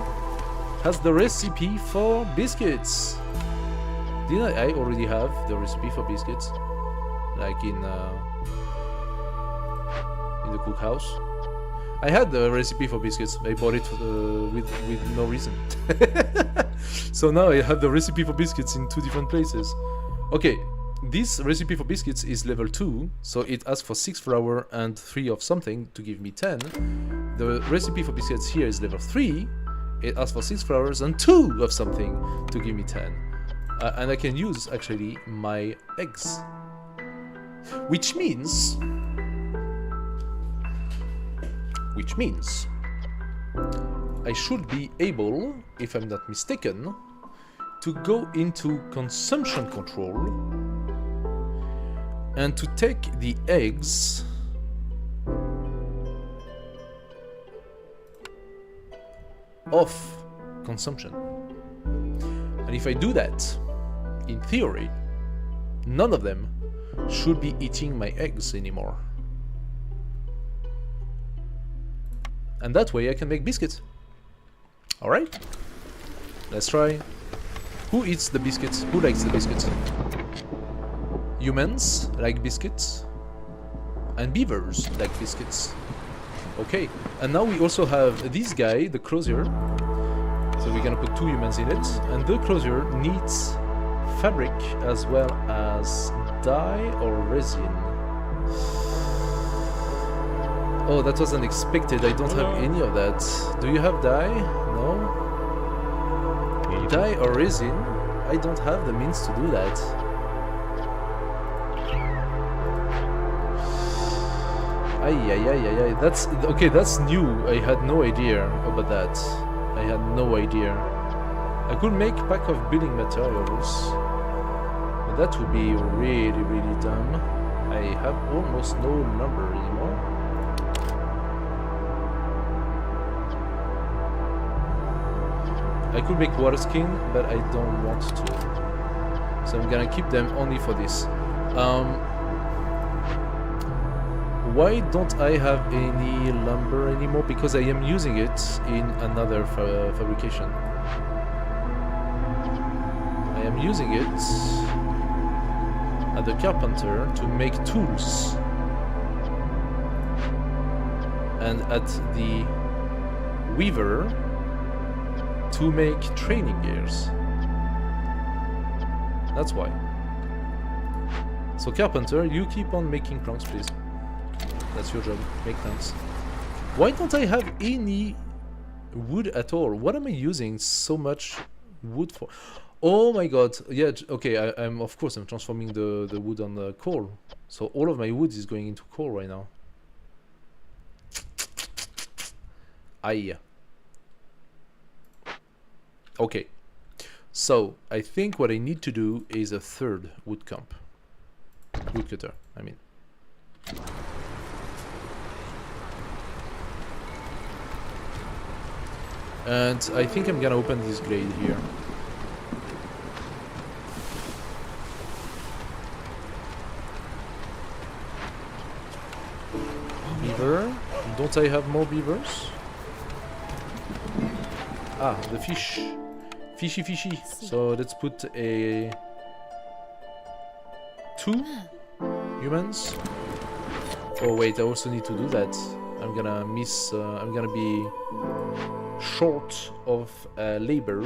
has the recipe for biscuits. Didn't I already have the recipe for biscuits? Like in the cookhouse? I had the recipe for biscuits. I bought it with no reason. So now I have the recipe for biscuits in 2 different places. Okay, this recipe for biscuits is level 2, so it asks for 6 flour and 3 of something to give me 10. The recipe for biscuits here is level 3. It asks for 6 flowers and 2 of something to give me 10. And I can use, actually, my eggs. Which means I should be able, if I'm not mistaken, to go into consumption control and to take the eggs off consumption. And if I do that, in theory, none of them should be eating my eggs anymore. And that way I can make biscuits. Alright? Let's try. Who eats the biscuits? Who likes the biscuits? Humans like biscuits. And beavers like biscuits. Okay, and now we also have this guy, the clothier. So we're gonna put 2 humans in it. And the clothier needs fabric as well as dye or resin. Oh, that was unexpected. I don't have any of that. Do you have dye? No? Dye or resin? I don't have the means to do that. Ay. That's okay. That's new. I had no idea about that. I had no idea. I could make pack of building materials, but that would be really, really dumb. I have almost no lumber anymore. I could make water skin, but I don't want to. So I'm gonna keep them only for this. Why don't I have any lumber anymore? Because I am using it in another fabrication. I am using it at the carpenter to make tools. And at the weaver to make training gears. That's why. So carpenter, you keep on making planks, please. That's your job. Make planks. Why don't I have any wood at all? What am I using so much wood for? Oh my god. Yeah, okay, I'm of course I'm transforming the wood on the coal. So all of my wood is going into coal right now. Aye. Okay. So I think what I need to do is a 3rd wood cutter, I mean. And I think I'm gonna open this glade here. Beaver? Don't I have more beavers? Ah, the fish. Fishy. So let's put a 2 humans. Oh wait, I also need to do that. I'm gonna miss. I'm gonna be short of labor.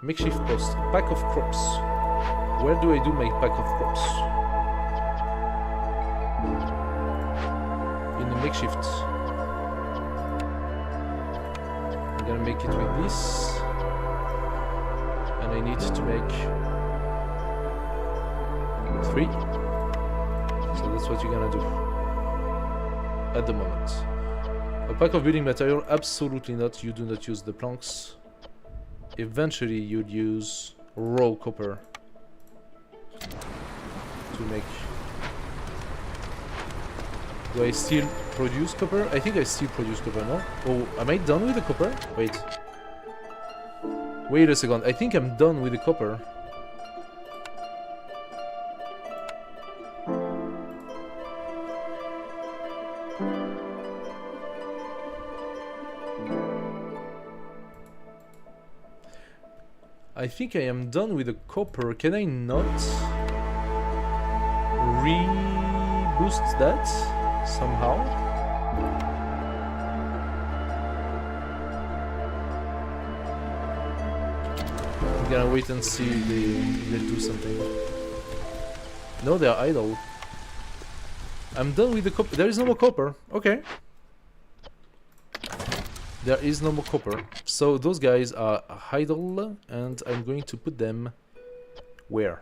Makeshift post. Pack of crops. Where do I do my pack of crops? In the makeshift. I'm gonna make it with this. And I need to make 3. So that's what you're gonna do. At the moment. A pack of building material, absolutely not. You do not use the planks. Eventually you'd use raw copper to make. Do I still produce copper? I think I still produce copper, no? Oh, am I done with the copper? Wait. Wait a second, I think I'm done with the copper. I think I am done with the copper. Can I not re-boost that? somehow. I'm gonna wait and see if they'll do something. No, they're idle. I'm done with the copper. There is no more copper. Okay. There is no more copper. So those guys are idle, and I'm going to put them where?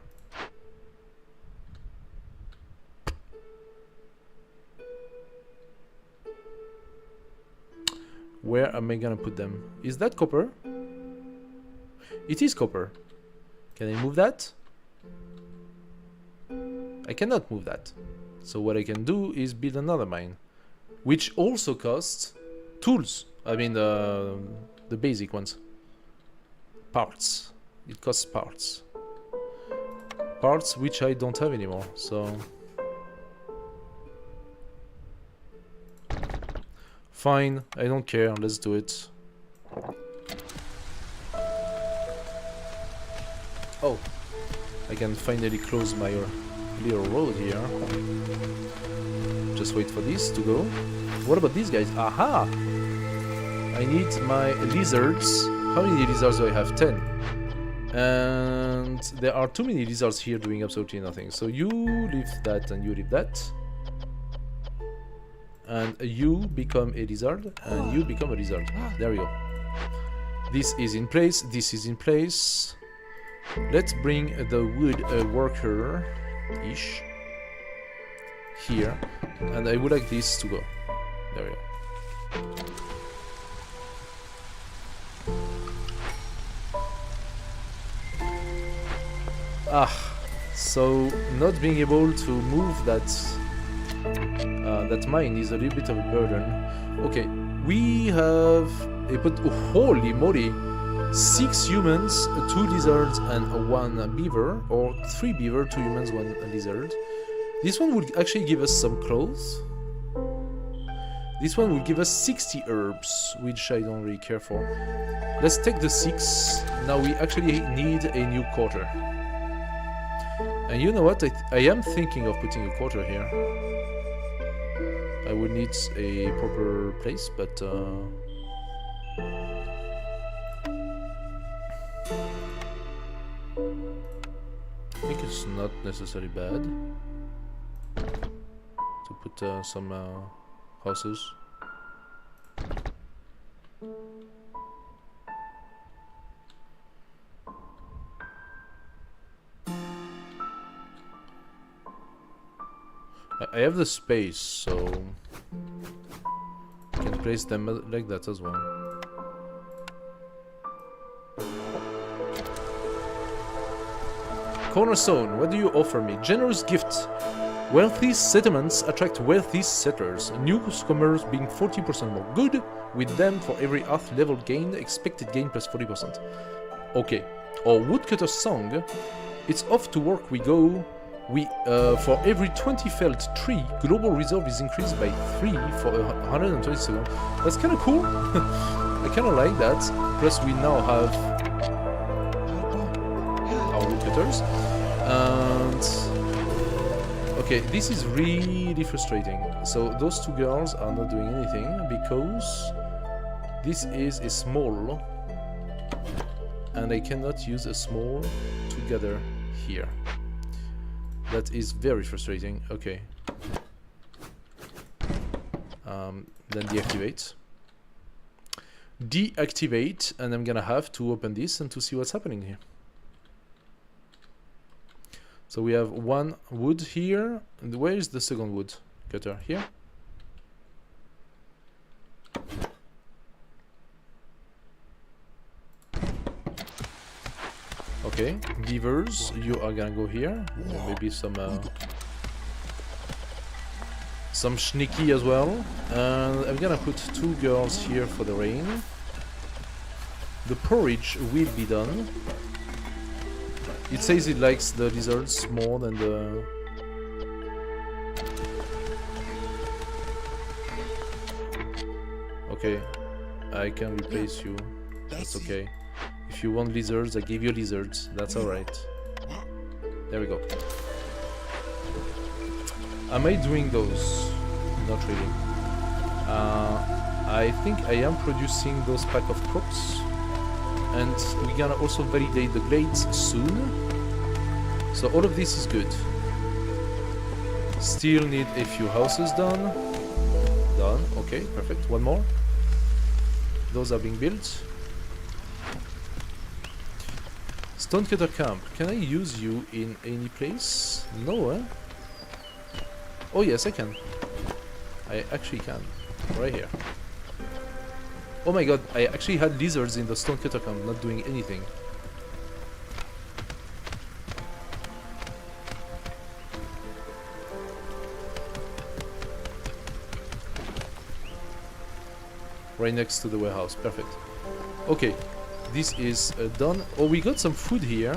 Where am I gonna put them? Is that copper? It is copper. Can I move that? I cannot move that. So what I can do is build another mine, which also costs tools. I mean the basic ones. Parts. It costs parts. Parts which I don't have anymore, so... Fine, I don't care, let's do it. Oh, I can finally close my little road here. Just wait for this to go. What about these guys? Aha! I need my lizards. How many lizards do I have? 10. And there are too many lizards here doing absolutely nothing. So you leave that and you leave that. And you become a lizard and you become a lizard. There we go. This is in place. This is in place. Let's bring the wood worker-ish here. And I would like this to go. There we go. So not being able to move that that mine is a little bit of a burden. Okay, we have holy moly, 6 humans, 2 lizards, and 1 beaver, or 3 beaver, 2 humans, 1 lizard. This one would actually give us some clothes. This one will give us 60 herbs, which I don't really care for. Let's take the 6. Now we actually need a new quarter. And you know what? I am thinking of putting a quarter here. I would need a proper place, but I think it's not necessarily bad to put some houses. I have the space, so I can place them like that as well. Cornerstone, what do you offer me? Generous gift. Wealthy settlements attract wealthy settlers. Newcomers being 40% more good. With them, for every earth level gained, expected gain plus 40%. Okay. Or woodcutter's song. It's off to work we go. For every 20 felled tree, global reserve is increased by 3 for 120 seconds. That's kind of cool. I kind of like that. Plus, we now have our woodcutters. And okay, this is really frustrating. So those 2 girls are not doing anything because this is a small, and I cannot use a small together here. That is very frustrating. Okay. Then deactivate. Deactivate, and I'm gonna have to open this and to see what's happening here. So we have 1 wood here. And where is the second wood cutter? Here? Okay, beavers, you are gonna go here. Maybe some sneaky as well. And I'm gonna put 2 girls here for the rain. The porridge will be done. It says it likes the lizards more than the... Okay, I can replace you. That's okay. If you want lizards, I give you lizards. That's alright. There we go. Am I doing those? not really. I think I am producing those pack of crops, and we're gonna also validate the glades soon. So all of this is good. Still need a few houses done. Done. Okay, perfect. One more. Those are being built. Stonecutter camp. Can I use you in any place? No, eh? Oh yes, I can. I actually can. Right here. Oh my god, I actually had lizards in the stonecutter camp, not doing anything. Right next to the warehouse. Perfect. Okay, this is done. Oh, we got some food here.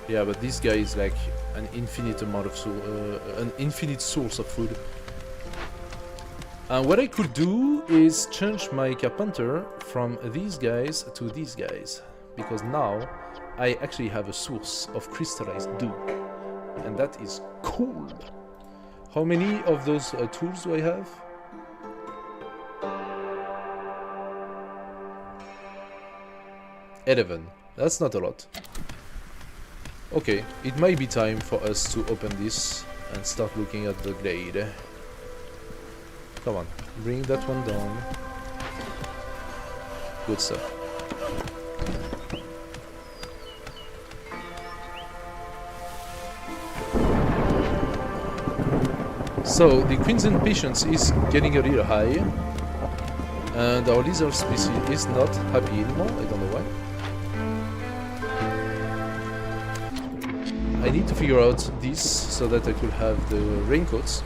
Yeah, but this guy is like an infinite amount of an infinite source of food. And what I could do is change my carpenter from these guys to these guys, because now I actually have a source of crystallized dew, and that is cool. How many of those tools do I have? $11. That's not a lot. Okay, it might be time for us to open this and start looking at the glade. Come on, bring that one down. Good stuff. So, the Queensland patience is getting a little high. And our lizard species is not happy anymore, I don't know why. I need to figure out this so that I could have the raincoats.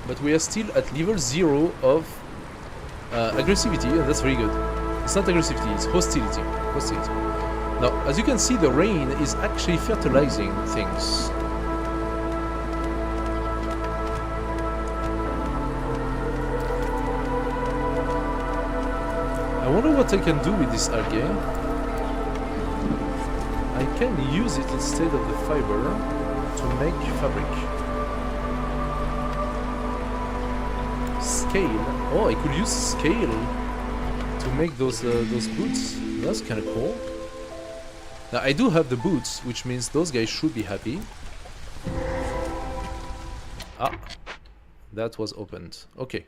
But we are still at level 0 of aggressivity, and that's very good. It's not aggressivity, it's hostility. Hostility. Now, as you can see, the rain is actually fertilizing things. I wonder what I can do with this algae. I can use it instead of the fiber to make fabric. Scale. Oh, I could use scale to make those boots. That's kind of cool. Now I do have the boots, which means those guys should be happy. Ah, that was opened. Okay.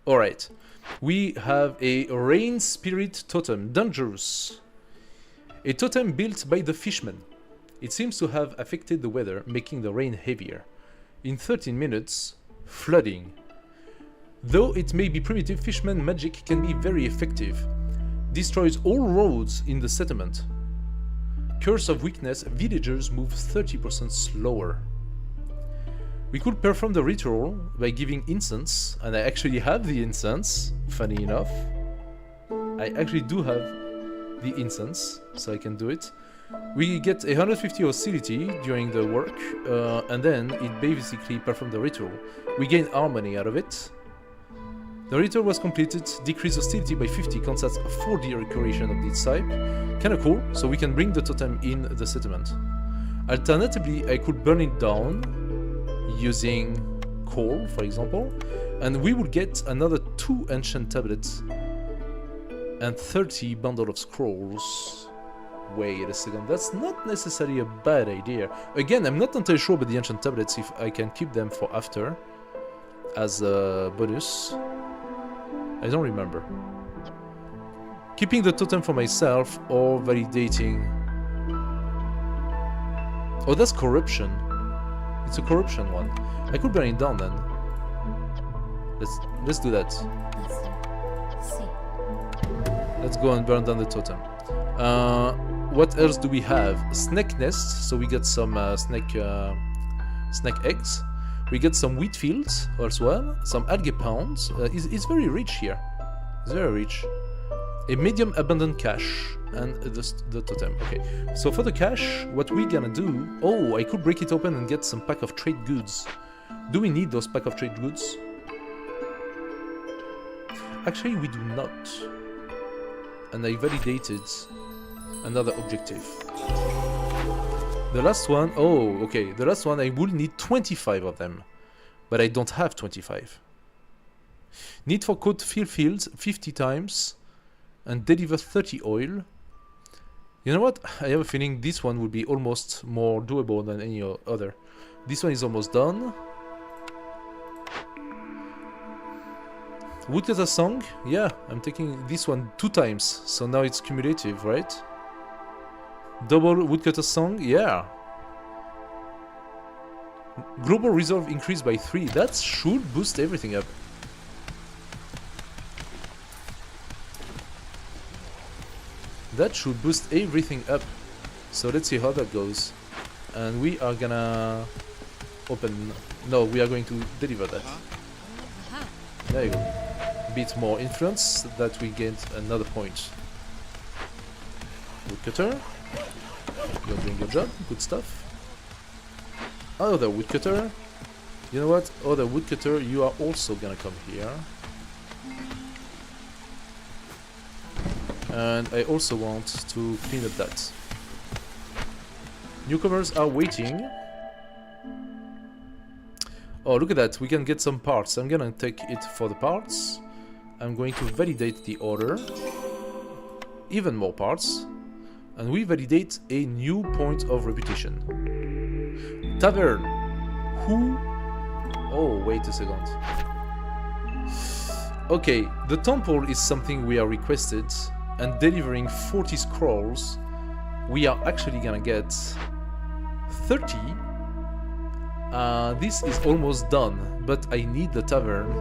All right. We have a rain spirit totem, dangerous. A totem built by the fishmen. It seems to have affected the weather, making the rain heavier. In 13 minutes, flooding. Though it may be primitive, fishman magic can be very effective. Destroys all roads in the settlement. Curse of weakness, villagers move 30% slower. We could perform the ritual by giving incense, and I actually have the incense, funny enough. I actually do have the incense, so I can do it. We get 150 hostility during the work, and then it basically performs the ritual. We gain harmony out of it. The ritual was completed, decrease hostility by 50, constants 4D recreation of this type. Kinda cool, so we can bring the totem in the settlement. Alternatively, I could burn it down using coal, for example, and we would get another 2 ancient tablets and 30 bundle of scrolls. Wait a second, that's not necessarily a bad idea. Again, I'm not entirely sure about the ancient tablets, if I can keep them for after as a bonus. I don't remember. Keeping the totem for myself or validating. Oh, that's corruption. It's a corruption one. I could burn it down then. Let's do that. Let's go and burn down the totem. What else do we have? Snake nests. So we get some snake eggs. We get some wheat fields as well. Some algae pounds. It's very rich here. It's very rich. A medium abundant cache and the totem. Okay. So for the cache, what we're gonna do? Oh, I could break it open and get some pack of trade goods. Do we need those pack of trade goods? Actually, we do not. And I validated another objective. The last one, oh, okay. The last one, I will need 25 of them. But I don't have 25. Need for code fill fields 50 times. And deliver 30 oil. You know what? I have a feeling this one will be almost more doable than any other. This one is almost done. Woodcutter song? Yeah, I'm taking this one 2 times. So now it's cumulative, right? Double woodcutter song? Yeah. Global resolve increased by 3. That should boost everything up. That should boost everything up. So let's see how that goes. And we are gonna open... No, we are going to deliver that. There you go. Bit more influence, that we get another point. Woodcutter. You're doing your job. Good stuff. Other woodcutter. You know what? Other woodcutter, you are also gonna come here. And I also want to clean up that. Newcomers are waiting. Oh, look at that. We can get some parts. I'm gonna take it for the parts. I'm going to validate the order. Even more parts. And we validate a new point of reputation. Tavern. Who? Oh, wait a second. Okay, the temple is something we are requested. And delivering 40 scrolls, we are actually gonna get 30. This is almost done, but I need the tavern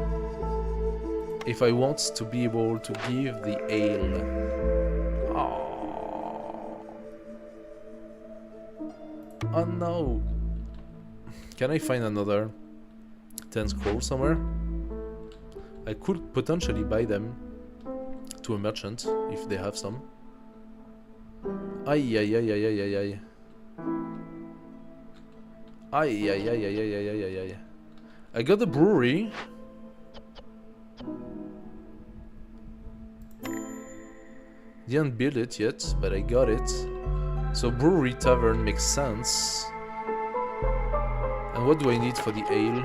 if I want to be able to give the ale. Oh no. Can I find another 10 scrolls somewhere? I could potentially buy them to a merchant if they have some. Ay ay ay ay ay ay ay. Ay ay ay ay ay ay ay ay. I got the brewery. Didn't build it yet, but I got it. So brewery tavern makes sense. And what do I need for the ale?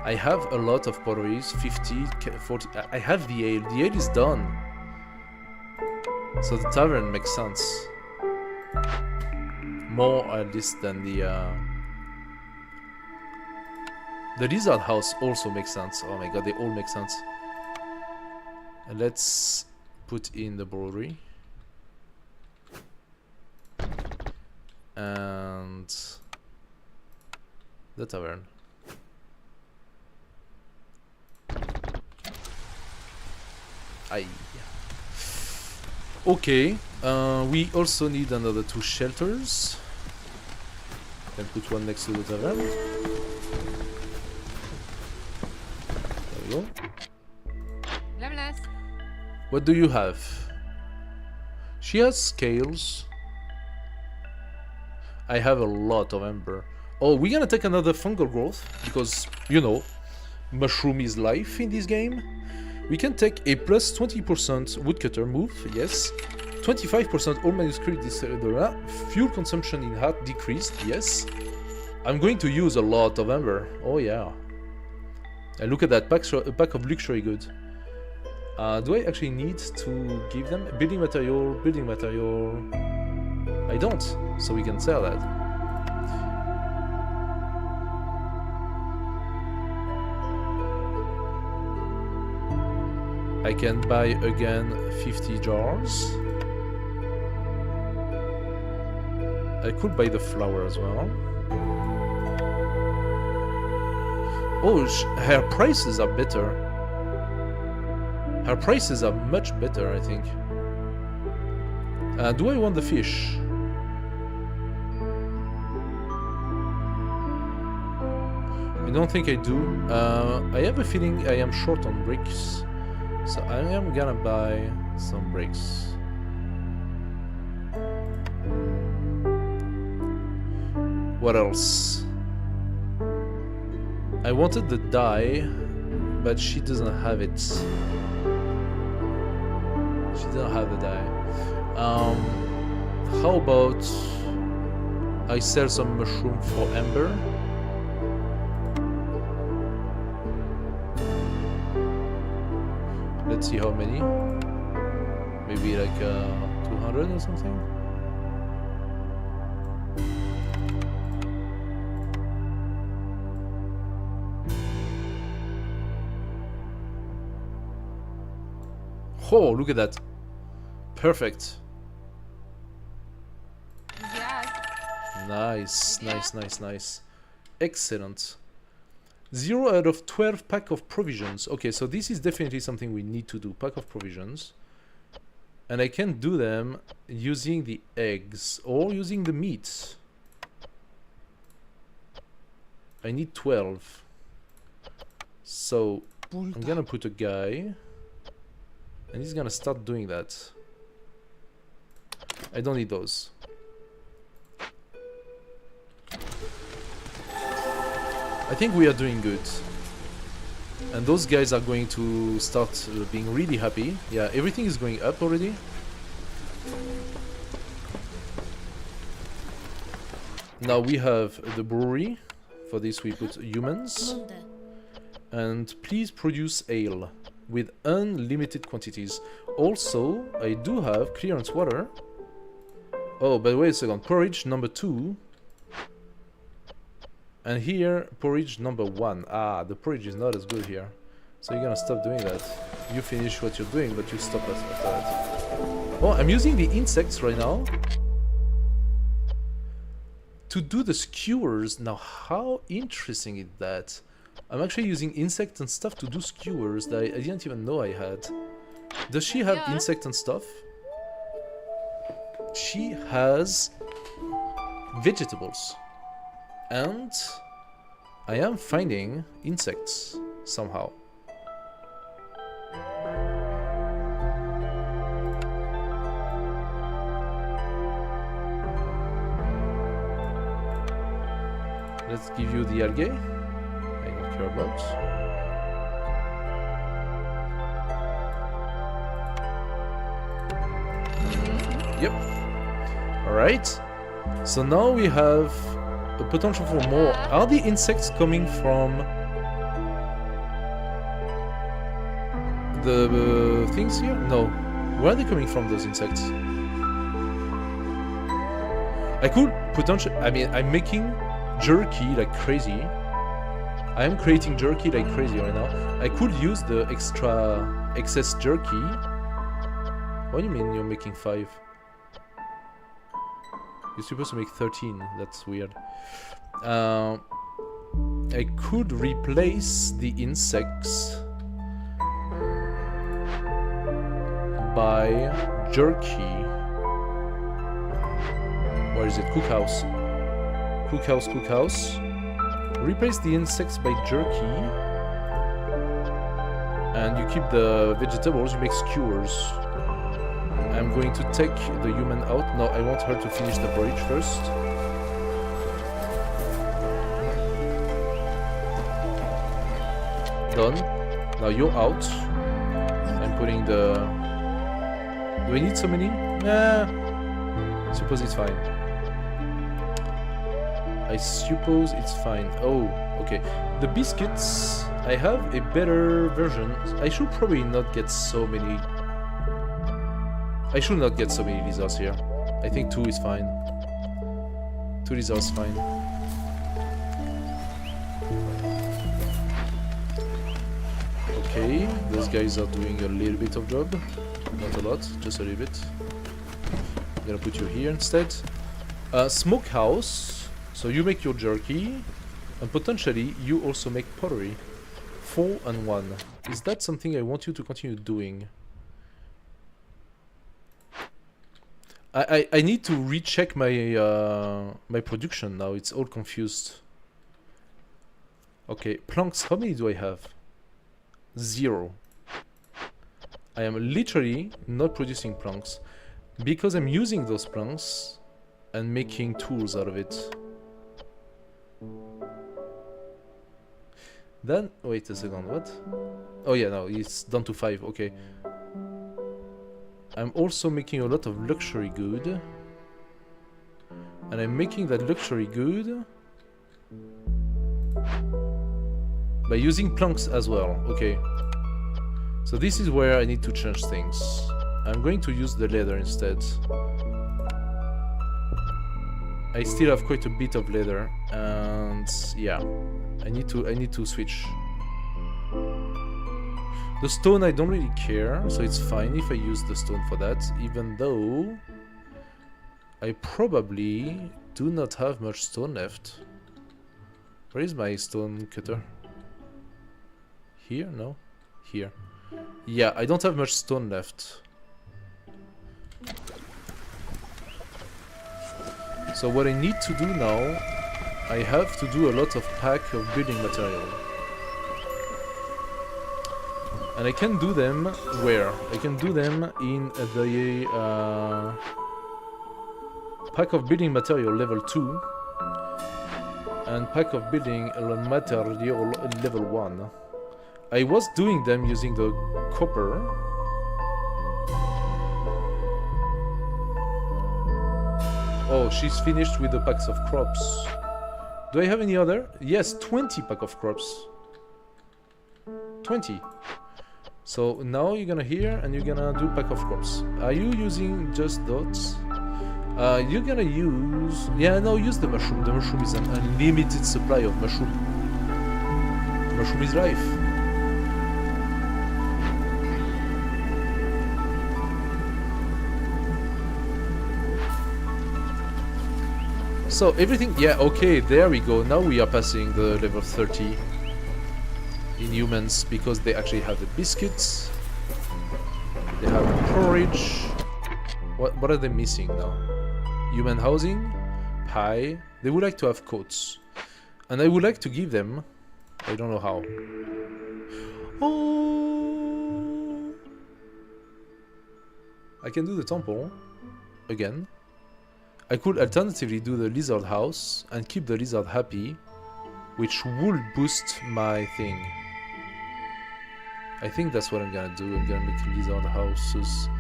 I have a lot of potteries, 50, 40, I have the ale. The ale is done. So the tavern makes sense. More at least than the lizard house also makes sense. Oh my god, they all make sense. And let's put in the brewery. And the tavern. Aye. Okay, we also need another 2 shelters. Can put one next to the tavern. There we go. Blablas. What do you have? She has scales. I have a lot of ember. Oh, we're gonna take another fungal growth because, you know, mushroom is life in this game. We can take a plus 20% woodcutter move, yes. 25% all manuscript fuel consumption in heart decreased, yes. I'm going to use a lot of ember. Oh yeah. And look at that, pack of luxury good. Do I actually need to give them building material? Building material. I don't, so we can sell that. I can buy again 50 jars. I could buy the flour as well. Oh, her prices are better. Her prices are much better, I think. Do I want the fish? I don't think I do. I have a feeling I am short on bricks. So I am gonna buy some bricks. What else? I wanted the dye, but she doesn't have it. She doesn't have the dye. How about I sell some mushroom for amber. Let's see how many. Maybe like 200 or something. Oh, look at that. Perfect. Yes. Nice, Yeah. nice. Excellent. 0 out of 12 pack of provisions. Okay, so this is definitely something we need to do. Pack of provisions. And I can do them using the eggs or using the meat. I need 12. So I'm gonna put a guy. And he's gonna start doing that. I don't need those. I think we are doing good. And those guys are going to start being really happy. Yeah, everything is going up already. Now we have the brewery. For this we put humans. And please produce ale with unlimited quantities. Also, I do have clearance water. Oh, but wait a second. Porridge number 2. And here, porridge number 1. Ah, the porridge is not as good here. So you're gonna stop doing that. You finish what you're doing, but you stop us after that. Oh, I'm using the insects right now to do the skewers. Now, how interesting is that? I'm actually using insects and stuff to do skewers that I didn't even know I had. Does she have Yeah. insect and stuff? She has vegetables. And I am finding insects somehow. Let's give you the algae. I don't care about. Yep. Alright. So now we have a potential for more. Are the insects coming from the things here? No. Where are they coming from, those insects? I could potentially... I mean, I'm making jerky like crazy. I am creating jerky like crazy right now. I could use the excess jerky. What do you mean you're making 5? You're supposed to make 13. That's weird. I could replace the insects by jerky. Where is it? Cookhouse. Cookhouse. Replace the insects by jerky. And you keep the vegetables, you make skewers. I'm going to take the human out. No, I want her to finish the porridge first. Done. Now you're out. I'm putting the... Do I need so many? Nah. I suppose it's fine. I suppose it's fine. Oh, okay. The biscuits, I have a better version. I should probably not get so many... I should not get so many lizards here. I think 2 is fine. 2 lizards is fine. Okay, those guys are doing a little bit of job. Not a lot, just a little bit. I'm gonna put you here instead. Smokehouse. So you make your jerky. And potentially you also make pottery. 4 and 1. Is that something I want you to continue doing? I need to recheck my my production now. It's all confused. Okay, planks. How many do I have? 0. I am literally not producing planks because I'm using those planks and making tools out of it. Then wait a second. What? Oh yeah, no, it's down to 5. Okay. I'm also making a lot of luxury good. And I'm making that luxury good by using planks as well. Okay. So this is where I need to change things. I'm going to use the leather instead. I still have quite a bit of leather, and yeah, I need to switch. The stone I don't really care, so it's fine if I use the stone for that, even though I probably do not have much stone left. Where is my stone cutter? Here? No? Here. Yeah, I don't have much stone left. So what I need to do now, I have to do a lot of pack of building material. And I can do them where? I can do them in the pack of building material level 2 and pack of building material level 1. I was doing them using the copper. Oh, she's finished with the packs of crops. Do I have any other? Yes, 20 pack of crops. 20. So now you're gonna hear and you're gonna do pack of crops. Are you using just dots? You're gonna use... Yeah, no, use the mushroom. The mushroom is an unlimited supply of mushroom. Mushroom is life. So everything... Yeah, okay, there we go. Now we are passing the level 30 in humans because they actually have the biscuits. They have the porridge. What are they missing now? Human housing, pie. They would like to have coats, and I would like to give them. I don't know how. Oh, I can do the temple again. I could alternatively do the lizard house and keep the lizard happy, which would boost my thing. I think that's what I'm gonna do. I'm gonna make lizard houses.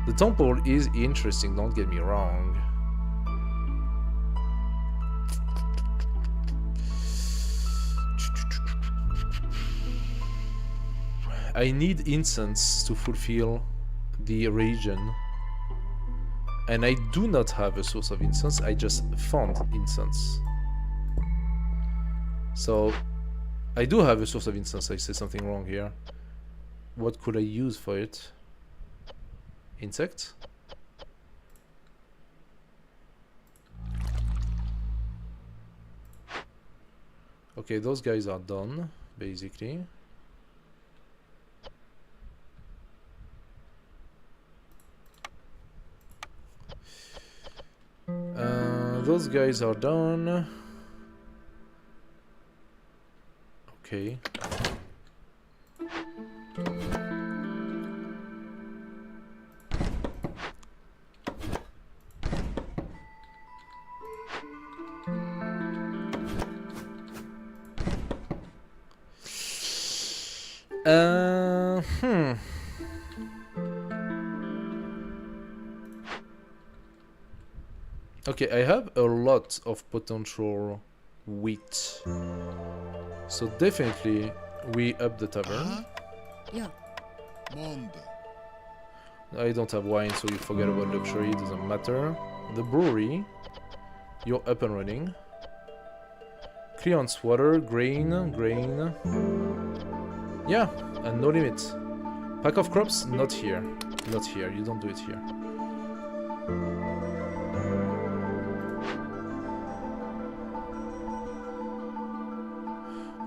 The temple is interesting, don't get me wrong. I need incense to fulfill the region. And I do not have a source of incense, I just found incense. So, I do have a source of incense, I said something wrong here. What could I use for it? Insects? Okay, those guys are done, basically. Those guys are done. Okay. Okay, I have a lot of potential wheat. So definitely we up the tavern. Yeah. Monde. I don't have wine, so you forget about luxury, it doesn't matter. The brewery, you're up and running. Clearance water, grain. Yeah, and no limit. Pack of crops, not here. Not here, you don't do it here.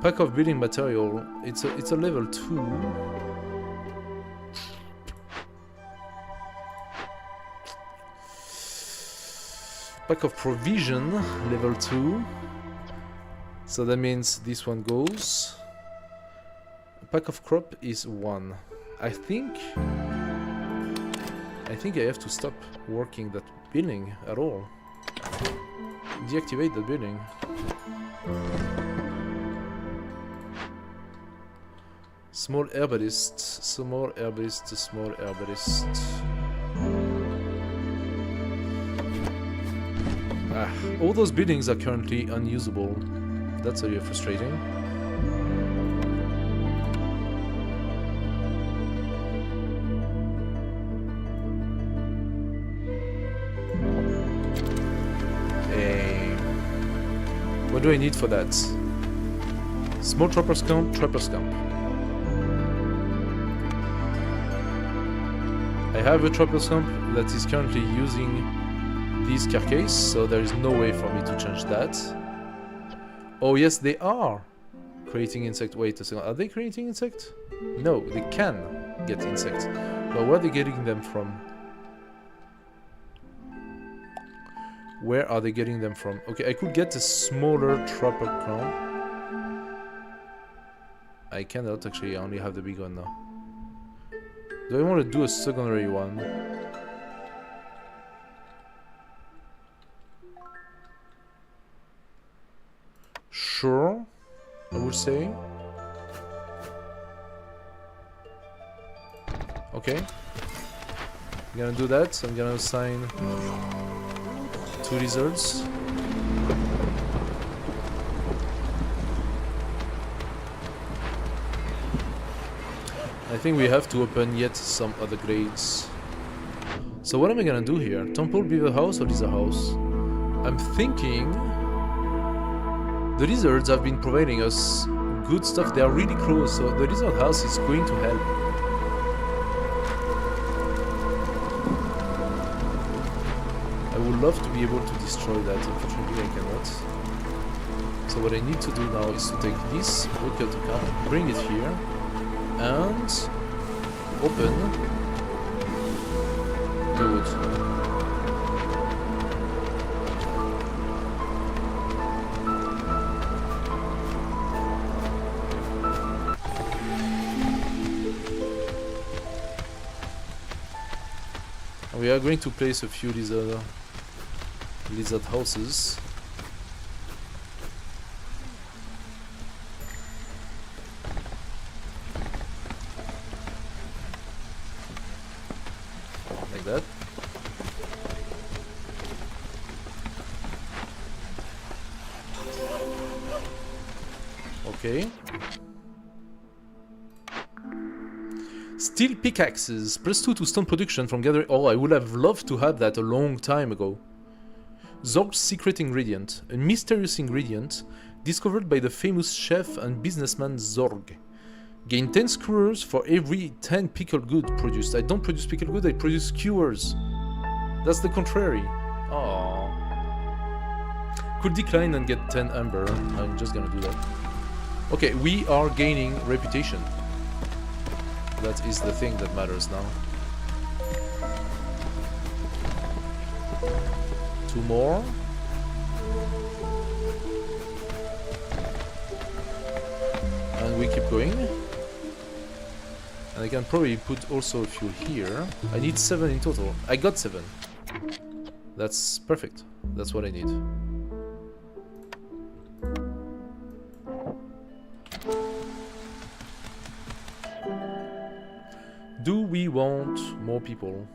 Pack of building material, it's a level 2. Pack of provision, level 2. So that means this one goes. Pack of crop is 1. I think I have to stop working that building at all. Deactivate the building. Small herbalist, small herbalist, small herbalist. All those buildings are currently unusable. That's a little frustrating. What do I need for that? Small trapper's camp, trapper's camp. I have a trapper's camp that is currently using this carcass, so there is no way for me to change that. Oh yes, they are creating insect. Wait a second, are they creating insect? No, they can get insects. But where are they getting them from? Where are they getting them from? Okay, I could get a smaller trapper camp. I cannot actually, I only have the big one now. Do I want to do a secondary one? Sure, I would say. Okay. I'm gonna do that. I'm gonna assign 2 lizards. I think we have to open yet some other grades. So what am I gonna do here? Temple, beaver house, or lizard house? I'm thinking the lizards have been providing us good stuff. They are really close, so the lizard house is going to help. I would love to be able to destroy that. Unfortunately, I cannot. So what I need to do now is to take this woodcut camp, bring it here, and open the wood. We are going to place a few lizard houses. Like that. Okay. Steel pickaxes, +2 to stone production from gathering. Oh, I would have loved to have that a long time ago. Zorg's secret ingredient, a mysterious ingredient discovered by the famous chef and businessman Zorg. Gain 10 skewers for every 10 pickled good produced. I don't produce pickled good, I produce skewers. That's the contrary. Aww. Could decline and get 10 amber. I'm just gonna do that. Okay, we are gaining reputation. That is the thing that matters now. 2 more. And we keep going. And I can probably put also a few here. I need 7 in total. I got 7. That's perfect. That's what I need. Do we want more people?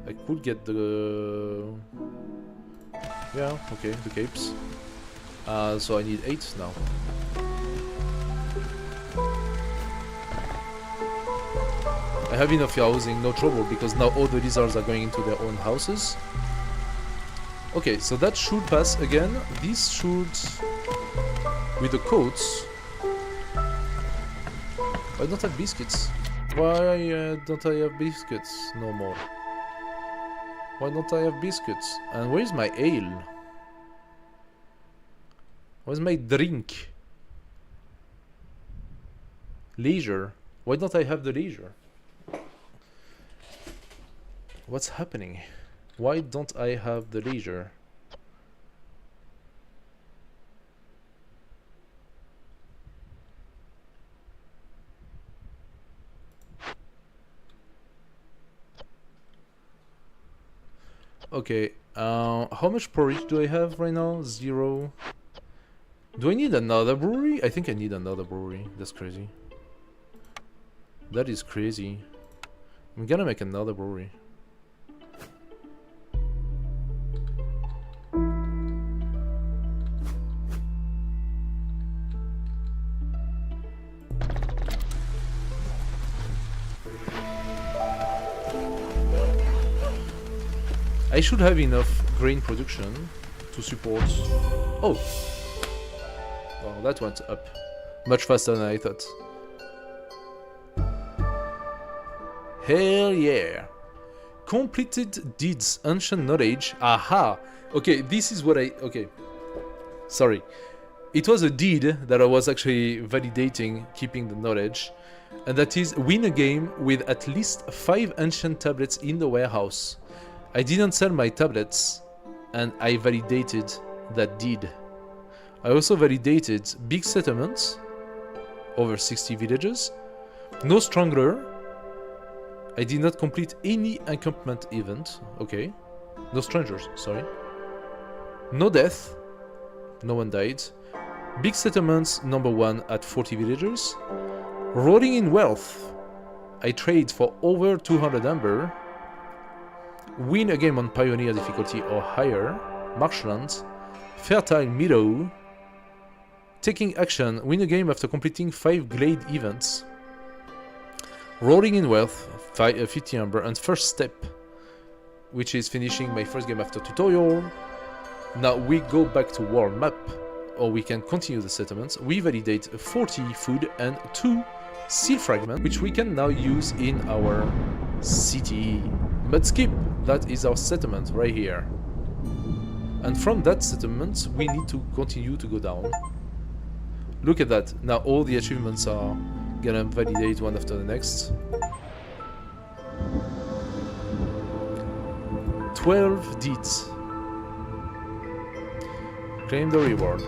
I could get the... Yeah, okay, the capes. So I need 8 now. I have enough housing, no trouble, because now all the lizards are going into their own houses. Okay, so that should pass again. This should... With the coats... I don't have biscuits. Why don't I have biscuits no more? Why don't I have biscuits? And where's my ale? Where's my drink? Leisure. Why don't I have the leisure? What's happening? Why don't I have the leisure? Okay, how much porridge do I have right now? 0. Do I need another brewery? I think I need another brewery. That's crazy. That is crazy. I'm gonna make another brewery. I should have enough grain production to support... Oh! Well, that went up. Much faster than I thought. Hell yeah! Completed deeds, ancient knowledge. Aha! Okay, this is what I... Okay. Sorry. It was a deed that I was actually validating, keeping the knowledge. And that is, win a game with at least 5 ancient tablets in the warehouse. I didn't sell my tablets, and I validated that deed. I also validated big settlements, over 60 villages, no strangler. I did not complete any encampment event, okay. No strangers, sorry. No death, no one died. Big settlements, number 1 at 40 villagers. Rolling in wealth, I trade for over 200 amber. Win a game on pioneer difficulty or higher. Marshlands, fertile meadow. Taking action, win a game after completing 5 glade events. Rolling in wealth, 50 amber, and first step, which is finishing my first game after tutorial. Now we go back to world map, or we can continue the settlements. We validate 40 food and 2 seal fragments, which we can now use in our city. But skip, that is our settlement right here. And from that settlement, we need to continue to go down. Look at that, now all the achievements are gonna validate one after the next. 12 deeds. Claim the reward.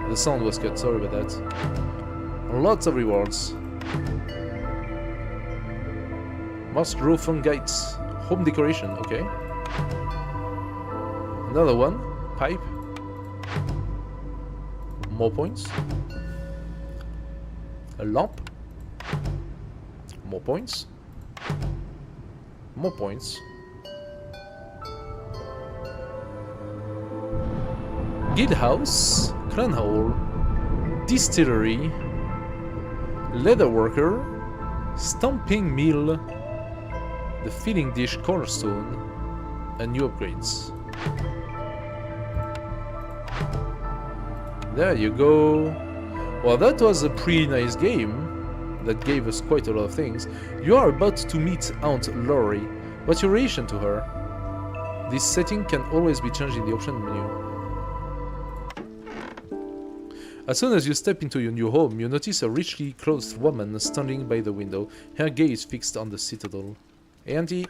The sound was cut, sorry about that. Lots of rewards. Must grow fungites. Home decoration, okay. Another one. Pipe. More points. A lamp. More points. More points. Guild house. Clan hall. Distillery. Leather worker. Stamping mill. The filling dish cornerstone. And new upgrades. There you go. Well, that was a pretty nice game. That gave us quite a lot of things. You are about to meet Aunt Laurie. What's your reaction to her? This setting can always be changed in the option menu. As soon as you step into your new home, you notice a richly clothed woman standing by the window, her gaze fixed on the citadel. Hey, Auntie.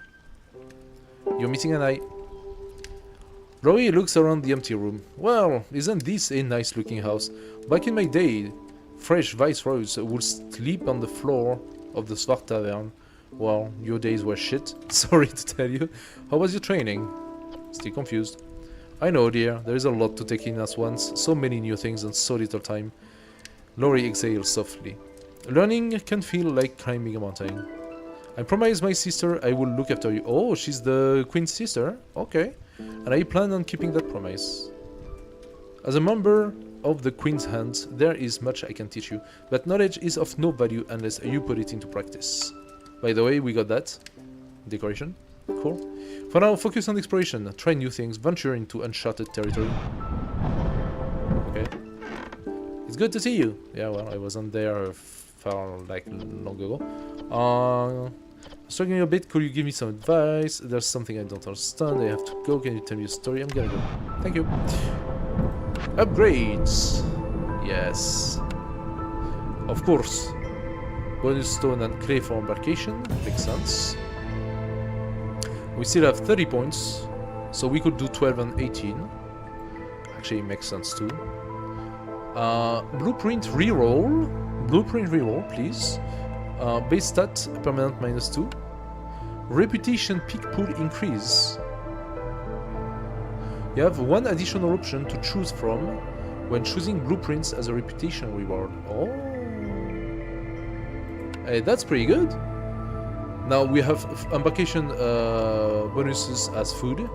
You're meeting an eye. Rory looks around the empty room. Well, isn't this a nice looking house? Back in my day, fresh viceroys would sleep on the floor of the Swart Tavern. Well, your days were shit, sorry to tell you. How was your training? Still confused. I know, dear, there is a lot to take in at once, so many new things and so little time. Laurie exhales softly. Learning can feel like climbing a mountain. I promised my sister I will look after you. Oh, she's the queen's sister? Okay. And I plan on keeping that promise. As a member of the Queen's Hand, there is much I can teach you, but knowledge is of no value unless you put it into practice. By the way, we got that. Decoration. Cool. For now, focus on exploration, try new things, venture into uncharted territory. Okay. It's good to see you. Yeah, well, I wasn't there far, like, long ago. Struggling a bit, could you give me some advice? There's something I don't understand, I have to go, can you tell me a story? I'm gonna go. Thank you. Upgrades! Yes. Of course. Bonus stone and clay for embarkation, makes sense. We still have 30 points, so we could do 12 and 18. Actually, makes sense too. Blueprint reroll. Blueprint reroll, please. Base stat, permanent -2. Reputation peak pool increase. You have one additional option to choose from when choosing blueprints as a reputation reward. Oh. Hey, that's pretty good. Now we have embarkation bonuses as food.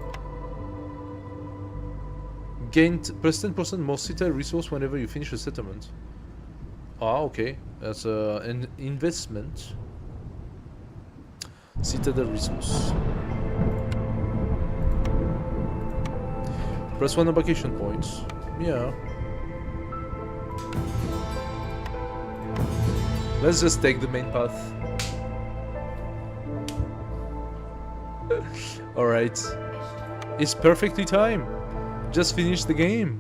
Gained plus 10% more citadel resource whenever you finish a settlement. Ah, okay. That's an investment. Citadel resource. Plus 1 embarkation points. Yeah. Let's just take the main path. Alright. It's perfectly timed. Just finished the game.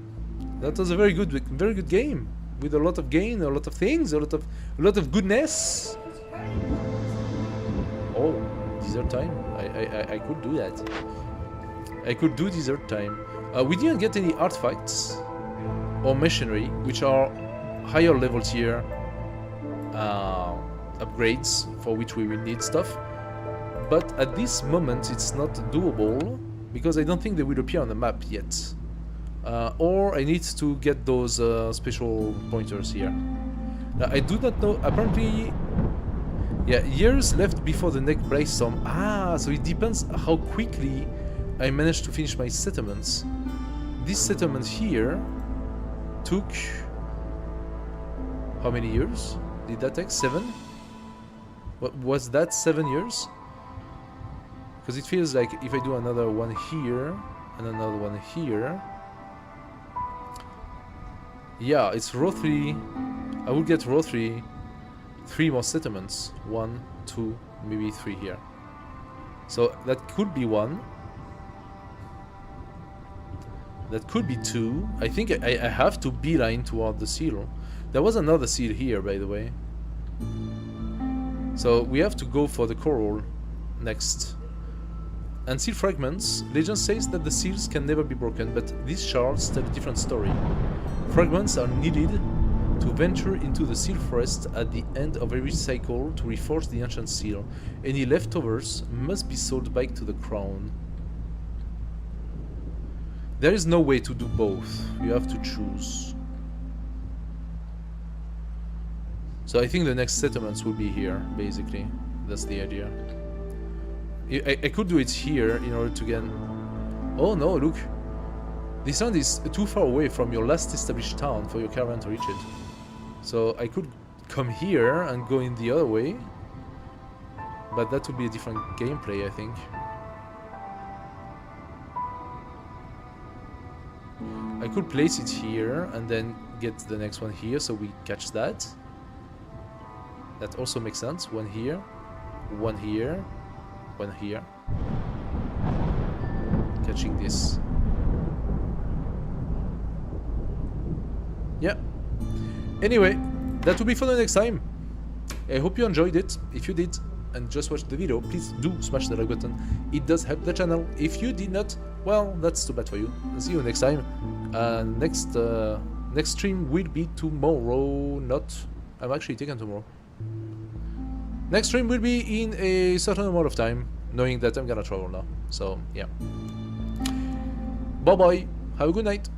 That was a very good game. With a lot of gain, a lot of things, a lot of goodness. Oh, desert time. I could do that. I could do desert time. We didn't get any artifacts or machinery, which are higher level tier upgrades for which we will need stuff. But at this moment, it's not doable because I don't think they will appear on the map yet. Or I need to get those special pointers here. Now, I do not know. Apparently, yeah, years left before the next brainstorm. Ah, so it depends how quickly I manage to finish my settlements. This settlement here took how many years? Did that take 7? What was that 7 years? Because it feels like if I do another one here and another one here. Yeah, it's roughly... I would get roughly 3 more settlements. 1, 2, maybe 3 here. So that could be 1. That could be 2. I think I have to beeline toward the seal. There was another seal here, by the way. So we have to go for the coral next. And seal fragments. Legend says that the seals can never be broken, but these shards tell a different story. Fragments are needed to venture into the seal forest at the end of every cycle to reforge the ancient seal. Any leftovers must be sold back to the crown. There is no way to do both. You have to choose. So I think the next settlements will be here, basically. That's the idea. I could do it here in order to get... Oh no, look. This land is too far away from your last established town for your caravan to reach it. So I could come here and go in the other way. But that would be a different gameplay, I think. I could place it here and then get the next one here so we catch that. That also makes sense. One here, one here, one here. Catching this. Yeah. Anyway, that will be for the next time. I hope you enjoyed it. If you did and just watched the video, please do smash the like button. It does help the channel. If you did not, well, that's too bad for you. I'll see you next time. Next stream will be tomorrow. Not. I'm actually taken tomorrow. Next stream will be in a certain amount of time, knowing that I'm gonna travel now. So, yeah. Bye bye. Have a good night.